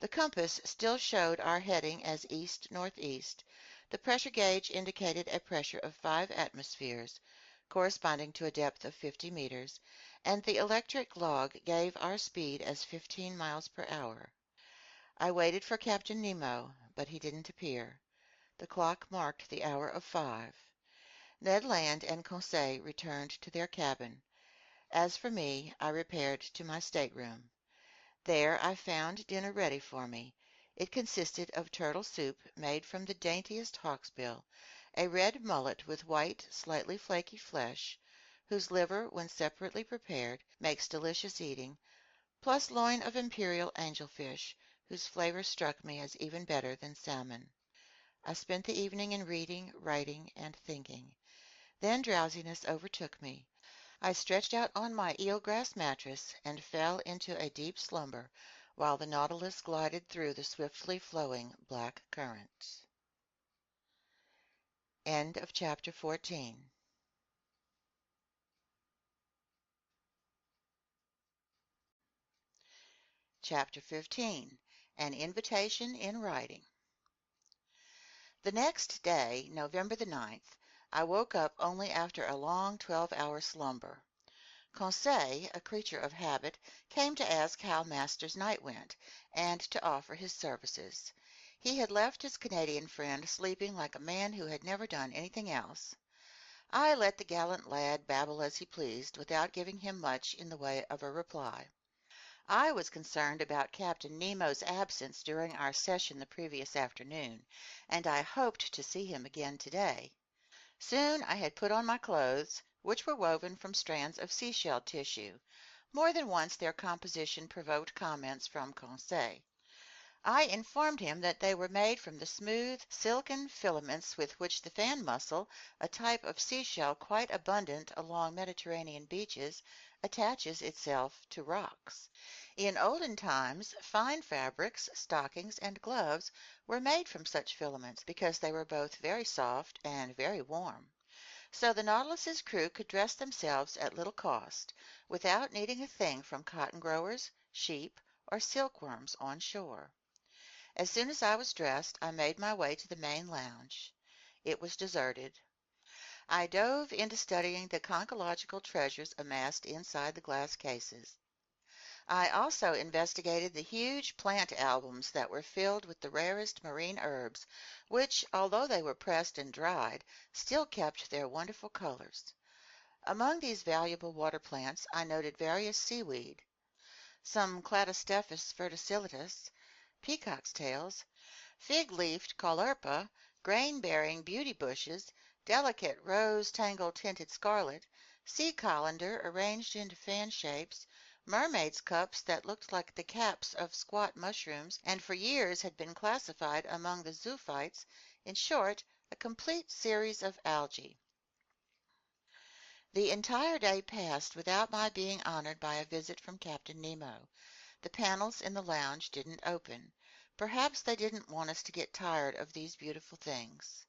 The compass still showed our heading as east-northeast. The pressure gauge indicated a pressure of 5 atmospheres, corresponding to a depth of 50 meters, and the electric log gave our speed as 15 miles per hour. I waited for Captain Nemo, but he didn't appear. The clock marked the hour of 5. Ned Land and Conseil returned to their cabin. As for me, I repaired to my stateroom. There I found dinner ready for me. It consisted of turtle soup made from the daintiest hawksbill, a red mullet with white, slightly flaky flesh, whose liver, when separately prepared, makes delicious eating, plus loin of imperial angelfish, whose flavor struck me as even better than salmon. I spent the evening in reading, writing, and thinking. Then drowsiness overtook me. I stretched out on my eelgrass mattress and fell into a deep slumber while the Nautilus glided through the swiftly flowing black currents. End of chapter 14. Chapter 15. An Invitation in Writing. The next day, November the 9th, I woke up only after a long 12-hour slumber. Conseil, a creature of habit, came to ask how Master's night went, and to offer his services. He had left his Canadian friend sleeping like a man who had never done anything else. I let the gallant lad babble as he pleased, without giving him much in the way of a reply. I was concerned about Captain Nemo's absence during our session the previous afternoon, and I hoped to see him again today. Soon I had put on my clothes, which were woven from strands of seashell tissue. More than once their composition provoked comments from Conseil. I informed him that they were made from the smooth, silken filaments with which the fan mussel, a type of seashell quite abundant along Mediterranean beaches, attaches itself to rocks. In olden times, fine fabrics, stockings, and gloves were made from such filaments because they were both very soft and very warm. So the Nautilus's crew could dress themselves at little cost, without needing a thing from cotton growers, sheep, or silkworms on shore. As soon as I was dressed, I made my way to the main lounge. It was deserted. I dove into studying the conchological treasures amassed inside the glass cases. I also investigated the huge plant albums that were filled with the rarest marine herbs, which, although they were pressed and dried, still kept their wonderful colors. Among these valuable water plants I noted various seaweed, some Cladostephus verticillus, peacock's tails, fig-leafed caulerpa, grain-bearing beauty bushes, delicate rose-tangle tinted scarlet, sea colander arranged into fan shapes, mermaids' cups that looked like the caps of squat mushrooms and for years had been classified among the zoophytes, in short, a complete series of algae. The entire day passed without my being honored by a visit from Captain Nemo. The panels in the lounge didn't open. Perhaps they didn't want us to get tired of these beautiful things.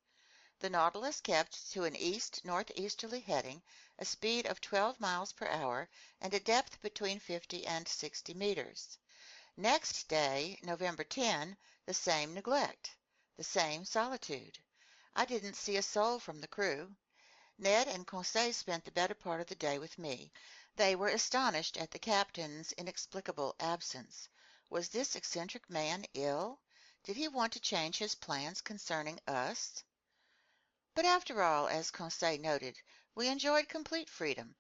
The Nautilus kept to an east-northeasterly heading, a speed of 12 miles per hour, and a depth between 50 and 60 meters. Next day, November 10, the same neglect, the same solitude. I didn't see a soul from the crew. Ned and Conseil spent the better part of the day with me. They were astonished at the captain's inexplicable absence. Was this eccentric man ill? Did he want to change his plans concerning us? But after all, as Conseil noted, we enjoyed complete freedom.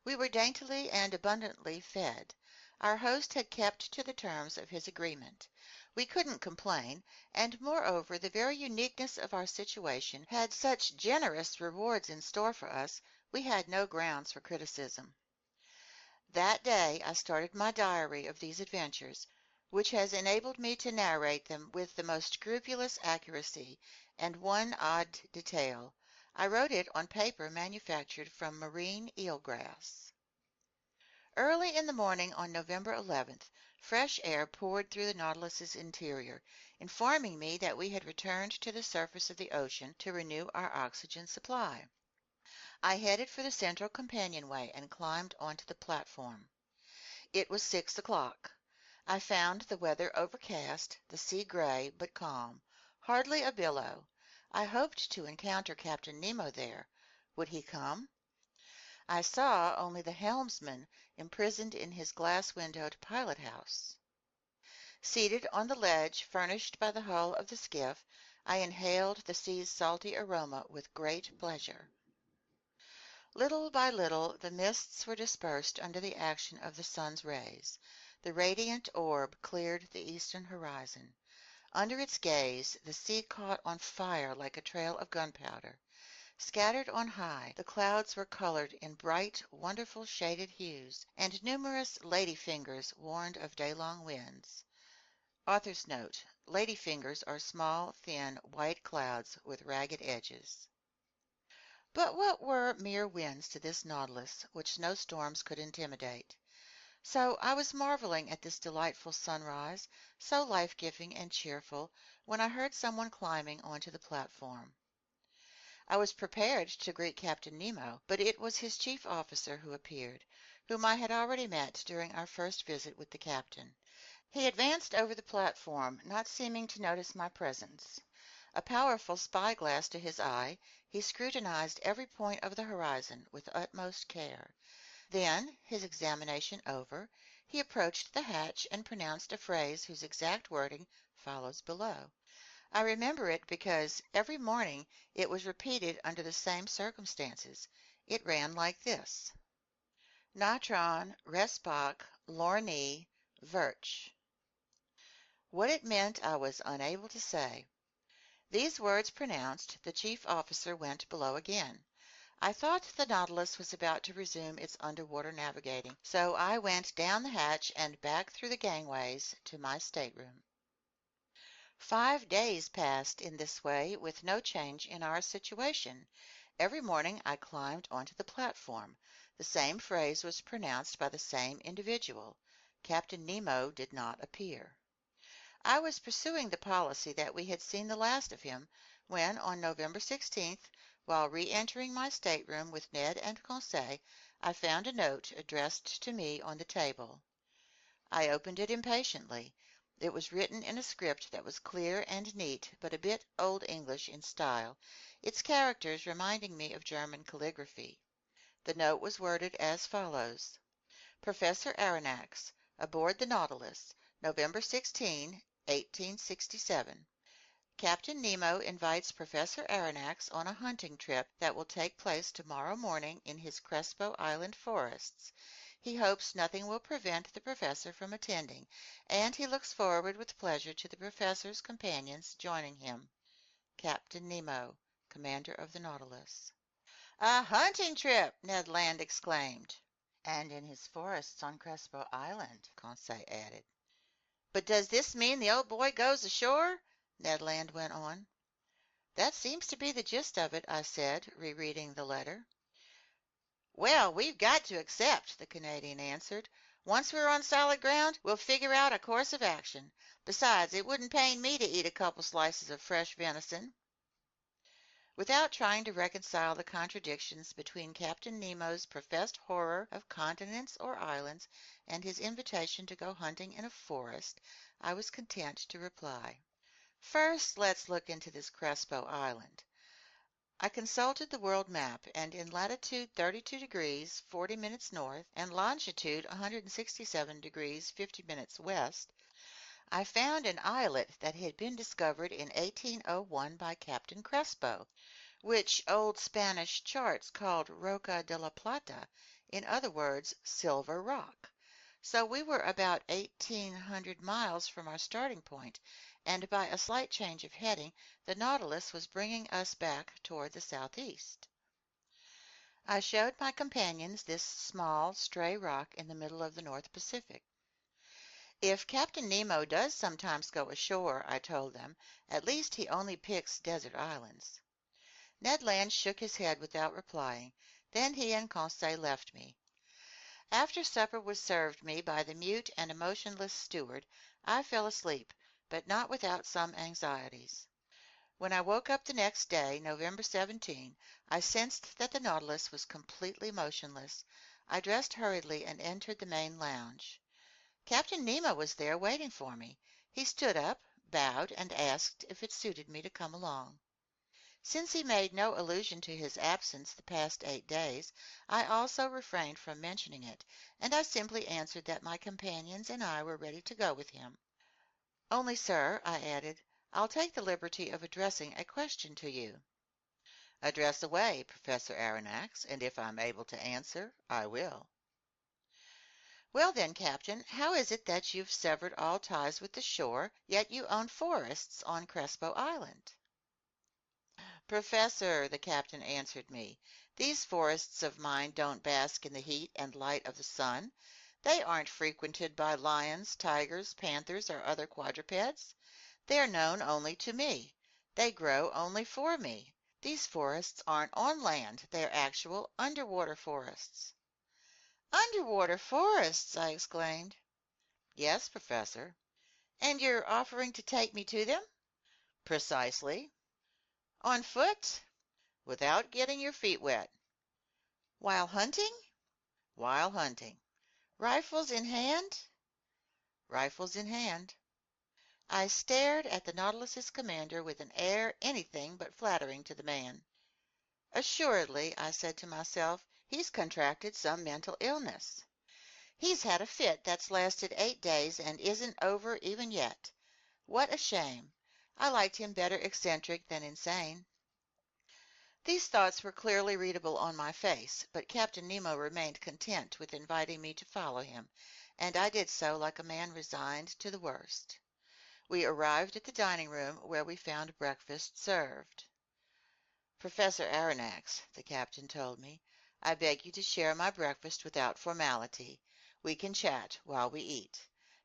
We were daintily and abundantly fed. Our host had kept to the terms of his agreement. We couldn't complain, and moreover the very uniqueness of our situation had such generous rewards in store for us, we had no grounds for criticism. That day I started my diary of these adventures, which has enabled me to narrate them with the most scrupulous accuracy, and one odd detail. I wrote it on paper manufactured from marine eelgrass. Early in the morning on November 11th, fresh air poured through the Nautilus's interior, informing me that we had returned to the surface of the ocean to renew our oxygen supply. I headed for the central companionway and climbed onto the platform. It was 6 o'clock. I found the weather overcast, the sea gray but calm, hardly a billow. I hoped to encounter Captain Nemo there. Would he come? I saw only the helmsman imprisoned in his glass-windowed pilot-house. Seated on the ledge furnished by the hull of the skiff, I inhaled the sea's salty aroma with great pleasure. Little by little the mists were dispersed under the action of the sun's rays. The radiant orb cleared the eastern horizon. Under its gaze the sea caught on fire like a trail of gunpowder. Scattered on high, the clouds were colored in bright, wonderful shaded hues, and numerous lady fingers warned of day-long winds. Author's note: lady fingers are small, thin, white clouds with ragged edges. But what were mere winds to this Nautilus, which no storms could intimidate? So I was marveling at this delightful sunrise, so life-giving and cheerful, when I heard someone climbing onto the platform. I was prepared to greet Captain Nemo, but it was his chief officer who appeared, whom I had already met during our first visit with the captain. He advanced over the platform, not seeming to notice my presence. A powerful spy-glass to his eye, he scrutinized every point of the horizon with utmost care. Then, his examination over, he approached the hatch and pronounced a phrase whose exact wording follows below. I remember it because every morning it was repeated under the same circumstances. It ran like this: Natron, Respach, Lorni, Virch. What it meant I was unable to say. These words pronounced, the chief officer went below again. I thought the Nautilus was about to resume its underwater navigating, so I went down the hatch and back through the gangways to my stateroom. 5 days passed in this way with no change in our situation. Every morning I climbed onto the platform. The same phrase was pronounced by the same individual. Captain Nemo did not appear. I was pursuing the policy that we had seen the last of him, when, on November 16th, while re-entering my stateroom with Ned and Conseil, I found a note addressed to me on the table. I opened it impatiently. It was written in a script that was clear and neat, but a bit Old English in style, its characters reminding me of German calligraphy. The note was worded as follows: Professor Aronnax, aboard the Nautilus, November 16, 1867. Captain Nemo invites Professor Aronnax on a hunting trip that will take place tomorrow morning in his Crespo Island forests. He hopes nothing will prevent the professor from attending, and he looks forward with pleasure to the professor's companions joining him. Captain Nemo, commander of the Nautilus. "A hunting trip!" Ned Land exclaimed. "And in his forests on Crespo Island," Conseil added. "But does this mean the old boy goes ashore?" Ned Land went on. "That seems to be the gist of it," I said, rereading the letter. "Well, we've got to accept," the Canadian answered. "Once we're on solid ground, we'll figure out a course of action. Besides, it wouldn't pain me to eat a couple slices of fresh venison." Without trying to reconcile the contradictions between Captain Nemo's professed horror of continents or islands and his invitation to go hunting in a forest, I was content to reply: "First, let's look into this Crespo Island." I consulted the world map, and in latitude 32 degrees 40 minutes north and longitude 167 degrees 50 minutes west, I found an islet that had been discovered in 1801 by Captain Crespo, which old Spanish charts called Roca de la Plata, in other words, Silver Rock. So we were about 1,800 miles from our starting point, and by a slight change of heading, the Nautilus was bringing us back toward the southeast. I showed my companions this small, stray rock in the middle of the North Pacific. "If Captain Nemo does sometimes go ashore," I told them, "at least he only picks desert islands." Ned Land shook his head without replying. Then he and Conseil left me. After supper was served me by the mute and emotionless steward, I fell asleep, but not without some anxieties. When I woke up the next day, November 17, I sensed that the Nautilus was completely motionless. I dressed hurriedly and entered the main lounge. Captain Nemo was there waiting for me. He stood up, bowed, and asked if it suited me to come along. Since he made no allusion to his absence the past 8 days, I also refrained from mentioning it, and I simply answered that my companions and I were ready to go with him. "Only, sir," I added, "I'll take the liberty of addressing a question to you." "Address away, Professor Aronnax, and if I'm able to answer, I will." "Well then, Captain, how is it that you've severed all ties with the shore, yet you own forests on Crespo Island?" Professor, the captain answered me, these forests of mine don't bask in the heat and light of the sun. They aren't frequented by lions, tigers, panthers, or other quadrupeds. They are known only to me. They grow only for me. These forests aren't on land. They are actual underwater forests. Underwater forests, I exclaimed. Yes, Professor. And you're offering to take me to them? Precisely. On foot? Without getting your feet wet. While hunting? While hunting. Rifles in hand? Rifles in hand. I stared at the Nautilus's commander with an air anything but flattering to the man. Assuredly, I said to myself, he's contracted some mental illness. He's had a fit that's lasted 8 days and isn't over even yet. What a shame. I liked him better eccentric than insane. These thoughts were clearly readable on my face, but Captain Nemo remained content with inviting me to follow him, and I did so like a man resigned to the worst. We arrived at the dining room, where we found breakfast served. Professor Aronnax, the captain told me, I beg you to share my breakfast without formality. We can chat while we eat,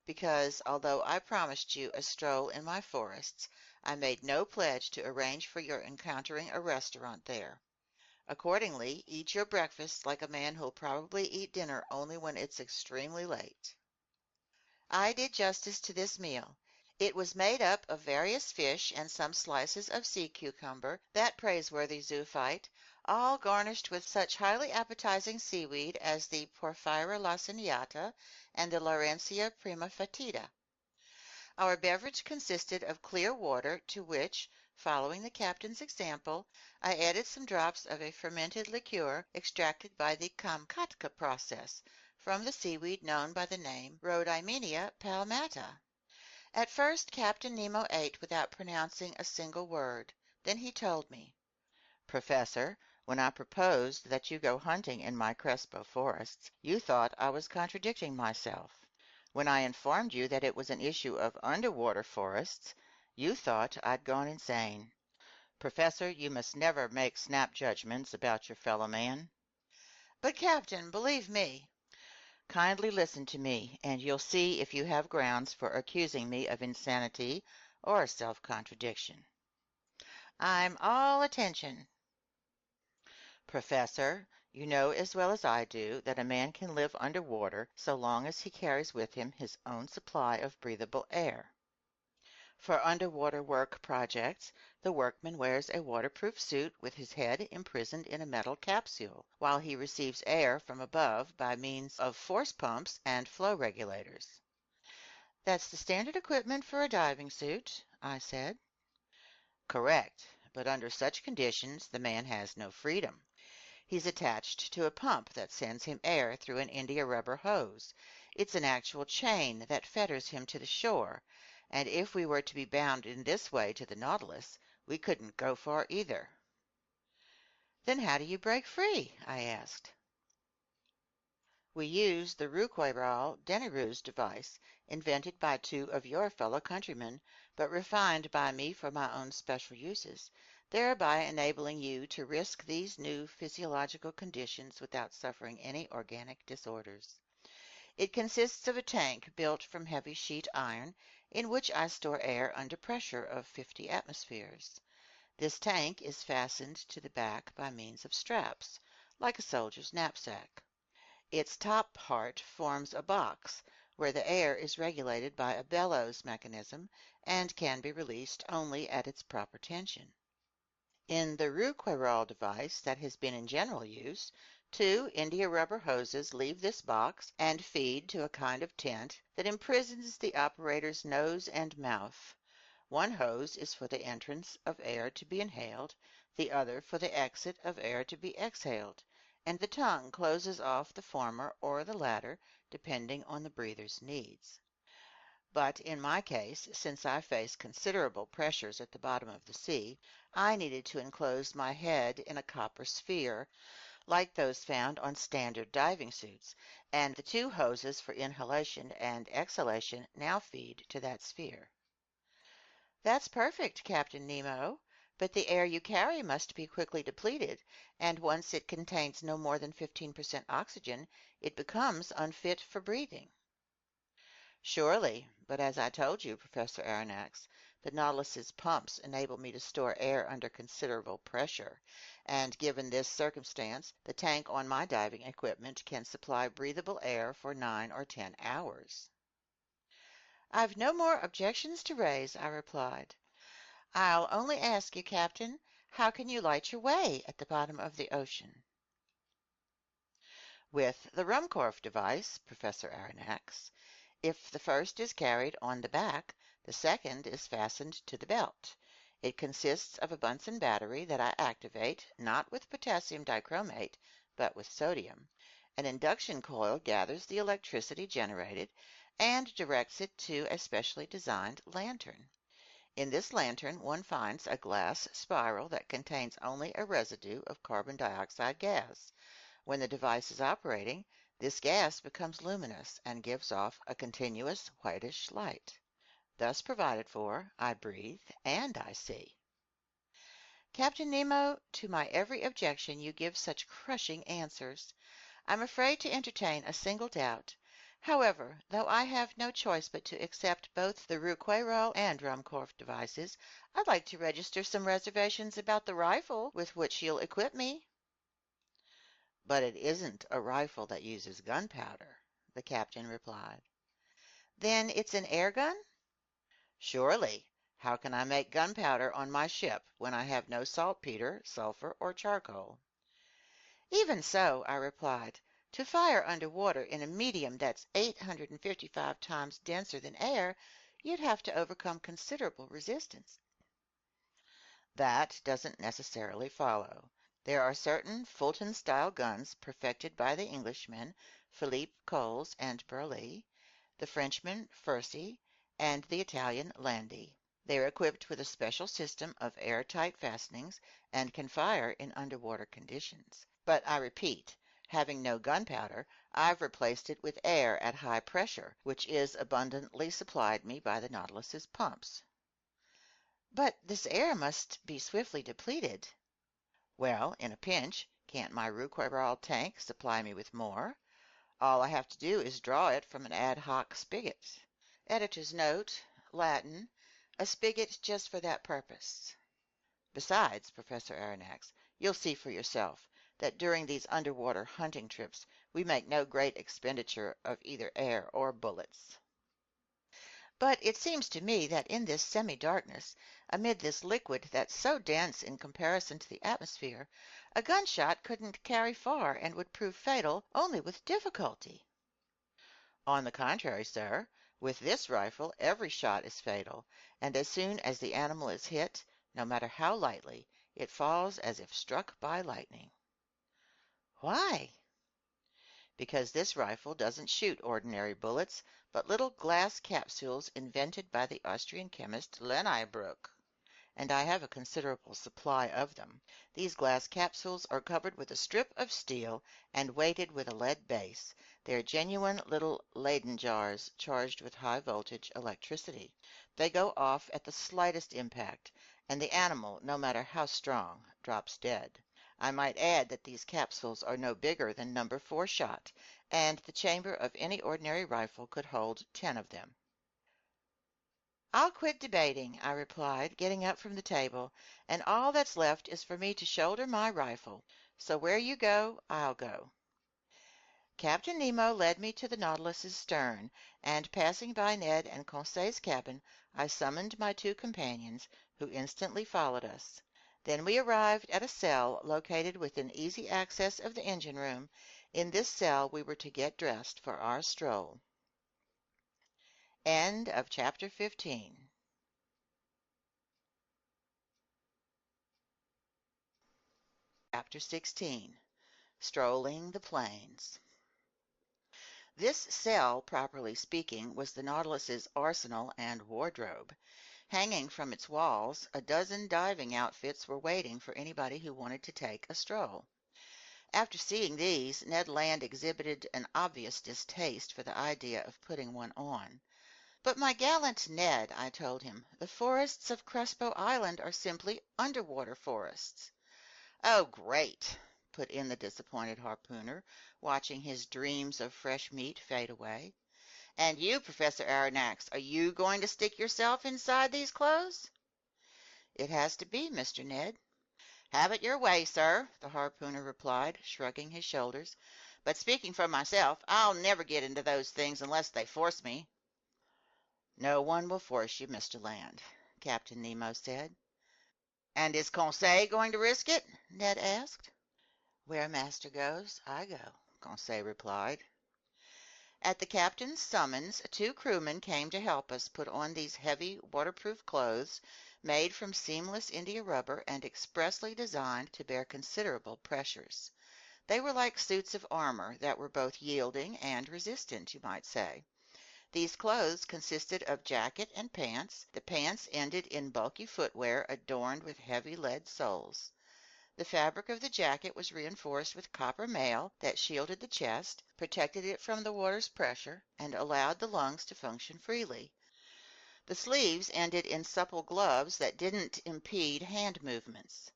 because although I promised you a stroll in my forests, I made no pledge to arrange for your encountering a restaurant there. Accordingly, eat your breakfast like a man who'll probably eat dinner only when it's extremely late. I did justice to this meal. It was made up of various fish and some slices of sea cucumber, that praiseworthy zoophyte, all garnished with such highly appetizing seaweed as the Porphyra laciniata and the Laurencia prima fatida. Our beverage consisted of clear water, to which, following the captain's example, I added some drops of a fermented liqueur extracted by the Kamchatka process from the seaweed known by the name Rhodymenia palmata. At first Captain Nemo ate without pronouncing a single word. Then he told me, Professor, when I proposed that you go hunting in my Crespo forests, you thought I was contradicting myself. When I informed you that it was an issue of underwater forests, you thought I'd gone insane. Professor, you must never make snap judgments about your fellow man. But, Captain, believe me. Kindly listen to me, and you'll see if you have grounds for accusing me of insanity or self-contradiction. I'm all attention. Professor, you know as well as I do that a man can live underwater so long as he carries with him his own supply of breathable air. For underwater work projects, the workman wears a waterproof suit with his head imprisoned in a metal capsule, while he receives air from above by means of force pumps and flow regulators. That's the standard equipment for a diving suit, I said. Correct, but under such conditions the man has no freedom. He's attached to a pump that sends him air through an India rubber hose. It's an actual chain that fetters him to the shore, and if we were to be bound in this way to the Nautilus, we couldn't go far either. Then how do you break free? I asked. We use the Rouquayrol-Denneroux device, invented by 2 of your fellow countrymen, but refined by me for my own special uses, thereby enabling you to risk these new physiological conditions without suffering any organic disorders. It consists of a tank built from heavy sheet iron, in which I store air under pressure of 50 atmospheres. This tank is fastened to the back by means of straps, like a soldier's knapsack. Its top part forms a box, where the air is regulated by a bellows mechanism and can be released only at its proper tension. In the Rouquayrol device that has been in general use, 2 India rubber hoses leave this box and feed to a kind of tent that imprisons the operator's nose and mouth. One hose is for the entrance of air to be inhaled, the other for the exit of air to be exhaled, and the tongue closes off the former or the latter, depending on the breather's needs. But in my case, since I face considerable pressures at the bottom of the sea, I needed to enclose my head in a copper sphere, like those found on standard diving suits, and the 2 hoses for inhalation and exhalation now feed to that sphere. That's perfect, Captain Nemo, But the air you carry must be quickly depleted, and once it contains no more than 15% oxygen, it becomes unfit for breathing. Surely, but as I told you, Professor Aronnax, the Nautilus's pumps enable me to store air under considerable pressure, and given this circumstance, the tank on my diving equipment can supply breathable air for 9 or 10 hours. I've no more objections to raise, I replied. I'll only ask you, Captain, how can you light your way at the bottom of the ocean? With the Ruhmkorff device, Professor Aronnax. If the first is carried on the back, the second is fastened to the belt. It consists of a Bunsen battery that I activate, not with potassium dichromate, but with sodium. An induction coil gathers the electricity generated and directs it to a specially designed lantern. In this lantern, one finds a glass spiral that contains only a residue of carbon dioxide gas. When the device is operating, this gas becomes luminous and gives off a continuous whitish light. Thus provided for, I breathe and I see. Captain Nemo, to my every objection you give such crushing answers. I'm afraid to entertain a single doubt. However, though I have no choice but to accept both the Rouquayrol and Ruhmkorff devices, I'd like to register some reservations about the rifle with which you'll equip me. But it isn't a rifle that uses gunpowder, the captain replied. Then it's an air gun? Surely. How can I make gunpowder on my ship when I have no saltpeter, sulfur, or charcoal? Even so, I replied, to fire underwater in a medium that's 855 times denser than air, you'd have to overcome considerable resistance. That doesn't necessarily follow. There are certain Fulton-style guns perfected by the Englishmen Philippe Coles and Burly, the Frenchman Fursy, and the Italian Landi. They are equipped with a special system of airtight fastenings and can fire in underwater conditions. But I repeat, having no gunpowder, I've replaced it with air at high pressure, which is abundantly supplied me by the Nautilus's pumps. But this air must be swiftly depleted. Well, in a pinch, can't my Rouquayrol tank supply me with more? All I have to do is draw it from an ad hoc spigot. Editor's note, Latin, a spigot just for that purpose. Besides, Professor Aronnax, you'll see for yourself that during these underwater hunting trips we make no great expenditure of either air or bullets. But it seems to me that in this semi-darkness, amid this liquid that's so dense in comparison to the atmosphere, a gunshot couldn't carry far and would prove fatal only with difficulty. On the contrary, sir, with this rifle every shot is fatal, and as soon as the animal is hit, no matter how lightly, it falls as if struck by lightning. Why? Because this rifle doesn't shoot ordinary bullets, but little glass capsules invented by the Austrian chemist Leniebroek, and I have a considerable supply of them. These glass capsules are covered with a strip of steel and weighted with a lead base. They are genuine little Leyden jars charged with high voltage electricity. They go off at the slightest impact, and the animal, no matter how strong, drops dead. I might add that these capsules are no bigger than number 4 shot, and the chamber of any ordinary rifle could hold 10 of them. I'll quit debating, I replied, getting up from the table, and all that's left is for me to shoulder my rifle. So where you go, I'll go. Captain Nemo led me to the Nautilus's stern, and passing by Ned and Conseil's cabin, I summoned my 2 companions, who instantly followed us. Then we arrived at a cell located within easy access of the engine room. In this cell we were to get dressed for our stroll. End of chapter 15. Chapter 16. Strolling the Plains. This cell, properly speaking, was the Nautilus's arsenal and wardrobe. Hanging from its walls, a dozen diving outfits were waiting for anybody who wanted to take a stroll. After seeing these, Ned Land exhibited an obvious distaste for the idea of putting one on. But my gallant Ned, I told him, the forests of Crespo Island are simply underwater forests. Oh, great, put in the disappointed harpooner, watching his dreams of fresh meat fade away. And you, Professor Aronnax, are you going to stick yourself inside these clothes? It has to be, Mr. Ned. Have it your way, sir, the harpooner replied, shrugging his shoulders. But speaking for myself, I'll never get into those things unless they force me. No one will force you, Mr. Land, Captain Nemo said. And is Conseil going to risk it? Ned asked. Where master goes, I go, Conseil replied. At the captain's summons, two crewmen came to help us put on these heavy, waterproof clothes made from seamless India rubber and expressly designed to bear considerable pressures. They were like suits of armor that were both yielding and resistant, you might say. These clothes consisted of jacket and pants. The pants ended in bulky footwear adorned with heavy lead soles. The fabric of the jacket was reinforced with copper mail that shielded the chest, protected it from the water's pressure, and allowed the lungs to function freely. The sleeves ended in supple gloves that didn't impede hand movements.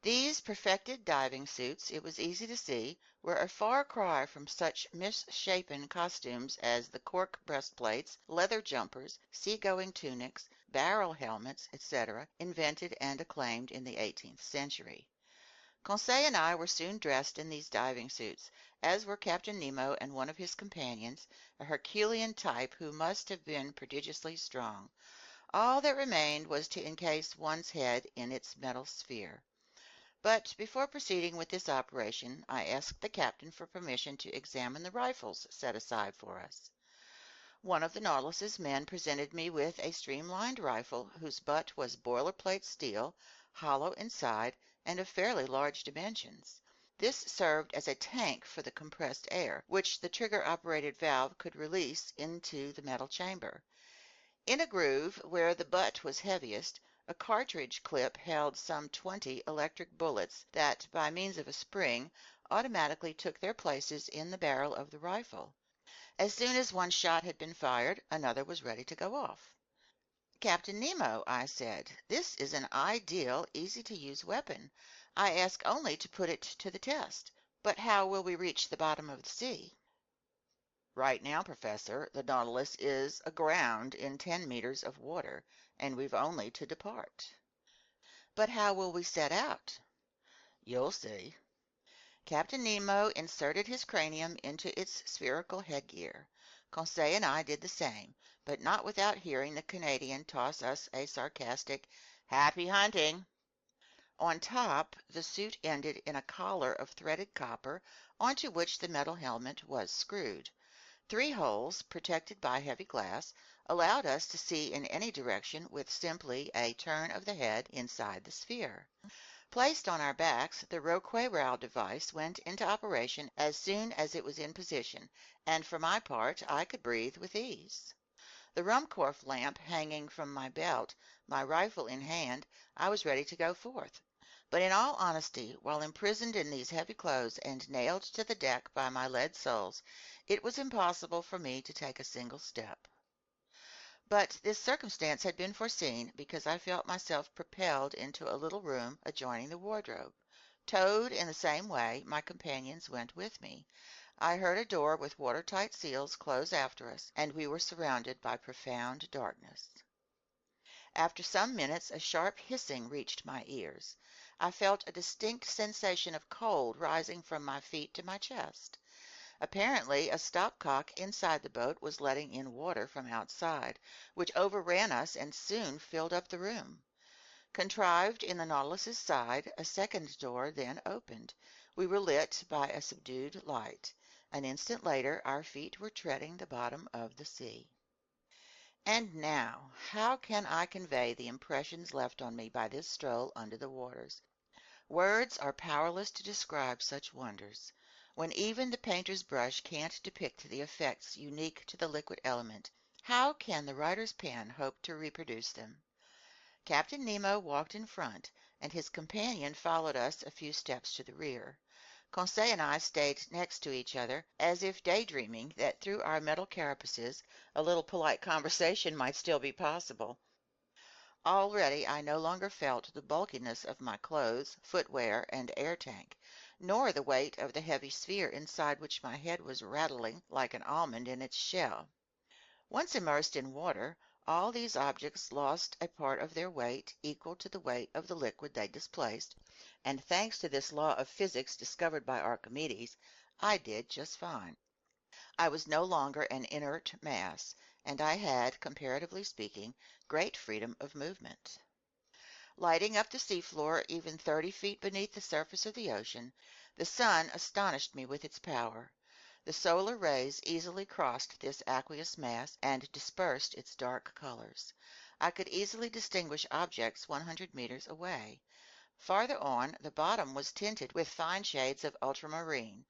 These perfected diving suits, it was easy to see, were a far cry from such misshapen costumes as the cork breastplates, leather jumpers, sea-going tunics, barrel helmets, etc., invented and acclaimed in the 18th century. Conseil and I were soon dressed in these diving suits, as were Captain Nemo and one of his companions, a Herculean type who must have been prodigiously strong. All that remained was to encase one's head in its metal sphere. But before proceeding with this operation, I asked the captain for permission to examine the rifles set aside for us. One of the Nautilus's men presented me with a streamlined rifle whose butt was boilerplate steel, hollow inside, and of fairly large dimensions. This served as a tank for the compressed air, which the trigger-operated valve could release into the metal chamber. In a groove where the butt was heaviest, a cartridge clip held some 20 electric bullets that, by means of a spring, automatically took their places in the barrel of the rifle. As soon as one shot had been fired, another was ready to go off. Captain Nemo, I said, this is an ideal, easy-to-use weapon. I ask only to put it to the test. But how will we reach the bottom of the sea? Right now, Professor, the Nautilus is aground in 10 meters of water, and we've only to depart. But how will we set out? You'll see. Captain Nemo inserted his cranium into its spherical headgear. Conseil and I did the same, but not without hearing the Canadian toss us a sarcastic, "Happy hunting!" On top, the suit ended in a collar of threaded copper onto which the metal helmet was screwed. 3 holes, protected by heavy glass, allowed us to see in any direction with simply a turn of the head inside the sphere. Placed on our backs, the Roquereau device went into operation as soon as it was in position, and for my part I could breathe with ease. The Ruhmkorff lamp hanging from my belt, my rifle in hand, I was ready to go forth. But in all honesty, while imprisoned in these heavy clothes and nailed to the deck by my lead soles, it was impossible for me to take a single step. But this circumstance had been foreseen, because I felt myself propelled into a little room adjoining the wardrobe. Towed in the same way, my companions went with me. I heard a door with watertight seals close after us, and we were surrounded by profound darkness. After some minutes a sharp hissing reached my ears. I felt a distinct sensation of cold rising from my feet to my chest. Apparently, a stopcock inside the boat was letting in water from outside, which overran us and soon filled up the room. Contrived in the Nautilus's side, a second door then opened. We were lit by a subdued light. An instant later, our feet were treading the bottom of the sea. And now, how can I convey the impressions left on me by this stroll under the waters? Words are powerless to describe such wonders. When even the painter's brush can't depict the effects unique to the liquid element, how can the writer's pen hope to reproduce them? Captain Nemo walked in front, and his companion followed us a few steps to the rear. Conseil and I stayed next to each other, as if daydreaming that through our metal carapaces a little polite conversation might still be possible. Already I no longer felt the bulkiness of my clothes, footwear, and air tank, nor the weight of the heavy sphere inside which my head was rattling like an almond in its shell. Once immersed in water, all these objects lost a part of their weight equal to the weight of the liquid they displaced, and thanks to this law of physics discovered by Archimedes, I did just fine. I was no longer an inert mass, and I had, comparatively speaking, great freedom of movement. Lighting up the seafloor even 30 feet beneath the surface of the ocean, the sun astonished me with its power. The solar rays easily crossed this aqueous mass and dispersed its dark colors. I could easily distinguish objects 100 meters away. Farther on, the bottom was tinted with fine shades of ultramarine.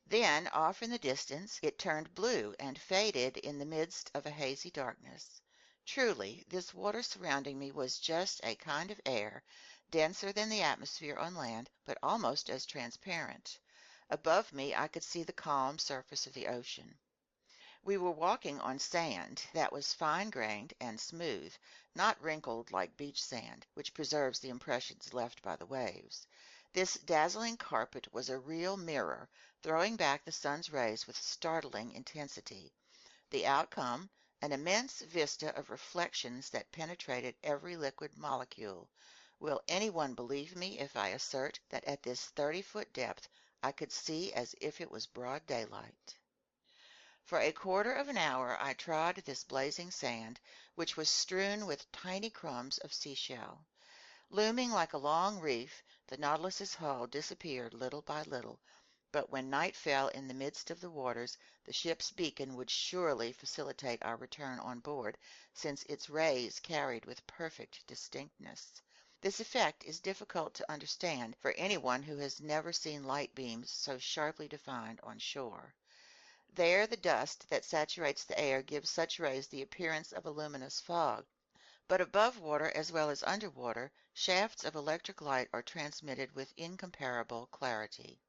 Then, off in the distance, it turned blue and faded in the midst of a hazy darkness. Truly, this water surrounding me was just a kind of air, denser than the atmosphere on land, but almost as transparent. Above me I could see the calm surface of the ocean. We were walking on sand that was fine-grained and smooth, not wrinkled like beach sand, which preserves the impressions left by the waves. This dazzling carpet was a real mirror, throwing back the sun's rays with startling intensity. The outcome, an immense vista of reflections that penetrated every liquid molecule. Will anyone believe me if I assert that at this 30-foot depth I could see as if it was broad daylight? For a quarter of an hour I trod this blazing sand, which was strewn with tiny crumbs of seashell. Looming like a long reef, the Nautilus's hull disappeared little by little, but when night fell in the midst of the waters, the ship's beacon would surely facilitate our return on board, since its rays carried with perfect distinctness. This effect is difficult to understand for anyone who has never seen light beams so sharply defined on shore. There the dust that saturates the air gives such rays the appearance of a luminous fog, but above water as well as under water, shafts of electric light are transmitted with incomparable clarity.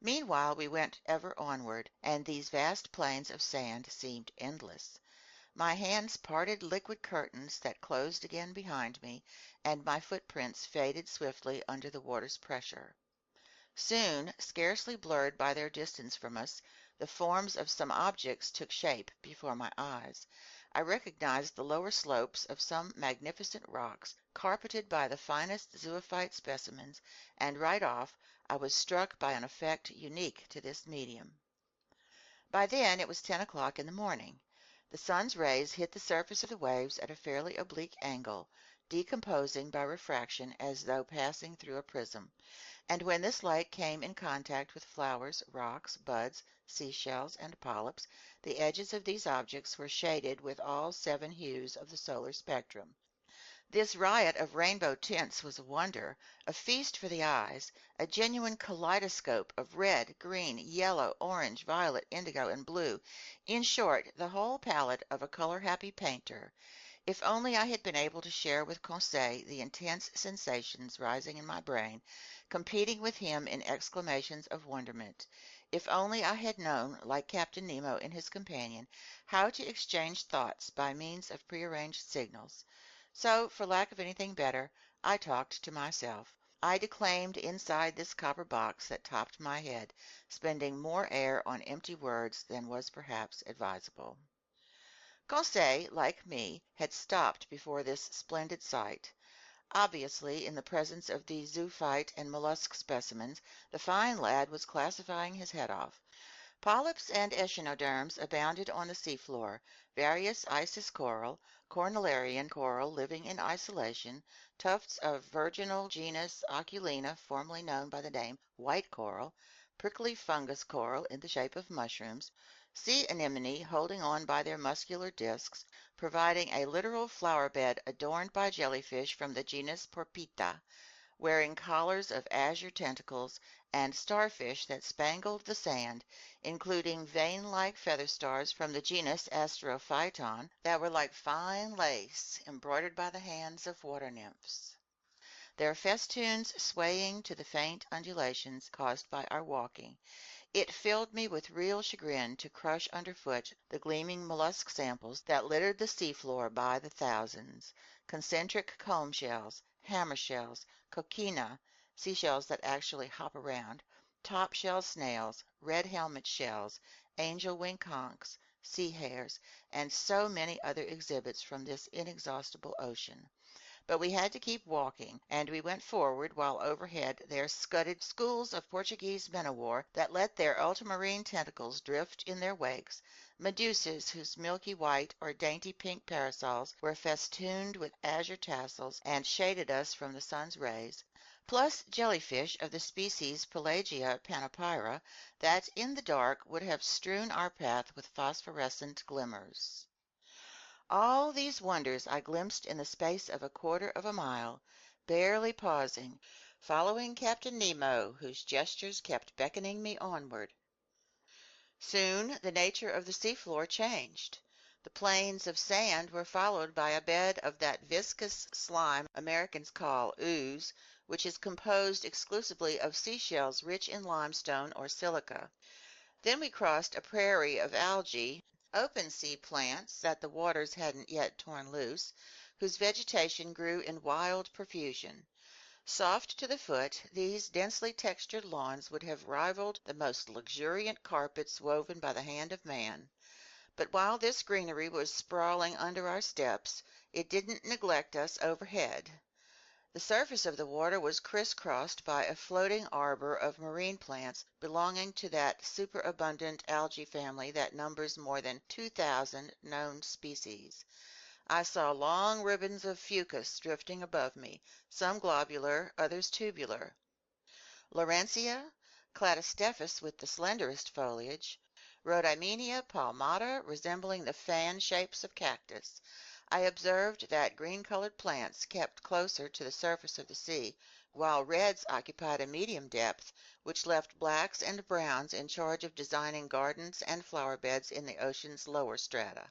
Meanwhile we went ever onward, and these vast plains of sand seemed endless. My hands parted liquid curtains that closed again behind me, and my footprints faded swiftly under the water's pressure. Soon, scarcely blurred by their distance from us, the forms of some objects took shape before my eyes. I recognized the lower slopes of some magnificent rocks, carpeted by the finest zoophyte specimens, and right off I was struck by an effect unique to this medium. By then it was 10 o'clock in the morning. The sun's rays hit the surface of the waves at a fairly oblique angle, decomposing by refraction as though passing through a prism, and when this light came in contact with flowers, rocks, buds, seashells, and polyps, the edges of these objects were shaded with all 7 hues of the solar spectrum. This riot of rainbow tints was a wonder, a feast for the eyes, a genuine kaleidoscope of red, green, yellow, orange, violet, indigo, and blue, in short, the whole palette of a color-happy painter. If only I had been able to share with Conseil the intense sensations rising in my brain, competing with him in exclamations of wonderment. If only I had known, like Captain Nemo and his companion, how to exchange thoughts by means of prearranged signals. So, for lack of anything better, I talked to myself. I declaimed inside this copper box that topped my head, spending more air on empty words than was perhaps advisable. Conseil, like me, had stopped before this splendid sight. Obviously, in the presence of these zoophyte and mollusk specimens, the fine lad was classifying his head off. Polyps and echinoderms abounded on the seafloor, various Isis coral, cornellarian coral living in isolation, tufts of virginal genus Oculina, formerly known by the name white coral, prickly fungus coral in the shape of mushrooms, sea anemone holding on by their muscular discs, providing a literal flower bed adorned by jellyfish from the genus Porpita, wearing collars of azure tentacles, and starfish that spangled the sand, including vein-like feather stars from the genus Astrophyton that were like fine lace embroidered by the hands of water nymphs. their festoons swaying to the faint undulations caused by our walking. It filled me with real chagrin to crush underfoot the gleaming mollusk samples that littered the seafloor by the thousands: concentric comb shells, hammer shells, coquina, seashells that actually hop around, top shell snails, red helmet shells, angel wing conchs, sea hares, and so many other exhibits from this inexhaustible ocean. But we had to keep walking, and we went forward while overhead there scudded schools of Portuguese men o' war that let their ultramarine tentacles drift in their wakes, medusas whose milky white or dainty pink parasols were festooned with azure tassels and shaded us from the sun's rays, plus jellyfish of the species Pelagia panopyra that in the dark would have strewn our path with phosphorescent glimmers. All these wonders I glimpsed in the space of a quarter of a mile, barely pausing, following Captain Nemo, whose gestures kept beckoning me onward. Soon the nature of the seafloor changed. The plains of sand were followed by a bed of that viscous slime Americans call ooze, which is composed exclusively of seashells rich in limestone or silica. Then we crossed a prairie of algae, open sea plants that the waters hadn't yet torn loose, whose vegetation grew in wild profusion. Soft to the foot, these densely textured lawns would have rivaled the most luxuriant carpets woven by the hand of man. But while this greenery was sprawling under our steps, it didn't neglect us overhead. The surface of the water was crisscrossed by a floating arbor of marine plants belonging to that superabundant algae family that numbers more than 2,000 known species. I saw long ribbons of fucus drifting above me, some globular, others tubular. Laurencia, Cladostephus with the slenderest foliage, Rhodymenia palmata resembling the fan shapes of cactus. I observed that green-colored plants kept closer to the surface of the sea, while reds occupied a medium depth, which left blacks and browns in charge of designing gardens and flower beds in the ocean's lower strata.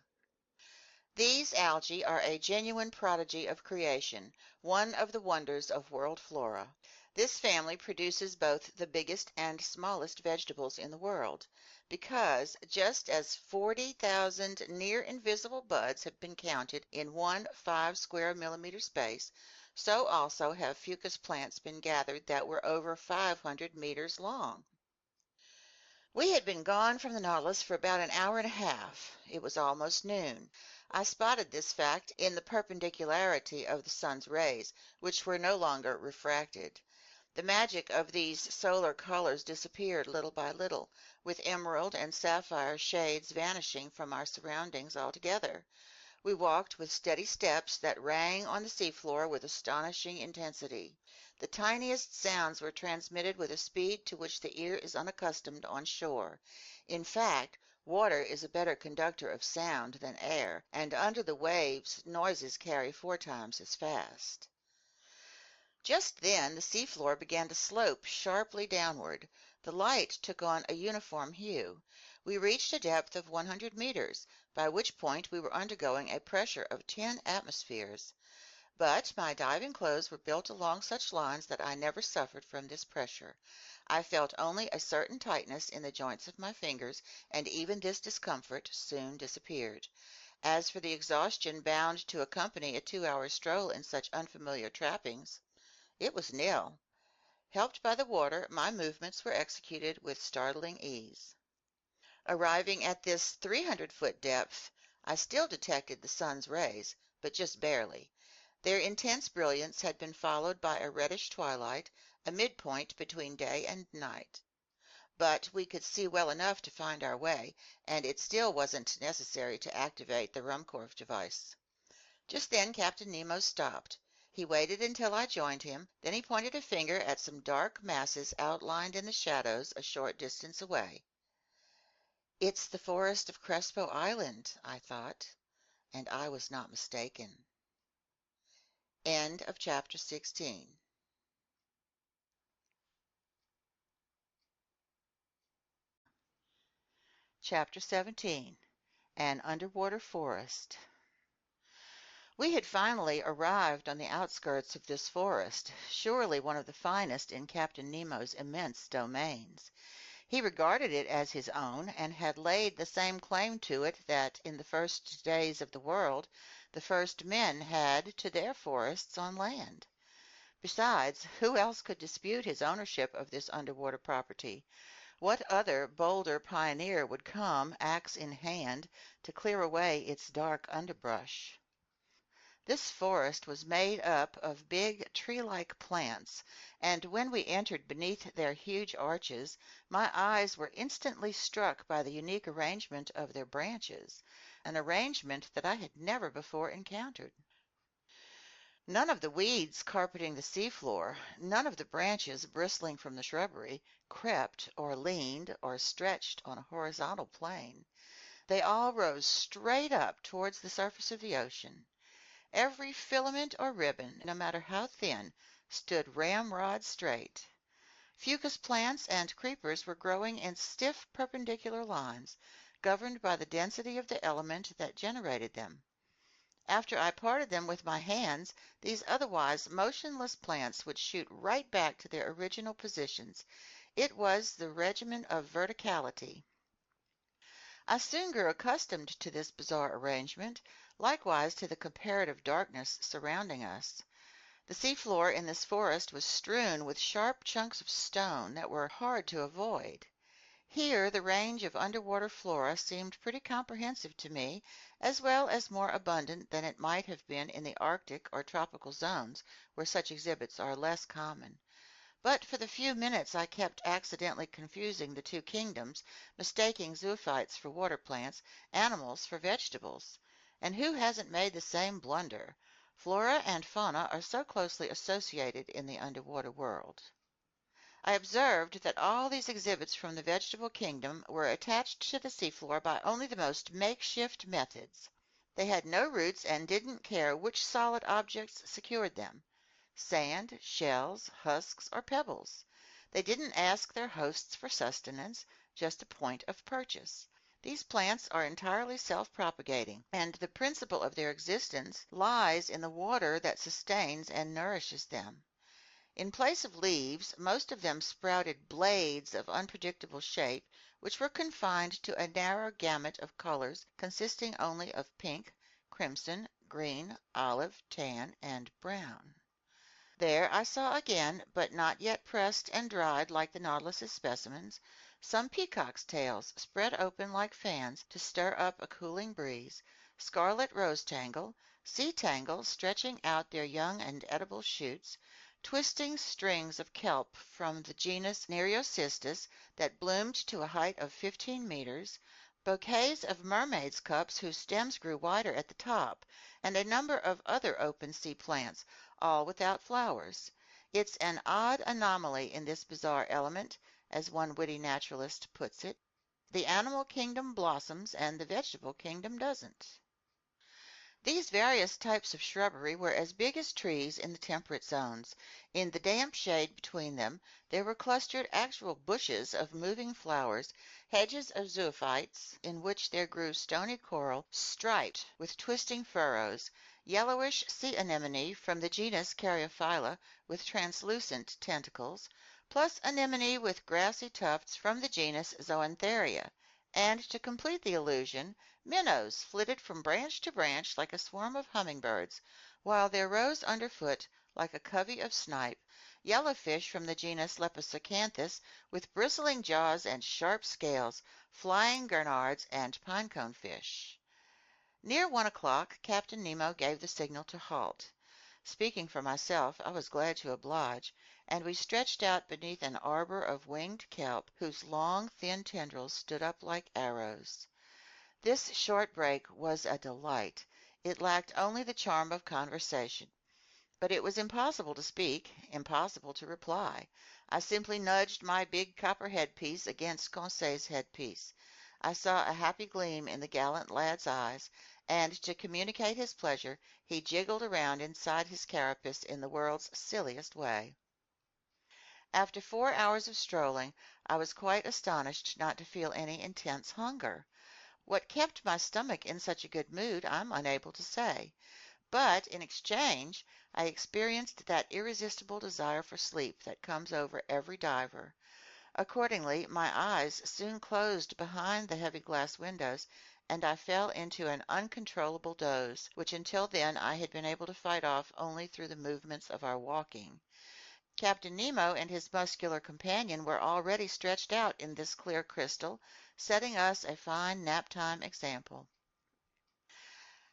These algae are a genuine prodigy of creation, one of the wonders of world flora. This family produces both the biggest and smallest vegetables in the world, because just as 40,000 near invisible buds have been counted in one 5 square millimeter space, so also have fucus plants been gathered that were over 500 meters long. We had been gone from the Nautilus for about an hour and a half. It was almost noon. I spotted this fact in the perpendicularity of the sun's rays, which were no longer refracted. The magic of these solar colors disappeared little by little, with emerald and sapphire shades vanishing from our surroundings altogether. We walked with steady steps that rang on the seafloor with astonishing intensity. The tiniest sounds were transmitted with a speed to which the ear is unaccustomed on shore. In fact, water is a better conductor of sound than air, and under the waves noises carry 4 times as fast. Just then the seafloor began to slope sharply downward. The light took on a uniform hue. We reached a depth of 100 meters, by which point we were undergoing a pressure of 10 atmospheres. But my diving clothes were built along such lines that I never suffered from this pressure. I felt only a certain tightness in the joints of my fingers, and even this discomfort soon disappeared. As for the exhaustion bound to accompany a 2-hour stroll in such unfamiliar trappings, it was nil. Helped by the water, my movements were executed with startling ease. Arriving at this 300-foot depth, I still detected the sun's rays, but just barely. Their intense brilliance had been followed by a reddish twilight, a midpoint between day and night. But we could see well enough to find our way, and it still wasn't necessary to activate the Ruhmkorff device. Just then Captain Nemo stopped. He waited until I joined him, then he pointed a finger at some dark masses outlined in the shadows a short distance away. It's the forest of Crespo Island, I thought, and I was not mistaken. End of chapter 16. Chapter 17. An Underwater Forest. We had finally arrived on the outskirts of this forest, surely one of the finest in Captain Nemo's immense domains. He regarded it as his own, and had laid the same claim to it that, in the first days of the world, the first men had to their forests on land. Besides, who else could dispute his ownership of this underwater property? What other bolder pioneer would come, axe in hand, to clear away its dark underbrush? This forest was made up of big tree-like plants, and when we entered beneath their huge arches, my eyes were instantly struck by the unique arrangement of their branches, an arrangement that I had never before encountered. None of the weeds carpeting the seafloor, none of the branches bristling from the shrubbery, crept or leaned or stretched on a horizontal plane. They all rose straight up towards the surface of the ocean. Every filament or ribbon, no matter how thin, stood ramrod straight. Fucus plants and creepers were growing in stiff perpendicular lines, governed by the density of the element that generated them. After I parted them with my hands, these otherwise motionless plants would shoot right back to their original positions. It was the regimen of verticality. I soon grew accustomed to this bizarre arrangement, likewise to the comparative darkness surrounding us. The seafloor in this forest was strewn with sharp chunks of stone that were hard to avoid. Here the range of underwater flora seemed pretty comprehensive to me, as well as more abundant than it might have been in the Arctic or tropical zones, where such exhibits are less common. But for the few minutes I kept accidentally confusing the two kingdoms, mistaking zoophytes for water plants, animals for vegetables. And who hasn't made the same blunder? Flora and fauna are so closely associated in the underwater world. I observed that all these exhibits from the vegetable kingdom were attached to the seafloor by only the most makeshift methods. They had no roots and didn't care which solid objects secured them. Sand, shells, husks, or pebbles. They didn't ask their hosts for sustenance, just a point of purchase. These plants are entirely self-propagating, and the principle of their existence lies in the water that sustains and nourishes them. In place of leaves, most of them sprouted blades of unpredictable shape, which were confined to a narrow gamut of colors consisting only of pink, crimson, green, olive, tan, and brown. There I saw again, but not yet pressed and dried like the Nautilus's specimens, some peacocks' tails spread open like fans to stir up a cooling breeze, scarlet rose tangle, sea tangles stretching out their young and edible shoots, twisting strings of kelp from the genus Nereocystis that bloomed to a height of 15 meters, bouquets of mermaids' cups whose stems grew wider at the top, and a number of other open sea plants, all without flowers. It's an odd anomaly in this bizarre element, as one witty naturalist puts it. The animal kingdom blossoms and the vegetable kingdom doesn't. These various types of shrubbery were as big as trees in the temperate zones. In the damp shade between them there were clustered actual bushes of moving flowers, hedges of zoophytes, in which there grew stony coral striped with twisting furrows, yellowish sea anemone from the genus Caryophylla with translucent tentacles, plus anemone with grassy tufts from the genus Zoantheria, and to complete the illusion, minnows flitted from branch to branch like a swarm of hummingbirds, while there rose underfoot, like a covey of snipe, yellowfish from the genus Lepisocanthus with bristling jaws and sharp scales, flying gurnards, and pinecone fish. Near 1 o'clock Captain Nemo gave the signal to halt. Speaking for myself, I was glad to oblige, and we stretched out beneath an arbor of winged kelp whose long, thin tendrils stood up like arrows. This short break was a delight. It lacked only the charm of conversation. But it was impossible to speak, impossible to reply. I simply nudged my big copper headpiece against Conseil's headpiece. I saw a happy gleam in the gallant lad's eyes, and to communicate his pleasure, he jiggled around inside his carapace in the world's silliest way. After 4 hours of strolling, I was quite astonished not to feel any intense hunger. What kept my stomach in such a good mood I'm unable to say. But in exchange, I experienced that irresistible desire for sleep that comes over every diver. Accordingly, my eyes soon closed behind the heavy glass windows, and I fell into an uncontrollable doze, which until then I had been able to fight off only through the movements of our walking. Captain Nemo and his muscular companion were already stretched out in this clear crystal, setting us a fine nap-time example.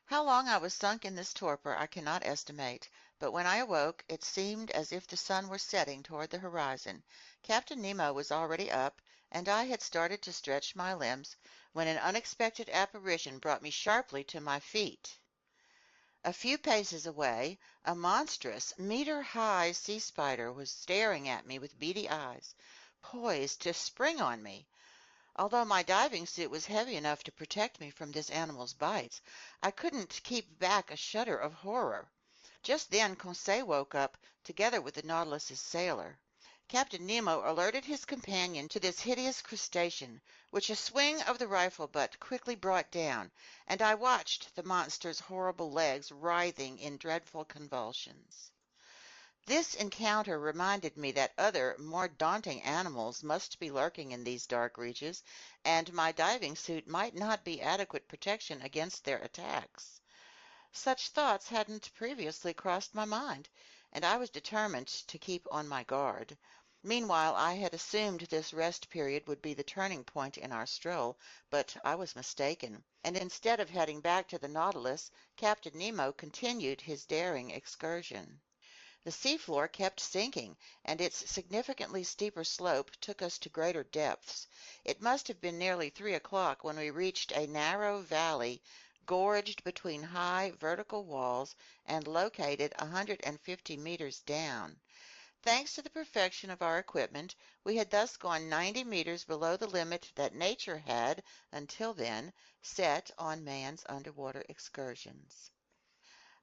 How long I was sunk in this torpor I cannot estimate, but when I awoke it seemed as if the sun were setting toward the horizon. Captain Nemo was already up, and I had started to stretch my limbs, when an unexpected apparition brought me sharply to my feet. A few paces away, a monstrous, meter-high sea spider was staring at me with beady eyes, poised to spring on me. Although my diving suit was heavy enough to protect me from this animal's bites, I couldn't keep back a shudder of horror. Just then Conseil woke up, together with the Nautilus's sailor. Captain Nemo alerted his companion to this hideous crustacean, which a swing of the rifle butt quickly brought down, and I watched the monster's horrible legs writhing in dreadful convulsions. This encounter reminded me that other, more daunting animals must be lurking in these dark reaches, and my diving suit might not be adequate protection against their attacks. Such thoughts hadn't previously crossed my mind, and I was determined to keep on my guard. Meanwhile, I had assumed this rest period would be the turning point in our stroll, but I was mistaken, and instead of heading back to the Nautilus, Captain Nemo continued his daring excursion. The seafloor kept sinking, and its significantly steeper slope took us to greater depths. It must have been nearly 3 o'clock when we reached a narrow valley gorged between high vertical walls and located 150 meters down. Thanks to the perfection of our equipment, we had thus gone 90 meters below the limit that nature had, until then, set on man's underwater excursions.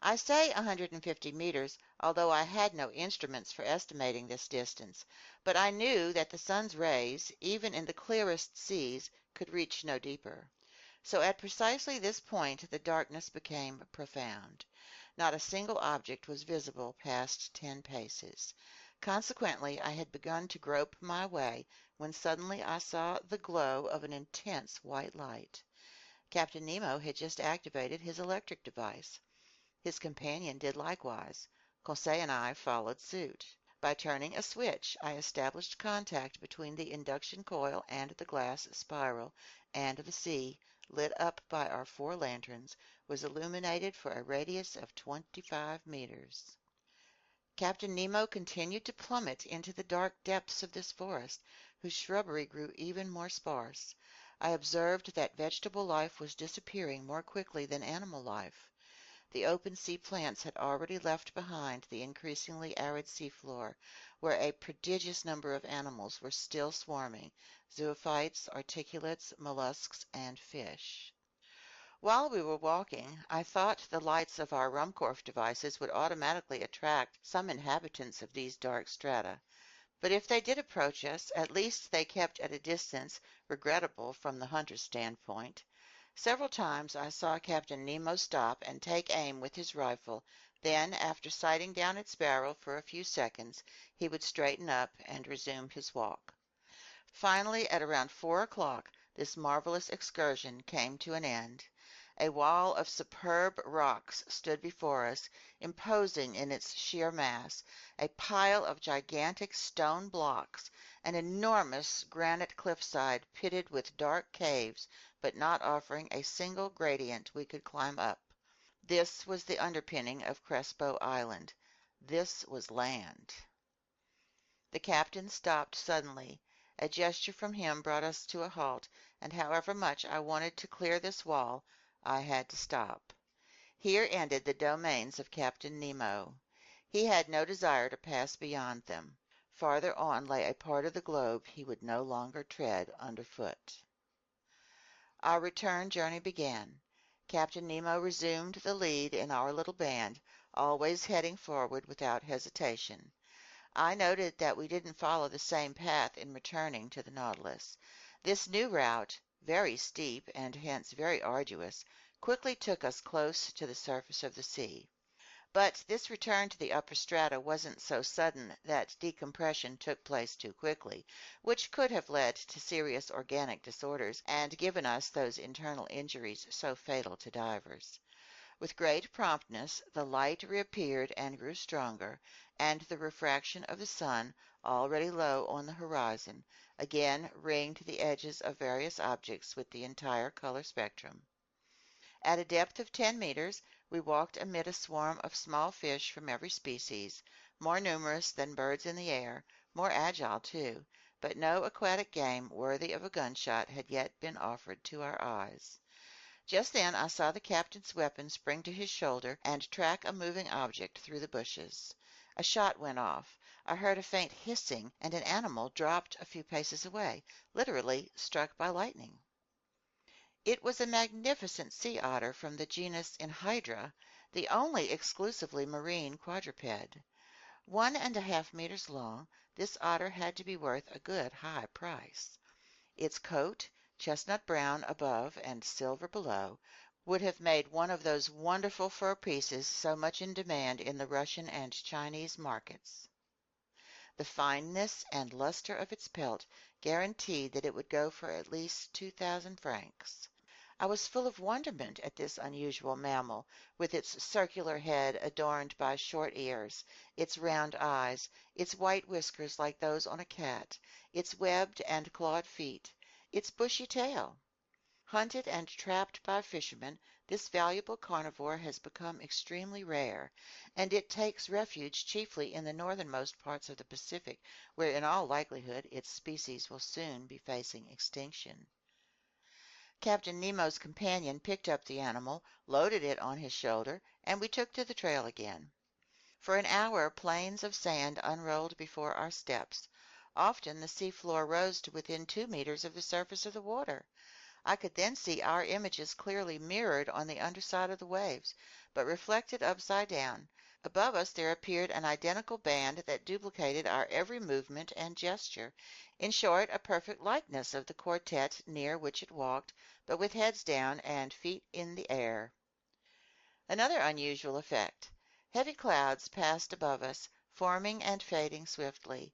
I say 150 meters, although I had no instruments for estimating this distance, but I knew that the sun's rays, even in the clearest seas, could reach no deeper. So at precisely this point the darkness became profound. Not a single object was visible past 10 paces. Consequently, I had begun to grope my way when suddenly I saw the glow of an intense white light. Captain Nemo had just activated his electric device. His companion did likewise. Conseil and I followed suit. By turning a switch, I established contact between the induction coil and the glass spiral, and the sea, lit up by our 4 lanterns, was illuminated for a radius of 25 meters. Captain Nemo continued to plummet into the dark depths of this forest, whose shrubbery grew even more sparse. I observed that vegetable life was disappearing more quickly than animal life. The open sea plants had already left behind the increasingly arid seafloor, where a prodigious number of animals were still swarming, zoophytes, articulates, mollusks, and fish. While we were walking, I thought the lights of our Ruhmkorff devices would automatically attract some inhabitants of these dark strata. But if they did approach us, at least they kept at a distance regrettable from the hunter's standpoint. Several times I saw Captain Nemo stop and take aim with his rifle, then, after sighting down its barrel for a few seconds, he would straighten up and resume his walk. Finally, at around 4 o'clock, this marvelous excursion came to an end. A wall of superb rocks stood before us, imposing in its sheer mass, a pile of gigantic stone blocks, an enormous granite cliffside pitted with dark caves, but not offering a single gradient we could climb up. This was the underpinning of Crespo Island. This was land. The captain stopped suddenly. A gesture from him brought us to a halt, and however much I wanted to clear this wall, I had to stop. Here ended the domains of Captain Nemo. He had no desire to pass beyond them. Farther on lay a part of the globe he would no longer tread underfoot. Our return journey began. Captain Nemo resumed the lead in our little band, always heading forward without hesitation. I noted that we didn't follow the same path in returning to the Nautilus. This new route, very steep and hence very arduous, quickly took us close to the surface of the sea. But this return to the upper strata wasn't so sudden that decompression took place too quickly, which could have led to serious organic disorders and given us those internal injuries so fatal to divers. With great promptness the light reappeared and grew stronger, and the refraction of the sun, already low on the horizon, again ringed the edges of various objects with the entire color spectrum. At a depth of 10 meters, we walked amid a swarm of small fish from every species, more numerous than birds in the air, more agile too, but no aquatic game worthy of a gunshot had yet been offered to our eyes. Just then I saw the captain's weapon spring to his shoulder and track a moving object through the bushes. A shot went off. I heard a faint hissing, and an animal dropped a few paces away, literally struck by lightning. It was a magnificent sea otter from the genus Enhydra, the only exclusively marine quadruped. 1½ meters long, this otter had to be worth a good high price. Its coat, chestnut brown above and silver below, would have made one of those wonderful fur pieces so much in demand in the Russian and Chinese markets. The fineness and luster of its pelt guaranteed that it would go for at least 2,000 francs. I was full of wonderment at this unusual mammal, with its circular head adorned by short ears, its round eyes, its white whiskers like those on a cat, its webbed and clawed feet, its bushy tail. Hunted and trapped by fishermen, this valuable carnivore has become extremely rare, and it takes refuge chiefly in the northernmost parts of the Pacific, where in all likelihood its species will soon be facing extinction. Captain Nemo's companion picked up the animal, loaded it on his shoulder, and we took to the trail again. For an hour plains of sand unrolled before our steps. Often the sea floor rose to within 2 meters of the surface of the water. I could then see our images clearly mirrored on the underside of the waves, but reflected upside down. Above us there appeared an identical band that duplicated our every movement and gesture. In short, a perfect likeness of the quartet near which it walked, but with heads down and feet in the air. Another unusual effect. Heavy clouds passed above us, forming and fading swiftly.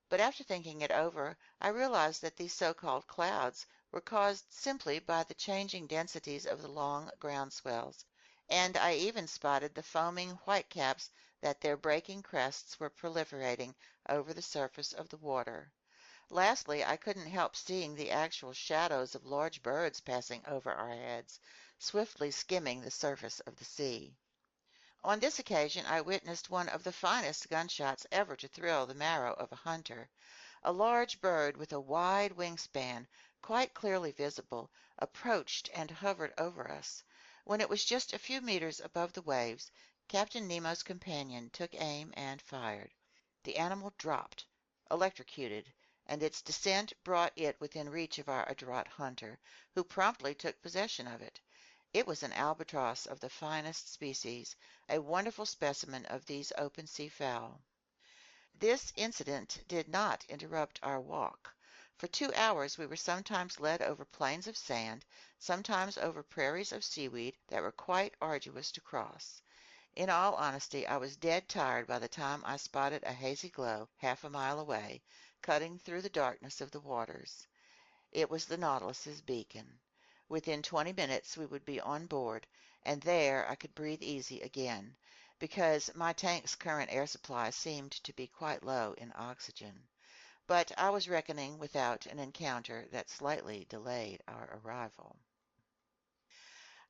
But after thinking it over, I realized that these so-called clouds were caused simply by the changing densities of the long ground swells, and I even spotted the foaming whitecaps that their breaking crests were proliferating over the surface of the water. Lastly, I couldn't help seeing the actual shadows of large birds passing over our heads, swiftly skimming the surface of the sea. On this occasion I witnessed one of the finest gunshots ever to thrill the marrow of a hunter. A large bird with a wide wingspan, quite clearly visible, approached and hovered over us. When it was just a few meters above the waves, Captain Nemo's companion took aim and fired. The animal dropped, electrocuted, and its descent brought it within reach of our adroit hunter, who promptly took possession of it. It was an albatross of the finest species, a wonderful specimen of these open sea fowl. This incident did not interrupt our walk. For 2 hours we were sometimes led over plains of sand, sometimes over prairies of seaweed that were quite arduous to cross. In all honesty, I was dead tired by the time I spotted a hazy glow half a mile away, cutting through the darkness of the waters. It was the Nautilus's beacon. Within 20 minutes we would be on board, and there I could breathe easy again, because my tank's current air supply seemed to be quite low in oxygen. But I was reckoning without an encounter that slightly delayed our arrival.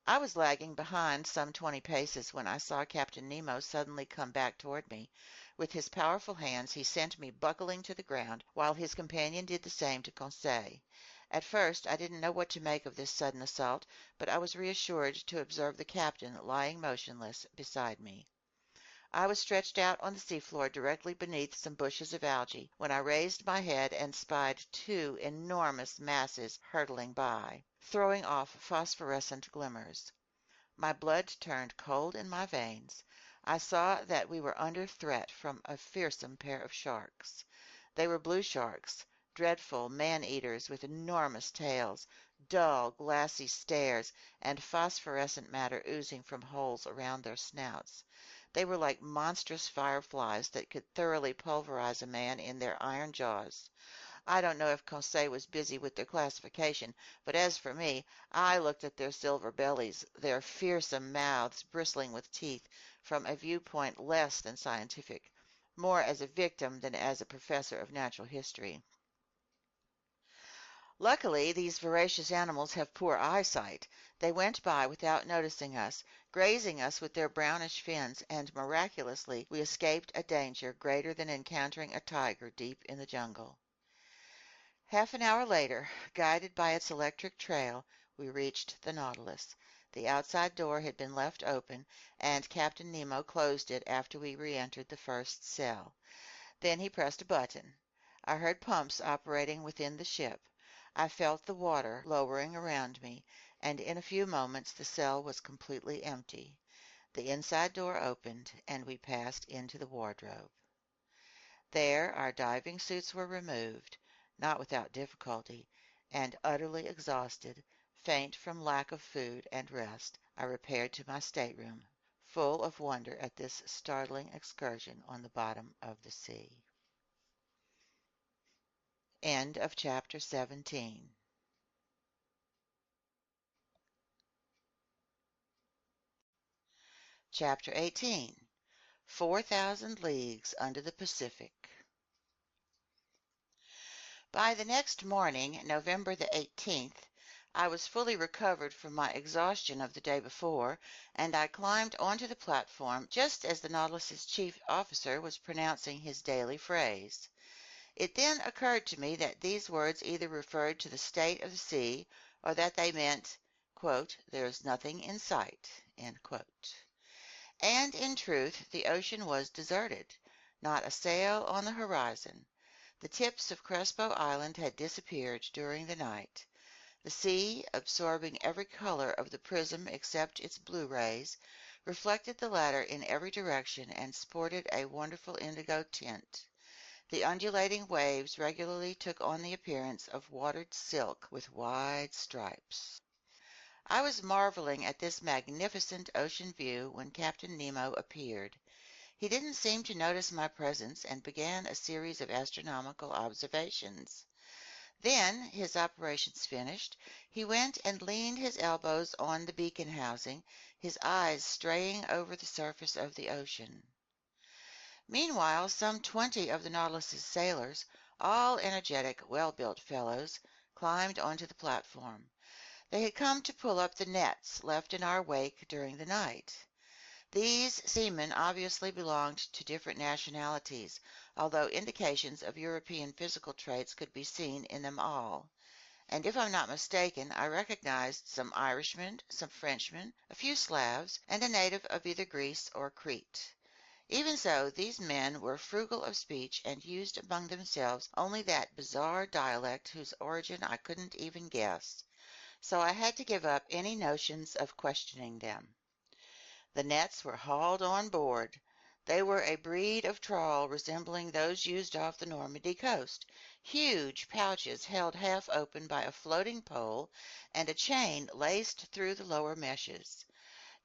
I was lagging behind some 20 paces when I saw Captain Nemo suddenly come back toward me. With his powerful hands he sent me buckling to the ground, while his companion did the same to Conseil. At first I didn't know what to make of this sudden assault, but I was reassured to observe the captain lying motionless beside me. I was stretched out on the seafloor directly beneath some bushes of algae, when I raised my head and spied 2 enormous masses hurtling by, throwing off phosphorescent glimmers. My blood turned cold in my veins. I saw that we were under threat from a fearsome pair of sharks. They were blue sharks, dreadful man-eaters with enormous tails, dull, glassy stares, and phosphorescent matter oozing from holes around their snouts. They were like monstrous fireflies that could thoroughly pulverize a man in their iron jaws. I don't know if Conseil was busy with their classification, but as for me, I looked at their silver bellies, their fearsome mouths bristling with teeth, from a viewpoint less than scientific, more as a victim than as a professor of natural history. Luckily, these voracious animals have poor eyesight. They went by without noticing us, grazing us with their brownish fins, and miraculously we escaped a danger greater than encountering a tiger deep in the jungle. Half an hour later, guided by its electric trail, we reached the Nautilus. The outside door had been left open, and Captain Nemo closed it after we re-entered the first cell. Then he pressed a button. I heard pumps operating within the ship. I felt the water lowering around me, and in a few moments the cell was completely empty. The inside door opened, and we passed into the wardrobe. There our diving suits were removed, not without difficulty, and utterly exhausted, faint from lack of food and rest, I repaired to my stateroom, full of wonder at this startling excursion on the bottom of the sea. End of chapter 17. Chapter 18. 4,000 Leagues Under the Pacific. By the next morning, November the 18th, I was fully recovered from my exhaustion of the day before, and I climbed onto the platform just as the Nautilus's chief officer was pronouncing his daily phrase. It then occurred to me that these words either referred to the state of the sea or that they meant, quote, "There is nothing in sight," end quote. And in truth, the ocean was deserted. Not a sail on the horizon. The tips of Crespo Island had disappeared during the night. The sea, absorbing every color of the prism except its blue rays, reflected the latter in every direction and sported a wonderful indigo tint. The undulating waves regularly took on the appearance of watered silk with wide stripes. I was marveling at this magnificent ocean view when Captain Nemo appeared. He didn't seem to notice my presence and began a series of astronomical observations. Then, his operations finished, he went and leaned his elbows on the beacon housing, his eyes straying over the surface of the ocean. Meanwhile, some 20 of the Nautilus's sailors, all energetic, well-built fellows, climbed onto the platform. They had come to pull up the nets left in our wake during the night. These seamen obviously belonged to different nationalities, although indications of European physical traits could be seen in them all. And if I'm not mistaken, I recognized some Irishmen, some Frenchmen, a few Slavs, and a native of either Greece or Crete. Even so, these men were frugal of speech and used among themselves only that bizarre dialect whose origin I couldn't even guess. So I had to give up any notions of questioning them. The nets were hauled on board. They were a breed of trawl resembling those used off the Normandy coast, huge pouches held half open by a floating pole and a chain laced through the lower meshes.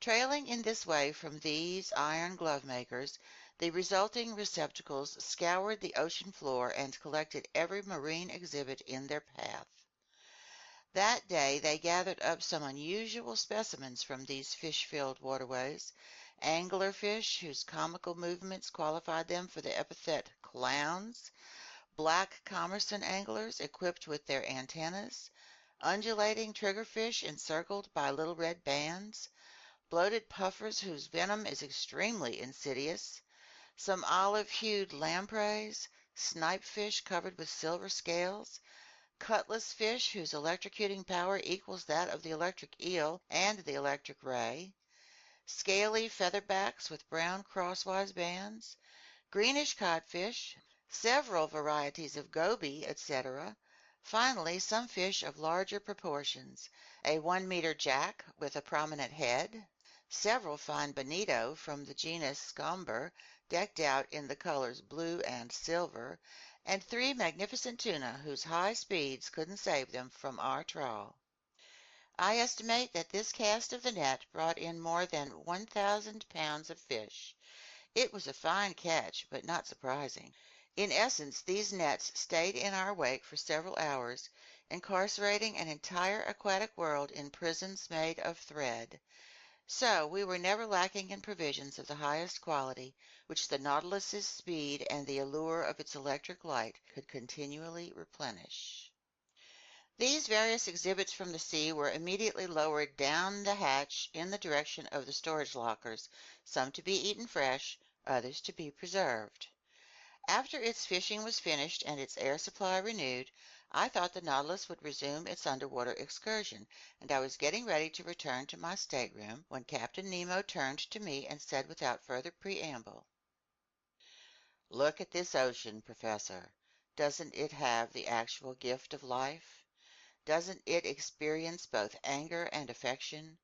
Trailing in this way from these iron glove makers, the resulting receptacles scoured the ocean floor and collected every marine exhibit in their path. That day they gathered up some unusual specimens from these fish-filled waterways, anglerfish whose comical movements qualified them for the epithet clowns, black commerson anglers equipped with their antennas, undulating triggerfish encircled by little red bands, bloated puffers whose venom is extremely insidious, some olive-hued lampreys, snipefish covered with silver scales, cutlass fish whose electrocuting power equals that of the electric eel and the electric ray, scaly featherbacks with brown crosswise bands, greenish codfish, several varieties of goby, etc. Finally, some fish of larger proportions, a 1-meter jack with a prominent head, several fine bonito from the genus Scomber, decked out in the colors blue and silver, and 3 magnificent tuna whose high speeds couldn't save them from our trawl. I estimate that this cast of the net brought in more than 1,000 pounds of fish. It was a fine catch, but not surprising. In essence, these nets stayed in our wake for several hours, incarcerating an entire aquatic world in prisons made of thread. So we were never lacking in provisions of the highest quality, which the Nautilus's speed and the allure of its electric light could continually replenish. These various exhibits from the sea were immediately lowered down the hatch in the direction of the storage lockers, some to be eaten fresh, others to be preserved. After its fishing was finished and its air supply renewed, I thought the Nautilus would resume its underwater excursion, and I was getting ready to return to my stateroom when Captain Nemo turned to me and said without further preamble, "Look at this ocean, Professor. Doesn't it have the actual gift of life? Doesn't it experience both anger and affection?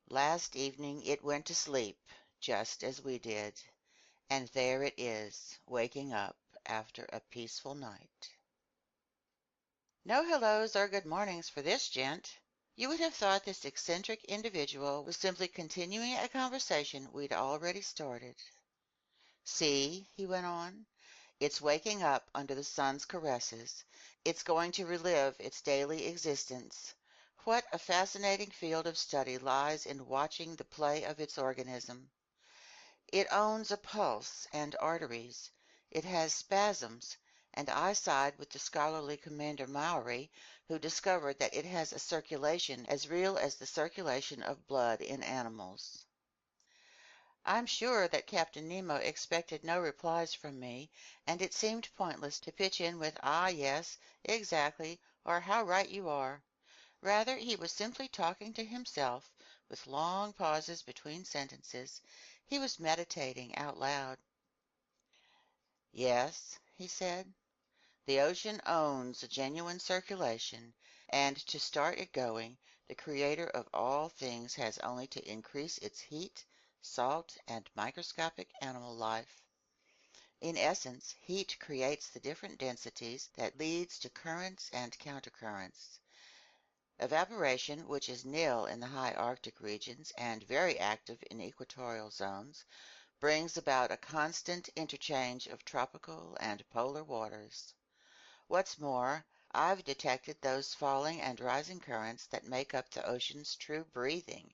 Last evening it went to sleep, just as we did. And there it is, waking up after a peaceful night." No hellos or good mornings for this gent. You would have thought this eccentric individual was simply continuing a conversation we'd already started. "See," he went on, "it's waking up under the sun's caresses. It's going to relive its daily existence. What a fascinating field of study lies in watching the play of its organism. It owns a pulse and arteries. It has spasms, and I side with the scholarly Commander Maury, who discovered that it has a circulation as real as the circulation of blood in animals." I'm sure that Captain Nemo expected no replies from me, and it seemed pointless to pitch in with "Ah, yes, exactly," or "How right you are." Rather, he was simply talking to himself, with long pauses between sentences. He was meditating out loud. "Yes," he said, "the ocean owns a genuine circulation, and to start it going, the Creator of all things has only to increase its heat, salt, and microscopic animal life. In essence, heat creates the different densities that leads to currents and countercurrents. Evaporation, which is nil in the high Arctic regions and very active in equatorial zones, brings about a constant interchange of tropical and polar waters. What's more, I've detected those falling and rising currents that make up the ocean's true breathing.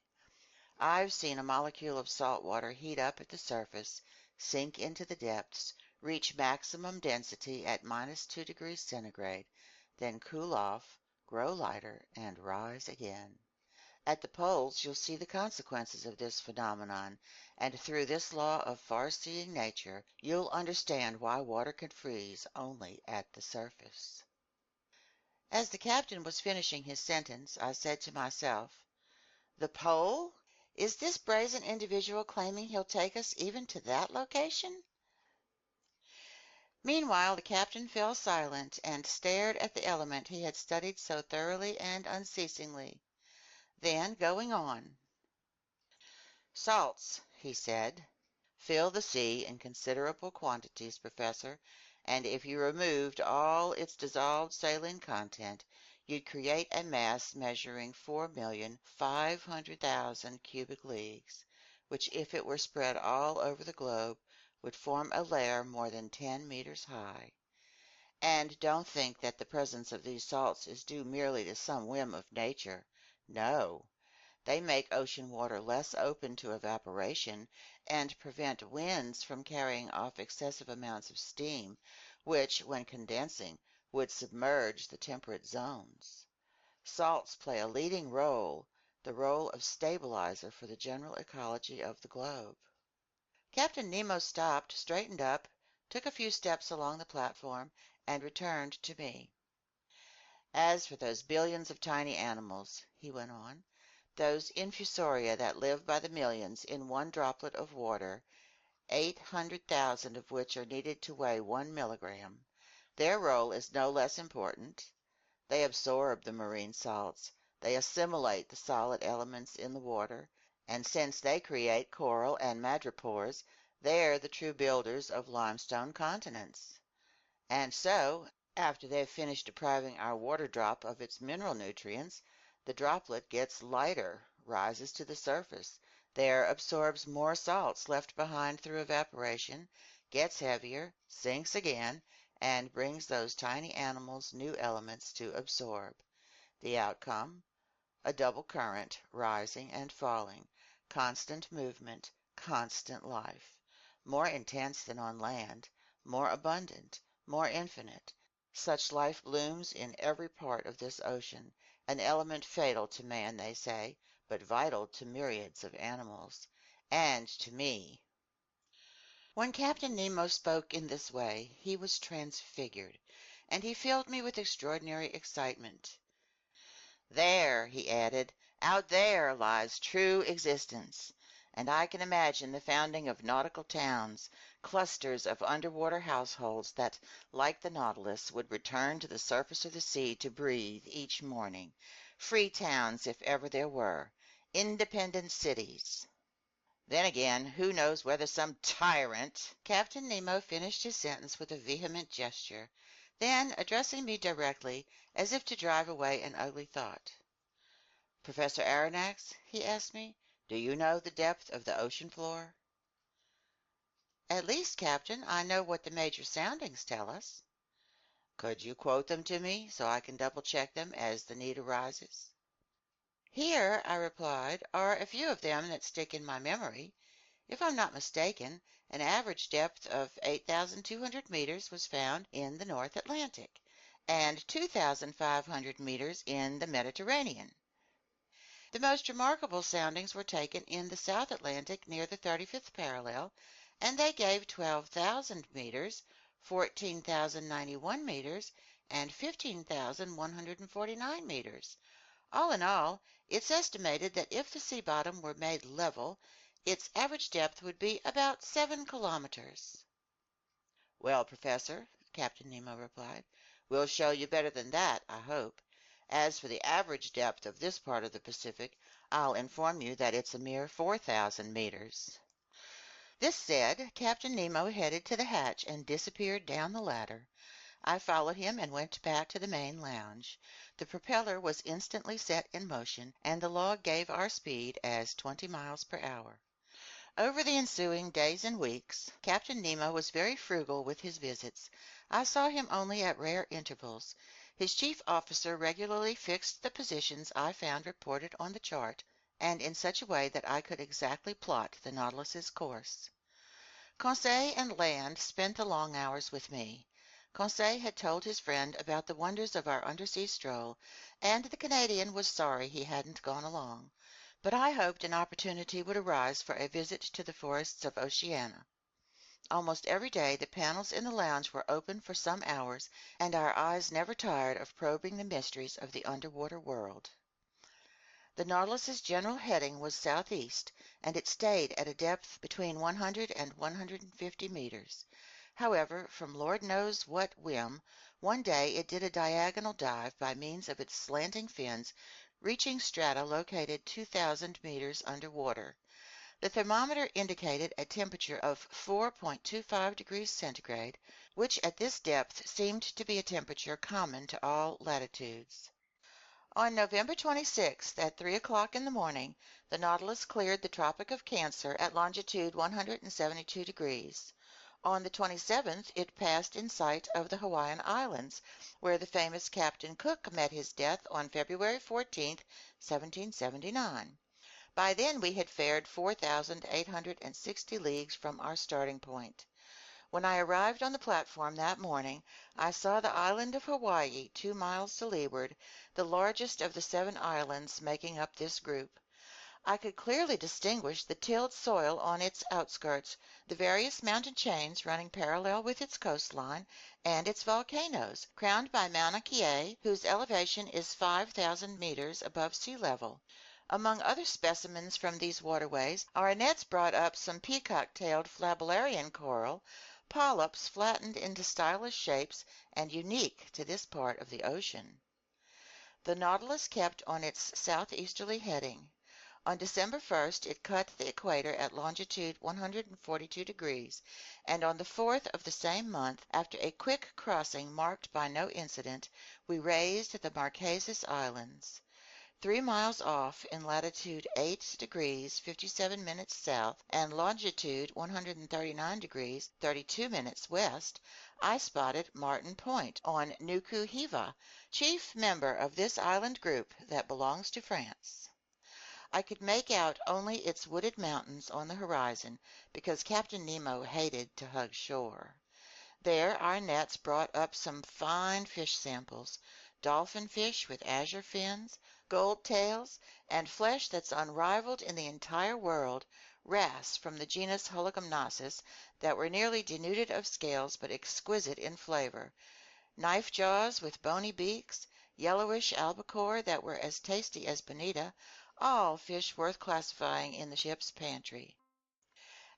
I've seen a molecule of salt water heat up at the surface, sink into the depths, reach maximum density at -2 degrees centigrade, then cool off, grow lighter, and rise again. At the poles you'll see the consequences of this phenomenon, and through this law of far-seeing nature you'll understand why water can freeze only at the surface. As the captain was finishing his sentence, I said to myself, "The pole? Is this brazen individual claiming he'll take us even to that location?" Meanwhile the captain fell silent and stared at the element he had studied so thoroughly and unceasingly. Then, going on, "Salts," he said, "fill the sea in considerable quantities, Professor, and if you removed all its dissolved saline content, you'd create a mass measuring 4,500,000 cubic leagues, which if it were spread all over the globe would form a layer more than 10 meters high. And don't think that the presence of these salts is due merely to some whim of nature. No. They make ocean water less open to evaporation and prevent winds from carrying off excessive amounts of steam, which, when condensing, would submerge the temperate zones. Salts play a leading role, the role of stabilizer for the general ecology of the globe." Captain Nemo stopped, straightened up, took a few steps along the platform, and returned to me. "As for those billions of tiny animals," he went on, "those infusoria that live by the millions in one droplet of water, 800,000 of which are needed to weigh 1 milligram, their role is no less important. They absorb the marine salts, they assimilate the solid elements in the water, and since they create coral and madrepores, they're the true builders of limestone continents. And so, after they've finished depriving our water drop of its mineral nutrients, The droplet gets lighter, rises to the surface, there absorbs more salts left behind through evaporation, gets heavier, sinks again, and brings those tiny animals new elements to absorb. The outcome? A double current, rising and falling, constant movement, constant life, more intense than on land, more abundant, more infinite. Such life blooms in every part of this ocean, an element fatal to man, they say, but vital to myriads of animals, and to me. When Captain Nemo spoke in this way, he was transfigured, and he filled me with extraordinary excitement. There, he added, out there lies true existence, and I can imagine the founding of nautical towns, clusters of underwater households that, like the Nautilus, would return to the surface of the sea to breathe each morning. Free towns, if ever there were. Independent cities. Then again, who knows whether some tyrant— Captain Nemo finished his sentence with a vehement gesture. Then, addressing me directly, as if to drive away an ugly thought, "Professor Aronnax," he asked me, "do you know the depth of the ocean floor?" "At least, Captain, I know what the major soundings tell us." "Could you quote them to me, so I can double-check them as the need arises?" "Here," I replied, "are a few of them that stick in my memory. If I'm not mistaken, an average depth of 8,200 meters was found in the North Atlantic, and 2,500 meters in the Mediterranean. The most remarkable soundings were taken in the South Atlantic near the 35th parallel, and they gave 12,000 meters, 14,091 meters, and 15,149 meters. All in all, it's estimated that if the sea bottom were made level, its average depth would be about 7 kilometers." "Well, Professor," Captain Nemo replied, "we'll show you better than that, I hope. As for the average depth of this part of the Pacific, I'll inform you that it's a mere 4,000 meters." This said, Captain Nemo headed to the hatch and disappeared down the ladder. I followed him and went back to the main lounge. The propeller was instantly set in motion, and the log gave our speed as 20 miles per hour. Over the ensuing days and weeks, Captain Nemo was very frugal with his visits. I saw him only at rare intervals. His chief officer regularly fixed the positions I found reported on the chart, and in such a way that I could exactly plot the Nautilus's course. Conseil and Land spent the long hours with me. Conseil had told his friend about the wonders of our undersea stroll, and the Canadian was sorry he hadn't gone along. But I hoped an opportunity would arise for a visit to the forests of Oceania. Almost every day the panels in the lounge were open for some hours, and our eyes never tired of probing the mysteries of the underwater world. The Nautilus's general heading was southeast, and it stayed at a depth between 100 and 150 meters. However, from Lord knows what whim, one day it did a diagonal dive by means of its slanting fins, reaching strata located 2,000 meters underwater. The thermometer indicated a temperature of 4.25 degrees centigrade, which at this depth seemed to be a temperature common to all latitudes. On November 26th, at 3 o'clock in the morning, the Nautilus cleared the Tropic of Cancer at longitude 172 degrees. On the 27th it passed in sight of the Hawaiian Islands, where the famous Captain Cook met his death on February 14th, 1779. By then we had fared 4,860 leagues from our starting point. When I arrived on the platform that morning, I saw the island of Hawaii 2 miles to leeward, the largest of the 7 islands making up this group. I could clearly distinguish the tilled soil on its outskirts, the various mountain chains running parallel with its coastline, and its volcanoes, crowned by Mauna Kea, whose elevation is 5,000 meters above sea level. Among other specimens from these waterways, our nets brought up some peacock-tailed flabellarian coral, polyps flattened into stylish shapes and unique to this part of the ocean. The Nautilus kept on its southeasterly heading. On December 1st it cut the equator at longitude 142 degrees, and on the 4th of the same month, after a quick crossing marked by no incident, we raised the Marquesas Islands. 3 miles off in latitude 8 degrees 57 minutes south and longitude 139 degrees 32 minutes west, I spotted Martin Point on Nuku Hiva, chief member of this island group that belongs to France. I could make out only its wooded mountains on the horizon because Captain Nemo hated to hug shore. There our nets brought up some fine fish samples, dolphin fish with azure fins, gold tails, and flesh that's unrivaled in the entire world, wrasse from the genus Hologymnosus that were nearly denuded of scales but exquisite in flavor, knife jaws with bony beaks, yellowish albacore that were as tasty as bonita, all fish worth classifying in the ship's pantry.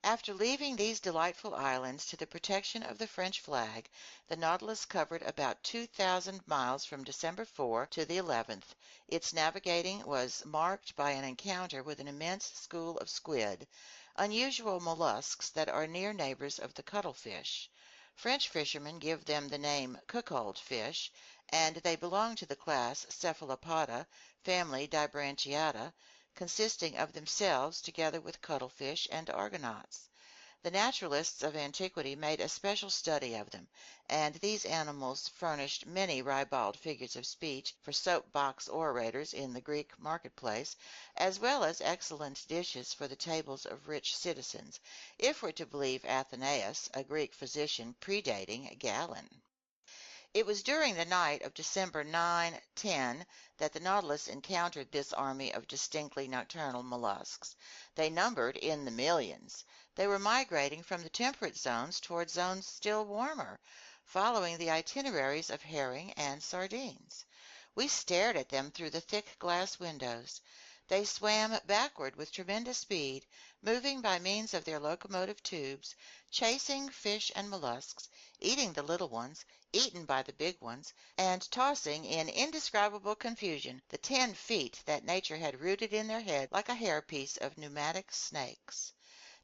After leaving these delightful islands to the protection of the French flag, the Nautilus covered about 2,000 miles from December 4 to the 11th. Its navigating was marked by an encounter with an immense school of squid, unusual mollusks that are near neighbors of the cuttlefish. French fishermen give them the name cuckold fish, and they belong to the class Cephalopoda, family Dibranchiata, consisting of themselves together with cuttlefish and argonauts. The naturalists of antiquity made a special study of them, and these animals furnished many ribald figures of speech for soap-box orators in the Greek marketplace, as well as excellent dishes for the tables of rich citizens, if we're to believe Athenaeus, a Greek physician predating Galen. It was during the night of December 9–10 that the Nautilus encountered this army of distinctly nocturnal mollusks. They numbered in the millions. They were migrating from the temperate zones toward zones still warmer, following the itineraries of herring and sardines. We stared at them through the thick glass windows. They swam backward with tremendous speed, moving by means of their locomotive tubes, chasing fish and mollusks, eating the little ones, eaten by the big ones, and tossing in indescribable confusion the 10 feet that nature had rooted in their head like a hairpiece of pneumatic snakes.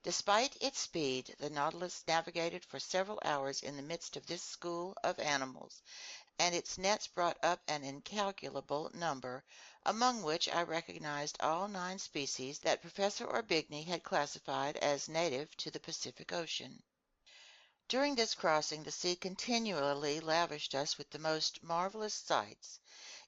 Despite its speed, the Nautilus navigated for several hours in the midst of this school of animals, and its nets brought up an incalculable number, among which I recognized all 9 species that Professor Orbigny had classified as native to the Pacific Ocean. During this crossing the sea continually lavished us with the most marvelous sights.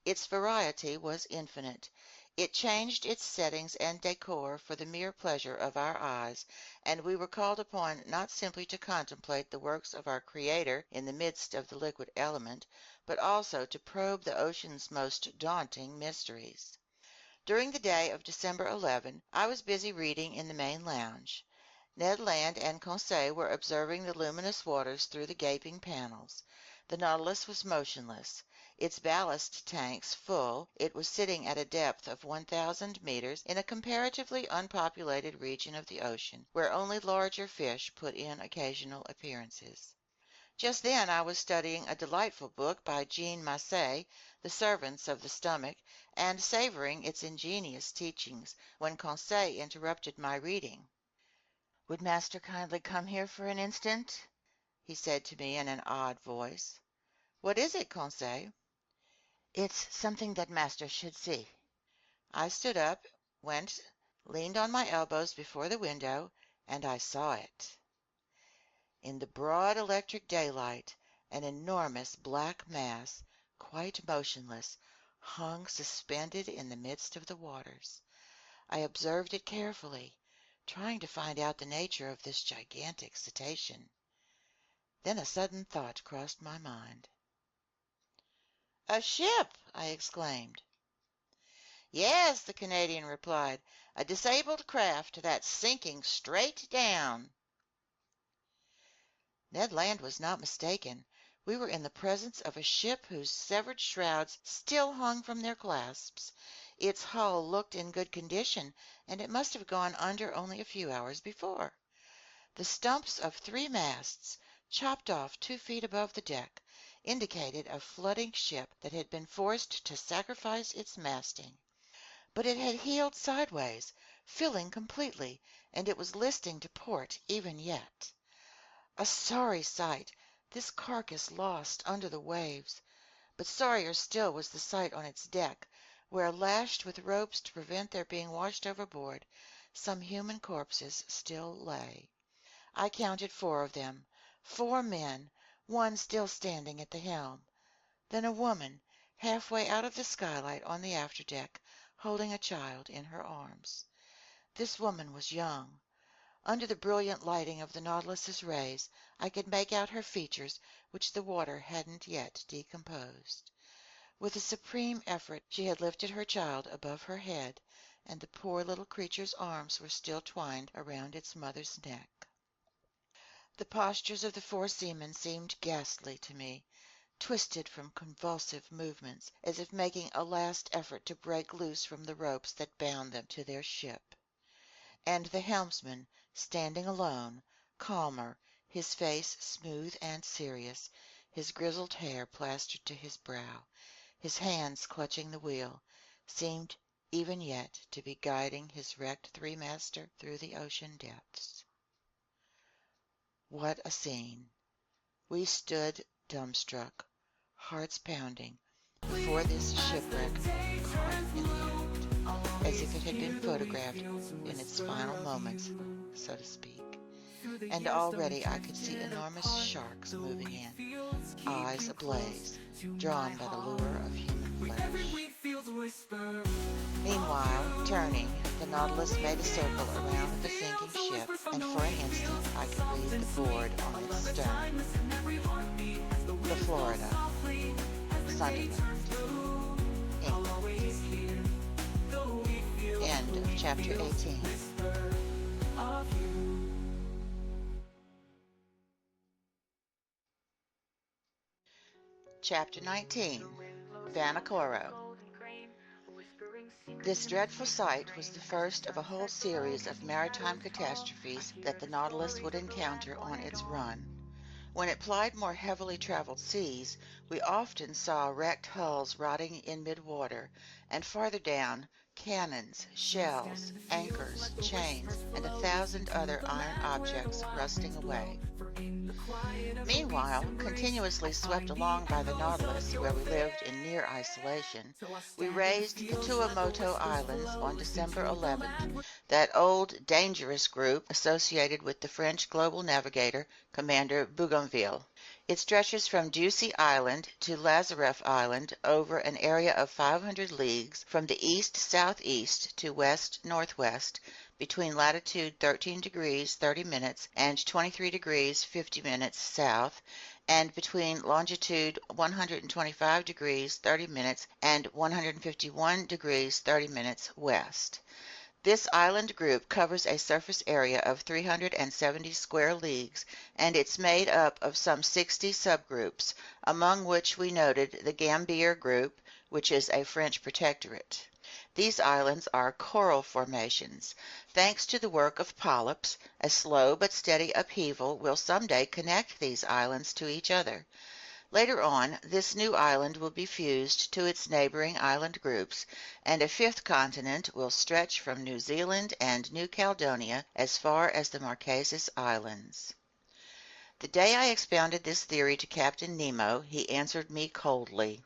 Its variety was infinite. It changed its settings and decor for the mere pleasure of our eyes, and we were called upon not simply to contemplate the works of our Creator in the midst of the liquid element, but also to probe the ocean's most daunting mysteries. During the day of December 11 I was busy reading in the main lounge. Ned Land and Conseil were observing the luminous waters through the gaping panels. The Nautilus was motionless. Its ballast tanks full, it was sitting at a depth of 1,000 meters in a comparatively unpopulated region of the ocean, where only larger fish put in occasional appearances. Just then I was studying a delightful book by Jean Masse, The Servants of the Stomach, and savoring its ingenious teachings, when Conseil interrupted my reading. "Would master kindly come here for an instant?" he said to me in an odd voice. "What is it, Conseil?" "It's something that master should see." I stood up, went, leaned on my elbows before the window, and I saw it. In the broad electric daylight, an enormous black mass, quite motionless, hung suspended in the midst of the waters. I observed it carefully, trying to find out the nature of this gigantic cetacean. Then a sudden thought crossed my mind. "A ship!" I exclaimed. "Yes," the Canadian replied, "a disabled craft that's sinking straight down." Ned Land was not mistaken. We were in the presence of a ship whose severed shrouds still hung from their clasps. Its hull looked in good condition, and it must have gone under only a few hours before. The stumps of 3 masts, chopped off 2 feet above the deck, indicated a flooding ship that had been forced to sacrifice its masting. But it had heeled sideways, filling completely, and it was listing to port even yet. A sorry sight, this carcass lost under the waves, but sorrier still was the sight on its deck, where, lashed with ropes to prevent their being washed overboard, some human corpses still lay. I counted 4 of them, 4 men, one still standing at the helm. Then a woman, halfway out of the skylight on the afterdeck, holding a child in her arms. This woman was young. Under the brilliant lighting of the Nautilus's rays, I could make out her features, which the water hadn't yet decomposed. With a supreme effort she had lifted her child above her head, and the poor little creature's arms were still twined around its mother's neck. The postures of the 4 seamen seemed ghastly to me, twisted from convulsive movements, as if making a last effort to break loose from the ropes that bound them to their ship. And the helmsman, standing alone, calmer, his face smooth and serious, his grizzled hair plastered to his brow, his hands clutching the wheel, seemed even yet to be guiding his wrecked 3-master through the ocean depths. What a scene! We stood dumbstruck, hearts pounding, before this shipwreck caught in the act, as if it had been photographed in its final moments, so to speak. And already I could see enormous sharks moving in, eyes ablaze, drawn by the lure of human flesh. Meanwhile, turning, the Nautilus made a circle around the sinking ship, and for an instant I could read the board on its stern. The Florida, Sunderland, England. End of chapter 18. Chapter 19, Vanikoro. This dreadful sight was the first of a whole series of maritime catastrophes that the Nautilus would encounter on its run. When it plied more heavily traveled seas, we often saw wrecked hulls rotting in mid-water, and farther down, cannons, shells, anchors, chains, and 1,000 other iron objects rusting away. Meanwhile, continuously swept along by the Nautilus, where we lived in near isolation, we raised the Tuamotu Islands on December 11th, that old, dangerous group associated with the French global navigator, Commander Bougainville. It stretches from Ducie Island to Lazareff Island over an area of 500 leagues from the east-southeast to west-northwest, between latitude 13 degrees 30 minutes and 23 degrees 50 minutes south, and between longitude 125 degrees 30 minutes and 151 degrees 30 minutes west. This island group covers a surface area of 370 square leagues, and it's made up of some 60 subgroups, among which we noted the Gambier group, which is a French protectorate. These islands are coral formations. Thanks to the work of polyps, a slow but steady upheaval will someday connect these islands to each other. Later on, this new island will be fused to its neighboring island groups, and a 5th continent will stretch from New Zealand and New Caledonia as far as the Marquesas Islands. The day I expounded this theory to Captain Nemo, he answered me coldly.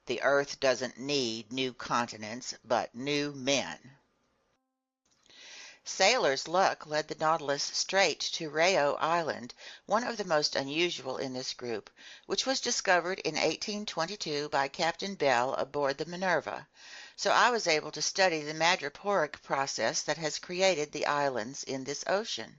The Earth doesn't need new continents, but new men. Sailor's luck led the Nautilus straight to Rayo Island, one of the most unusual in this group, which was discovered in 1822 by Captain Bell aboard the Minerva. So I was able to study the madreporic process that has created the islands in this ocean.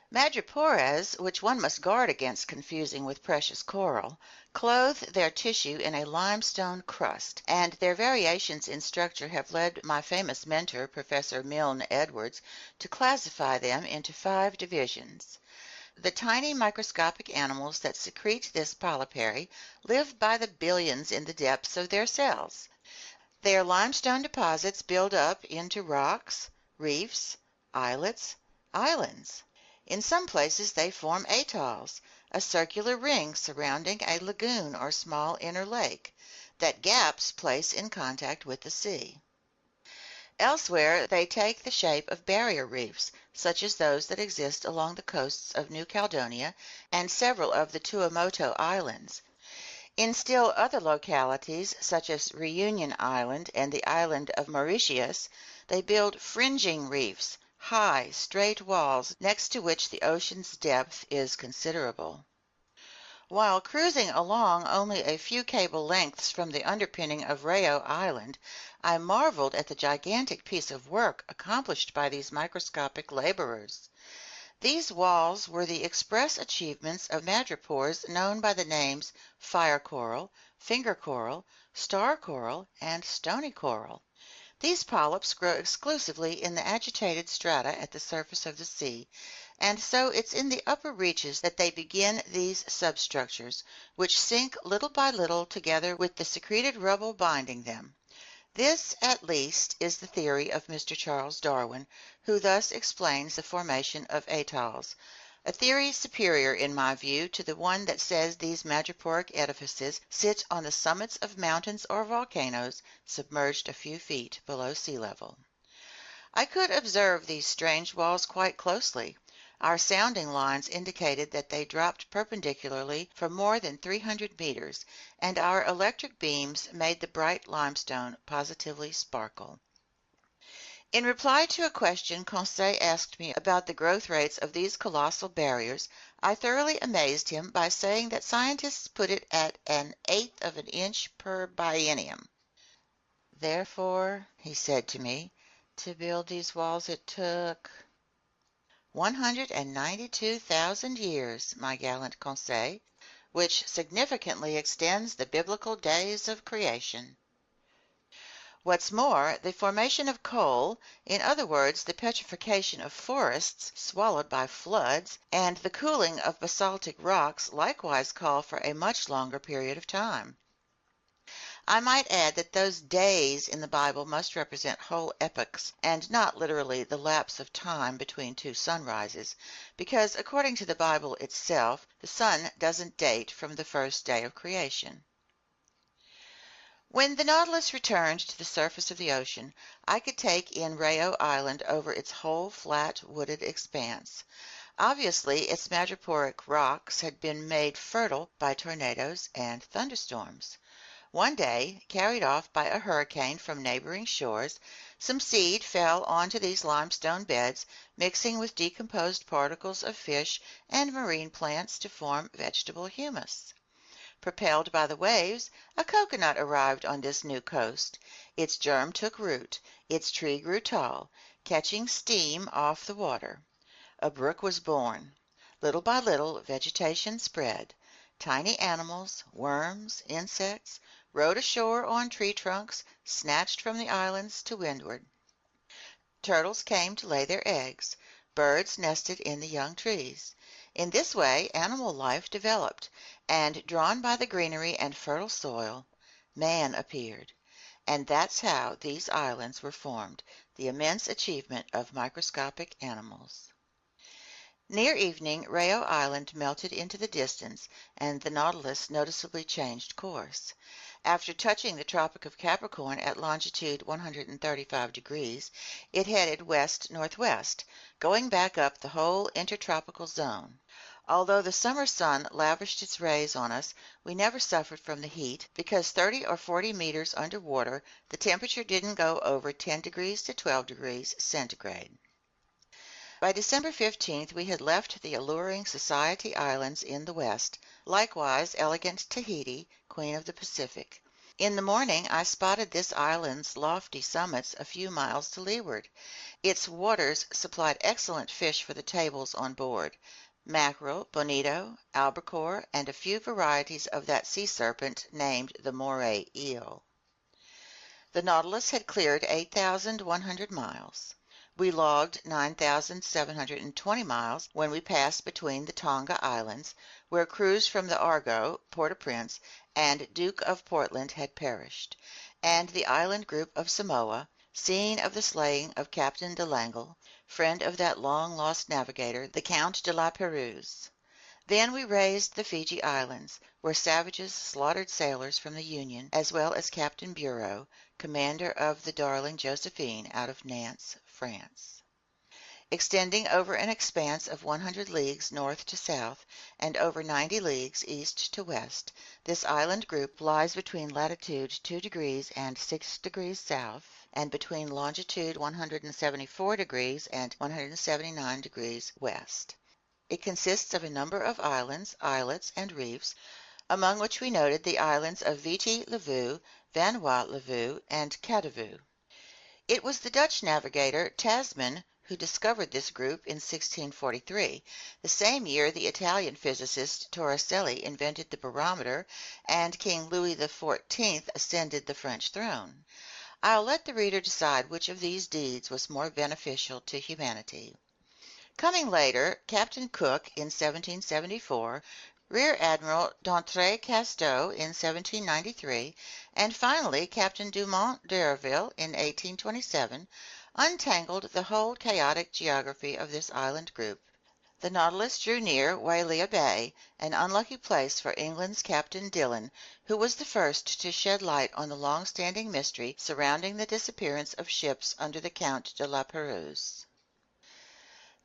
Madrepores, which one must guard against confusing with precious coral, clothe their tissue in a limestone crust, and their variations in structure have led my famous mentor, Professor Milne Edwards, to classify them into 5 divisions. The tiny microscopic animals that secrete this polypary live by the billions in the depths of their cells. Their limestone deposits build up into rocks, reefs, islets, islands. In some places they form atolls, a circular ring surrounding a lagoon or small inner lake, that gaps place in contact with the sea. Elsewhere they take the shape of barrier reefs, such as those that exist along the coasts of New Caledonia and several of the Tuamotu Islands. In still other localities, such as Reunion Island and the island of Mauritius, they build fringing reefs, high, straight walls next to which the ocean's depth is considerable. While cruising along only a few cable lengths from the underpinning of Rayo Island, I marveled at the gigantic piece of work accomplished by these microscopic laborers. These walls were the express achievements of madrepores known by the names fire coral, finger coral, star coral, and stony coral. These polyps grow exclusively in the agitated strata at the surface of the sea, and so it's in the upper reaches that they begin these substructures, which sink little by little together with the secreted rubble binding them. This, at least, is the theory of Mr. Charles Darwin, who thus explains the formation of atolls, a theory superior, in my view, to the one that says these madreporic edifices sit on the summits of mountains or volcanoes submerged a few feet below sea level. I could observe these strange walls quite closely. Our sounding lines indicated that they dropped perpendicularly for more than 300 meters, and our electric beams made the bright limestone positively sparkle. In reply to a question Conseil asked me about the growth rates of these colossal barriers, I thoroughly amazed him by saying that scientists put it at an eighth of an inch per biennium. Therefore, he said to me, to build these walls it took 192,000 years, my gallant Conseil, which significantly extends the biblical days of creation. What's more, the formation of coal, in other words, the petrification of forests swallowed by floods, and the cooling of basaltic rocks likewise call for a much longer period of time. I might add that those days in the Bible must represent whole epochs, and not literally the lapse of time between two sunrises, because according to the Bible itself, the sun doesn't date from the first day of creation. When the Nautilus returned to the surface of the ocean, I could take in Rayo Island over its whole flat, wooded expanse. Obviously, its madreporic rocks had been made fertile by tornadoes and thunderstorms. One day, carried off by a hurricane from neighboring shores, some seed fell onto these limestone beds, mixing with decomposed particles of fish and marine plants to form vegetable humus. Propelled by the waves, a coconut arrived on this new coast. Its germ took root, its tree grew tall, catching steam off the water. A brook was born. Little by little, vegetation spread. Tiny animals, worms, insects, rode ashore on tree trunks, snatched from the islands to windward. Turtles came to lay their eggs. Birds nested in the young trees. In this way animal life developed, and drawn by the greenery and fertile soil, man appeared. And that's how these islands were formed, the immense achievement of microscopic animals. Near evening, Rayo Island melted into the distance, and the Nautilus noticeably changed course. After touching the Tropic of Capricorn at longitude 135 degrees, it headed west-northwest, going back up the whole intertropical zone. Although the summer sun lavished its rays on us, we never suffered from the heat, because 30 or 40 meters under water, the temperature didn't go over 10 degrees to 12 degrees centigrade. By December 15th we had left the alluring Society Islands in the west, likewise elegant Tahiti, Queen of the Pacific. In the morning I spotted this island's lofty summits a few miles to leeward. Its waters supplied excellent fish for the tables on board: mackerel, bonito, albacore, and a few varieties of that sea serpent named the moray eel. The Nautilus had cleared 8,100 miles. We logged 9,720 miles when we passed between the Tonga Islands, where crews from the Argo, Port-au-Prince, and Duke of Portland had perished, and the island group of Samoa, scene of the slaying of Captain de Langle, friend of that long-lost navigator, the Count de la Pérouse. Then we raised the Fiji Islands, where savages slaughtered sailors from the Union, as well as Captain Bureau, commander of the Darling Josephine out of Nantes, France. Extending over an expanse of 100 leagues north to south and over 90 leagues east to west, this island group lies between latitude 2 degrees and 6 degrees south and between longitude 174 degrees and 179 degrees west. It consists of a number of islands, islets, and reefs, among which we noted the islands of Viti Levu, Vanuat Levu, and Kadavu. It was the Dutch navigator Tasman who discovered this group in 1643, the same year the Italian physicist Torricelli invented the barometer and King Louis XIV ascended the French throne. I'll let the reader decide which of these deeds was more beneficial to humanity. Coming later, Captain Cook in 1774, Rear Admiral d'Entrecasteaux in 1793, and finally Captain Dumont d'Urville in 1827, untangled the whole chaotic geography of this island group. The Nautilus drew near Wailea Bay, an unlucky place for England's Captain Dillon, who was the first to shed light on the long-standing mystery surrounding the disappearance of ships under the Count de la Pérouse.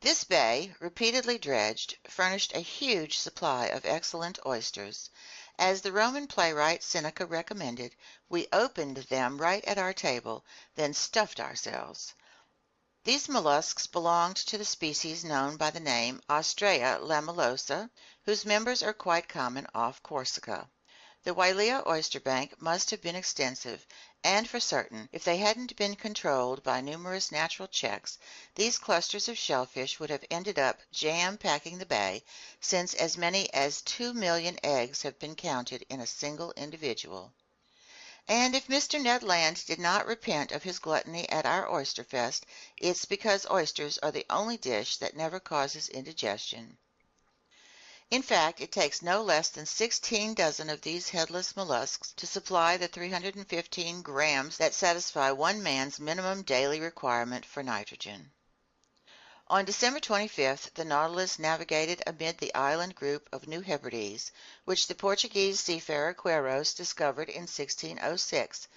This bay, repeatedly dredged, furnished a huge supply of excellent oysters. As the Roman playwright Seneca recommended, we opened them right at our table, then stuffed ourselves. These mollusks belonged to the species known by the name Ostrea lamellosa, whose members are quite common off Corsica. The Wailea oyster bank must have been extensive, and for certain, if they hadn't been controlled by numerous natural checks, these clusters of shellfish would have ended up jam-packing the bay, since as many as 2,000,000 eggs have been counted in a single individual. And if Mr. Ned Land did not repent of his gluttony at our oyster fest, it's because oysters are the only dish that never causes indigestion. In fact, it takes no less than 16 dozen of these headless mollusks to supply the 315 grams that satisfy one man's minimum daily requirement for nitrogen. On December 25th, the Nautilus navigated amid the island group of New Hebrides, which the Portuguese seafarer Queiroz discovered in 1606,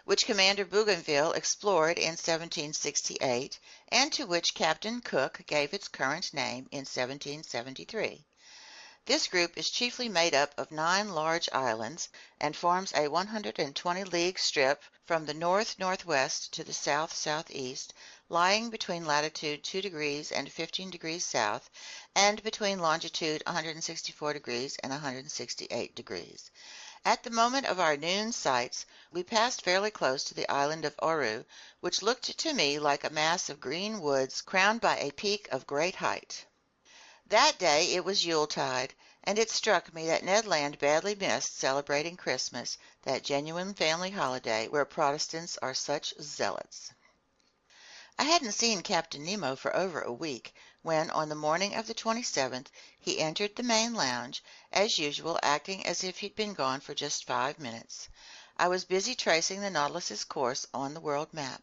which Commander Bougainville explored in 1768, and to which Captain Cook gave its current name in 1773. This group is chiefly made up of 9 large islands and forms a 120-league strip from the north-northwest to the south-southeast, lying between latitude 2 degrees and 15 degrees south and between longitude 164 degrees and 168 degrees. At the moment of our noon sights, we passed fairly close to the island of Oru, which looked to me like a mass of green woods crowned by a peak of great height. That day it was Yuletide, and it struck me that Ned Land badly missed celebrating Christmas, that genuine family holiday where Protestants are such zealots. I hadn't seen Captain Nemo for over a week, when on the morning of the 27th he entered the main lounge, as usual acting as if he'd been gone for just 5 minutes. I was busy tracing the Nautilus's course on the world map.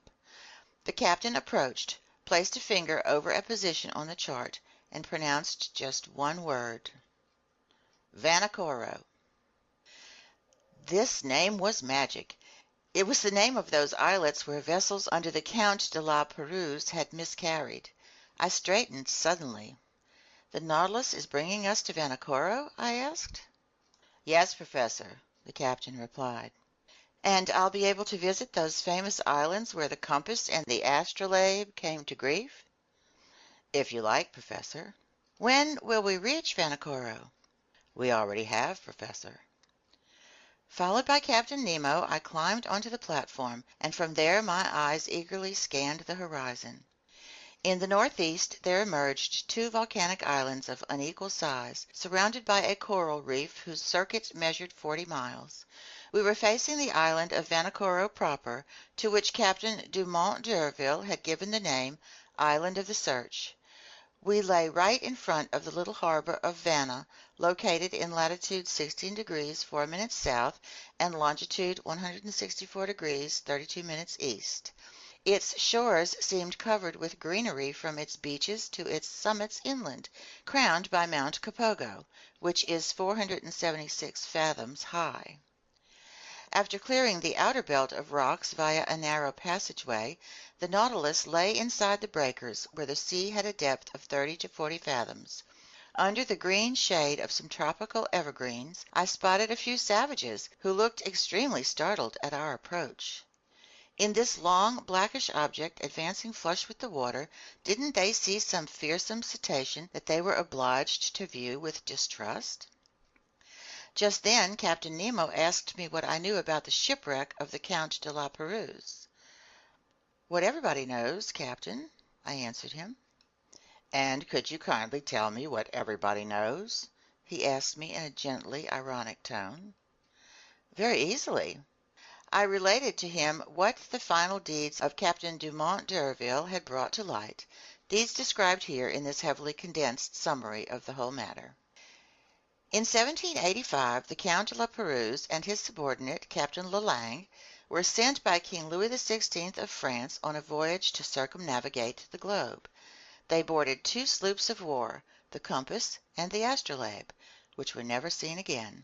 The captain approached, placed a finger over a position on the chart, and pronounced just one word: Vanikoro. This name was magic. It was the name of those islets where vessels under the Count de la Pérouse had miscarried. I straightened suddenly. "The Nautilus is bringing us to Vanikoro?" I asked. "Yes, Professor," the captain replied. "And I'll be able to visit those famous islands where the compass and the astrolabe came to grief?" "If you like, Professor." "When will we reach Vanikoro?" "We already have, Professor." Followed by Captain Nemo, I climbed onto the platform, and from there my eyes eagerly scanned the horizon. In the northeast there emerged 2 volcanic islands of unequal size, surrounded by a coral reef whose circuit measured 40 miles. We were facing the island of Vanikoro proper, to which Captain Dumont d'Urville had given the name Island of the Search. We lay right in front of the little harbor of Vana, located in latitude 16 degrees 4 minutes south and longitude 164 degrees 32 minutes east. Its shores seemed covered with greenery from its beaches to its summits inland, crowned by Mount Kapogo, which is 476 fathoms high. After clearing the outer belt of rocks via a narrow passageway, the Nautilus lay inside the breakers where the sea had a depth of 30 to 40 fathoms. Under the green shade of some tropical evergreens, I spotted a few savages who looked extremely startled at our approach. In this long, blackish object advancing flush with the water, didn't they see some fearsome cetacean that they were obliged to view with distrust? Just then Captain Nemo asked me what I knew about the shipwreck of the Count de la Pérouse. "What everybody knows, Captain," I answered him. "And could you kindly tell me what everybody knows?" he asked me in a gently ironic tone. "Very easily." I related to him what the final deeds of Captain Dumont d'Urville had brought to light, deeds described here in this heavily condensed summary of the whole matter. In 1785 the Count de la Pérouse and his subordinate, Captain Lalande, were sent by King Louis XVI of France on a voyage to circumnavigate the globe. They boarded two sloops of war, the Compass and the Astrolabe, which were never seen again.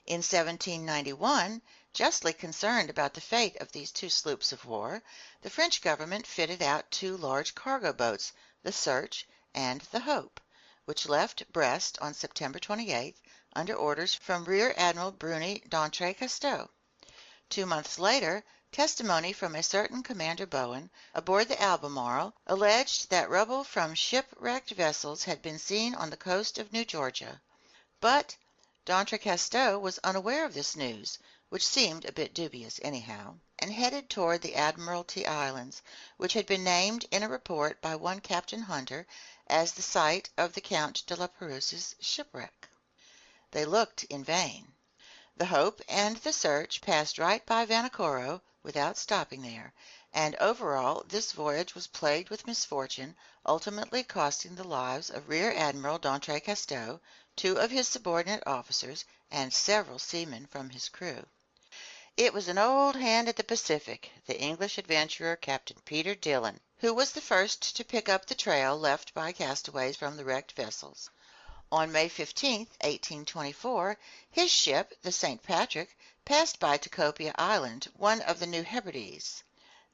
In 1791, justly concerned about the fate of these two sloops of war, the French government fitted out two large cargo boats, the Search and the Hope, which left Brest on September 28th under orders from Rear Admiral Bruni d'Entrecasteaux. 2 months later, testimony from a certain Commander Bowen, aboard the Albemarle, alleged that rubble from shipwrecked vessels had been seen on the coast of New Georgia. But d'Entrecasteaux was unaware of this news, which seemed a bit dubious anyhow, and headed toward the Admiralty Islands, which had been named in a report by one Captain Hunter as the site of the Count de la Pérouse's shipwreck. They looked in vain. The Hope and the Search passed right by Vanikoro without stopping there, and overall this voyage was plagued with misfortune, ultimately costing the lives of Rear Admiral d'Entrecasteaux, 2 of his subordinate officers, and several seamen from his crew. It was an old hand at the Pacific, the English adventurer Captain Peter Dillon, who was the first to pick up the trail left by castaways from the wrecked vessels. On May 15, 1824, his ship, the St. Patrick, passed by Tikopia Island, one of the New Hebrides.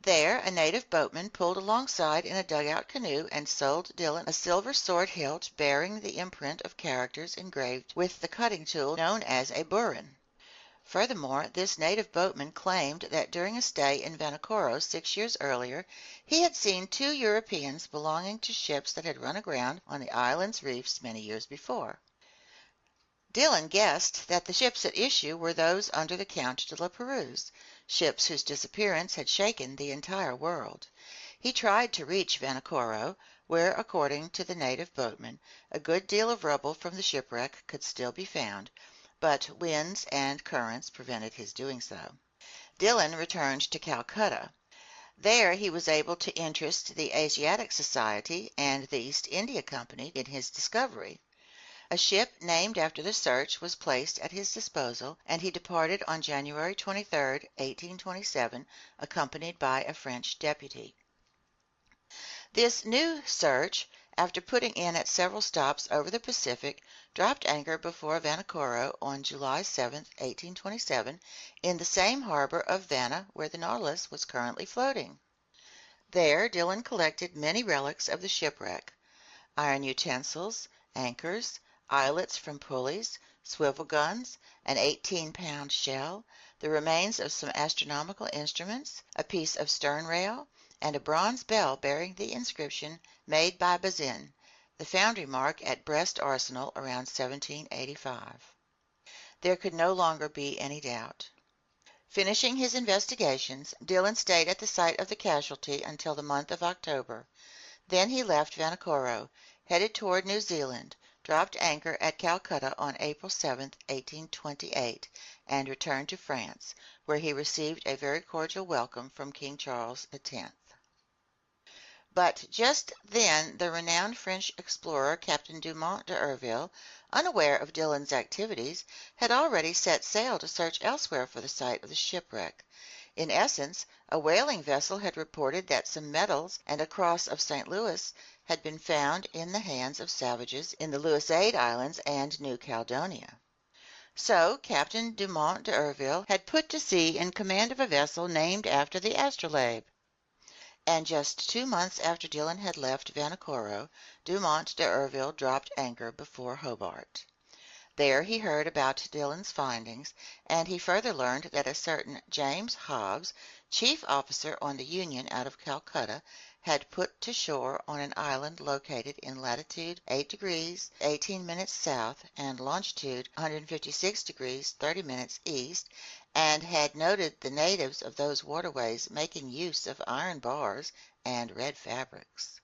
There a native boatman pulled alongside in a dugout canoe and sold Dillon a silver sword hilt bearing the imprint of characters engraved with the cutting tool known as a burin. Furthermore, this native boatman claimed that during a stay in Vanikoro 6 years earlier, he had seen 2 Europeans belonging to ships that had run aground on the island's reefs many years before. Dillon guessed that the ships at issue were those under the Count de la Pérouse, ships whose disappearance had shaken the entire world. He tried to reach Vanikoro, where, according to the native boatman, a good deal of rubble from the shipwreck could still be found, but winds and currents prevented his doing so. Dillon returned to Calcutta. There he was able to interest the Asiatic Society and the East India Company in his discovery. A ship named after the Search was placed at his disposal, and he departed on January 23, 1827, accompanied by a French deputy. This new Search, after putting in at several stops over the Pacific, dropped anchor before Vanikoro on July 7, 1827, in the same harbor of Vanna where the Nautilus was currently floating. There Dillon collected many relics of the shipwreck: iron utensils, anchors, eyelets from pulleys, swivel guns, an 18-pound shell, the remains of some astronomical instruments, a piece of stern rail, and a bronze bell bearing the inscription "Made by Bazin," the foundry mark at Brest Arsenal around 1785. There could no longer be any doubt. Finishing his investigations, Dillon stayed at the site of the casualty until the month of October. Then he left Vanikoro, headed toward New Zealand, dropped anchor at Calcutta on April 7, 1828, and returned to France, where he received a very cordial welcome from King Charles X. But just then the renowned French explorer Captain Dumont d'Urville, unaware of Dillon's activities, had already set sail to search elsewhere for the site of the shipwreck. In essence, a whaling vessel had reported that some medals and a cross of St. Louis had been found in the hands of savages in the Louisade Islands and New Caledonia. So Captain Dumont d'Urville had put to sea in command of a vessel named after the astrolabe. And just 2 months after Dillon had left Vanikoro, Dumont d'Urville dropped anchor before Hobart. There he heard about Dillon's findings, and he further learned that a certain James Hobbs, chief officer on the Union out of Calcutta, had put to shore on an island located in latitude 8 degrees 18 minutes south and longitude 156 degrees 30 minutes east, and had noted the natives of those waterways making use of iron bars and red fabrics.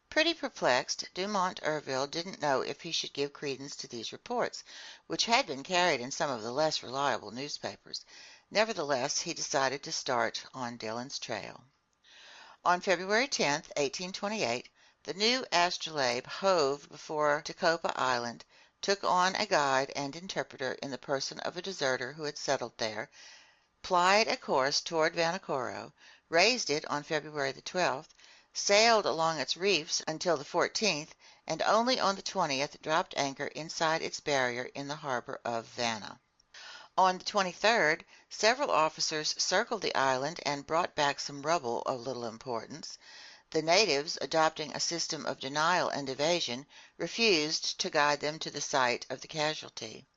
Pretty perplexed, Dumont d'Urville didn't know if he should give credence to these reports, which had been carried in some of the less reliable newspapers. Nevertheless, he decided to start on Dillon's trail. On February 10, 1828, the new astrolabe hove before Tecopa Island, took on a guide and interpreter in the person of a deserter who had settled there, plied a course toward Vanikoro, raised it on February the 12th, sailed along its reefs until the 14th, and only on the 20th dropped anchor inside its barrier in the harbor of Vanna. On the 23rd, several officers circled the island and brought back some rubble of little importance. The natives, adopting a system of denial and evasion, refused to guide them to the site of the casualty.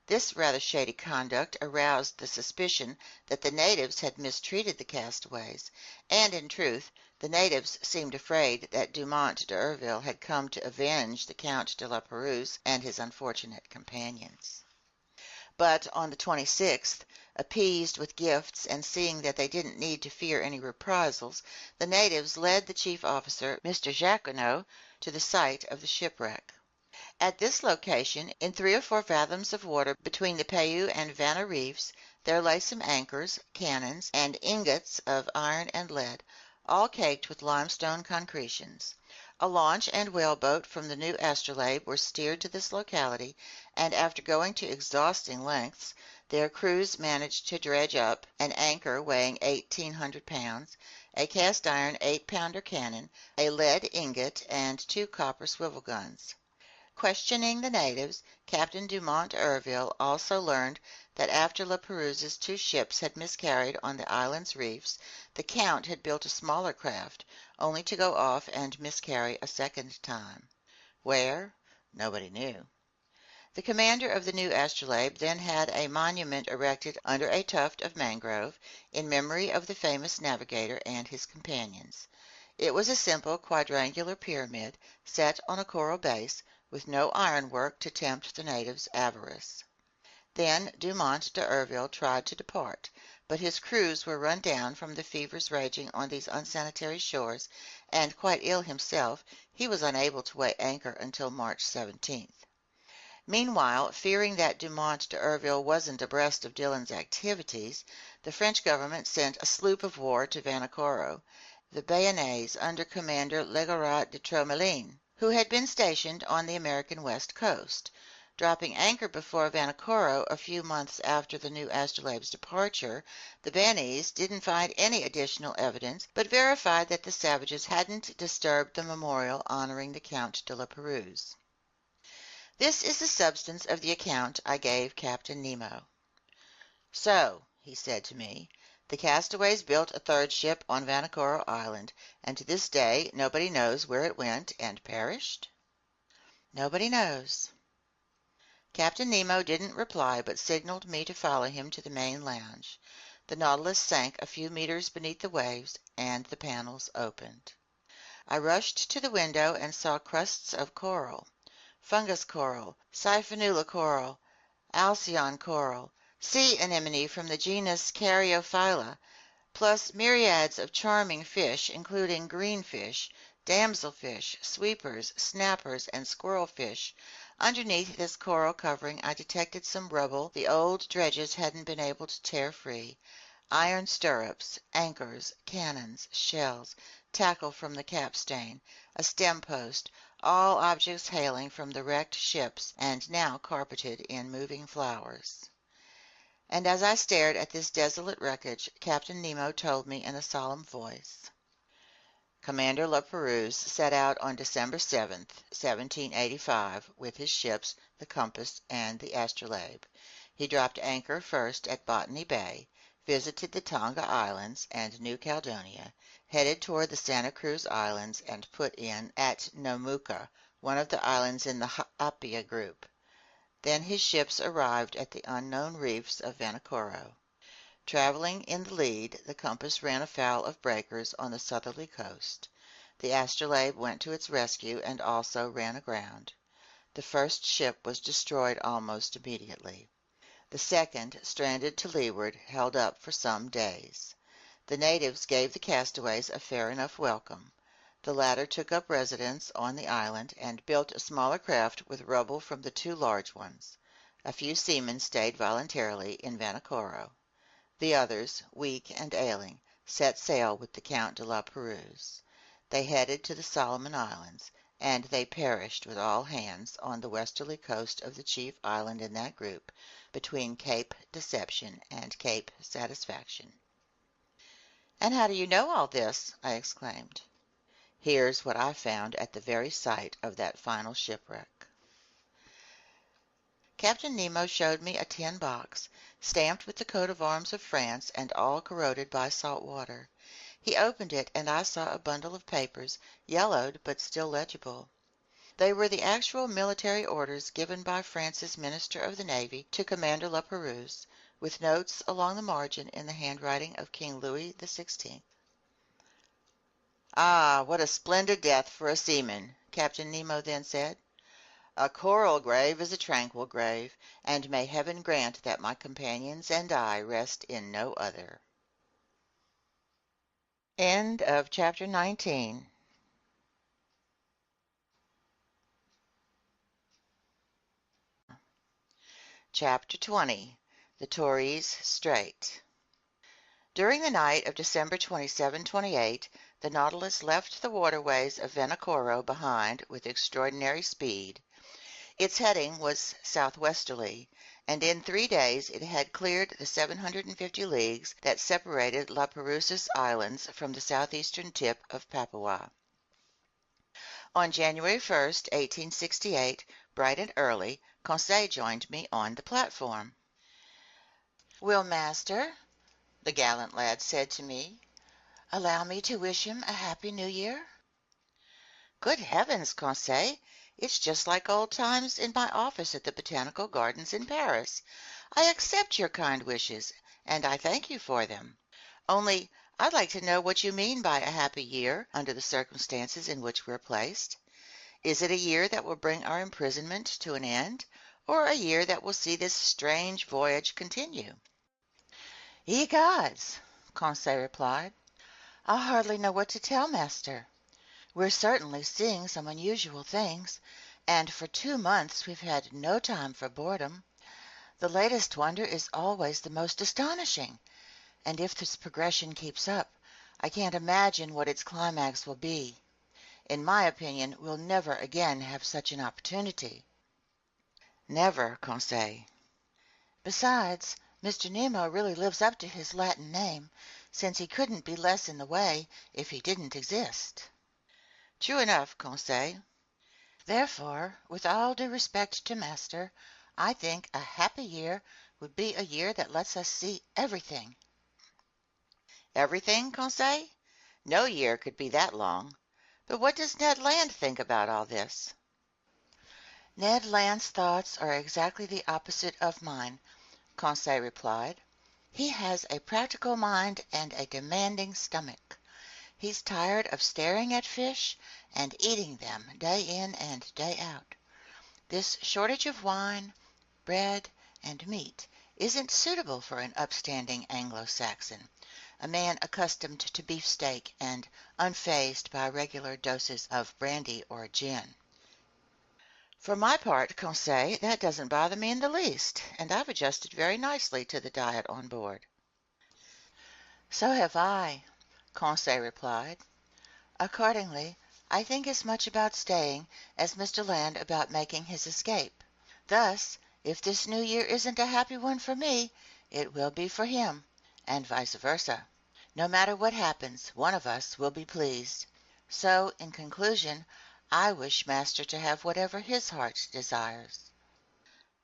This rather shady conduct aroused the suspicion that the natives had mistreated the castaways, and in truth, the natives seemed afraid that Dumont d'Urville had come to avenge the Count de la Pérouse and his unfortunate companions. But on the 26th, appeased with gifts and seeing that they didn't need to fear any reprisals, the natives led the chief officer, Mr. Jacquinot, to the site of the shipwreck. At this location, in 3 or 4 fathoms of water between the Payou and Vanna reefs, there lay some anchors, cannons, and ingots of iron and lead, all caked with limestone concretions. A launch and whaleboat from the new astrolabe were steered to this locality, and after going to exhausting lengths, their crews managed to dredge up an anchor weighing 1,800 pounds, a cast iron 8-pounder cannon, a lead ingot, and 2 copper swivel guns. Questioning the natives, Captain Dumont d'Urville also learned that after La Pérouse's 2 ships had miscarried on the island's reefs, the Count had built a smaller craft, only to go off and miscarry a second time. Where? Nobody knew. The commander of the new astrolabe then had a monument erected under a tuft of mangrove, in memory of the famous navigator and his companions. It was a simple quadrangular pyramid, set on a coral base, with no ironwork to tempt the natives' avarice. Then Dumont d'Urville tried to depart, but his crews were run down from the fevers raging on these unsanitary shores, and quite ill himself, he was unable to weigh anchor until March 17th. Meanwhile, fearing that Dumont d'Urville wasn't abreast of Dillon's activities, the French government sent a sloop of war to Vanikoro, the Bayonnaise, under Commander Legourat de Tromelin, who had been stationed on the American west coast. Dropping anchor before Vanikoro a few months after the new astrolabe's departure, the Bayonnaise didn't find any additional evidence, but verified that the savages hadn't disturbed the memorial honoring the Count de la Pérouse. This is the substance of the account I gave Captain Nemo. "So," he said to me, "the castaways built a 3rd ship on Vanikoro Island, and to this day nobody knows where it went and perished?" "Nobody knows." Captain Nemo didn't reply, but signaled me to follow him to the main lounge. The Nautilus sank a few meters beneath the waves, and the panels opened. I rushed to the window and saw crusts of coral. Fungus coral, Siphonoula coral, Alcyon coral, sea anemone from the genus Caryophylla, plus myriads of charming fish, including greenfish, damselfish, sweepers, snappers, and squirrelfish. Underneath this coral covering I detected some rubble the old dredges hadn't been able to tear free. Iron stirrups, anchors, cannons, shells, tackle from the capstan, a stem post, all objects hailing from the wrecked ships and now carpeted in moving flowers. And as I stared at this desolate wreckage, Captain Nemo told me in a solemn voice: "Commander La Pérouse set out on December 7th, 1785, with his ships, the Compass and the Astrolabe. He dropped anchor first at Botany Bay, visited the Tonga Islands and New Caledonia, headed toward the Santa Cruz Islands, and put in at Nomuka, one of the islands in the Apia group. Then his ships arrived at the unknown reefs of Vanikoro. Traveling in the lead, the compass ran afoul of breakers on the southerly coast. The Astrolabe went to its rescue and also ran aground. The first ship was destroyed almost immediately. The second, stranded to leeward, held up for some days. The natives gave the castaways a fair enough welcome. The latter took up residence on the island and built a smaller craft with rubble from the two large ones. A few seamen stayed voluntarily in Vanikoro. The others, weak and ailing, set sail with the Count de la Pérouse. They headed to the Solomon Islands, and they perished with all hands on the westerly coast of the chief island in that group, between Cape Deception and Cape Satisfaction. "And how do you know all this?" I exclaimed. "Here's what I found at the very site of that final shipwreck." Captain Nemo showed me a tin box, stamped with the coat of arms of France and all corroded by salt water. He opened it, and I saw a bundle of papers, yellowed but still legible. They were the actual military orders given by France's Minister of the Navy to Commander La Pérouse, with notes along the margin in the handwriting of King Louis XVI. "Ah, what a splendid death for a seaman!" Captain Nemo then said. "A coral grave is a tranquil grave, and may Heaven grant that my companions and I rest in no other." End of chapter 19. Chapter 20. The Torres Strait. During the night of December 27-28, the Nautilus left the waterways of Vanikoro behind with extraordinary speed. Its heading was southwesterly, and in 3 days it had cleared the 750 leagues that separated La Pérouse's Islands from the southeastern tip of Papua. On January 1st, 1868, bright and early, Conseil joined me on the platform. "Will master," the gallant lad said to me, "allow me to wish him a happy New Year?" "Good heavens, Conseil! It's just like old times in my office at the Botanical Gardens in Paris. I accept your kind wishes, and I thank you for them. Only, I'd like to know what you mean by a happy year under the circumstances in which we're placed. Is it a year that will bring our imprisonment to an end, or a year that will see this strange voyage continue?" "Ye gods!" Conseil replied. "I hardly know what to tell master. We're certainly seeing some unusual things, and for 2 months we've had no time for boredom. The latest wonder is always the most astonishing, and if this progression keeps up, I can't imagine what its climax will be. In my opinion, we'll never again have such an opportunity." "Never, Conseil." "Besides, Mr. Nemo really lives up to his Latin name, since he couldn't be less in the way if he didn't exist." "True enough, Conseil." "Therefore, with all due respect to master, I think a happy year would be a year that lets us see everything." "Everything, Conseil? No year could be that long. But what does Ned Land think about all this?" "Ned Land's thoughts are exactly the opposite of mine," Conseil replied. "He has a practical mind and a demanding stomach. He's tired of staring at fish and eating them day in and day out. This shortage of wine, bread, and meat isn't suitable for an upstanding Anglo-Saxon, a man accustomed to beefsteak and unfazed by regular doses of brandy or gin." "For my part, Conseil, that doesn't bother me in the least, and I've adjusted very nicely to the diet on board." "So have I," Conseil replied. "Accordingly, I think as much about staying as Mr. Land about making his escape. Thus, if this new year isn't a happy one for me, it will be for him, and vice versa. No matter what happens, one of us will be pleased. So, in conclusion, I wish master to have whatever his heart desires."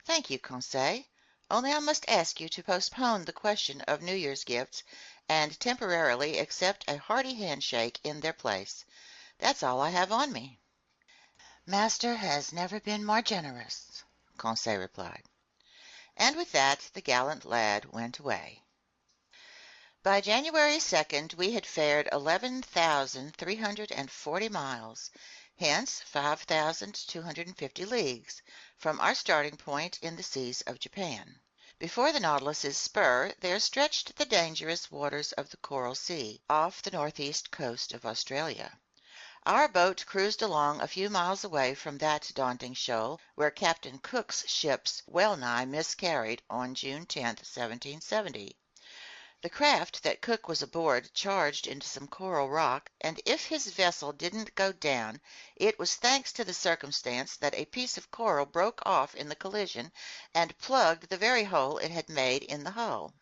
"Thank you, Conseil. Only I must ask you to postpone the question of New Year's gifts and temporarily accept a hearty handshake in their place. That's all I have on me." "Master has never been more generous," Conseil replied. And with that the gallant lad went away. By January 2nd we had fared 11,340 miles, hence 5,250 leagues, from our starting point in the seas of Japan. Before the Nautilus's spur there stretched the dangerous waters of the Coral Sea, off the northeast coast of Australia. Our boat cruised along a few miles away from that daunting shoal, where Captain Cook's ships well nigh miscarried on June 10, 1770. The craft that Cook was aboard charged into some coral rock, and if his vessel didn't go down, it was thanks to the circumstance that a piece of coral broke off in the collision and plugged the very hole it had made in the hull.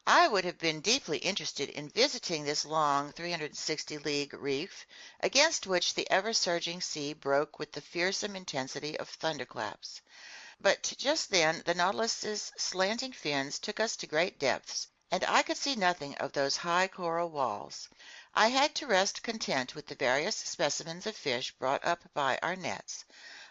I would have been deeply interested in visiting this long 360-league reef, against which the ever-surging sea broke with the fearsome intensity of thunderclaps. But just then the Nautilus's slanting fins took us to great depths, and I could see nothing of those high coral walls. I had to rest content with the various specimens of fish brought up by our nets.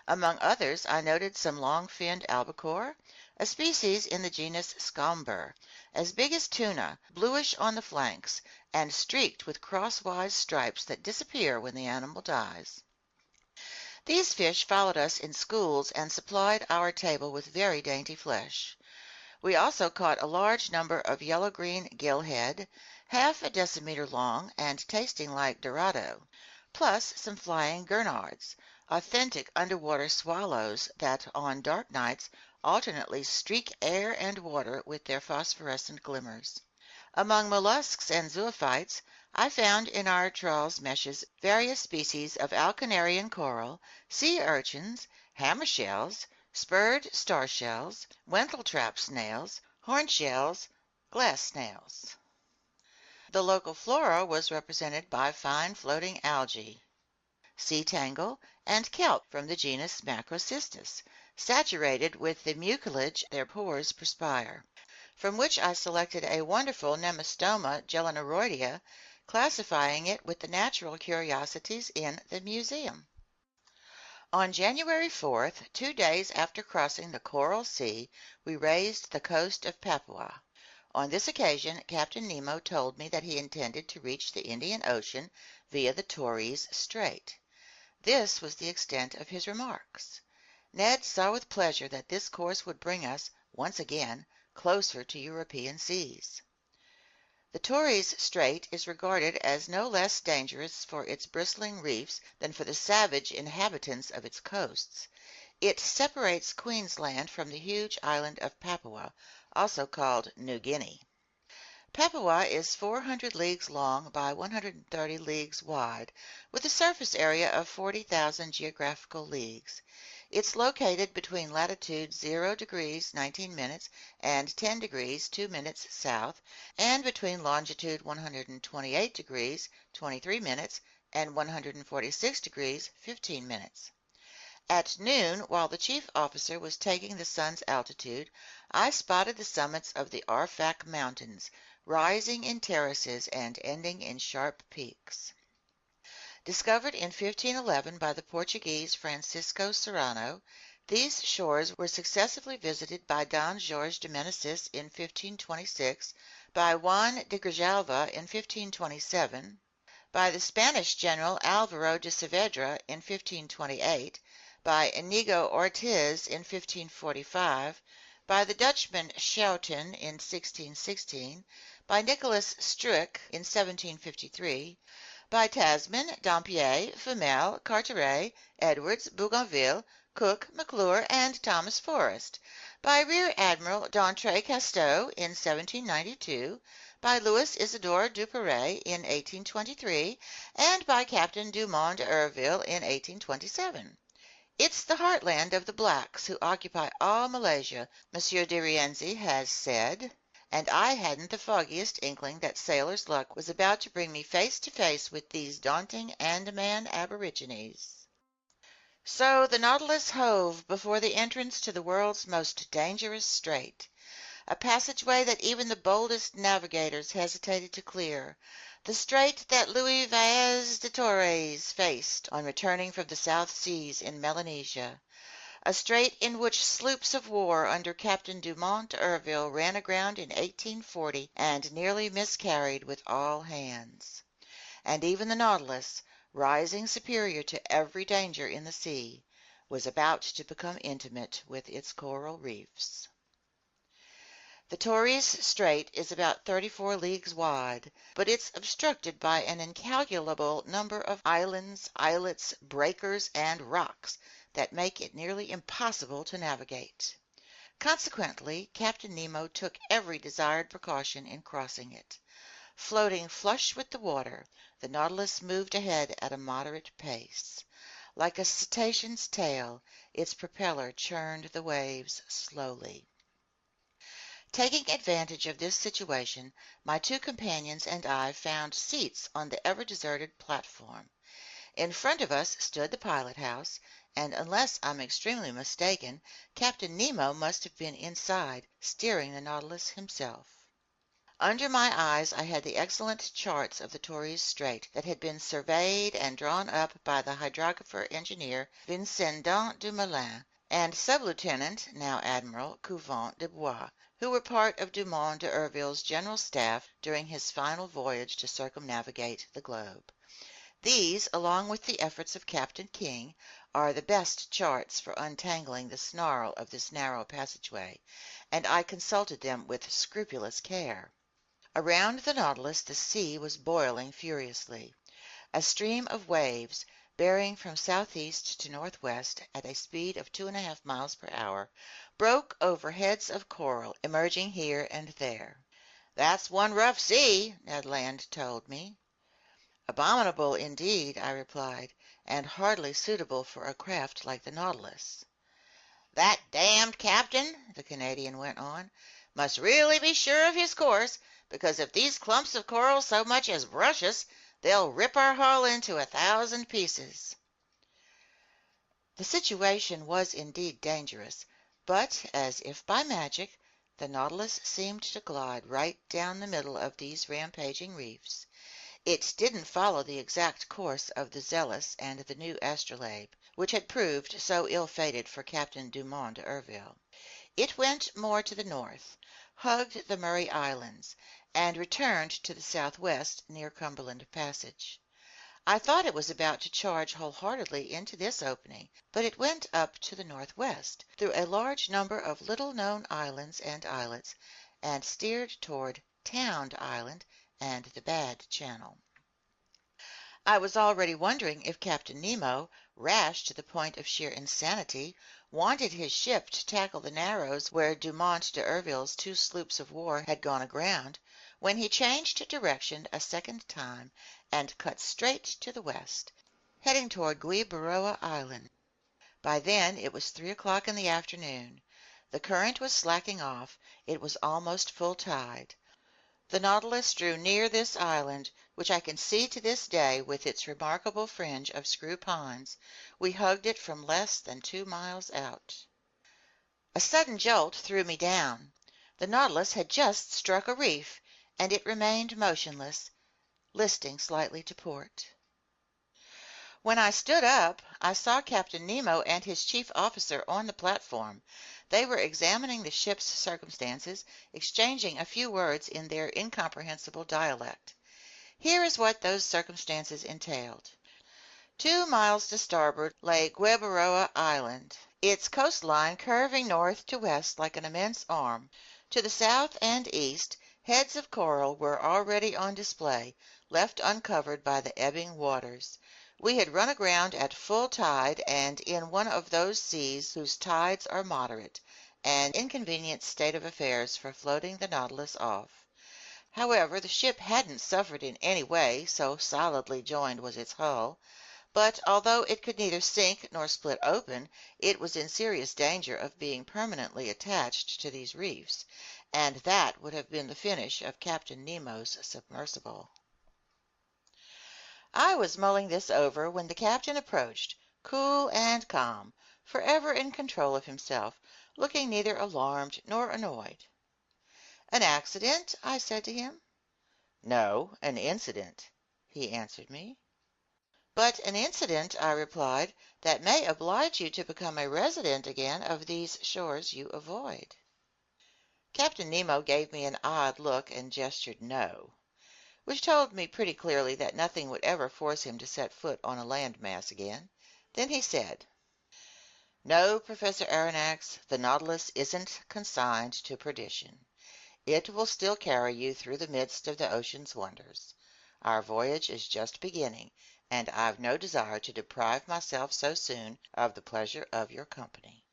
Among others I noted some long-finned albacore, a species in the genus Scomber, as big as tuna, bluish on the flanks, and streaked with crosswise stripes that disappear when the animal dies. These fish followed us in schools and supplied our table with very dainty flesh. We also caught a large number of yellow-green gillhead, half a decimeter long and tasting like dorado, plus some flying gurnards, authentic underwater swallows that on dark nights alternately streak air and water with their phosphorescent glimmers. Among mollusks and zoophytes, I found in our trawls meshes various species of alcanarian coral, sea urchins, hammer shells, spurred star shells, wentletrap snails, horn shells, glass snails. The local flora was represented by fine floating algae, sea tangle, and kelp from the genus Macrocystis, saturated with the mucilage their pores perspire, from which I selected a wonderful Nemastoma gelineroidea, classifying it with the natural curiosities in the museum. On January 4th, 2 days after crossing the Coral Sea, we raised the coast of Papua. On this occasion Captain Nemo told me that he intended to reach the Indian Ocean via the Torres Strait. This was the extent of his remarks. Ned saw with pleasure that this course would bring us, once again, closer to European seas. The Torres Strait is regarded as no less dangerous for its bristling reefs than for the savage inhabitants of its coasts. It separates Queensland from the huge island of Papua, also called New Guinea. Papua is 400 leagues long by 130 leagues wide, with a surface area of 40,000 geographical leagues. It's located between latitude 0 degrees 19 minutes and 10 degrees 2 minutes south, and between longitude 128 degrees 23 minutes and 146 degrees 15 minutes. At noon, while the chief officer was taking the sun's altitude, I spotted the summits of the Arfak Mountains, rising in terraces and ending in sharp peaks. Discovered in 1511 by the Portuguese Francisco Serrano, these shores were successively visited by Don Jorge de Meneses in 1526, by Juan de Grijalva in 1527, by the Spanish general Alvaro de Saavedra in 1528, by Inigo Ortiz in 1545, by the Dutchman Schouten in 1616, by Nicholas Struik in 1753, by Tasman, Dampier, Femelle, Carteret, Edwards, Bougainville, Cook, McClure, and Thomas Forrest, by Rear Admiral d'Entrée Casteau in 1792, by Louis Isidore Duperrey in 1823, and by Captain Dumont d'Urville in 1827. It's the heartland of the blacks who occupy all Malaysia, Monsieur de Rienzi has said, and I hadn't the foggiest inkling that sailor's luck was about to bring me face to face with these daunting Andaman aborigines. So the Nautilus hove before the entrance to the world's most dangerous strait, a passageway that even the boldest navigators hesitated to clear, the strait that Louis Vaez de Torres faced on returning from the South Seas in Melanesia, a strait in which sloops of war under Captain Dumont d'Urville ran aground in 1840 and nearly miscarried with all hands. And even the Nautilus, rising superior to every danger in the sea, was about to become intimate with its coral reefs. The Torres Strait is about 34 leagues wide, but it's obstructed by an incalculable number of islands, islets, breakers, and rocks that make it nearly impossible to navigate. Consequently, Captain Nemo took every desired precaution in crossing it. Floating flush with the water, the Nautilus moved ahead at a moderate pace. Like a cetacean's tail, its propeller churned the waves slowly. Taking advantage of this situation, my two companions and I found seats on the ever-deserted platform. In front of us stood the pilot house, and unless I'm extremely mistaken, Captain Nemo must have been inside, steering the Nautilus himself. Under my eyes I had the excellent charts of the Torres Strait that had been surveyed and drawn up by the hydrographer engineer Vincendant Dumoulin and Sub-Lieutenant, now Admiral, Couvent de Bois, who were part of Dumont d'Urville's general staff during his final voyage to circumnavigate the globe. These, along with the efforts of Captain King, are the best charts for untangling the snarl of this narrow passageway, and I consulted them with scrupulous care. Around the Nautilus the sea was boiling furiously. A stream of waves, bearing from southeast to northwest at a speed of 2½ miles per hour, broke over heads of coral emerging here and there. "That's one rough sea," Ned Land told me. "Abominable indeed," I replied, "and hardly suitable for a craft like the Nautilus." "That damned captain," the Canadian went on, "must really be sure of his course, because if these clumps of coral so much as brush us, they'll rip our hull into 1,000 pieces." The situation was indeed dangerous, but, as if by magic, the Nautilus seemed to glide right down the middle of these rampaging reefs. It didn't follow the exact course of the Zealous and the new Astrolabe, which had proved so ill-fated for Captain Dumont d'Urville. It went more to the north, hugged the Murray Islands, and returned to the southwest near Cumberland Passage. I thought it was about to charge wholeheartedly into this opening, but it went up to the northwest, through a large number of little-known islands and islets, and steered toward Tound Island and the Bad Channel. I was already wondering if Captain Nemo, rash to the point of sheer insanity, wanted his ship to tackle the Narrows where Dumont d'Urville's two sloops of war had gone aground, when he changed direction a second time and cut straight to the west, heading toward Gueboroa Island. By then it was 3 o'clock in the afternoon. The current was slacking off. It was almost full tide. The Nautilus drew near this island, which I can see to this day with its remarkable fringe of screw pines. We hugged it from less than 2 miles out. A sudden jolt threw me down. The Nautilus had just struck a reef, and it remained motionless, listing slightly to port. When I stood up, I saw Captain Nemo and his chief officer on the platform. They were examining the ship's circumstances, exchanging a few words in their incomprehensible dialect. Here is what those circumstances entailed. 2 miles to starboard lay Gueboroa Island, its coastline curving north to west like an immense arm. To the south and east, heads of coral were already on display, left uncovered by the ebbing waters. We had run aground at full tide and in one of those seas whose tides are moderate, an inconvenient state of affairs for floating the Nautilus off. However, the ship hadn't suffered in any way, so solidly joined was its hull. But although it could neither sink nor split open, it was in serious danger of being permanently attached to these reefs, and that would have been the finish of Captain Nemo's submersible. I was mulling this over when the captain approached, cool and calm, forever in control of himself, looking neither alarmed nor annoyed. "An accident?" I said to him. "No, an incident," he answered me. "But an incident," I replied, "that may oblige you to become a resident again of these shores you avoid." Captain Nemo gave me an odd look and gestured no, which told me pretty clearly that nothing would ever force him to set foot on a land mass again. Then he said, "No, Professor Aronnax, the Nautilus isn't consigned to perdition. It will still carry you through the midst of the ocean's wonders. Our voyage is just beginning, and I've no desire to deprive myself so soon of the pleasure of your company."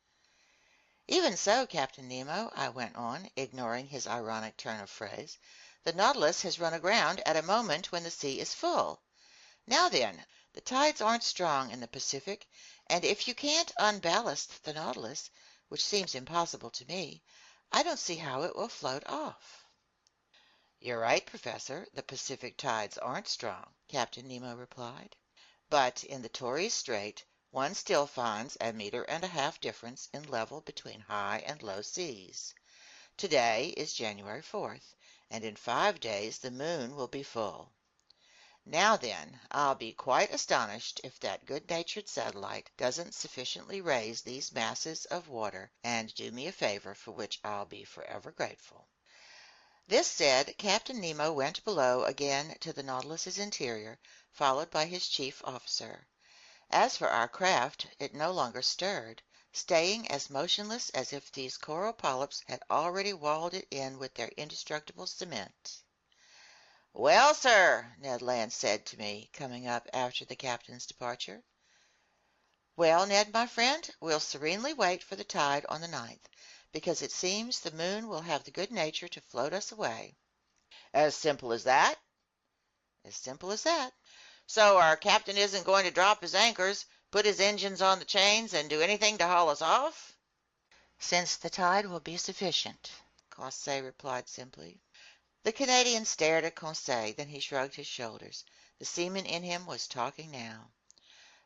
"Even so, Captain Nemo," I went on, ignoring his ironic turn of phrase, "the Nautilus has run aground at a moment when the sea is full. Now then, the tides aren't strong in the Pacific, and if you can't unballast the Nautilus, which seems impossible to me, I don't see how it will float off." "You're right, Professor, the Pacific tides aren't strong," Captain Nemo replied. "But in the Torres Strait one still finds a meter and a half difference in level between high and low seas. Today is January 4th, and in 5 days the moon will be full. Now then, I'll be quite astonished if that good-natured satellite doesn't sufficiently raise these masses of water and do me a favor for which I'll be forever grateful." This said, Captain Nemo went below again to the Nautilus's interior, followed by his chief officer. As for our craft, it no longer stirred, staying as motionless as if these coral polyps had already walled it in with their indestructible cement. "Well, sir," Ned Land said to me, coming up after the captain's departure. "Well, Ned, my friend, we'll serenely wait for the tide on the 9th, because it seems the moon will have the good nature to float us away." "As simple as that?" "As simple as that." "So our captain isn't going to drop his anchors, put his engines on the chains, and do anything to haul us off?" "Since the tide will be sufficient," Conseil replied simply. The Canadian stared at Conseil, then he shrugged his shoulders. The seaman in him was talking now.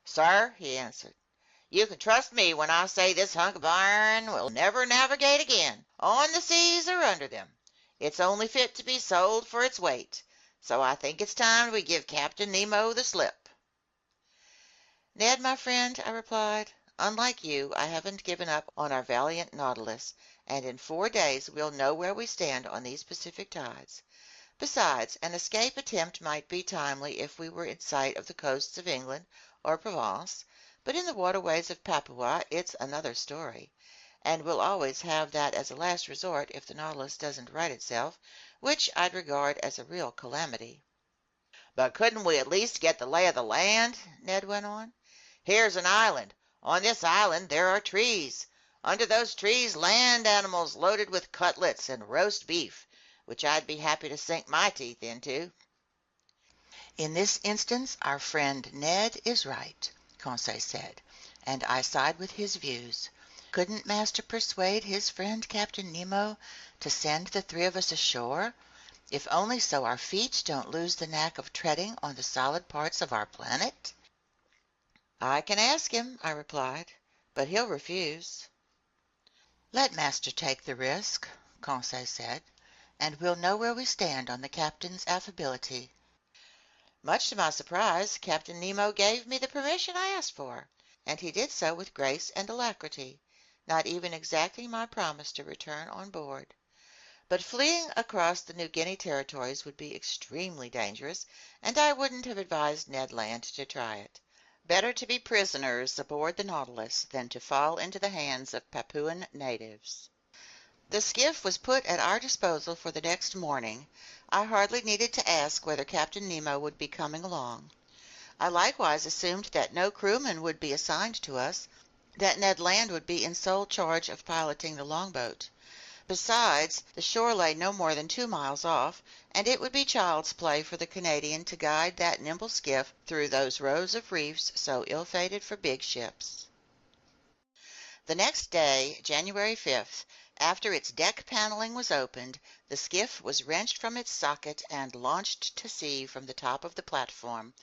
"Sir," he answered, "you can trust me when I say this hunk of iron will never navigate again, on the seas or under them. It's only fit to be sold for its weight. So I think it's time we give Captain Nemo the slip." "Ned, my friend," I replied, "unlike you, I haven't given up on our valiant Nautilus, and in 4 days we'll know where we stand on these Pacific tides. Besides, an escape attempt might be timely if we were in sight of the coasts of England or Provence, but in the waterways of Papua it's another story, and we'll always have that as a last resort if the Nautilus doesn't right itself, which I'd regard as a real calamity." "But couldn't we at least get the lay of the land?" Ned went on. "Here's an island. On this island there are trees. Under those trees land animals loaded with cutlets and roast beef, which I'd be happy to sink my teeth into." "In this instance our friend Ned is right," Conseil said, "and I side with his views. Couldn't master persuade his friend Captain Nemo to send the 3 of us ashore, if only so our feet don't lose the knack of treading on the solid parts of our planet?" "I can ask him," I replied, "but he'll refuse." "Let master take the risk," Conseil said, "and we'll know where we stand on the captain's affability." Much to my surprise, Captain Nemo gave me the permission I asked for, and he did so with grace and alacrity, not even exacting my promise to return on board. But fleeing across the New Guinea territories would be extremely dangerous, and I wouldn't have advised Ned Land to try it. Better to be prisoners aboard the Nautilus than to fall into the hands of Papuan natives. The skiff was put at our disposal for the next morning. I hardly needed to ask whether Captain Nemo would be coming along. I likewise assumed that no crewman would be assigned to us, that Ned Land would be in sole charge of piloting the longboat. Besides, the shore lay no more than 2 miles off, and it would be child's play for the Canadian to guide that nimble skiff through those rows of reefs so ill-fated for big ships. The next day, January 5th, After its deck paneling was opened, the skiff was wrenched from its socket and launched to sea from the top of the platform.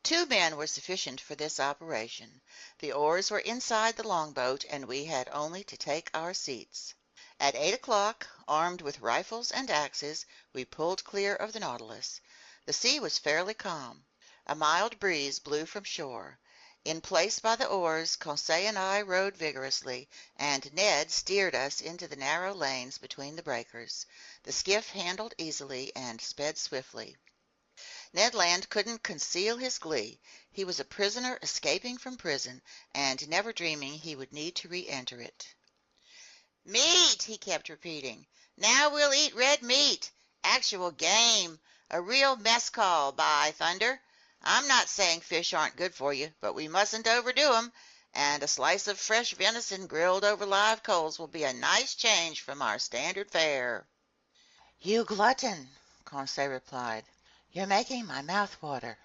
2 men were sufficient for this operation. The oars were inside the longboat, and we had only to take our seats. At 8 o'clock, armed with rifles and axes, we pulled clear of the Nautilus. The sea was fairly calm. A mild breeze blew from shore. In place by the oars, Conseil and I rowed vigorously, and Ned steered us into the narrow lanes between the breakers. The skiff handled easily and sped swiftly. Ned Land couldn't conceal his glee. He was a prisoner escaping from prison, and never dreaming he would need to re-enter it. "Meat!" he kept repeating. "Now we'll eat red meat. Actual game. A real mess call, by thunder! I'm not saying fish aren't good for you, but we mustn't overdo 'em, and a slice of fresh venison grilled over live coals will be a nice change from our standard fare." You glutton, Conseil replied. You're making my mouth water.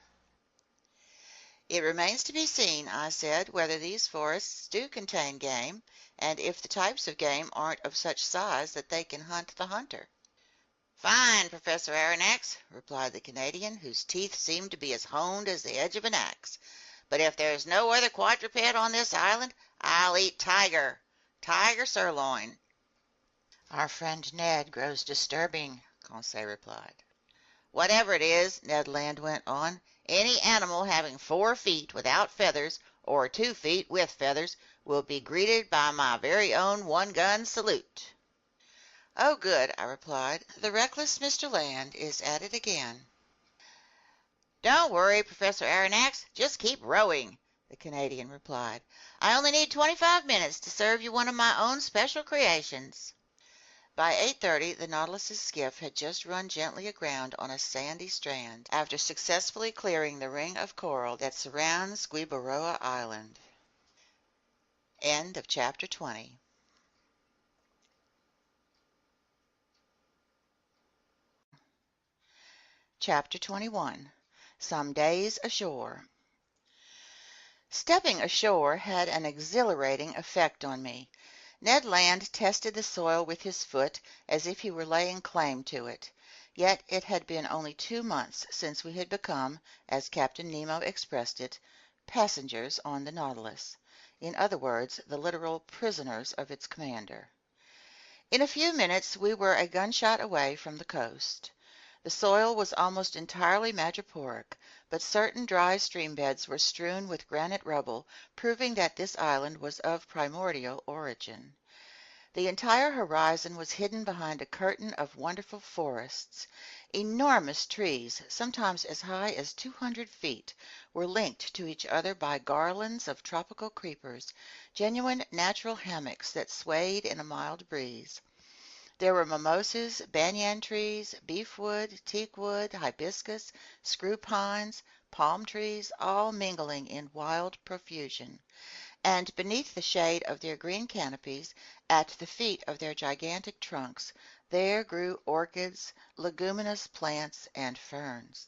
"It remains to be seen," I said, "whether these forests do contain game, and if the types of game aren't of such size that they can hunt the hunter." "Fine, Professor Aronnax," replied the Canadian, whose teeth seemed to be as honed as the edge of an axe. "But if there's no other quadruped on this island, I'll eat tiger. Tiger sirloin." Our friend Ned grows disturbing, Conseil replied. "Whatever it is," Ned Land went on, "any animal having 4 feet without feathers, or 2 feet with feathers, will be greeted by my very own one-gun salute." "Oh, good," I replied. "The reckless Mr. Land is at it again." "Don't worry, Professor Aronnax. Just keep rowing," the Canadian replied. "I only need 25 minutes to serve you one of my own special creations." By 8:30 the Nautilus's skiff had just run gently aground on a sandy strand, after successfully clearing the ring of coral that surrounds Gueboroa Island. End of chapter 20. Chapter 21. Some Days Ashore. Stepping ashore had an exhilarating effect on me. Ned Land tested the soil with his foot as if he were laying claim to it. Yet it had been only 2 months since we had become, as Captain Nemo expressed it, passengers on the Nautilus. In other words, the literal prisoners of its commander. In a few minutes we were a gunshot away from the coast. The soil was almost entirely madreporic, but certain dry stream beds were strewn with granite rubble, proving that this island was of primordial origin. The entire horizon was hidden behind a curtain of wonderful forests. Enormous trees, sometimes as high as 200 feet, were linked to each other by garlands of tropical creepers, genuine natural hammocks that swayed in a mild breeze. There were mimosas, banyan trees, beefwood, teakwood, hibiscus, screw pines, palm trees, all mingling in wild profusion. And beneath the shade of their green canopies, at the feet of their gigantic trunks, there grew orchids, leguminous plants, and ferns.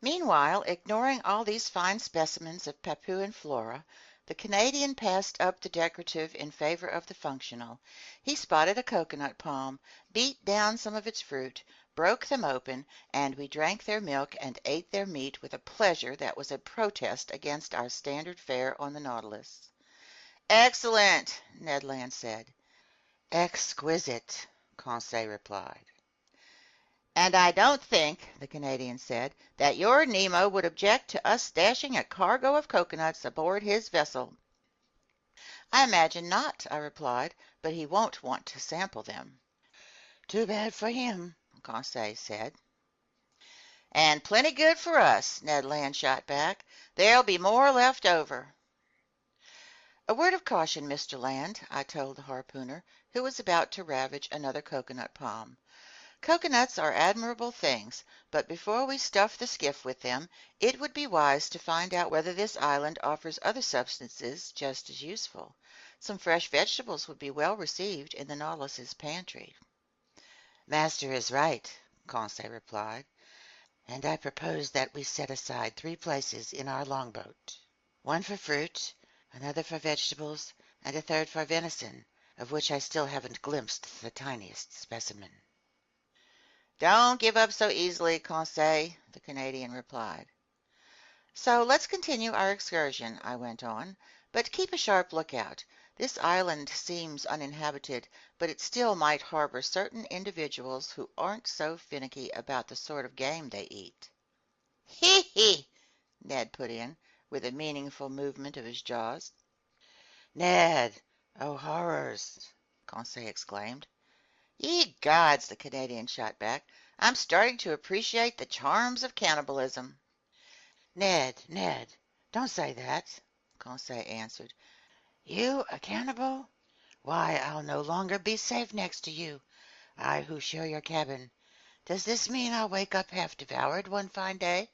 Meanwhile, ignoring all these fine specimens of Papuan flora, the Canadian passed up the decorative in favor of the functional. He spotted a coconut palm, beat down some of its fruit, broke them open, and we drank their milk and ate their meat with a pleasure that was a protest against our standard fare on the Nautilus. "Excellent," Ned Land said. Exquisite, Conseil replied. "And I don't think," the Canadian said, "that your Nemo would object to us stashing a cargo of coconuts aboard his vessel." I imagine not, I replied, but he won't want to sample them. "Too bad for him," Conseil said. "And plenty good for us," Ned Land shot back. "There'll be more left over." A word of caution, Mr. Land, I told the harpooner, who was about to ravage another coconut palm. Coconuts are admirable things, but before we stuff the skiff with them, it would be wise to find out whether this island offers other substances just as useful. Some fresh vegetables would be well received in the Nautilus's pantry. "Master is right," Conseil replied, "and I propose that we set aside 3 places in our longboat. One for fruit, another for vegetables, and a third for venison. of which I still haven't glimpsed the tiniest specimen. Don't give up so easily, Conseil, the Canadian replied. So let's continue our excursion, I went on, but keep a sharp lookout. This island seems uninhabited, but it still might harbor certain individuals who aren't so finicky about the sort of game they eat. Hee hee, Ned put in, with a meaningful movement of his jaws. Ned! Oh, horrors! Conseil exclaimed. Ye gods, the Canadian shot back. I'm starting to appreciate the charms of cannibalism. Ned, don't say that, Conseil answered. You a cannibal? Why, I'll no longer be safe next to you, I who share your cabin. Does this mean I'll wake up half devoured one fine day?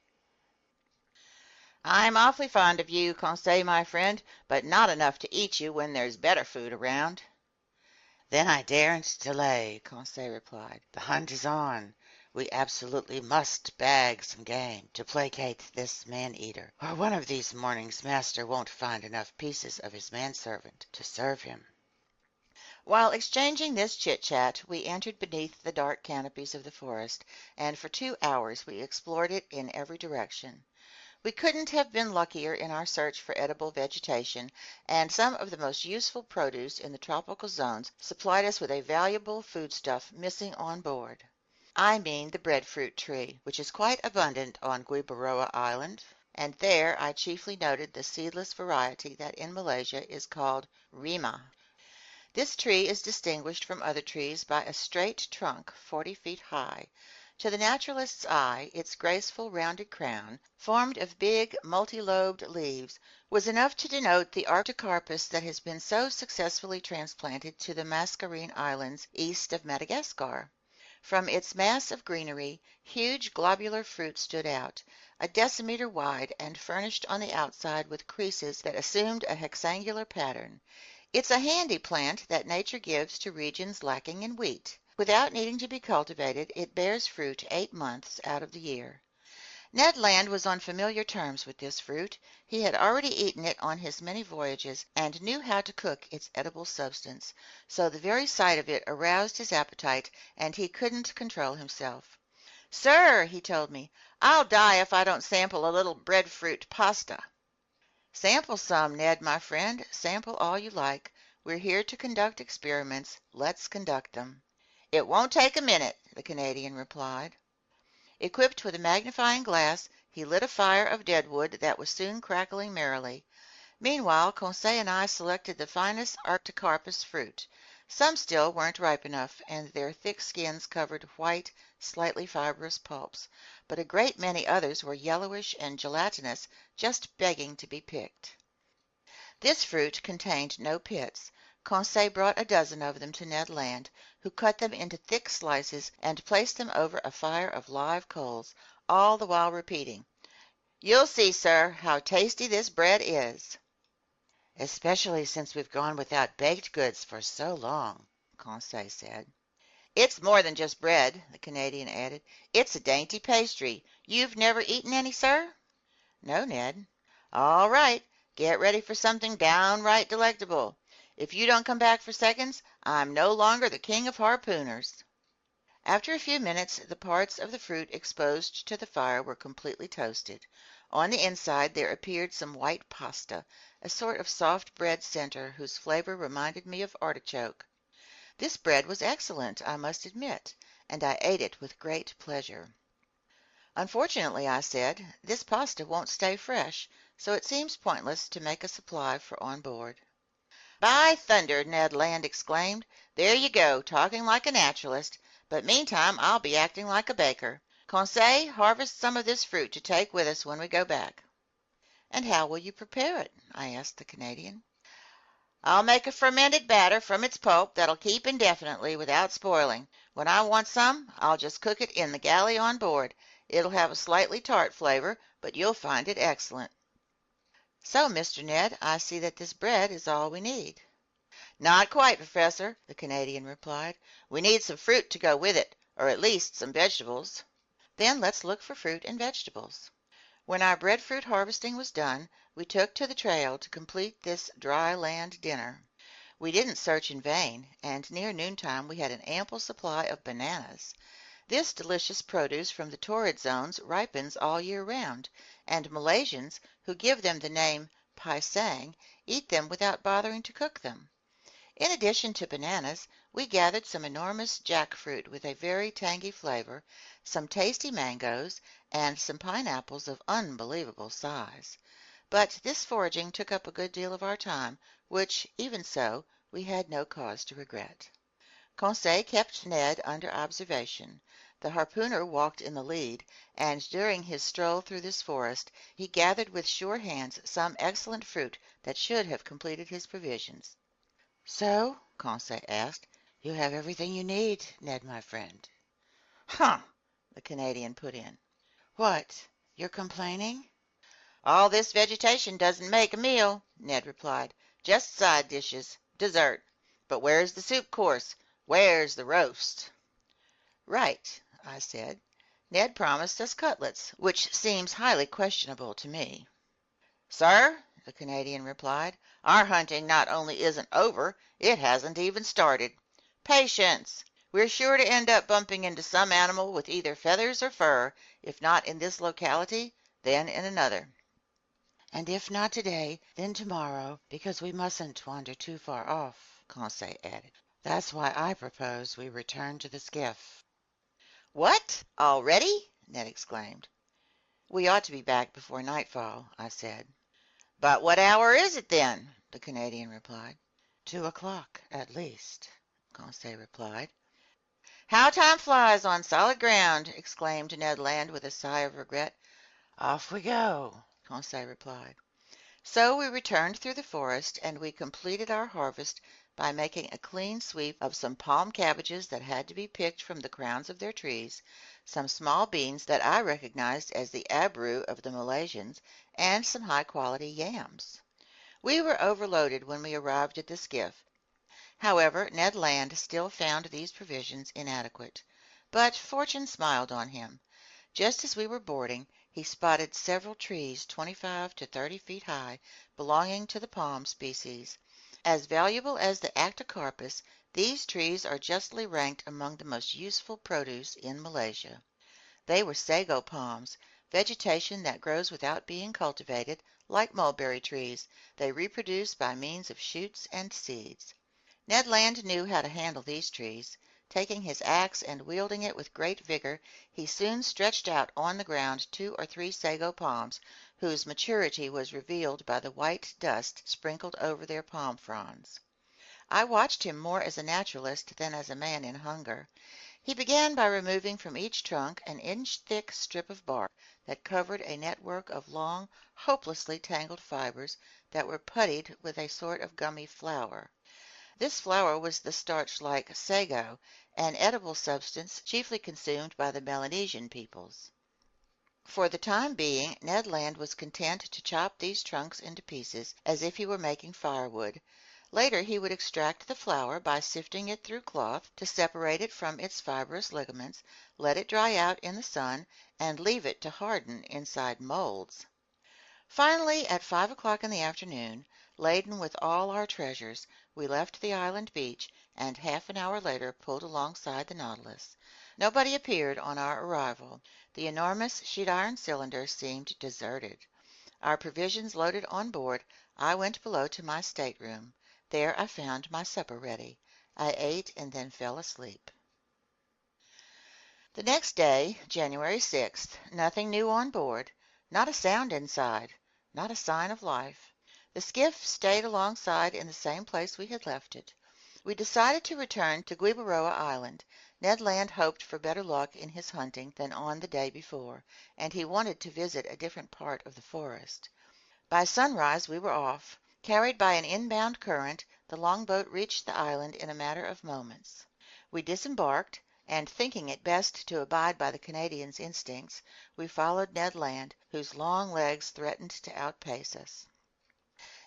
I'm awfully fond of you, Conseil, my friend, but not enough to eat you when there's better food around. Then I daren't delay, Conseil replied. The hunt is on. We absolutely must bag some game to placate this man-eater, or one of these mornings master won't find enough pieces of his manservant to serve him. While exchanging this chit-chat, we entered beneath the dark canopies of the forest, and for 2 hours we explored it in every direction. We couldn't have been luckier in our search for edible vegetation, and some of the most useful produce in the tropical zones supplied us with a valuable foodstuff missing on board. I mean the breadfruit tree, which is quite abundant on Guibaroa Island, and there I chiefly noted the seedless variety that in Malaysia is called rima. This tree is distinguished from other trees by a straight trunk 40 feet high. To the naturalist's eye, its graceful rounded crown, formed of big multi-lobed leaves, was enough to denote the Artocarpus that has been so successfully transplanted to the Mascarene Islands east of Madagascar. From its mass of greenery, huge globular fruit stood out, a decimeter wide and furnished on the outside with creases that assumed a hexangular pattern. It's a handy plant that nature gives to regions lacking in wheat. Without needing to be cultivated, it bears fruit 8 months out of the year. Ned Land was on familiar terms with this fruit. He had already eaten it on his many voyages and knew how to cook its edible substance, so the very sight of it aroused his appetite and he couldn't control himself. "Sir," he told me, "I'll die if I don't sample a little breadfruit pasta." Sample some, Ned, my friend. Sample all you like. We're here to conduct experiments. Let's conduct them. It won't take a minute, the Canadian replied. Equipped with a magnifying glass, he lit a fire of deadwood that was soon crackling merrily. Meanwhile, Conseil and I selected the finest Artocarpus fruit. Some still weren't ripe enough, and their thick skins covered white, slightly fibrous pulps, but a great many others were yellowish and gelatinous, just begging to be picked. This fruit contained no pits. Conseil brought a dozen of them to Ned Land, who cut them into thick slices and placed them over a fire of live coals, all the while repeating, "You'll see, sir, how tasty this bread is." Especially since we've gone without baked goods for so long, Conseil said. "It's more than just bread," the Canadian added. "It's a dainty pastry. You've never eaten any, sir?" "No, Ned." "All right. Get ready for something downright delectable. If you don't come back for seconds, I'm no longer the king of harpooners." After a few minutes, the parts of the fruit exposed to the fire were completely toasted. On the inside there appeared some white pasta, a sort of soft bread center whose flavor reminded me of artichoke. This bread was excellent, I must admit, and I ate it with great pleasure. "Unfortunately," I said, "this pasta won't stay fresh, so it seems pointless to make a supply for on board." "By thunder!" Ned Land exclaimed. "There you go, talking like a naturalist. But meantime I'll be acting like a baker. Conseil, harvest some of this fruit to take with us when we go back." "And how will you prepare it?" I asked the Canadian. "I'll make a fermented batter from its pulp that'll keep indefinitely without spoiling. When I want some, I'll just cook it in the galley on board. It'll have a slightly tart flavor, but you'll find it excellent." "So, Mr. Ned, I see that this bread is all we need." "Not quite, Professor," the Canadian replied. "We need some fruit to go with it, or at least some vegetables." "Then let's look for fruit and vegetables." When our breadfruit harvesting was done, we took to the trail to complete this dry land dinner. We didn't search in vain, and near noontime we had an ample supply of bananas. This delicious produce from the torrid zones ripens all year round, and Malaysians, who give them the name pisang, eat them without bothering to cook them. In addition to bananas, we gathered some enormous jackfruit with a very tangy flavor, some tasty mangoes, and some pineapples of unbelievable size. But this foraging took up a good deal of our time, which, even so, we had no cause to regret. Conseil kept Ned under observation. The harpooner walked in the lead, and during his stroll through this forest he gathered with sure hands some excellent fruit that should have completed his provisions. "So," Conseil asked, "you have everything you need, Ned, my friend." "Huh!" the Canadian put in. "What? You're complaining?" "All this vegetation doesn't make a meal," Ned replied. "Just side dishes. Dessert. But where's the soup course? Where's the roast?" "Right," I said. "Ned promised us cutlets, which seems highly questionable to me." "Sir," the Canadian replied, "our hunting not only isn't over, it hasn't even started. Patience! We're sure to end up bumping into some animal with either feathers or fur, if not in this locality, then in another." "And if not today, then tomorrow, because we mustn't wander too far off," Conseil added. "That's why I propose we return to the skiff." "What? Already?" Ned exclaimed. "We ought to be back before nightfall," I said. "But what hour is it then?" the Canadian replied. 2 o'clock, at least," Conseil replied. "How time flies on solid ground!" exclaimed Ned Land with a sigh of regret. "Off we go," Conseil replied. So we returned through the forest, and we completed our harvest by making a clean sweep of some palm cabbages that had to be picked from the crowns of their trees, some small beans that I recognized as the abrou of the Malaysians, and some high-quality yams. We were overloaded when we arrived at the skiff. However, Ned Land still found these provisions inadequate. But fortune smiled on him. Just as we were boarding, he spotted several trees 25 to 30 feet high, belonging to the palm species. As valuable as the Actocarpus, these trees are justly ranked among the most useful produce in Malaysia. They were sago palms, vegetation that grows without being cultivated, like mulberry trees. They reproduce by means of shoots and seeds. Ned Land knew how to handle these trees. Taking his axe and wielding it with great vigor, he soon stretched out on the ground 2 or 3 sago palms, whose maturity was revealed by the white dust sprinkled over their palm fronds. I watched him more as a naturalist than as a man in hunger. He began by removing from each trunk an inch-thick strip of bark that covered a network of long, hopelessly tangled fibers that were puttied with a sort of gummy flour. This flour was the starch-like sago, an edible substance chiefly consumed by the Melanesian peoples. For the time being, Ned Land was content to chop these trunks into pieces as if he were making firewood. Later he would extract the flour by sifting it through cloth to separate it from its fibrous ligaments, let it dry out in the sun, and leave it to harden inside molds. Finally, at 5 o'clock in the afternoon, laden with all our treasures, we left the island beach, and half an hour later pulled alongside the Nautilus. Nobody appeared on our arrival. The enormous sheet-iron cylinder seemed deserted. Our provisions loaded on board, I went below to my stateroom. There I found my supper ready. I ate and then fell asleep. The next day, January 6th, nothing new on board, not a sound inside, not a sign of life. The skiff stayed alongside in the same place we had left it. We decided to return to Guibaroa Island. Ned Land hoped for better luck in his hunting than on the day before, and he wanted to visit a different part of the forest. By sunrise we were off. Carried by an inbound current, the longboat reached the island in a matter of moments. We disembarked, and thinking it best to abide by the Canadian's instincts, we followed Ned Land, whose long legs threatened to outpace us.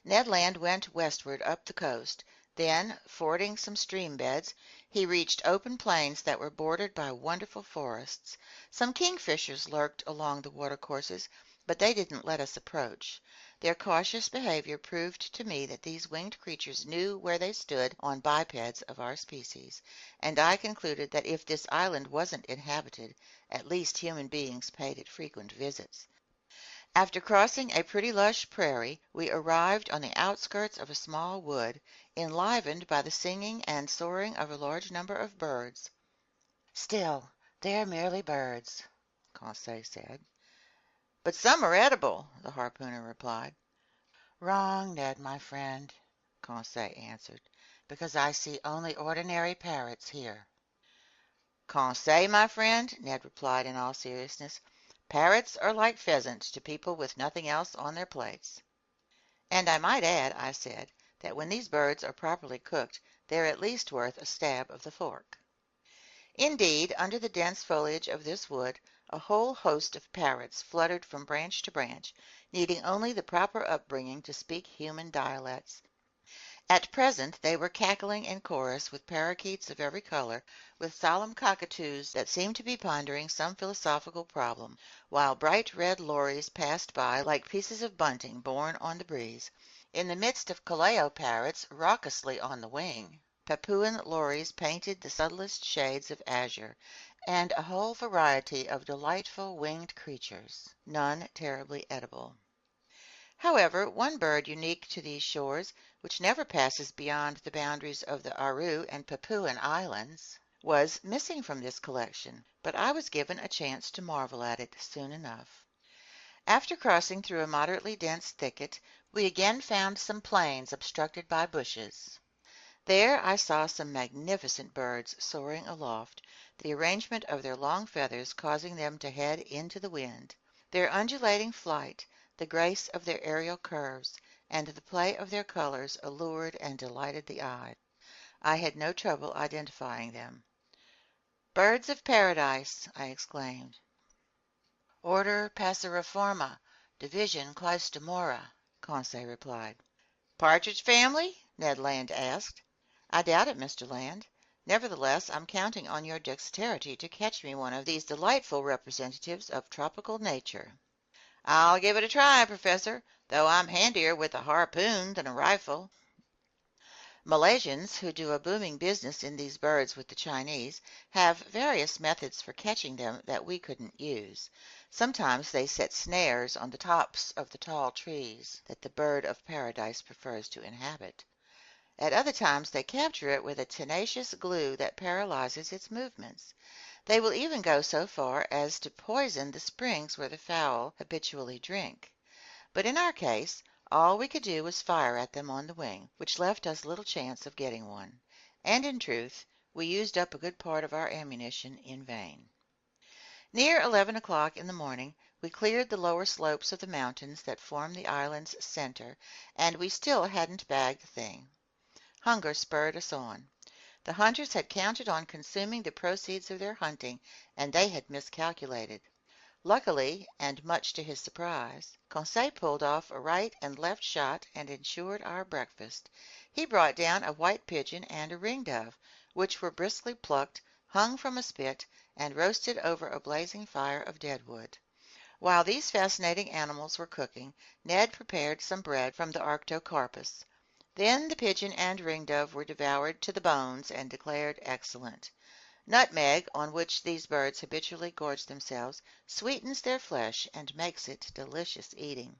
Ned Land went westward up the coast. Then, fording some stream beds, he reached open plains that were bordered by wonderful forests. Some kingfishers lurked along the watercourses, but they didn't let us approach. Their cautious behavior proved to me that these winged creatures knew where they stood on bipeds of our species, and I concluded that if this island wasn't inhabited, at least human beings paid it frequent visits. After crossing a pretty lush prairie, we arrived on the outskirts of a small wood, enlivened by the singing and soaring of a large number of birds. "Still, they're merely birds," Conseil said. "But some are edible," the harpooner replied. "Wrong, Ned, my friend," Conseil answered, "because I see only ordinary parrots here." "Conseil, my friend," Ned replied in all seriousness, "parrots are like pheasants to people with nothing else on their plates." "And I might add," I said, "that when these birds are properly cooked, they're at least worth a stab of the fork." Indeed, under the dense foliage of this wood, a whole host of parrots fluttered from branch to branch, needing only the proper upbringing to speak human dialects. At present they were cackling in chorus with parakeets of every color, with solemn cockatoos that seemed to be pondering some philosophical problem, while bright red lories passed by like pieces of bunting borne on the breeze. In the midst of Callao parrots raucously on the wing, Papuan lories painted the subtlest shades of azure, and a whole variety of delightful winged creatures, none terribly edible. However, one bird unique to these shores, which never passes beyond the boundaries of the Aru and Papuan Islands, was missing from this collection, but I was given a chance to marvel at it soon enough. After crossing through a moderately dense thicket, we again found some plains obstructed by bushes. There I saw some magnificent birds soaring aloft, the arrangement of their long feathers causing them to head into the wind. Their undulating flight, the grace of their aerial curves, and the play of their colors allured and delighted the eye. I had no trouble identifying them. "Birds of paradise!" I exclaimed. "Order Passeriforma, division Clystomora," Conseil replied. "Partridge family?" Ned Land asked. "I doubt it, Mr. Land. Nevertheless, I'm counting on your dexterity to catch me one of these delightful representatives of tropical nature." "I'll give it a try, Professor, though I'm handier with a harpoon than a rifle." Malaysians, who do a booming business in these birds with the Chinese, have various methods for catching them that we couldn't use. Sometimes they set snares on the tops of the tall trees that the bird of paradise prefers to inhabit. At other times they capture it with a tenacious glue that paralyzes its movements. They will even go so far as to poison the springs where the fowl habitually drink. But in our case, all we could do was fire at them on the wing, which left us little chance of getting one. And in truth, we used up a good part of our ammunition in vain. Near 11 o'clock in the morning, we cleared the lower slopes of the mountains that form the island's center, and we still hadn't bagged a thing. Hunger spurred us on. The hunters had counted on consuming the proceeds of their hunting, and they had miscalculated. Luckily, and much to his surprise, Conseil pulled off a right and left shot and ensured our breakfast. He brought down a white pigeon and a ringdove, which were briskly plucked, hung from a spit, and roasted over a blazing fire of deadwood. While these fascinating animals were cooking, Ned prepared some bread from the arctocarpus. Then the pigeon and ringdove were devoured to the bones and declared excellent. Nutmeg, on which these birds habitually gorge themselves, sweetens their flesh and makes it delicious eating.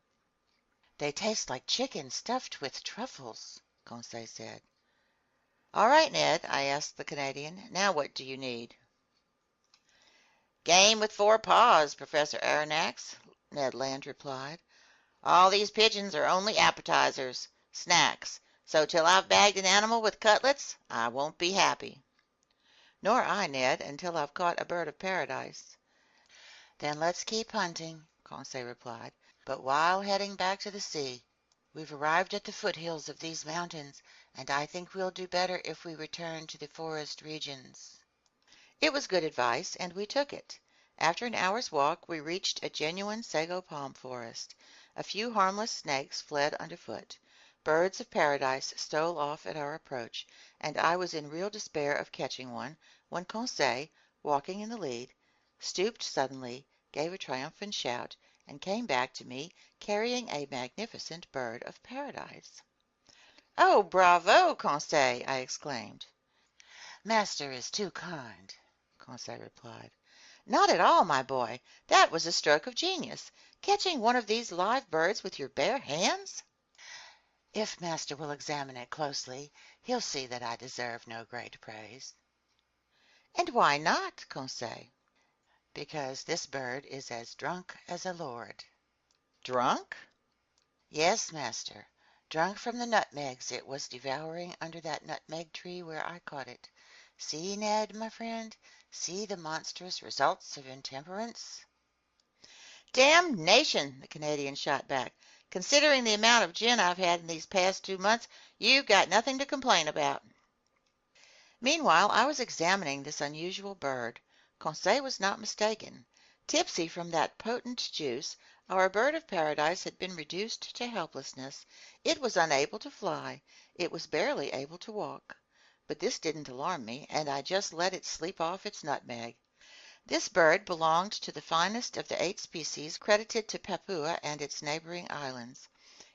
"They taste like chicken stuffed with truffles," Conseil said. "All right, Ned," I asked the Canadian. "Now what do you need?" "Game with 4 paws, Professor Aronnax," Ned Land replied. "All these pigeons are only appetizers, snacks, so till I've bagged an animal with cutlets, I won't be happy." "Nor I, Ned, until I've caught a bird of paradise." "Then let's keep hunting," Conseil replied, "but while heading back to the sea. We've arrived at the foothills of these mountains, and I think we'll do better if we return to the forest regions." It was good advice, and we took it. After an hour's walk, we reached a genuine sago palm forest. A few harmless snakes fled underfoot. Birds of paradise stole off at our approach, and I was in real despair of catching one, when Conseil, walking in the lead, stooped suddenly, gave a triumphant shout, and came back to me carrying a magnificent bird of paradise. "Oh, bravo, Conseil!" I exclaimed. "Master is too kind," Conseil replied. "Not at all, my boy. That was a stroke of genius. Catching one of these live birds with your bare hands?" "If master will examine it closely, he'll see that I deserve no great praise." "And why not, Conseil?" "Because this bird is as drunk as a lord." "Drunk?" "Yes, master. Drunk from the nutmegs it was devouring under that nutmeg tree where I caught it. See, Ned, my friend, see the monstrous results of intemperance." "Damnation!" the Canadian shot back. "Considering the amount of gin I've had in these past 2 months, you've got nothing to complain about." Meanwhile I was examining this unusual bird. Conseil was not mistaken. Tipsy from that potent juice, our bird of paradise had been reduced to helplessness. It was unable to fly. It was barely able to walk. But this didn't alarm me, and I just let it sleep off its nutmeg. This bird belonged to the finest of the 8 species credited to Papua and its neighboring islands.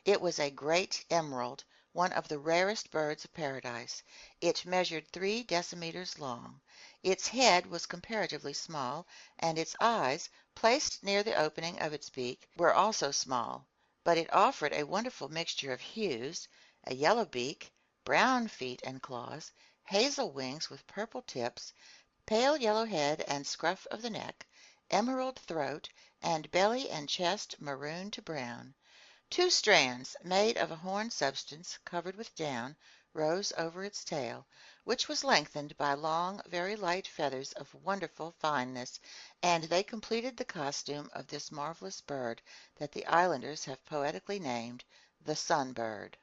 It was a great emerald, one of the rarest birds of paradise. It measured 3 decimeters long. Its head was comparatively small, and its eyes, placed near the opening of its beak, were also small, but it offered a wonderful mixture of hues: a yellow beak, brown feet and claws, hazel wings with purple tips, pale yellow head and scruff of the neck, emerald throat, and belly and chest maroon to brown. 2 strands, made of a horn substance covered with down, rose over its tail, which was lengthened by long, very light feathers of wonderful fineness, and they completed the costume of this marvelous bird that the islanders have poetically named the Sun Bird.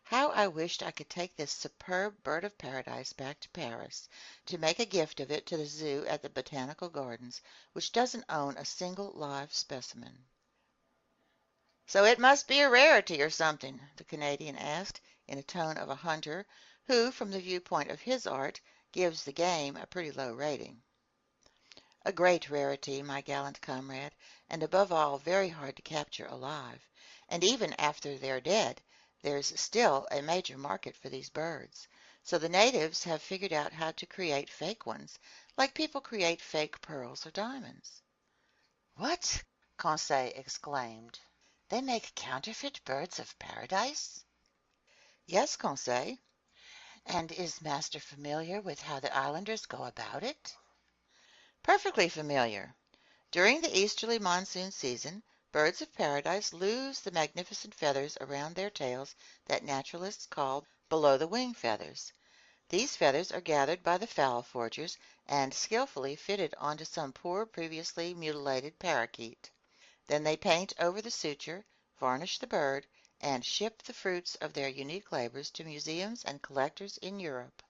How I wished I could take this superb bird of paradise back to Paris, to make a gift of it to the zoo at the Botanical Gardens, which doesn't own a single live specimen. "So it must be a rarity or something?" the Canadian asked, in a tone of a hunter who, from the viewpoint of his art, gives the game a pretty low rating. "A great rarity, my gallant comrade, and above all very hard to capture alive. And even after they're dead, there's still a major market for these birds. So the natives have figured out how to create fake ones, like people create fake pearls or diamonds." "What?" Conseil exclaimed. "They make counterfeit birds of paradise?" "Yes, Conseil." "And is master familiar with how the islanders go about it?" "Perfectly familiar. During the easterly monsoon season, birds of paradise lose the magnificent feathers around their tails that naturalists call below the wing feathers. These feathers are gathered by the fowl forgers and skillfully fitted onto some poor previously mutilated parakeet. Then they paint over the suture, varnish the bird, and ship the fruits of their unique labors to museums and collectors in Europe."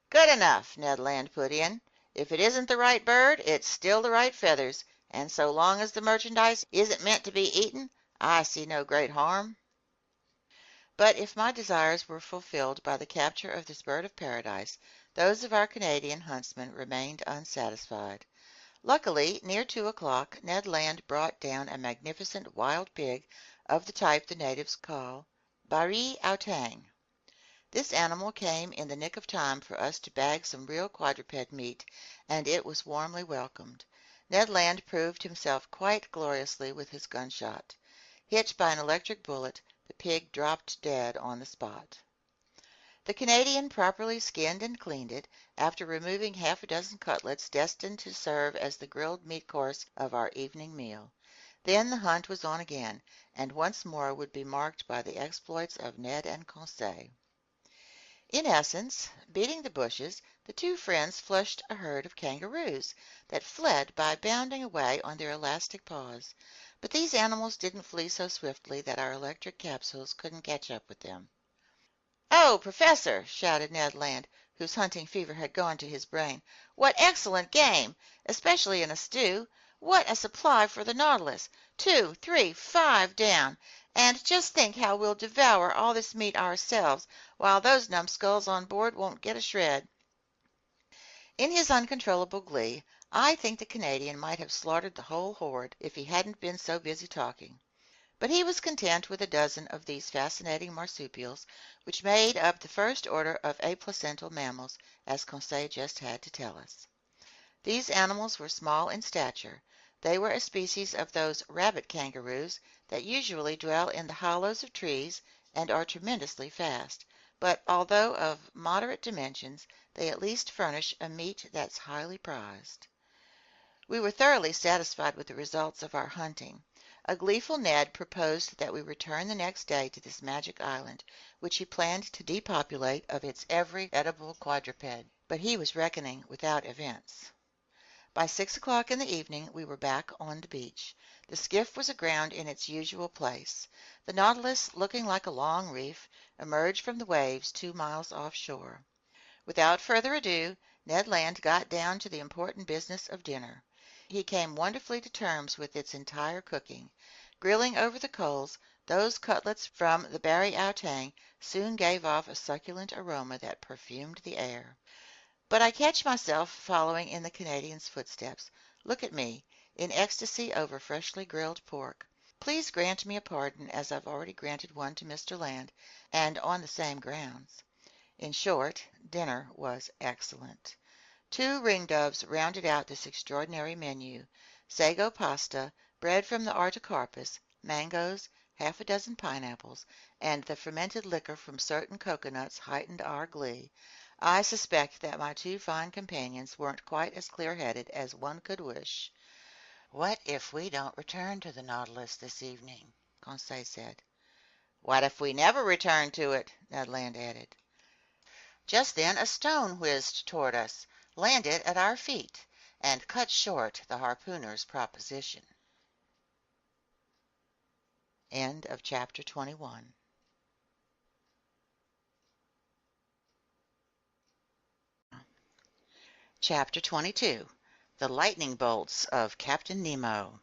"Good enough," Ned Land put in. "If it isn't the right bird, it's still the right feathers, and so long as the merchandise isn't meant to be eaten, I see no great harm." But if my desires were fulfilled by the capture of this bird of paradise, those of our Canadian huntsmen remained unsatisfied. Luckily, near 2 o'clock, Ned Land brought down a magnificent wild pig of the type the natives call bari outang. This animal came in the nick of time for us to bag some real quadruped meat, and it was warmly welcomed. Ned Land proved himself quite gloriously with his gunshot. Hit by an electric bullet, the pig dropped dead on the spot. The Canadian properly skinned and cleaned it, after removing half a dozen cutlets destined to serve as the grilled meat course of our evening meal. Then the hunt was on again, and once more would be marked by the exploits of Ned and Conseil. In essence, beating the bushes, the 2 friends flushed a herd of kangaroos that fled by bounding away on their elastic paws. But these animals didn't flee so swiftly that our electric capsules couldn't catch up with them. "Oh, Professor!" shouted Ned Land, whose hunting fever had gone to his brain. "What excellent game! Especially in a stew. What a supply for the Nautilus! 2, 3, 5 down! And just think how we'll devour all this meat ourselves, while those numbskulls on board won't get a shred." In his uncontrollable glee, I think the Canadian might have slaughtered the whole horde if he hadn't been so busy talking. But he was content with a dozen of these fascinating marsupials, which made up the first order of aplacental mammals, as Conseil just had to tell us. These animals were small in stature. They were a species of those rabbit kangaroos that usually dwell in the hollows of trees and are tremendously fast, but although of moderate dimensions, they at least furnish a meat that's highly prized. We were thoroughly satisfied with the results of our hunting. A gleeful Ned proposed that we return the next day to this magic island, which he planned to depopulate of its every edible quadruped, but he was reckoning without events. By 6 o'clock in the evening we were back on the beach. The skiff was aground in its usual place. The Nautilus, looking like a long reef, emerged from the waves 2 miles offshore. Without further ado, Ned Land got down to the important business of dinner. He came wonderfully to terms with its entire cooking. Grilling over the coals, those cutlets from the Bari Outang soon gave off a succulent aroma that perfumed the air. But I catch myself following in the Canadian's footsteps. Look at me, in ecstasy over freshly grilled pork. Please grant me a pardon, as I've already granted one to Mr. Land, and on the same grounds. In short, dinner was excellent. 2 ringdoves rounded out this extraordinary menu. Sago pasta, bread from the artocarpus, mangoes, half a dozen pineapples, and the fermented liquor from certain coconuts heightened our glee. I suspect that my 2 fine companions weren't quite as clear-headed as one could wish. "What if we don't return to the Nautilus this evening?" Conseil said. What if we never return to it? Ned Land added. Just then a stone whizzed toward us, landed at our feet, and cut short the harpooner's proposition. End of chapter 21. Chapter 22. The Lightning Bolts of Captain Nemo.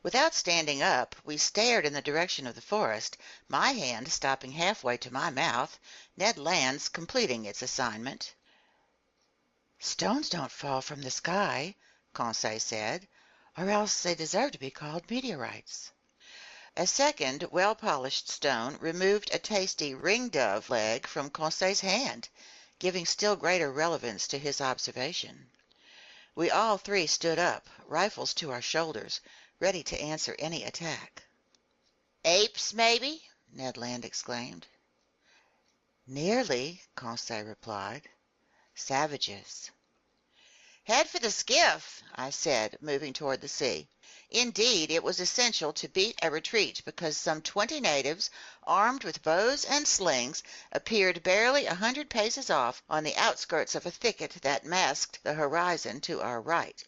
Without standing up, we stared in the direction of the forest, my hand stopping halfway to my mouth, Ned Land's completing its assignment. "Stones don't fall from the sky," Conseil said, "or else they deserve to be called meteorites." A second well-polished stone removed a tasty ring-dove leg from Conseil's hand, giving still greater relevance to his observation. We all 3 stood up, rifles to our shoulders, ready to answer any attack. "Apes, maybe?" Ned Land exclaimed. "Nearly," Conseil replied. "Savages." "Head for the skiff," I said, moving toward the sea. Indeed, it was essential to beat a retreat because some 20 natives, armed with bows and slings, appeared barely 100 paces off on the outskirts of a thicket that masked the horizon to our right.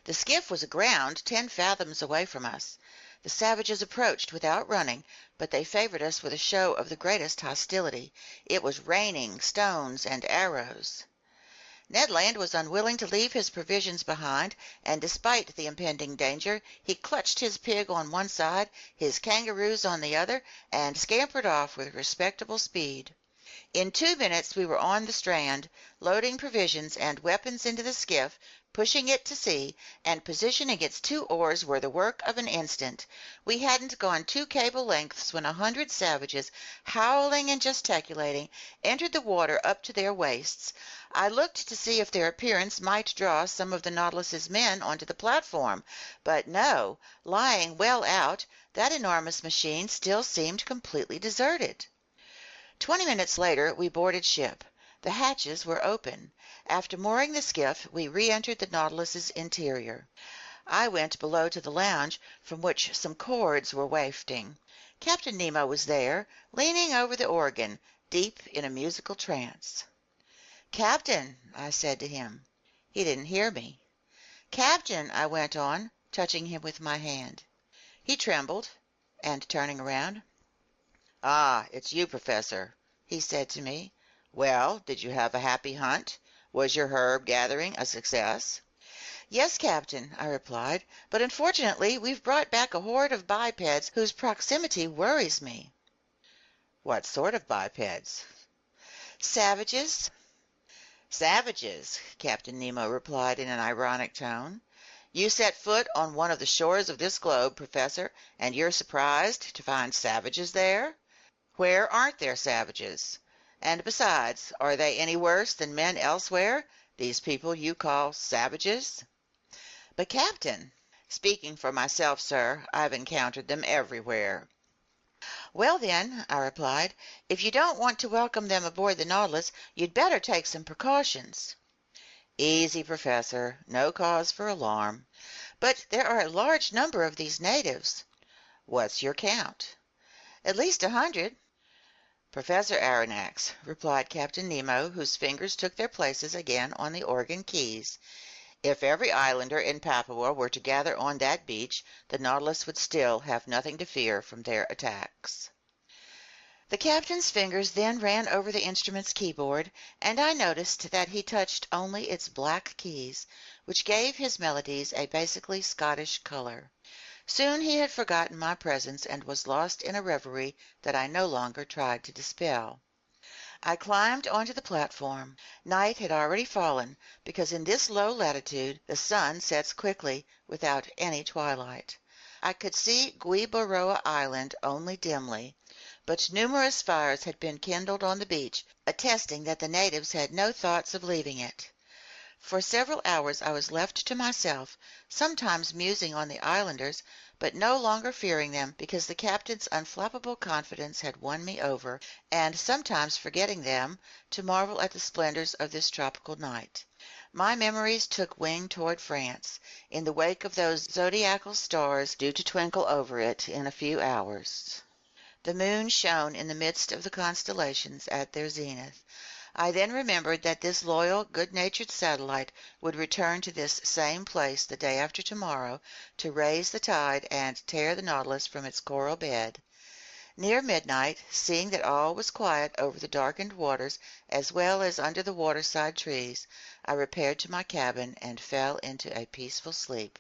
The skiff was aground 10 fathoms away from us. The savages approached without running, but they favored us with a show of the greatest hostility. It was raining stones and arrows. Ned Land was unwilling to leave his provisions behind, and despite the impending danger, he clutched his pig on one side, his kangaroos on the other, and scampered off with respectable speed. In 2 minutes we were on the strand, loading provisions and weapons into the skiff, pushing it to sea, and positioning its 2 oars were the work of an instant. We hadn't gone 2 cable lengths when 100 savages, howling and gesticulating, entered the water up to their waists. I looked to see if their appearance might draw some of the Nautilus's men onto the platform, but no, lying well out, that enormous machine still seemed completely deserted. 20 minutes later we boarded ship. The hatches were open. After mooring the skiff, we re-entered the Nautilus's interior. I went below to the lounge, from which some chords were wafting. Captain Nemo was there, leaning over the organ, deep in a musical trance. "Captain," I said to him. He didn't hear me. "Captain," I went on, touching him with my hand. He trembled, and turning around, "Ah, it's you, Professor," he said to me. "Well, did you have a happy hunt? Was your herb gathering a success?" "Yes, Captain," I replied, "but unfortunately we've brought back a horde of bipeds whose proximity worries me." "What sort of bipeds?" "Savages." "Savages," Captain Nemo replied in an ironic tone. "You set foot on one of the shores of this globe, Professor, and you're surprised to find savages there? Where aren't there savages? And besides, are they any worse than men elsewhere, these people you call savages?" "But, Captain—" "Speaking for myself, sir, I've encountered them everywhere." "Well, then," I replied, "if you don't want to welcome them aboard the Nautilus, you'd better take some precautions." "Easy, Professor. No cause for alarm." "But there are a large number of these natives." "What's your count?" "At least 100." "Professor Aronnax," replied Captain Nemo, whose fingers took their places again on the organ keys, "if every islander in Papua were to gather on that beach, the Nautilus would still have nothing to fear from their attacks." The captain's fingers then ran over the instrument's keyboard, and I noticed that he touched only its black keys, which gave his melodies a basically Scottish color. Soon he had forgotten my presence and was lost in a reverie that I no longer tried to dispel. I climbed onto the platform. Night had already fallen, because in this low latitude the sun sets quickly, without any twilight. I could see Gueboroa Island only dimly, but numerous fires had been kindled on the beach, attesting that the natives had no thoughts of leaving it. For several hours I was left to myself, sometimes musing on the islanders, but no longer fearing them because the captain's unflappable confidence had won me over, and sometimes forgetting them to marvel at the splendors of this tropical night. My memories took wing toward France, in the wake of those zodiacal stars due to twinkle over it in a few hours. The moon shone in the midst of the constellations at their zenith. I then remembered that this loyal, good-natured satellite would return to this same place the day after tomorrow to raise the tide and tear the Nautilus from its coral bed. Near midnight, seeing that all was quiet over the darkened waters as well as under the waterside trees, I repaired to my cabin and fell into a peaceful sleep.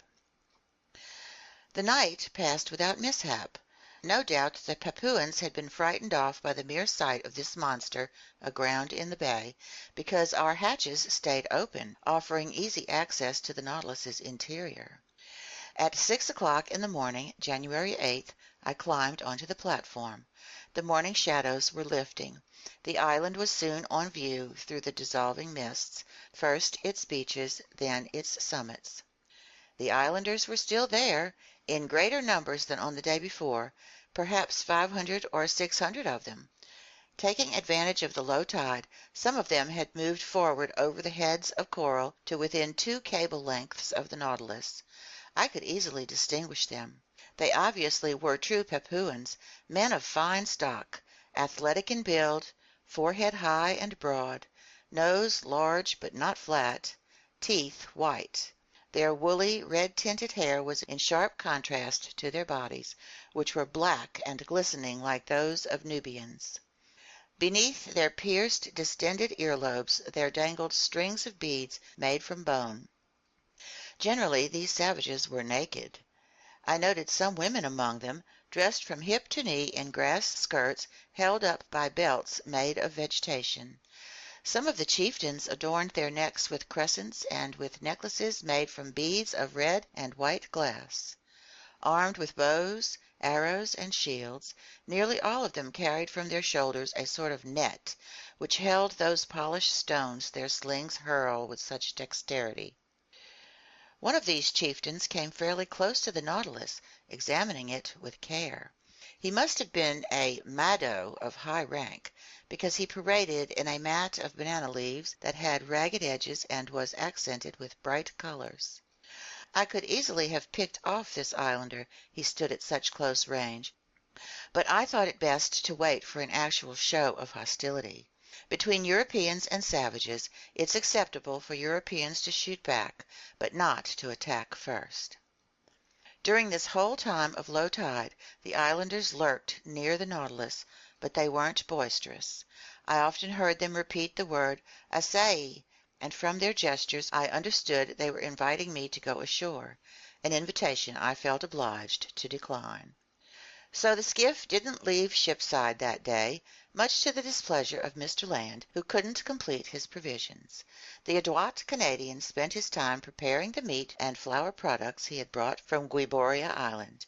The night passed without mishap. No doubt the Papuans had been frightened off by the mere sight of this monster aground in the bay, because our hatches stayed open, offering easy access to the Nautilus's interior. At 6 o'clock in the morning, January 8th, I climbed onto the platform. The morning shadows were lifting. The island was soon on view through the dissolving mists, first its beaches, then its summits. The islanders were still there, in greater numbers than on the day before, perhaps 500 or 600 of them. Taking advantage of the low tide, some of them had moved forward over the heads of coral to within 2 cable lengths of the Nautilus. I could easily distinguish them. They obviously were true Papuans, men of fine stock, athletic in build, forehead high and broad, nose large but not flat, teeth white. Their woolly, red-tinted hair was in sharp contrast to their bodies, which were black and glistening like those of Nubians. Beneath their pierced, distended earlobes there dangled strings of beads made from bone. Generally these savages were naked. I noted some women among them, dressed from hip to knee in grass skirts held up by belts made of vegetation. Some of the chieftains adorned their necks with crescents and with necklaces made from beads of red and white glass. Armed with bows, arrows, and shields, nearly all of them carried from their shoulders a sort of net, which held those polished stones their slings hurl with such dexterity. One of these chieftains came fairly close to the Nautilus, examining it with care. He must have been a Mado of high rank, because he paraded in a mat of banana leaves that had ragged edges and was accented with bright colors. I could easily have picked off this islander, he stood at such close range, but I thought it best to wait for an actual show of hostility. Between Europeans and savages, it's acceptable for Europeans to shoot back, but not to attack first. During this whole time of low tide, the islanders lurked near the Nautilus, but they weren't boisterous. I often heard them repeat the word "Assai," and from their gestures I understood they were inviting me to go ashore, an invitation I felt obliged to decline. So the skiff didn't leave shipside that day, much to the displeasure of Mr. Land, who couldn't complete his provisions. The adroit Canadian spent his time preparing the meat and flour products he had brought from Guiboria Island.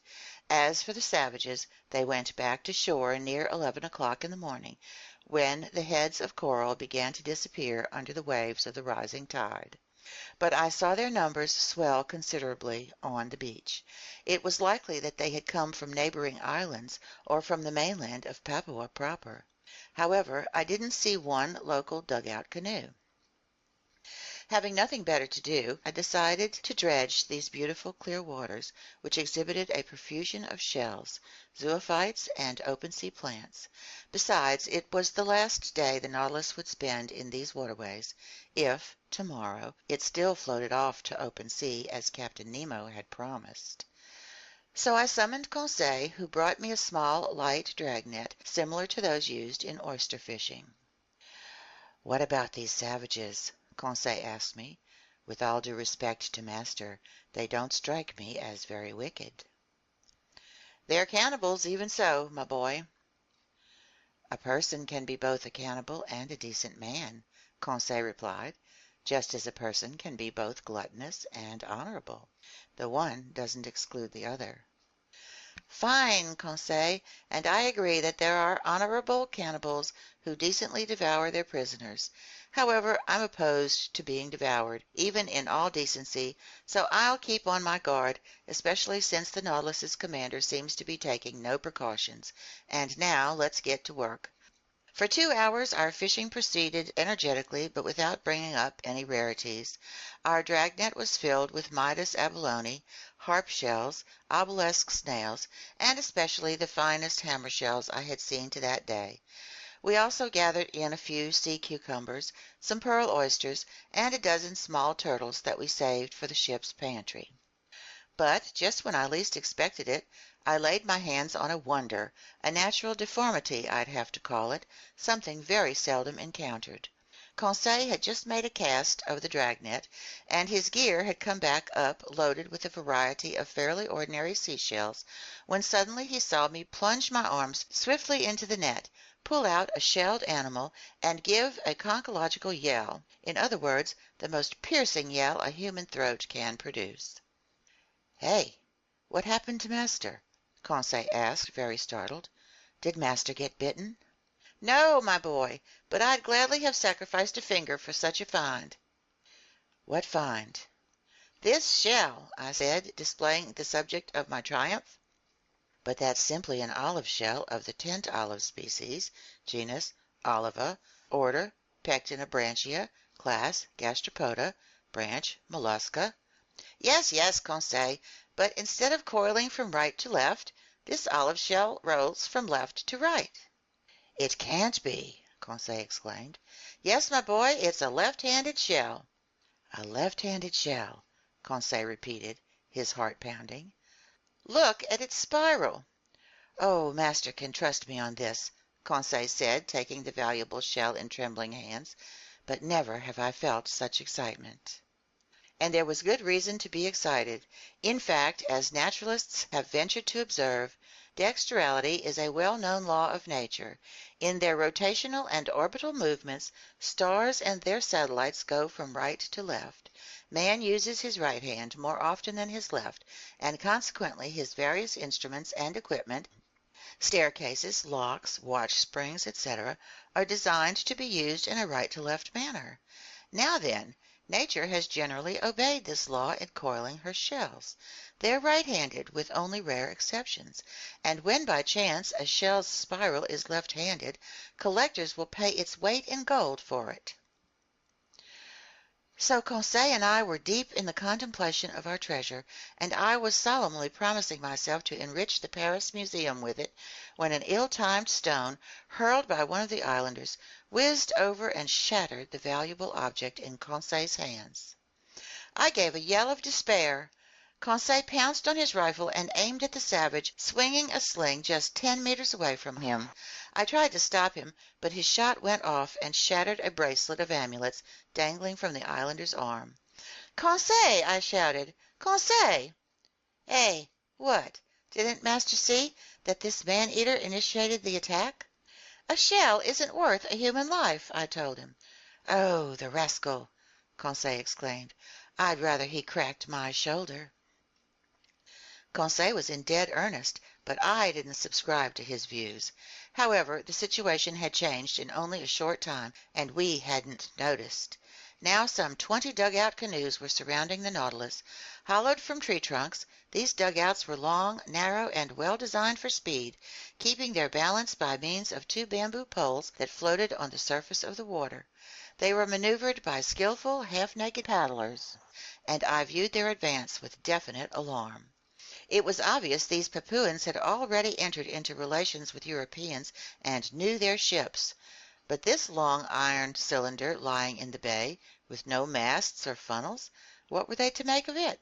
As for the savages, they went back to shore near 11 o'clock in the morning, when the heads of coral began to disappear under the waves of the rising tide. But I saw their numbers swell considerably on the beach. It was likely that they had come from neighboring islands or from the mainland of Papua proper. However, I didn't see one local dugout canoe. Having nothing better to do, I decided to dredge these beautiful clear waters, which exhibited a profusion of shells, zoophytes, and open sea plants. Besides, it was the last day the Nautilus would spend in these waterways, if, tomorrow, it still floated off to open sea as Captain Nemo had promised. So I summoned Conseil, who brought me a small, light dragnet, similar to those used in oyster fishing. "What about these savages?" Conseil asked me. "With all due respect to master, they don't strike me as very wicked." "They're cannibals, even so, my boy." "A person can be both a cannibal and a decent man," Conseil replied, "just as a person can be both gluttonous and honorable. The one doesn't exclude the other." "Fine, Conseil, and I agree that there are honorable cannibals who decently devour their prisoners. However, I'm opposed to being devoured, even in all decency, so I'll keep on my guard, especially since the Nautilus's commander seems to be taking no precautions. And now let's get to work." For 2 hours our fishing proceeded energetically, but without bringing up any rarities. Our dragnet was filled with Midas abalone, harp shells, obelisk snails, and especially the finest hammer shells I had seen to that day. We also gathered in a few sea cucumbers, some pearl oysters, and a dozen small turtles that we saved for the ship's pantry. But just when I least expected it, I laid my hands on a wonder, a natural deformity I'd have to call it, something very seldom encountered. Conseil had just made a cast of the dragnet, and his gear had come back up loaded with a variety of fairly ordinary seashells, when suddenly he saw me plunge my arms swiftly into the net, pull out a shelled animal, and give a conchological yell, in other words, the most piercing yell a human throat can produce. "Hey, what happened to master?" Conseil asked, very startled. "Did master get bitten?" "No, my boy, but I'd gladly have sacrificed a finger for such a find." "What find?" "This shell," I said, displaying the subject of my triumph. "But that's simply an olive shell of the tent olive species, genus Oliva, order Pectinobranchia, class Gastropoda, branch Mollusca." "Yes, yes, Conseil, but instead of coiling from right to left, this olive shell rolls from left to right." "It can't be!" Conseil exclaimed. "Yes, my boy, it's a left-handed shell." "A left-handed shell," Conseil repeated, his heart pounding. "Look at its spiral." "Oh, master can trust me on this," Conseil said, taking the valuable shell in trembling hands. "But never have I felt such excitement." And there was good reason to be excited. In fact, as naturalists have ventured to observe, dexterality is a well-known law of nature. In their rotational and orbital movements, stars and their satellites go from right to left. Man uses his right hand more often than his left, and consequently his various instruments and equipment, staircases, locks, watch springs, etc., are designed to be used in a right-to-left manner. Now then, nature has generally obeyed this law in coiling her shells. They are right-handed, with only rare exceptions, and when by chance a shell's spiral is left-handed, collectors will pay its weight in gold for it. So Conseil and I were deep in the contemplation of our treasure, and I was solemnly promising myself to enrich the Paris Museum with it, when an ill-timed stone, hurled by one of the islanders, whizzed over and shattered the valuable object in Conseil's hands. I gave a yell of despair. Conseil pounced on his rifle and aimed at the savage, swinging a sling just 10 meters away from him. I tried to stop him, but his shot went off and shattered a bracelet of amulets dangling from the islander's arm. "Conseil!" I shouted. "Conseil!" "Eh, what?" Didn't Master see that this man-eater initiated the attack? A shell isn't worth a human life, I told him. Oh, the rascal! Conseil exclaimed. I'd rather he cracked my shoulder. Conseil was in dead earnest, but I didn't subscribe to his views. However, the situation had changed in only a short time, and we hadn't noticed. Now some 20 dugout canoes were surrounding the Nautilus. Hollowed from tree trunks, these dugouts were long, narrow, and well designed for speed, keeping their balance by means of 2 bamboo poles that floated on the surface of the water. They were maneuvered by skillful, half-naked paddlers, and I viewed their advance with definite alarm. It was obvious these Papuans had already entered into relations with Europeans and knew their ships. But this long iron cylinder lying in the bay, with no masts or funnels, what were they to make of it?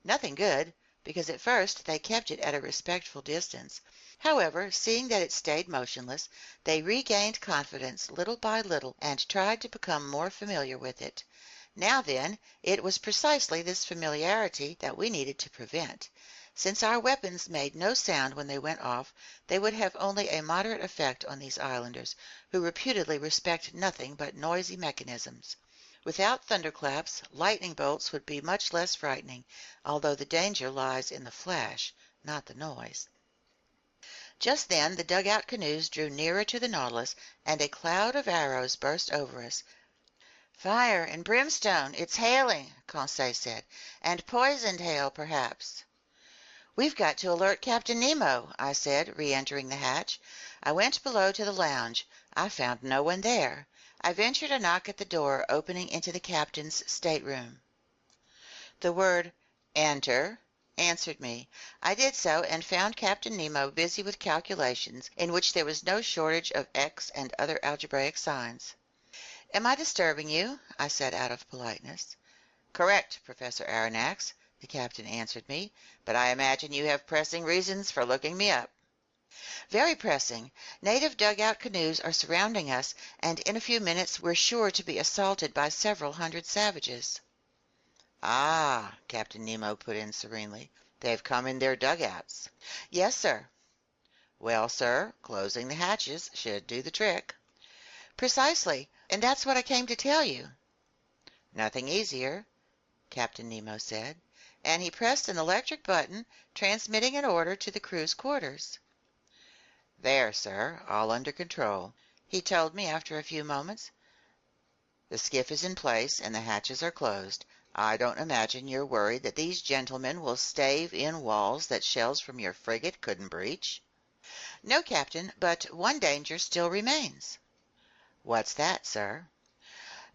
Nothing good, because at first they kept it at a respectful distance. However, seeing that it stayed motionless, they regained confidence little by little and tried to become more familiar with it. Now then, it was precisely this familiarity that we needed to prevent. Since our weapons made no sound when they went off, they would have only a moderate effect on these islanders, who reputedly respect nothing but noisy mechanisms. Without thunderclaps, lightning bolts would be much less frightening, although the danger lies in the flash, not the noise. Just then the dugout canoes drew nearer to the Nautilus, and a cloud of arrows burst over us. "Fire and brimstone! It's hailing," Conseil said, "and poisoned hail, perhaps." "We've got to alert Captain Nemo," I said, re-entering the hatch. I went below to the lounge. I found no one there. I ventured a knock at the door opening into the captain's stateroom. The word "Enter" answered me. I did so, and found Captain Nemo busy with calculations in which there was no shortage of x and other algebraic signs. "Am I disturbing you?" I said out of politeness. "Correct, Professor Aronnax," the captain answered me, "but I imagine you have pressing reasons for looking me up." "Very pressing. Native dugout canoes are surrounding us, and in a few minutes we're sure to be assaulted by several hundred savages." "Ah," Captain Nemo put in serenely, "they've come in their dugouts." "Yes, sir." "Well, sir, closing the hatches should do the trick." "Precisely, and that's what I came to tell you." "Nothing easier," Captain Nemo said, and he pressed an electric button, transmitting an order to the crew's quarters. "There, sir, all under control," he told me after a few moments. "The skiff is in place and the hatches are closed. I don't imagine you're worried that these gentlemen will stave in walls that shells from your frigate couldn't breach?" "No, Captain, but one danger still remains." "What's that, sir?"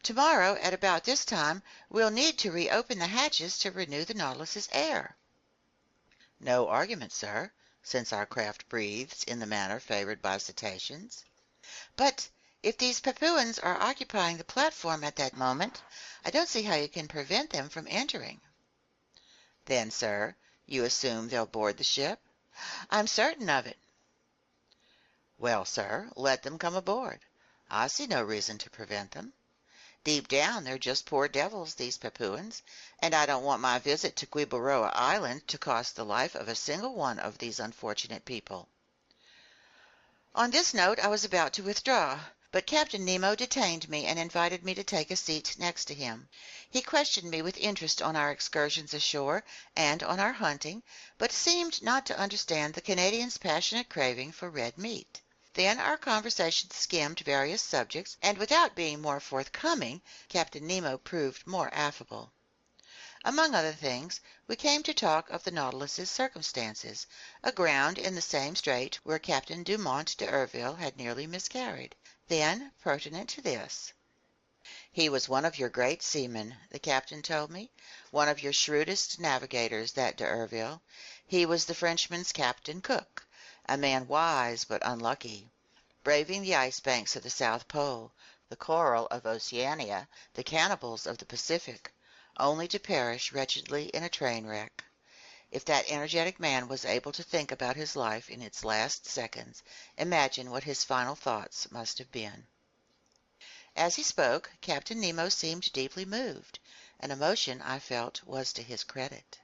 "Tomorrow, at about this time, we'll need to reopen the hatches to renew the Nautilus's air." "No argument, sir, since our craft breathes in the manner favored by cetaceans." "But if these Papuans are occupying the platform at that moment, I don't see how you can prevent them from entering." "Then, sir, you assume they'll board the ship?" "I'm certain of it." "Well, sir, let them come aboard. I see no reason to prevent them. Deep down they're just poor devils, these Papuans, and I don't want my visit to Gueboroa Island to cost the life of a single one of these unfortunate people." On this note I was about to withdraw, but Captain Nemo detained me and invited me to take a seat next to him. He questioned me with interest on our excursions ashore and on our hunting, but seemed not to understand the Canadian's passionate craving for red meat. Then our conversation skimmed various subjects, and without being more forthcoming, Captain Nemo proved more affable. Among other things, we came to talk of the Nautilus's circumstances, aground in the same strait where Captain Dumont d'Urville had nearly miscarried. Then, pertinent to this, "He was one of your great seamen," the captain told me, "one of your shrewdest navigators, that d'Urville. He was the Frenchman's Captain Cook, a man wise but unlucky, braving the ice banks of the South Pole, the coral of Oceania, the cannibals of the Pacific, only to perish wretchedly in a train wreck. If that energetic man was able to think about his life in its last seconds, imagine what his final thoughts must have been." As he spoke, Captain Nemo seemed deeply moved. An emotion, I felt, was to his credit.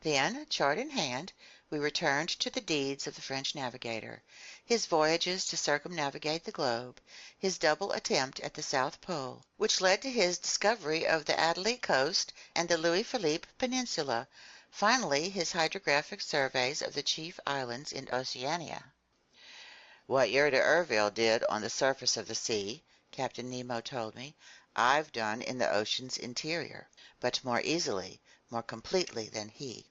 Then, chart in hand, we returned to the deeds of the French navigator, his voyages to circumnavigate the globe, his double attempt at the South Pole, which led to his discovery of the Adélie coast and the Louis Philippe Peninsula, finally his hydrographic surveys of the chief islands in Oceania. "What your d'Urville did on the surface of the sea," Captain Nemo told me, "I've done in the ocean's interior, but more easily, more completely than he.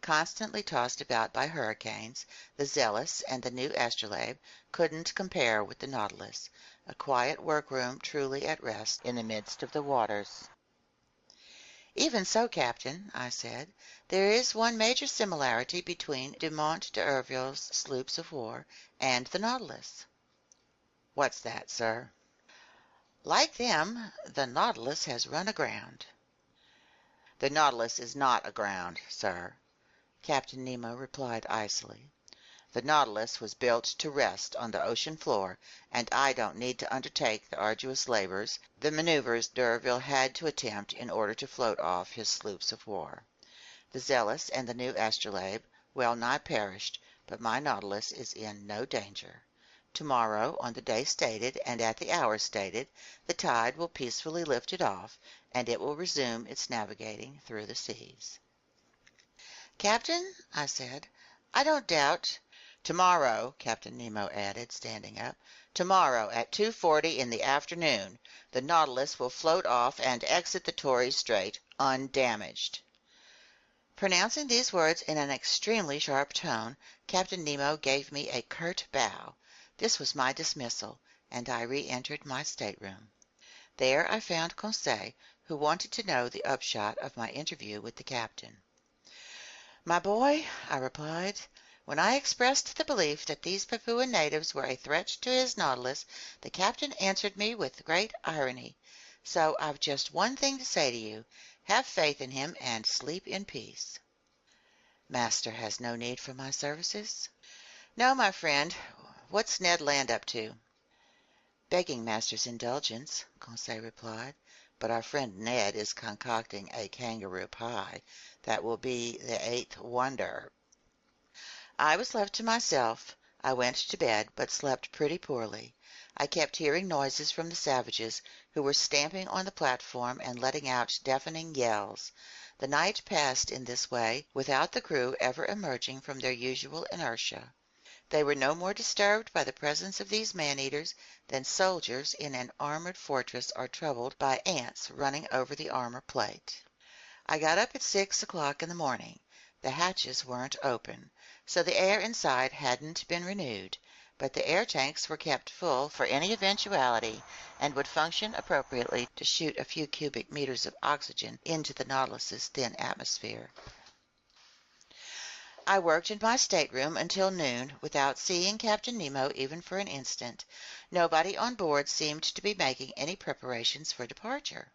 Constantly tossed about by hurricanes, the Zealous and the new Astrolabe couldn't compare with the Nautilus, a quiet workroom truly at rest in the midst of the waters." "Even so, Captain," I said, "there is one major similarity between Dumont d'Urville's sloops of war and the Nautilus." "What's that, sir?" "Like them, the Nautilus has run aground." "The Nautilus is not aground, sir," Captain Nemo replied icily. "The Nautilus was built to rest on the ocean floor, and I don't need to undertake the arduous labors, the maneuvers d'Urville had to attempt in order to float off his sloops of war. The Zealous and the new Astrolabe well nigh perished, but my Nautilus is in no danger. Tomorrow, on the day stated and at the hour stated, the tide will peacefully lift it off, and it will resume its navigating through the seas." "Captain," I said, "I don't doubt—" "Tomorrow," Captain Nemo added, standing up, "tomorrow at 2:40 in the afternoon, the Nautilus will float off and exit the Torres Strait undamaged." Pronouncing these words in an extremely sharp tone, Captain Nemo gave me a curt bow. This was my dismissal, and I re-entered my stateroom. There I found Conseil, who wanted to know the upshot of my interview with the captain. "My boy," I replied, "when I expressed the belief that these Papuan natives were a threat to his Nautilus, the captain answered me with great irony. So I've just one thing to say to you. Have faith in him and sleep in peace." "Master has no need for my services?" "No, my friend. What's Ned Land up to?" "Begging master's indulgence," Conseil replied, "but our friend Ned is concocting a kangaroo pie that will be the eighth wonder." I was left to myself. I went to bed, but slept pretty poorly. I kept hearing noises from the savages, who were stamping on the platform and letting out deafening yells. The night passed in this way, without the crew ever emerging from their usual inertia. They were no more disturbed by the presence of these man-eaters than soldiers in an armored fortress are troubled by ants running over the armor plate. I got up at 6 o'clock in the morning. The hatches weren't open, so the air inside hadn't been renewed, but the air tanks were kept full for any eventuality and would function appropriately to shoot a few cubic meters of oxygen into the Nautilus's thin atmosphere. I worked in my stateroom until noon without seeing Captain Nemo even for an instant. Nobody on board seemed to be making any preparations for departure.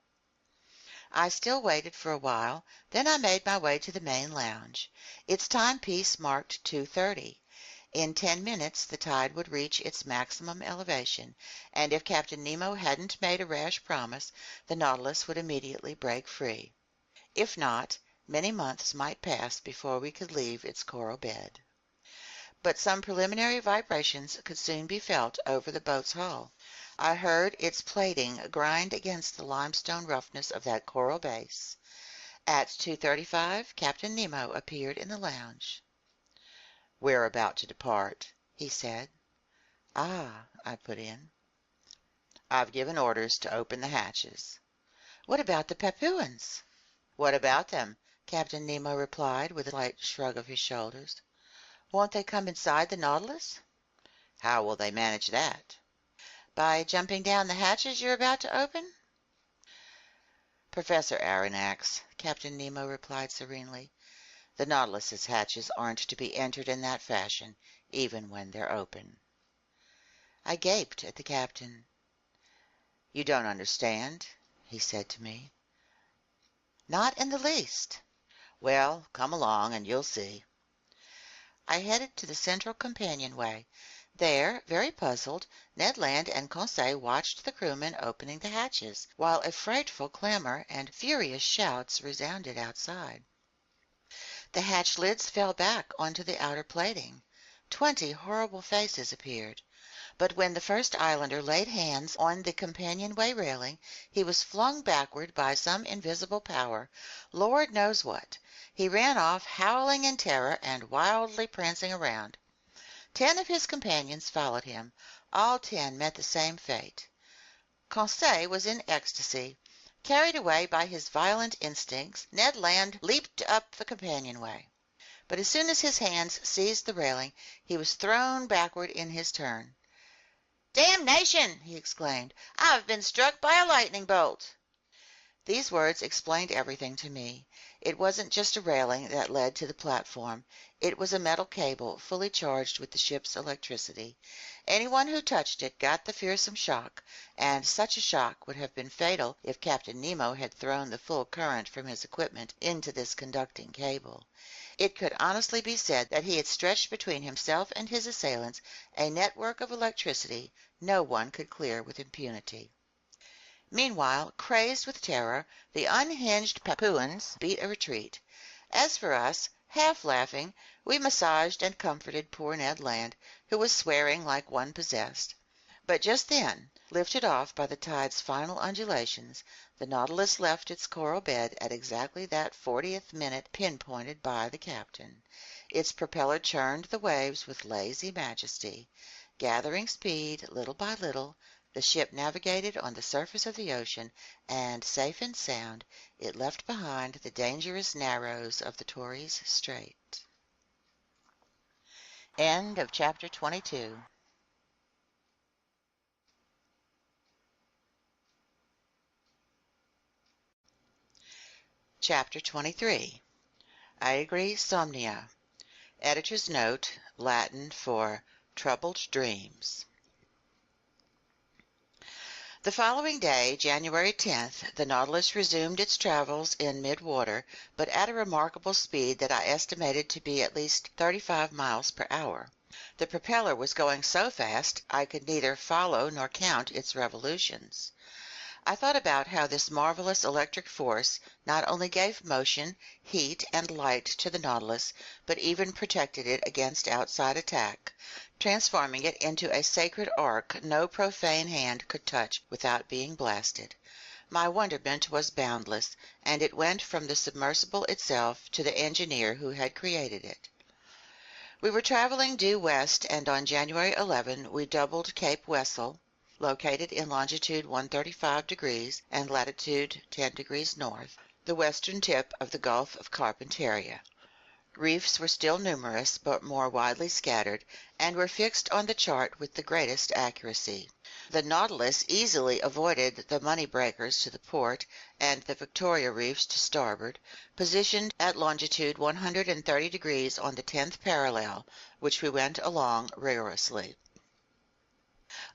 I still waited for a while, then I made my way to the main lounge. Its timepiece marked 2:30. In 10 minutes the tide would reach its maximum elevation, and if Captain Nemo hadn't made a rash promise, the Nautilus would immediately break free. If not, many months might pass before we could leave its coral bed. But some preliminary vibrations could soon be felt over the boat's hull. I heard its plating grind against the limestone roughness of that coral base. At 2:35, Captain Nemo appeared in the lounge. "We're about to depart," he said. "Ah," I put in. "I've given orders to open the hatches." "What about the Papuans?" "What about them?" Captain Nemo replied with a slight shrug of his shoulders. "Won't they come inside the Nautilus?" "How will they manage that?" "By jumping down the hatches you're about to open?" "Professor Aronnax," Captain Nemo replied serenely, "the Nautilus's hatches aren't to be entered in that fashion, even when they're open." I gaped at the captain. "You don't understand," he said to me. "Not in the least." "Well, come along and you'll see." I headed to the central companionway. There, very puzzled, Ned Land and Conseil watched the crewmen opening the hatches, while a frightful clamor and furious shouts resounded outside. The hatch lids fell back onto the outer plating. 20 horrible faces appeared. But when the first islander laid hands on the companionway railing, he was flung backward by some invisible power, Lord knows what. He ran off, howling in terror and wildly prancing around. 10 of his companions followed him. All 10 met the same fate. Conseil was in ecstasy. Carried away by his violent instincts, Ned Land leaped up the companionway. But as soon as his hands seized the railing, he was thrown backward in his turn. "Damnation!" he exclaimed. "I've been struck by a lightning bolt." These words explained everything to me. It wasn't just a railing that led to the platform. It was a metal cable fully charged with the ship's electricity. Anyone who touched it got the fearsome shock, and such a shock would have been fatal if Captain Nemo had thrown the full current from his equipment into this conducting cable. It could honestly be said that he had stretched between himself and his assailants a network of electricity no one could clear with impunity. Meanwhile, crazed with terror, the unhinged Papuans beat a retreat. As for us, half laughing, we massaged and comforted poor Ned Land, who was swearing like one possessed. But just then, lifted off by the tide's final undulations, the Nautilus left its coral bed at exactly that 40th minute pinpointed by the captain. Its propeller churned the waves with lazy majesty. Gathering speed little by little, the ship navigated on the surface of the ocean, and, safe and sound, it left behind the dangerous narrows of the Torres Strait. End of chapter 22. Chapter 23. Aegri Somnia. Editor's note, Latin for troubled dreams. The following day, January 10th, the Nautilus resumed its travels in mid-water, but at a remarkable speed that I estimated to be at least 35 miles per hour. The propeller was going so fast I could neither follow nor count its revolutions. I thought about how this marvelous electric force not only gave motion, heat, and light to the Nautilus, but even protected it against outside attack, transforming it into a sacred ark no profane hand could touch without being blasted. My wonderment was boundless, and it went from the submersible itself to the engineer who had created it. We were traveling due west, and on January 11 we doubled Cape Wessel, located in longitude 135 degrees and latitude 10 degrees north, the western tip of the Gulf of Carpentaria. Reefs were still numerous, but more widely scattered, and were fixed on the chart with the greatest accuracy. The Nautilus easily avoided the money breakers to the port and the Victoria reefs to starboard, positioned at longitude 130 degrees on the 10th parallel, which we went along rigorously.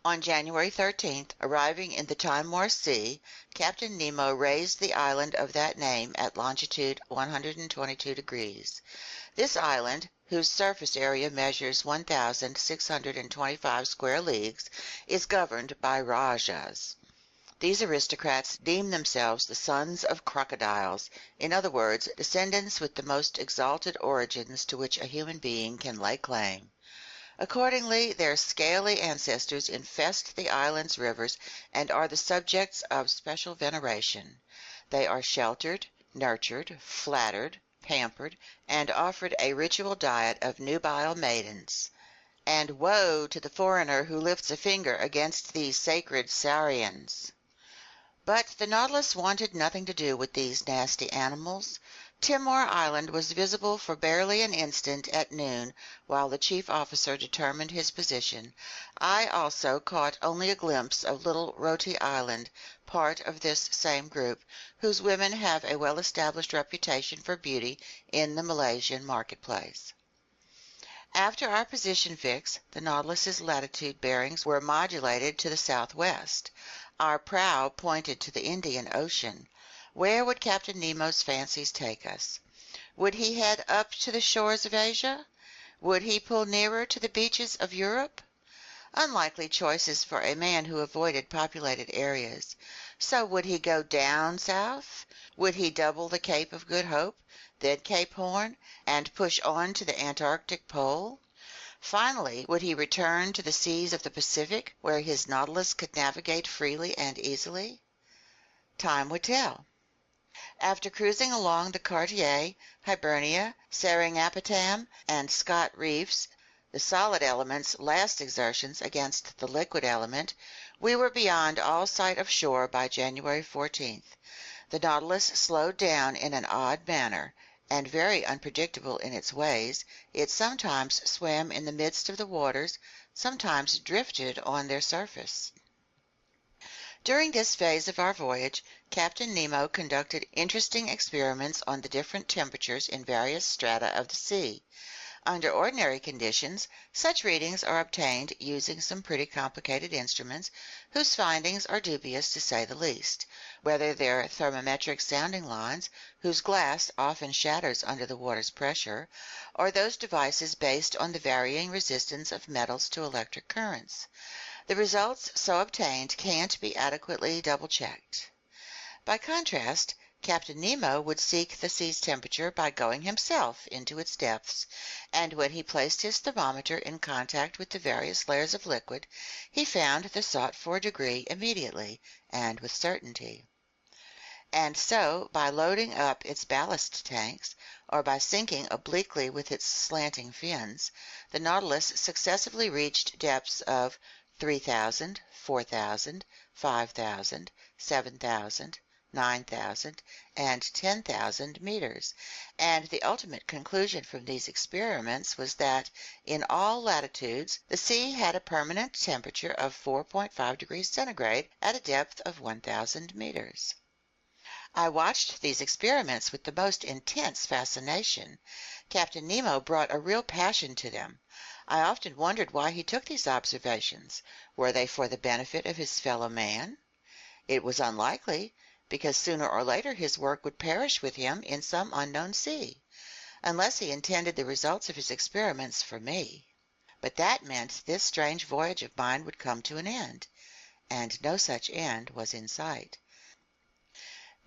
On January 13th, arriving in the Timor Sea, Captain Nemo raised the island of that name at longitude 122 degrees. This island, whose surface area measures 1,625 square leagues, is governed by Rajas. These aristocrats deem themselves the sons of crocodiles, in other words, descendants with the most exalted origins to which a human being can lay claim. Accordingly, their scaly ancestors infest the island's rivers and are the subjects of special veneration. They are sheltered, nurtured, flattered, pampered, and offered a ritual diet of nubile maidens. And woe to the foreigner who lifts a finger against these sacred saurians! But the Nautilus wanted nothing to do with these nasty animals. Timor Island was visible for barely an instant at noon while the chief officer determined his position. I also caught only a glimpse of little Roti Island, part of this same group, whose women have a well-established reputation for beauty in the Malaysian marketplace. After our position fix, the Nautilus's latitude bearings were modulated to the southwest. Our prow pointed to the Indian Ocean. Where would Captain Nemo's fancies take us? Would he head up to the shores of Asia? Would he pull nearer to the beaches of Europe? Unlikely choices for a man who avoided populated areas. So would he go down south? Would he double the Cape of Good Hope, then Cape Horn, and push on to the Antarctic Pole? Finally, would he return to the seas of the Pacific, where his Nautilus could navigate freely and easily? Time would tell. After cruising along the Cartier, Hibernia, Seringapatam, and Scott reefs, the solid element's last exertions against the liquid element, we were beyond all sight of shore by January 14th. The Nautilus slowed down in an odd manner, and very unpredictable in its ways. It sometimes swam in the midst of the waters, sometimes drifted on their surface. During this phase of our voyage, Captain Nemo conducted interesting experiments on the different temperatures in various strata of the sea. Under ordinary conditions, such readings are obtained using some pretty complicated instruments whose findings are dubious to say the least, whether they're thermometric sounding lines whose glass often shatters under the water's pressure, or those devices based on the varying resistance of metals to electric currents. The results so obtained can't be adequately double-checked. By contrast, Captain Nemo would seek the sea's temperature by going himself into its depths, and when he placed his thermometer in contact with the various layers of liquid, he found the sought-for degree immediately and with certainty. And so, by loading up its ballast tanks, or by sinking obliquely with its slanting fins, the Nautilus successively reached depths of 3,000, 4,000, 5,000, 7,000, 9,000, and 10,000 meters, and the ultimate conclusion from these experiments was that, in all latitudes, the sea had a permanent temperature of 4.5 degrees centigrade at a depth of 1,000 meters. I watched these experiments with the most intense fascination. Captain Nemo brought a real passion to them. I often wondered why he took these observations. Were they for the benefit of his fellow man? It was unlikely, because sooner or later his work would perish with him in some unknown sea, unless he intended the results of his experiments for me. But that meant this strange voyage of mine would come to an end, and no such end was in sight.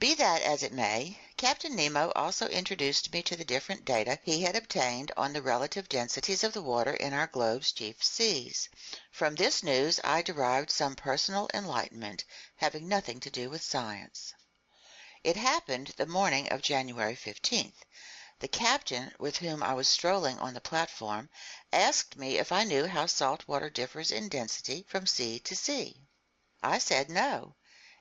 Be that as it may, Captain Nemo also introduced me to the different data he had obtained on the relative densities of the water in our globe's chief seas. From this news I derived some personal enlightenment, having nothing to do with science. It happened the morning of January 15th. The captain, with whom I was strolling on the platform, asked me if I knew how salt water differs in density from sea to sea. I said no,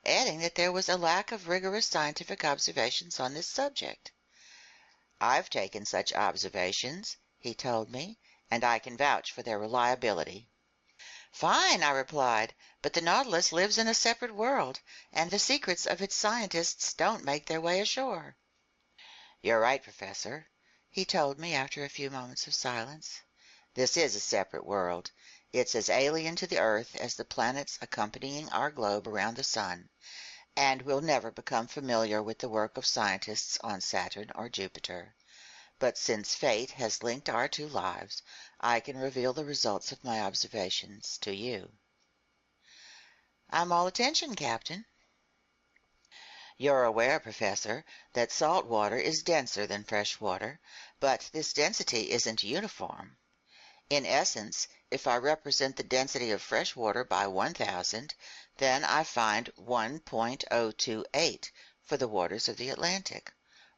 adding that there was a lack of rigorous scientific observations on this subject. "I've taken such observations," he told me, "and I can vouch for their reliability." "Fine," I replied, "but the Nautilus lives in a separate world, and the secrets of its scientists don't make their way ashore." "You're right, Professor," he told me after a few moments of silence. "This is a separate world. It's as alien to the Earth as the planets accompanying our globe around the sun, and we'll never become familiar with the work of scientists on Saturn or Jupiter. But since fate has linked our two lives, I can reveal the results of my observations to you." "I'm all attention, Captain." "You're aware, Professor, that salt water is denser than fresh water, but this density isn't uniform. In essence, if I represent the density of fresh water by 1,000, then I find 1.028 for the waters of the Atlantic,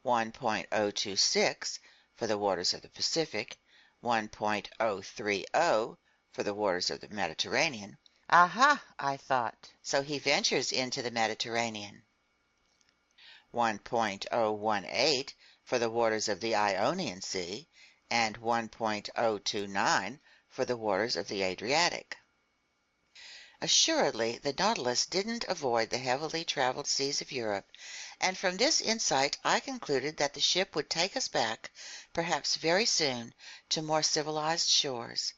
1.026 for the waters of the Pacific, 1.030 for the waters of the Mediterranean. Aha, I thought, so he ventures into the Mediterranean. 1.018 for the waters of the Ionian Sea, and 1.029 for the waters of the Adriatic. Assuredly, the Nautilus didn't avoid the heavily traveled seas of Europe, and from this insight I concluded that the ship would take us back, perhaps very soon, to more civilized shores.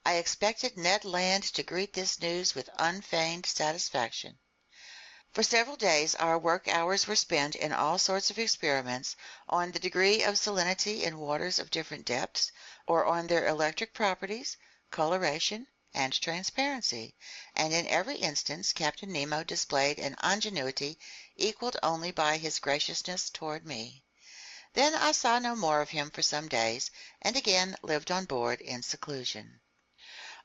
I expected Ned Land to greet this news with unfeigned satisfaction. For several days our work hours were spent in all sorts of experiments on the degree of salinity in waters of different depths, or on their electric properties, coloration, and transparency, and in every instance Captain Nemo displayed an ingenuity equaled only by his graciousness toward me. Then I saw no more of him for some days, and again lived on board in seclusion.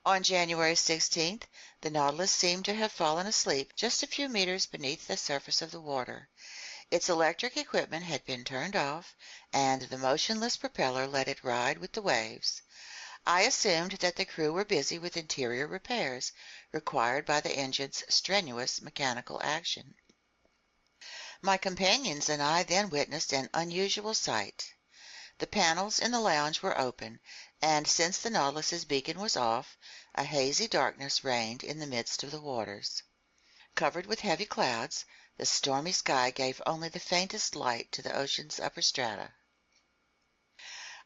On January 16th, the Nautilus seemed to have fallen asleep just a few meters beneath the surface of the water. Its electric equipment had been turned off, and the motionless propeller let it ride with the waves. I assumed that the crew were busy with interior repairs, required by the engine's strenuous mechanical action. My companions and I then witnessed an unusual sight. The panels in the lounge were open, and since the Nautilus's beacon was off, a hazy darkness reigned in the midst of the waters. Covered with heavy clouds, the stormy sky gave only the faintest light to the ocean's upper strata.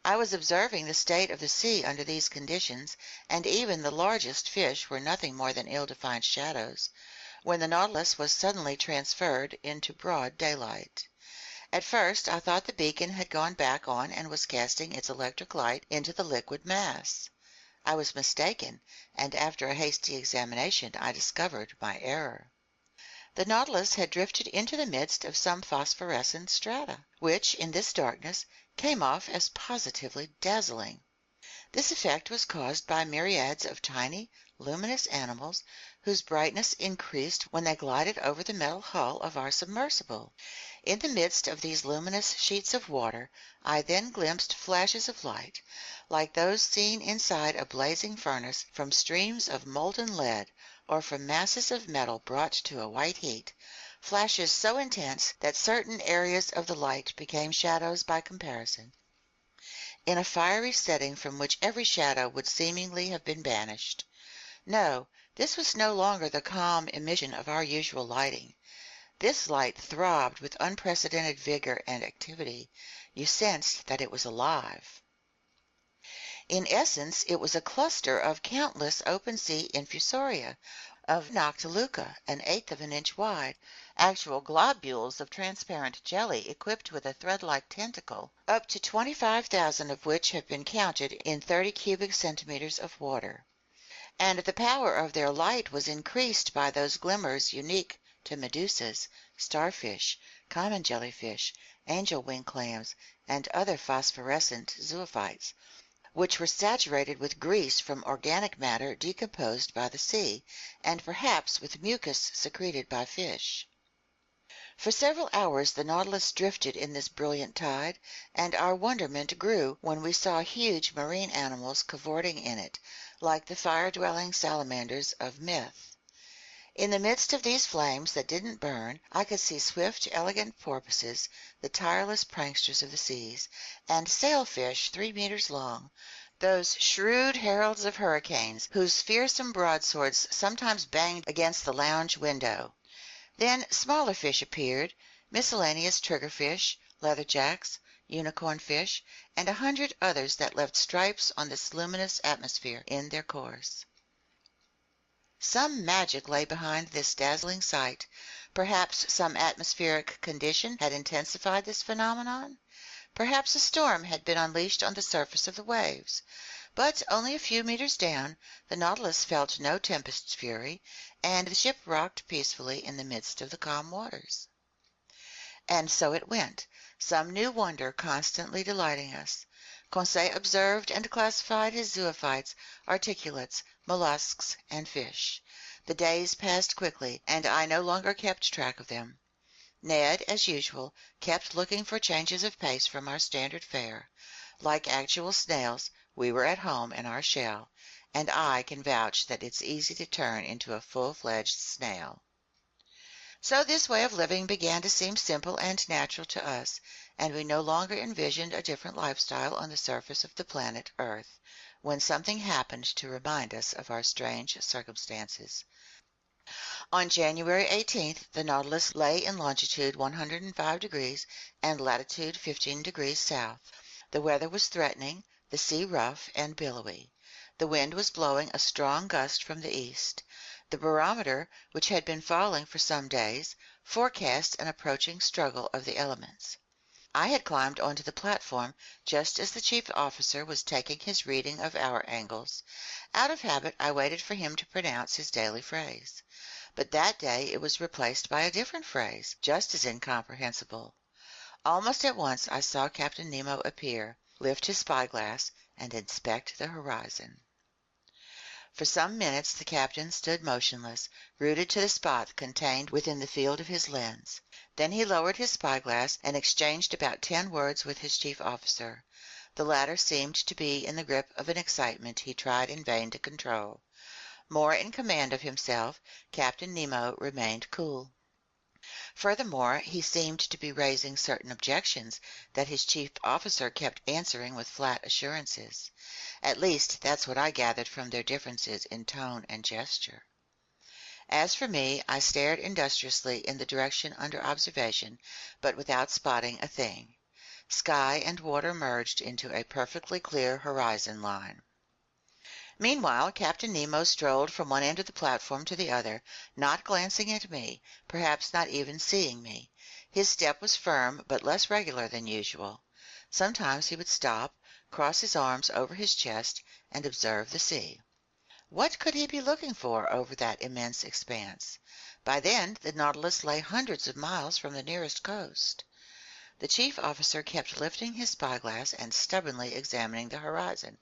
I was observing the state of the sea under these conditions, and even the largest fish were nothing more than ill-defined shadows, when the Nautilus was suddenly transferred into broad daylight. At first I thought the beacon had gone back on and was casting its electric light into the liquid mass. I was mistaken, and after a hasty examination I discovered my error. The Nautilus had drifted into the midst of some phosphorescent strata, which, in this darkness, came off as positively dazzling. This effect was caused by myriads of tiny, luminous animals whose brightness increased when they glided over the metal hull of our submersible. In the midst of these luminous sheets of water I then glimpsed flashes of light, like those seen inside a blazing furnace from streams of molten lead or from masses of metal brought to a white heat, flashes so intense that certain areas of the light became shadows by comparison, in a fiery setting from which every shadow would seemingly have been banished. No, this was no longer the calm emission of our usual lighting. This light throbbed with unprecedented vigor and activity. You sensed that it was alive. In essence, it was a cluster of countless open-sea infusoria, of noctiluca, an eighth of an inch wide, actual globules of transparent jelly equipped with a thread-like tentacle, up to 25,000 of which have been counted in 30 cubic centimeters of water. And the power of their light was increased by those glimmers unique to medusas, starfish, common jellyfish, angel-wing clams, and other phosphorescent zoophytes, which were saturated with grease from organic matter decomposed by the sea, and perhaps with mucus secreted by fish. For several hours the Nautilus drifted in this brilliant tide, and our wonderment grew when we saw huge marine animals cavorting in it, like the fire-dwelling salamanders of myth. In the midst of these flames that didn't burn, I could see swift, elegant porpoises, the tireless pranksters of the seas, and sailfish 3 meters long, those shrewd heralds of hurricanes, whose fearsome broadswords sometimes banged against the lounge window. Then smaller fish appeared, miscellaneous triggerfish, leatherjacks, unicorn fish, and 100 others that left stripes on this luminous atmosphere in their course. Some magic lay behind this dazzling sight. Perhaps some atmospheric condition had intensified this phenomenon. Perhaps a storm had been unleashed on the surface of the waves. But only a few meters down, the Nautilus felt no tempest's fury, and the ship rocked peacefully in the midst of the calm waters. And so it went, some new wonder constantly delighting us. Conseil observed and classified his zoophytes, articulates, mollusks, and fish. The days passed quickly, and I no longer kept track of them. Ned, as usual, kept looking for changes of pace from our standard fare. Like actual snails, we were at home in our shell, and I can vouch that it's easy to turn into a full-fledged snail. So this way of living began to seem simple and natural to us, and we no longer envisioned a different lifestyle on the surface of the planet Earth, when something happened to remind us of our strange circumstances. On January 18th the Nautilus lay in longitude 105 degrees and latitude 15 degrees south. The weather was threatening, the sea rough and billowy. The wind was blowing a strong gust from the east. The barometer, which had been falling for some days, forecast an approaching struggle of the elements. I had climbed onto the platform just as the chief officer was taking his reading of hour angles. Out of habit, I waited for him to pronounce his daily phrase. But that day it was replaced by a different phrase, just as incomprehensible. Almost at once I saw Captain Nemo appear, lift his spyglass, and inspect the horizon. For some minutes the captain stood motionless, rooted to the spot contained within the field of his lens. Then he lowered his spyglass and exchanged about 10 words with his chief officer. The latter seemed to be in the grip of an excitement he tried in vain to control. More in command of himself, Captain Nemo remained cool. Furthermore, he seemed to be raising certain objections that his chief officer kept answering with flat assurances. At least, that's what I gathered from their differences in tone and gesture. As for me, I stared industriously in the direction under observation, but without spotting a thing. Sky and water merged into a perfectly clear horizon line. Meanwhile, Captain Nemo strolled from one end of the platform to the other, not glancing at me, perhaps not even seeing me. His step was firm, but less regular than usual. Sometimes he would stop, cross his arms over his chest, and observe the sea. What could he be looking for over that immense expanse? By then, the Nautilus lay hundreds of miles from the nearest coast. The chief officer kept lifting his spyglass and stubbornly examining the horizon,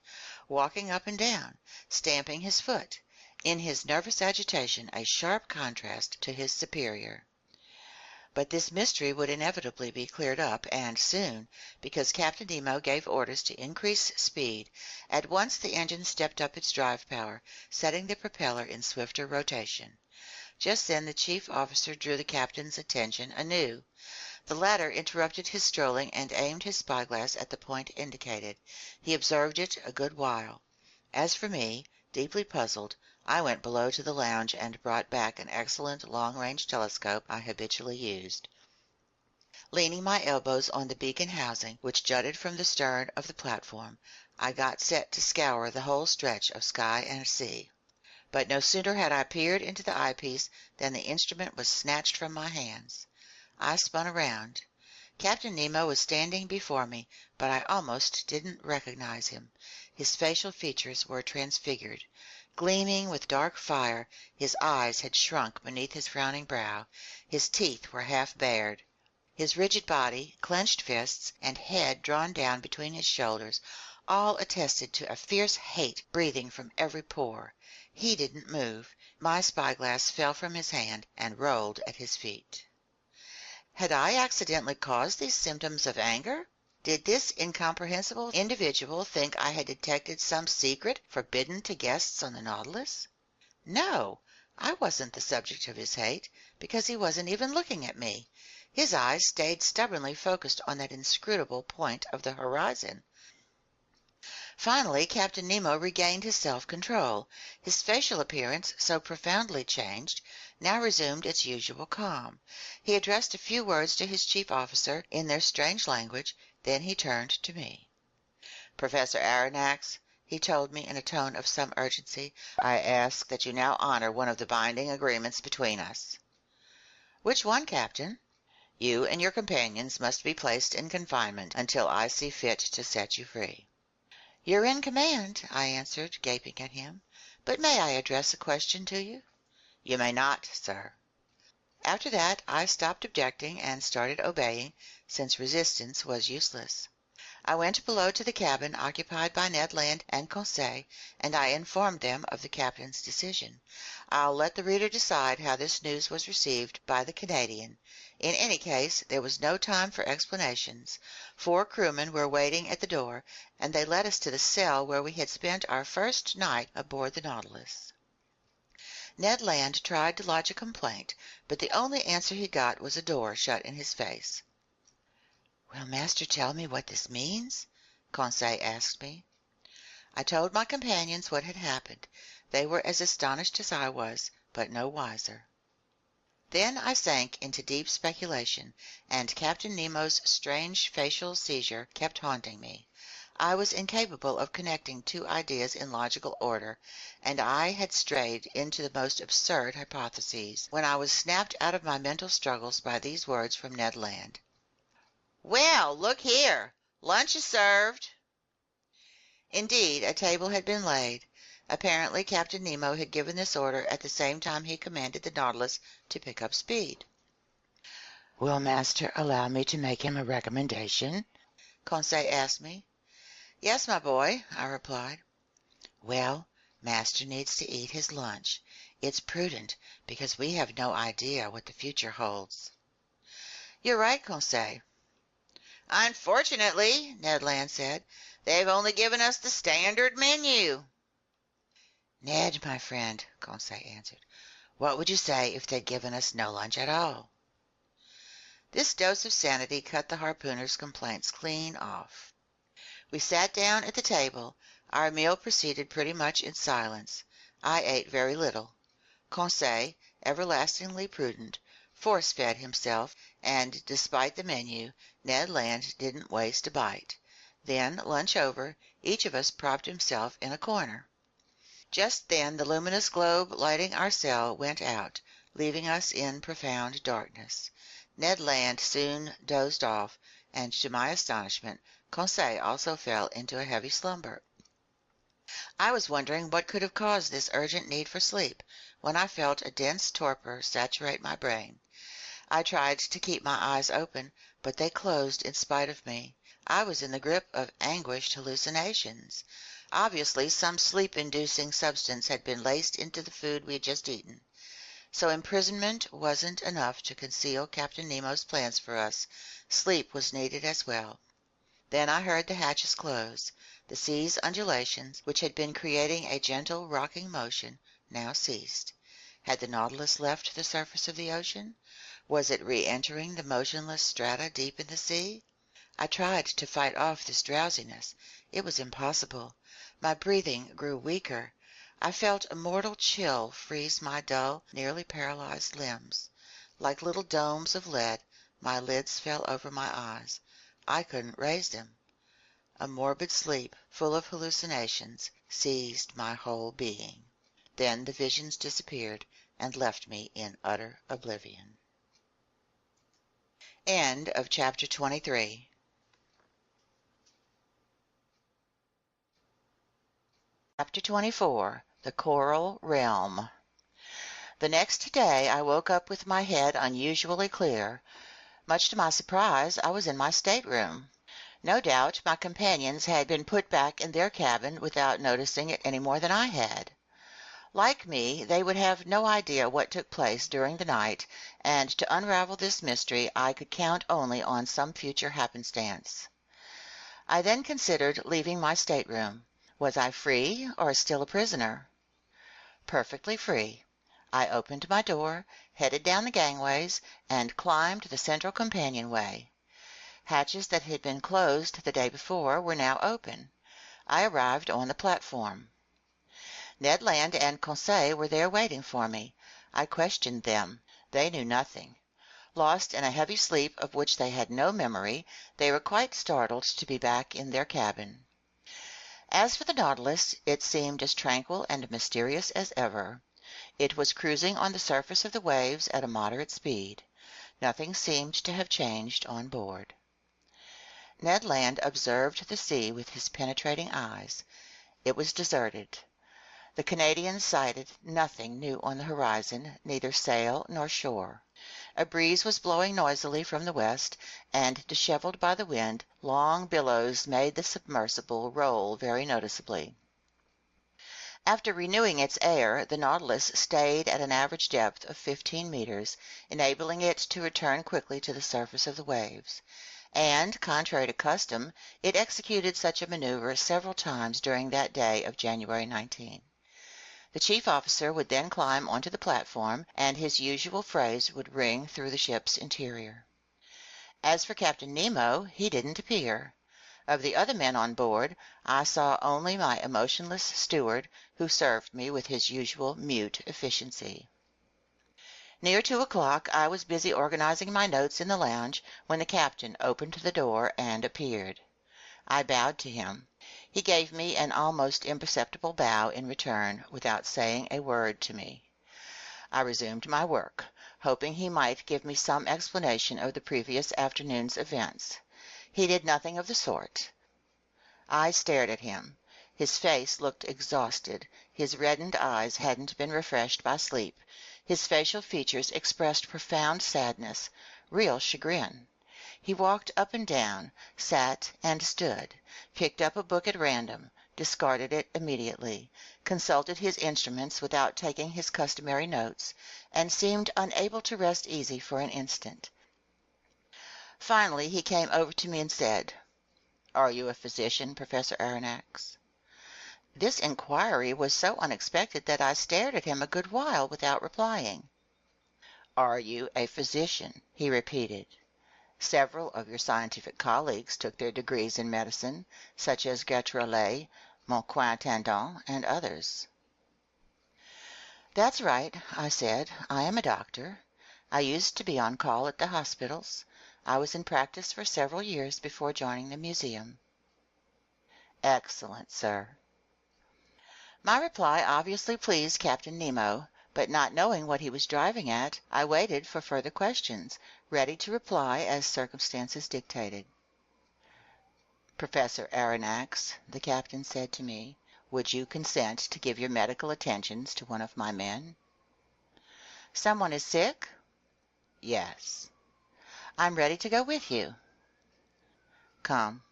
walking up and down, stamping his foot, in his nervous agitation a sharp contrast to his superior. But this mystery would inevitably be cleared up, and soon, because Captain Nemo gave orders to increase speed. At once the engine stepped up its drive power, setting the propeller in swifter rotation. Just then the chief officer drew the captain's attention anew. The latter interrupted his strolling and aimed his spyglass at the point indicated. He observed it a good while. As for me, deeply puzzled, I went below to the lounge and brought back an excellent long-range telescope I habitually used. Leaning my elbows on the beacon housing, which jutted from the stern of the platform, I got set to scour the whole stretch of sky and sea. But no sooner had I peered into the eyepiece than the instrument was snatched from my hands. I spun around. Captain Nemo was standing before me, but I almost didn't recognize him. His facial features were transfigured. Gleaming with dark fire, his eyes had shrunk beneath his frowning brow. His teeth were half bared. His rigid body, clenched fists, and head drawn down between his shoulders, all attested to a fierce hate breathing from every pore. He didn't move. My spyglass fell from his hand and rolled at his feet. Had I accidentally caused these symptoms of anger? Did this incomprehensible individual think I had detected some secret forbidden to guests on the Nautilus? No, I wasn't the subject of his hate, because he wasn't even looking at me. His eyes stayed stubbornly focused on that inscrutable point of the horizon. Finally, Captain Nemo regained his self-control. His facial appearance, so profoundly changed, now resumed its usual calm. He addressed a few words to his chief officer in their strange language, then he turned to me. "Professor Aronnax," he told me in a tone of some urgency, "I ask that you now honor one of the binding agreements between us." "Which one, Captain?" "You and your companions must be placed in confinement until I see fit to set you free." "You're in command," I answered, gaping at him. "But may I address a question to you?" "You may not, sir." After that I stopped objecting and started obeying, since resistance was useless. I went below to the cabin occupied by Ned Land and Conseil, and I informed them of the captain's decision. I'll let the reader decide how this news was received by the Canadian. In any case, there was no time for explanations. 4 crewmen were waiting at the door, and they led us to the cell where we had spent our first night aboard the Nautilus. Ned Land tried to lodge a complaint, but the only answer he got was a door shut in his face. "Will master tell me what this means?" Conseil asked me. I told my companions what had happened. They were as astonished as I was, but no wiser. Then I sank into deep speculation, and Captain Nemo's strange facial seizure kept haunting me. I was incapable of connecting 2 ideas in logical order, and I had strayed into the most absurd hypotheses, when I was snapped out of my mental struggles by these words from Ned Land. "Well, look here. Lunch is served." Indeed, a table had been laid. Apparently Captain Nemo had given this order at the same time he commanded the Nautilus to pick up speed. "Will master allow me to make him a recommendation?" Conseil asked me. "Yes, my boy," I replied. "Well, master needs to eat his lunch. It's prudent, because we have no idea what the future holds." "You're right, Conseil." "Unfortunately," Ned Land said, "they've only given us the standard menu." "Ned, my friend," Conseil answered, "what would you say if they'd given us no lunch at all?" This dose of sanity cut the harpooner's complaints clean off. We sat down at the table. Our meal proceeded pretty much in silence. I ate very little. Conseil, everlastingly prudent, force-fed himself, and, despite the menu, Ned Land didn't waste a bite. Then, lunch over, each of us propped himself in a corner. Just then the luminous globe lighting our cell went out, leaving us in profound darkness. Ned Land soon dozed off, and to my astonishment, Conseil also fell into a heavy slumber. I was wondering what could have caused this urgent need for sleep, when I felt a dense torpor saturate my brain. I tried to keep my eyes open, but they closed in spite of me. I was in the grip of anguished hallucinations. Obviously, some sleep-inducing substance had been laced into the food we had just eaten. So imprisonment wasn't enough to conceal Captain Nemo's plans for us. Sleep was needed as well. Then I heard the hatches close. The sea's undulations, which had been creating a gentle rocking motion, now ceased. Had the Nautilus left the surface of the ocean? Was it re-entering the motionless strata deep in the sea? I tried to fight off this drowsiness. It was impossible. My breathing grew weaker. I felt a mortal chill freeze my dull, nearly paralyzed limbs. Like little domes of lead, my lids fell over my eyes. I couldn't raise them. A morbid sleep, full of hallucinations, seized my whole being. Then the visions disappeared and left me in utter oblivion. End of chapter 23. Chapter 24. The Coral Realm. The next day I woke up with my head unusually clear. Much to my surprise, I was in my stateroom. No doubt my companions had been put back in their cabin without noticing it any more than I had. Like me, they would have no idea what took place during the night, and to unravel this mystery I could count only on some future happenstance. I then considered leaving my stateroom. Was I free or still a prisoner? Perfectly free. I opened my door, headed down the gangways, and climbed the central companionway. Hatches that had been closed the day before were now open. I arrived on the platform. Ned Land and Conseil were there waiting for me. I questioned them. They knew nothing. Lost in a heavy sleep of which they had no memory, they were quite startled to be back in their cabin. As for the Nautilus, it seemed as tranquil and mysterious as ever. It was cruising on the surface of the waves at a moderate speed. Nothing seemed to have changed on board. Ned Land observed the sea with his penetrating eyes. It was deserted. The Canadians sighted nothing new on the horizon, neither sail nor shore. A breeze was blowing noisily from the west, and, disheveled by the wind, long billows made the submersible roll very noticeably. After renewing its air, the Nautilus stayed at an average depth of 15 meters, enabling it to return quickly to the surface of the waves. And, contrary to custom, it executed such a maneuver several times during that day of January 19. The chief officer would then climb onto the platform, and his usual phrase would ring through the ship's interior. As for Captain Nemo, he didn't appear. Of the other men on board, I saw only my emotionless steward, who served me with his usual mute efficiency. Near 2 o'clock, I was busy organizing my notes in the lounge when the captain opened the door and appeared. I bowed to him. He gave me an almost imperceptible bow in return, without saying a word to me. I resumed my work, hoping he might give me some explanation of the previous afternoon's events. He did nothing of the sort. I stared at him. His face looked exhausted. His reddened eyes hadn't been refreshed by sleep. His facial features expressed profound sadness, real chagrin. He walked up and down, sat and stood, picked up a book at random, discarded it immediately, consulted his instruments without taking his customary notes, and seemed unable to rest easy for an instant. Finally he came over to me and said, "Are you a physician, Professor Aronnax?" This inquiry was so unexpected that I stared at him a good while without replying. "Are you a physician?" he repeated. "Several of your scientific colleagues took their degrees in medicine, such as Gautrelais, Moncoin-Tandon, and others." "That's right," I said. "I am a doctor. I used to be on call at the hospitals. I was in practice for several years before joining the museum." "Excellent, sir." My reply obviously pleased Captain Nemo, but not knowing what he was driving at, I waited for further questions, ready to reply as circumstances dictated. "Professor Aronnax," the captain said to me, "would you consent to give your medical attentions to one of my men?" "Someone is sick?" "Yes." "I'm ready to go with you." "Come."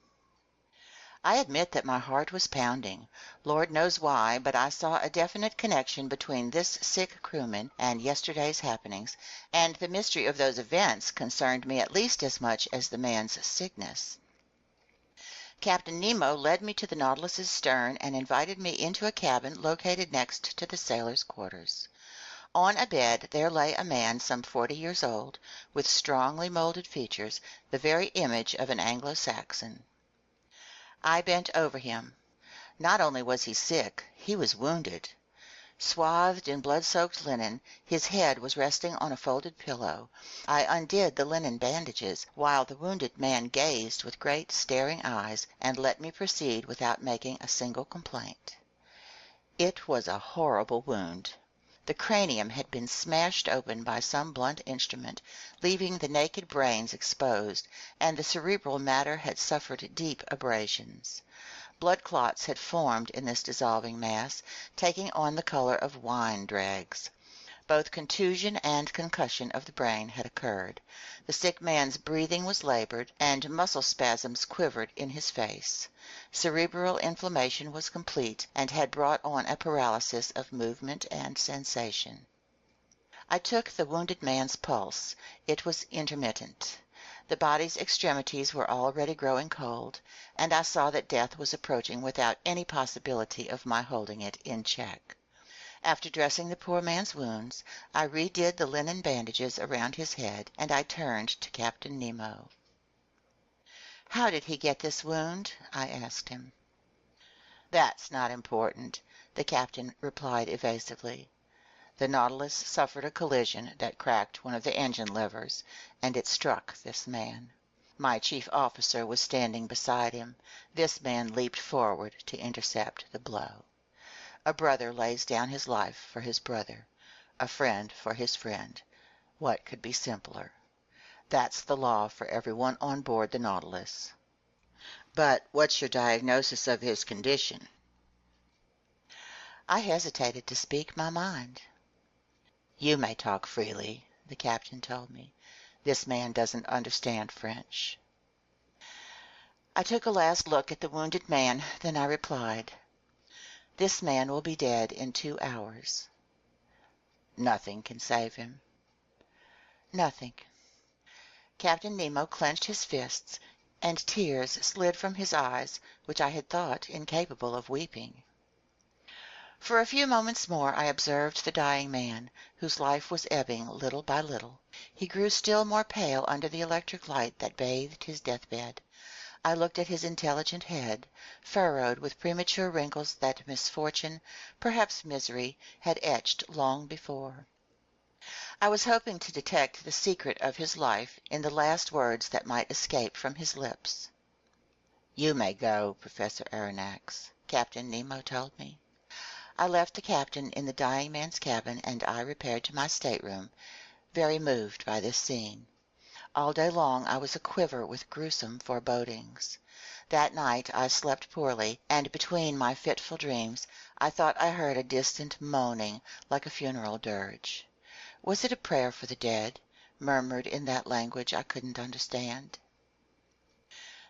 I admit that my heart was pounding. Lord knows why, but I saw a definite connection between this sick crewman and yesterday's happenings, and the mystery of those events concerned me at least as much as the man's sickness. Captain Nemo led me to the Nautilus's stern and invited me into a cabin located next to the sailors' quarters. On a bed there lay a man some 40 years old, with strongly molded features, the very image of an Anglo-Saxon. I bent over him. Not only was he sick, he was wounded. Swathed in blood-soaked linen, his head was resting on a folded pillow. I undid the linen bandages, while the wounded man gazed with great staring eyes, and let me proceed without making a single complaint. It was a horrible wound. The cranium had been smashed open by some blunt instrument, leaving the naked brains exposed, and the cerebral matter had suffered deep abrasions. Blood clots had formed in this dissolving mass, taking on the color of wine dregs. Both contusion and concussion of the brain had occurred. The sick man's breathing was labored, and muscle spasms quivered in his face. Cerebral inflammation was complete, and had brought on a paralysis of movement and sensation. I took the wounded man's pulse. It was intermittent. The body's extremities were already growing cold, and I saw that death was approaching without any possibility of my holding it in check. After dressing the poor man's wounds, I redid the linen bandages around his head, and I turned to Captain Nemo. "How did he get this wound?" I asked him. "That's not important," the captain replied evasively. "The Nautilus suffered a collision that cracked one of the engine levers, and it struck this man. My chief officer was standing beside him. This man leaped forward to intercept the blow. A brother lays down his life for his brother, a friend for his friend. What could be simpler? That's the law for everyone on board the Nautilus." "But what's your diagnosis of his condition?" I hesitated to speak my mind. "You may talk freely," the captain told me. "This man doesn't understand French." I took a last look at the wounded man, then I replied, "This man will be dead in 2 hours." "Nothing can save him?" "Nothing." Captain Nemo clenched his fists, and tears slid from his eyes, which I had thought incapable of weeping. For a few moments more I observed the dying man, whose life was ebbing little by little. He grew still more pale under the electric light that bathed his deathbed. I looked at his intelligent head, furrowed with premature wrinkles that misfortune, perhaps misery, had etched long before. I was hoping to detect the secret of his life in the last words that might escape from his lips. "You may go, Professor Aronnax," Captain Nemo told me. I left the captain in the dying man's cabin, and I repaired to my stateroom, very moved by this scene. All day long I was aquiver with gruesome forebodings. That night I slept poorly, and between my fitful dreams I thought I heard a distant moaning like a funeral dirge. Was it a prayer for the dead, murmured in that language I couldn't understand?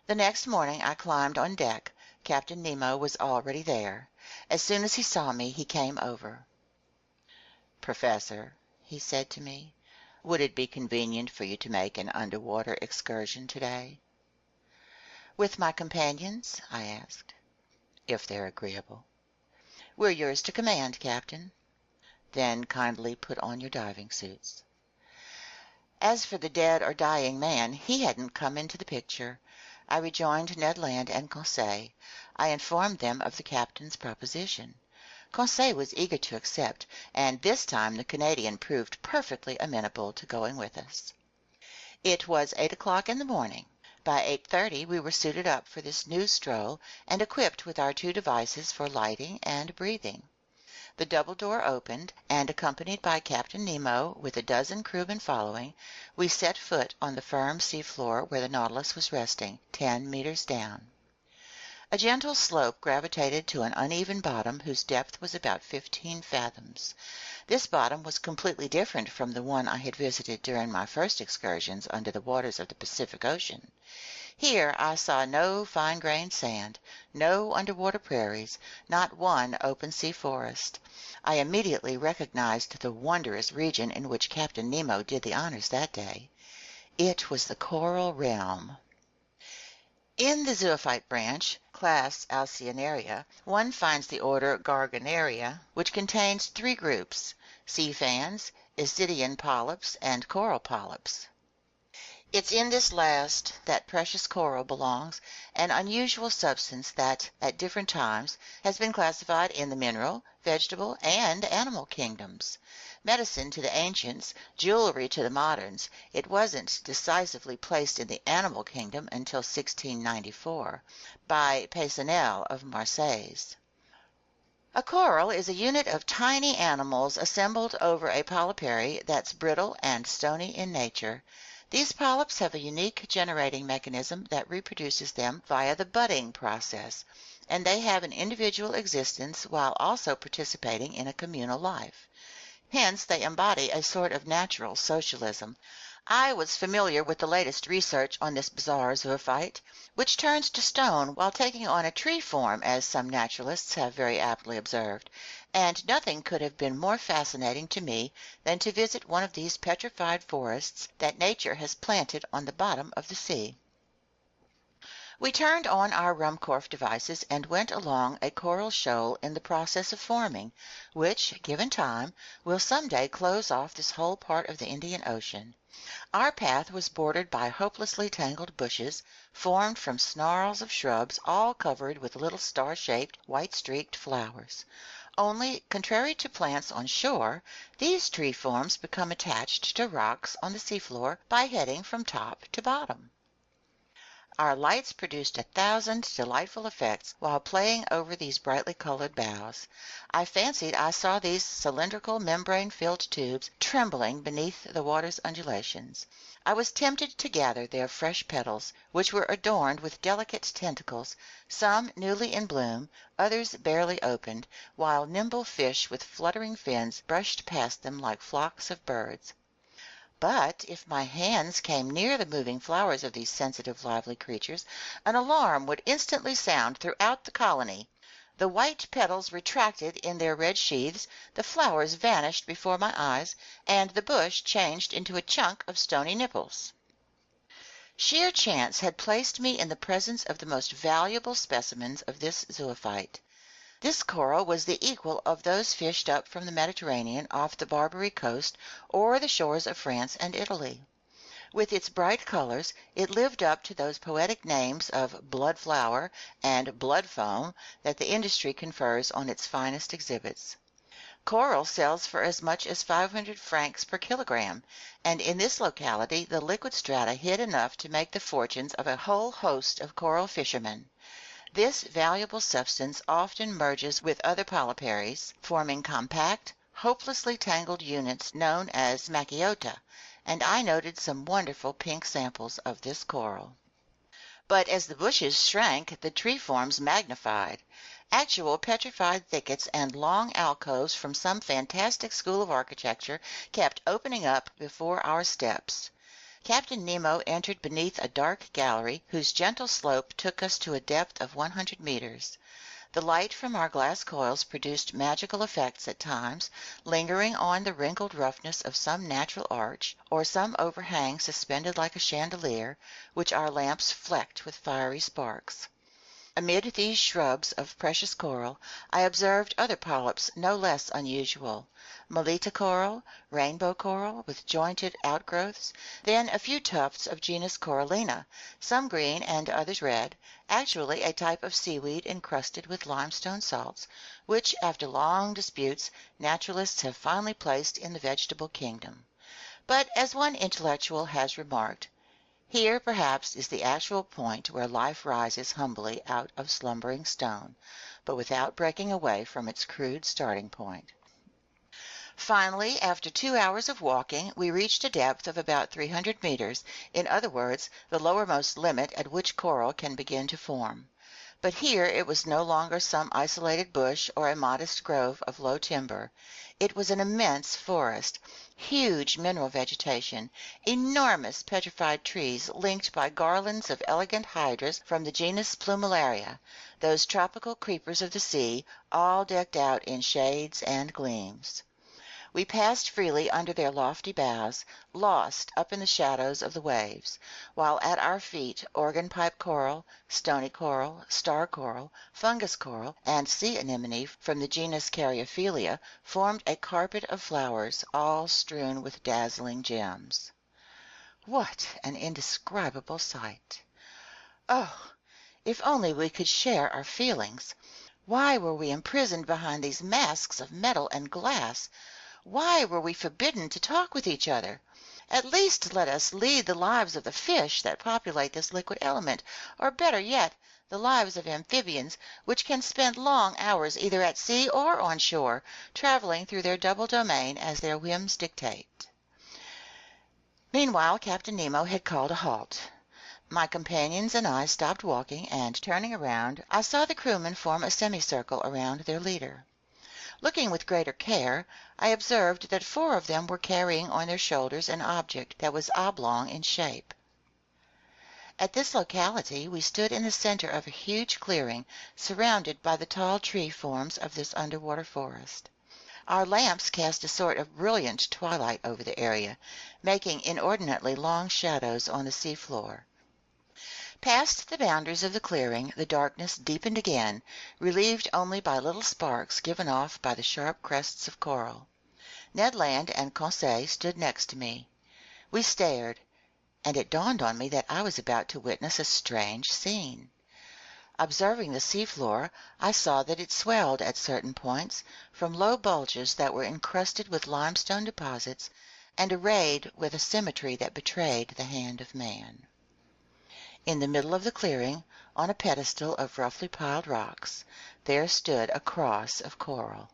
The next morning I climbed on deck. Captain Nemo was already there. As soon as he saw me, he came over. "Professor," he said to me, "would it be convenient for you to make an underwater excursion today?" "With my companions?" I asked. "If they're agreeable." "We're yours to command, Captain." "Then kindly put on your diving suits." As for the dead or dying man, he hadn't come into the picture. I rejoined Ned Land and Conseil. I informed them of the captain's proposition. Conseil was eager to accept, and this time the Canadian proved perfectly amenable to going with us. It was 8 o'clock in the morning. By 8:30 we were suited up for this new stroll and equipped with our two devices for lighting and breathing. The double door opened, and accompanied by Captain Nemo with a dozen crewmen following, we set foot on the firm seafloor where the Nautilus was resting, 10 meters down. A gentle slope gravitated to an uneven bottom whose depth was about 15 fathoms. This bottom was completely different from the one I had visited during my first excursions under the waters of the Pacific Ocean. Here I saw no fine-grained sand, no underwater prairies, not one open-sea forest. I immediately recognized the wondrous region in which Captain Nemo did the honors that day. It was the coral realm. In the zoophyte branch, class Alcyonaria, one finds the order Gorgonaria, which contains three groups: sea fans, Isidian polyps, and coral polyps. It's in this last that precious coral belongs, an unusual substance that, at different times, has been classified in the mineral, vegetable, and animal kingdoms. Medicine to the ancients, jewelry to the moderns, it wasn't decisively placed in the animal kingdom until 1694, by Peysonnel of Marseilles. A coral is a unit of tiny animals assembled over a polypary that's brittle and stony in nature. These polyps have a unique generating mechanism that reproduces them via the budding process, and they have an individual existence while also participating in a communal life. Hence, they embody a sort of natural socialism. I was familiar with the latest research on this bizarre zoophyte, which turns to stone while taking on a tree form, as some naturalists have very aptly observed, and nothing could have been more fascinating to me than to visit one of these petrified forests that nature has planted on the bottom of the sea. We turned on our Ruhmkorff devices and went along a coral shoal in the process of forming, which, given time, will some day close off this whole part of the Indian Ocean. Our path was bordered by hopelessly tangled bushes, formed from snarls of shrubs all covered with little star-shaped, white-streaked flowers. Only, contrary to plants on shore, these tree forms become attached to rocks on the seafloor by heading from top to bottom. Our lights produced 1,000 delightful effects while playing over these brightly colored boughs. I fancied I saw these cylindrical membrane-filled tubes trembling beneath the water's undulations. I was tempted to gather their fresh petals, which were adorned with delicate tentacles, some newly in bloom, others barely opened, while nimble fish with fluttering fins brushed past them like flocks of birds. But if my hands came near the moving flowers of these sensitive, lively creatures, an alarm would instantly sound throughout the colony. The white petals retracted in their red sheaths, the flowers vanished before my eyes, and the bush changed into a chunk of stony nipples. Sheer chance had placed me in the presence of the most valuable specimens of this zoophyte. This coral was the equal of those fished up from the Mediterranean off the Barbary coast or the shores of France and Italy. With its bright colors, it lived up to those poetic names of blood flower and blood foam that the industry confers on its finest exhibits. Coral sells for as much as 500 francs per kilogram, and in this locality the liquid strata hid enough to make the fortunes of a whole host of coral fishermen. This valuable substance often merges with other polyparies, forming compact, hopelessly tangled units known as machiota, and I noted some wonderful pink samples of this coral. But as the bushes shrank, the tree forms magnified. Actual petrified thickets and long alcoves from some fantastic school of architecture kept opening up before our steps. Captain Nemo entered beneath a dark gallery whose gentle slope took us to a depth of 100 meters. The light from our glass coils produced magical effects at times, lingering on the wrinkled roughness of some natural arch, or some overhang suspended like a chandelier, which our lamps flecked with fiery sparks. Amid these shrubs of precious coral, I observed other polyps no less unusual: Melita coral, rainbow coral with jointed outgrowths, then a few tufts of genus Corallina, some green and others red, actually a type of seaweed encrusted with limestone salts, which, after long disputes, naturalists have finally placed in the vegetable kingdom. But, as one intellectual has remarked, here, perhaps, is the actual point where life rises humbly out of slumbering stone, but without breaking away from its crude starting point. Finally, after 2 hours of walking, we reached a depth of about 300 meters, in other words, the lowermost limit at which coral can begin to form. But here it was no longer some isolated bush or a modest grove of low timber. It was an immense forest, huge mineral vegetation, enormous petrified trees linked by garlands of elegant hydras from the genus Plumellaria, those tropical creepers of the sea, all decked out in shades and gleams. We passed freely under their lofty boughs, lost up in the shadows of the waves, while at our feet organ pipe coral, stony coral, star coral, fungus coral, and sea anemone from the genus Caryophylla formed a carpet of flowers, all strewn with dazzling gems. What an indescribable sight! Oh, if only we could share our feelings! Why were we imprisoned behind these masks of metal and glass? Why were we forbidden to talk with each other? At least let us lead the lives of the fish that populate this liquid element, or better yet, the lives of amphibians, which can spend long hours either at sea or on shore, traveling through their double domain as their whims dictate. Meanwhile, Captain Nemo had called a halt. My companions and I stopped walking, and turning around, I saw the crewmen form a semicircle around their leader. Looking with greater care, I observed that 4 of them were carrying on their shoulders an object that was oblong in shape. At this locality we stood in the center of a huge clearing, surrounded by the tall tree forms of this underwater forest. Our lamps cast a sort of brilliant twilight over the area, making inordinately long shadows on the seafloor. Past the boundaries of the clearing, the darkness deepened again, relieved only by little sparks given off by the sharp crests of coral. Ned Land and Conseil stood next to me. We stared, and it dawned on me that I was about to witness a strange scene. Observing the seafloor, I saw that it swelled at certain points from low bulges that were encrusted with limestone deposits and arrayed with a symmetry that betrayed the hand of man. In the middle of the clearing, on a pedestal of roughly piled rocks, there stood a cross of coral,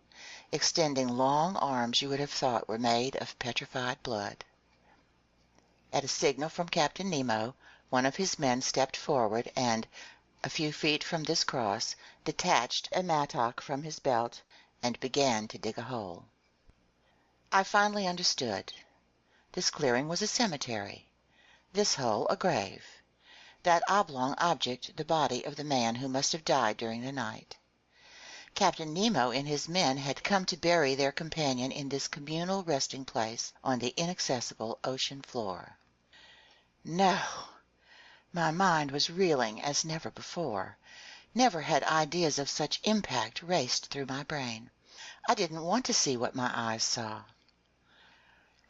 extending long arms you would have thought were made of petrified blood. At a signal from Captain Nemo, one of his men stepped forward and, a few feet from this cross, detached a mattock from his belt and began to dig a hole. I finally understood. This clearing was a cemetery, this hole a grave. That oblong object the body of the man who must have died during the night. Captain Nemo and his men had come to bury their companion in this communal resting place on the inaccessible ocean floor. No! My mind was reeling as never before. Never had ideas of such impact raced through my brain. I didn't want to see what my eyes saw.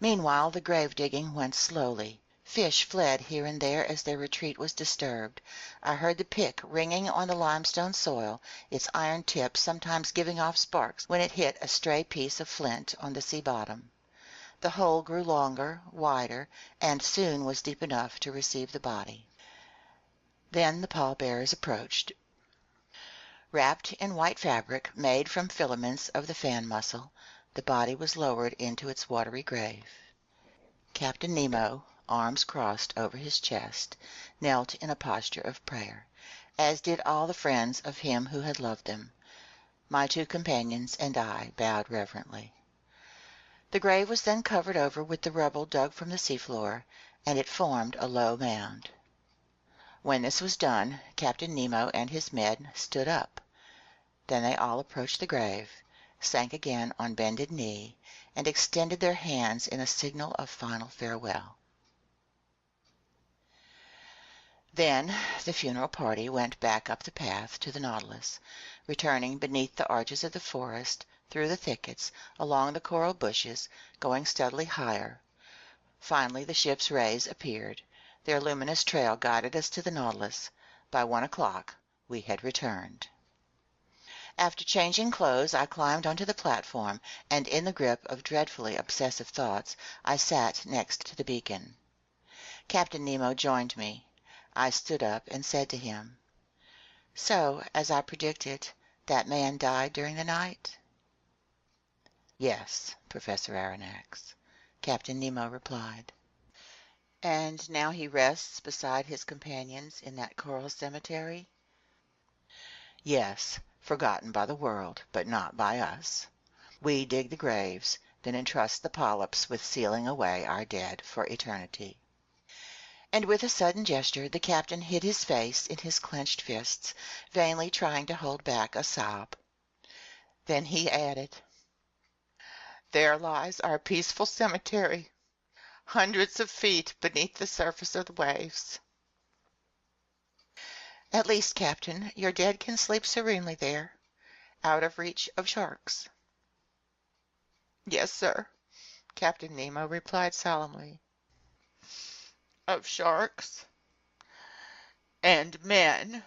Meanwhile, the grave digging went slowly. Fish fled here and there as their retreat was disturbed. I heard the pick ringing on the limestone soil, its iron tip sometimes giving off sparks when it hit a stray piece of flint on the sea bottom. The hole grew longer, wider, and soon was deep enough to receive the body. Then the pallbearers approached. Wrapped in white fabric made from filaments of the fan mussel, the body was lowered into its watery grave. Captain Nemo, arms crossed over his chest, knelt in a posture of prayer, as did all the friends of him who had loved them. My two companions and I bowed reverently. The grave was then covered over with the rubble dug from the seafloor, and it formed a low mound. When this was done, Captain Nemo and his men stood up. Then they all approached the grave, sank again on bended knee, and extended their hands in a signal of final farewell. Then the funeral party went back up the path to the Nautilus, returning beneath the arches of the forest, through the thickets, along the coral bushes, going steadily higher. Finally the ship's rays appeared. Their luminous trail guided us to the Nautilus. By 1 o'clock we had returned. After changing clothes, I climbed onto the platform, and in the grip of dreadfully obsessive thoughts, I sat next to the beacon. Captain Nemo joined me. I stood up and said to him, "So, as I predicted, that man died during the night?" "Yes, Professor Aronnax," Captain Nemo replied. "And now he rests beside his companions in that coral cemetery?" "Yes, forgotten by the world, but not by us. We dig the graves, then entrust the polyps with sealing away our dead for eternity." And with a sudden gesture the captain hid his face in his clenched fists, vainly trying to hold back a sob. Then he added, "There lies our peaceful cemetery, hundreds of feet beneath the surface of the waves. At least, Captain, your dead can sleep serenely there, out of reach of sharks." "Yes, sir," Captain Nemo replied solemnly. "Of sharks and men."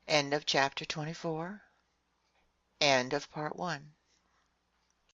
End of chapter 24. End of part 1.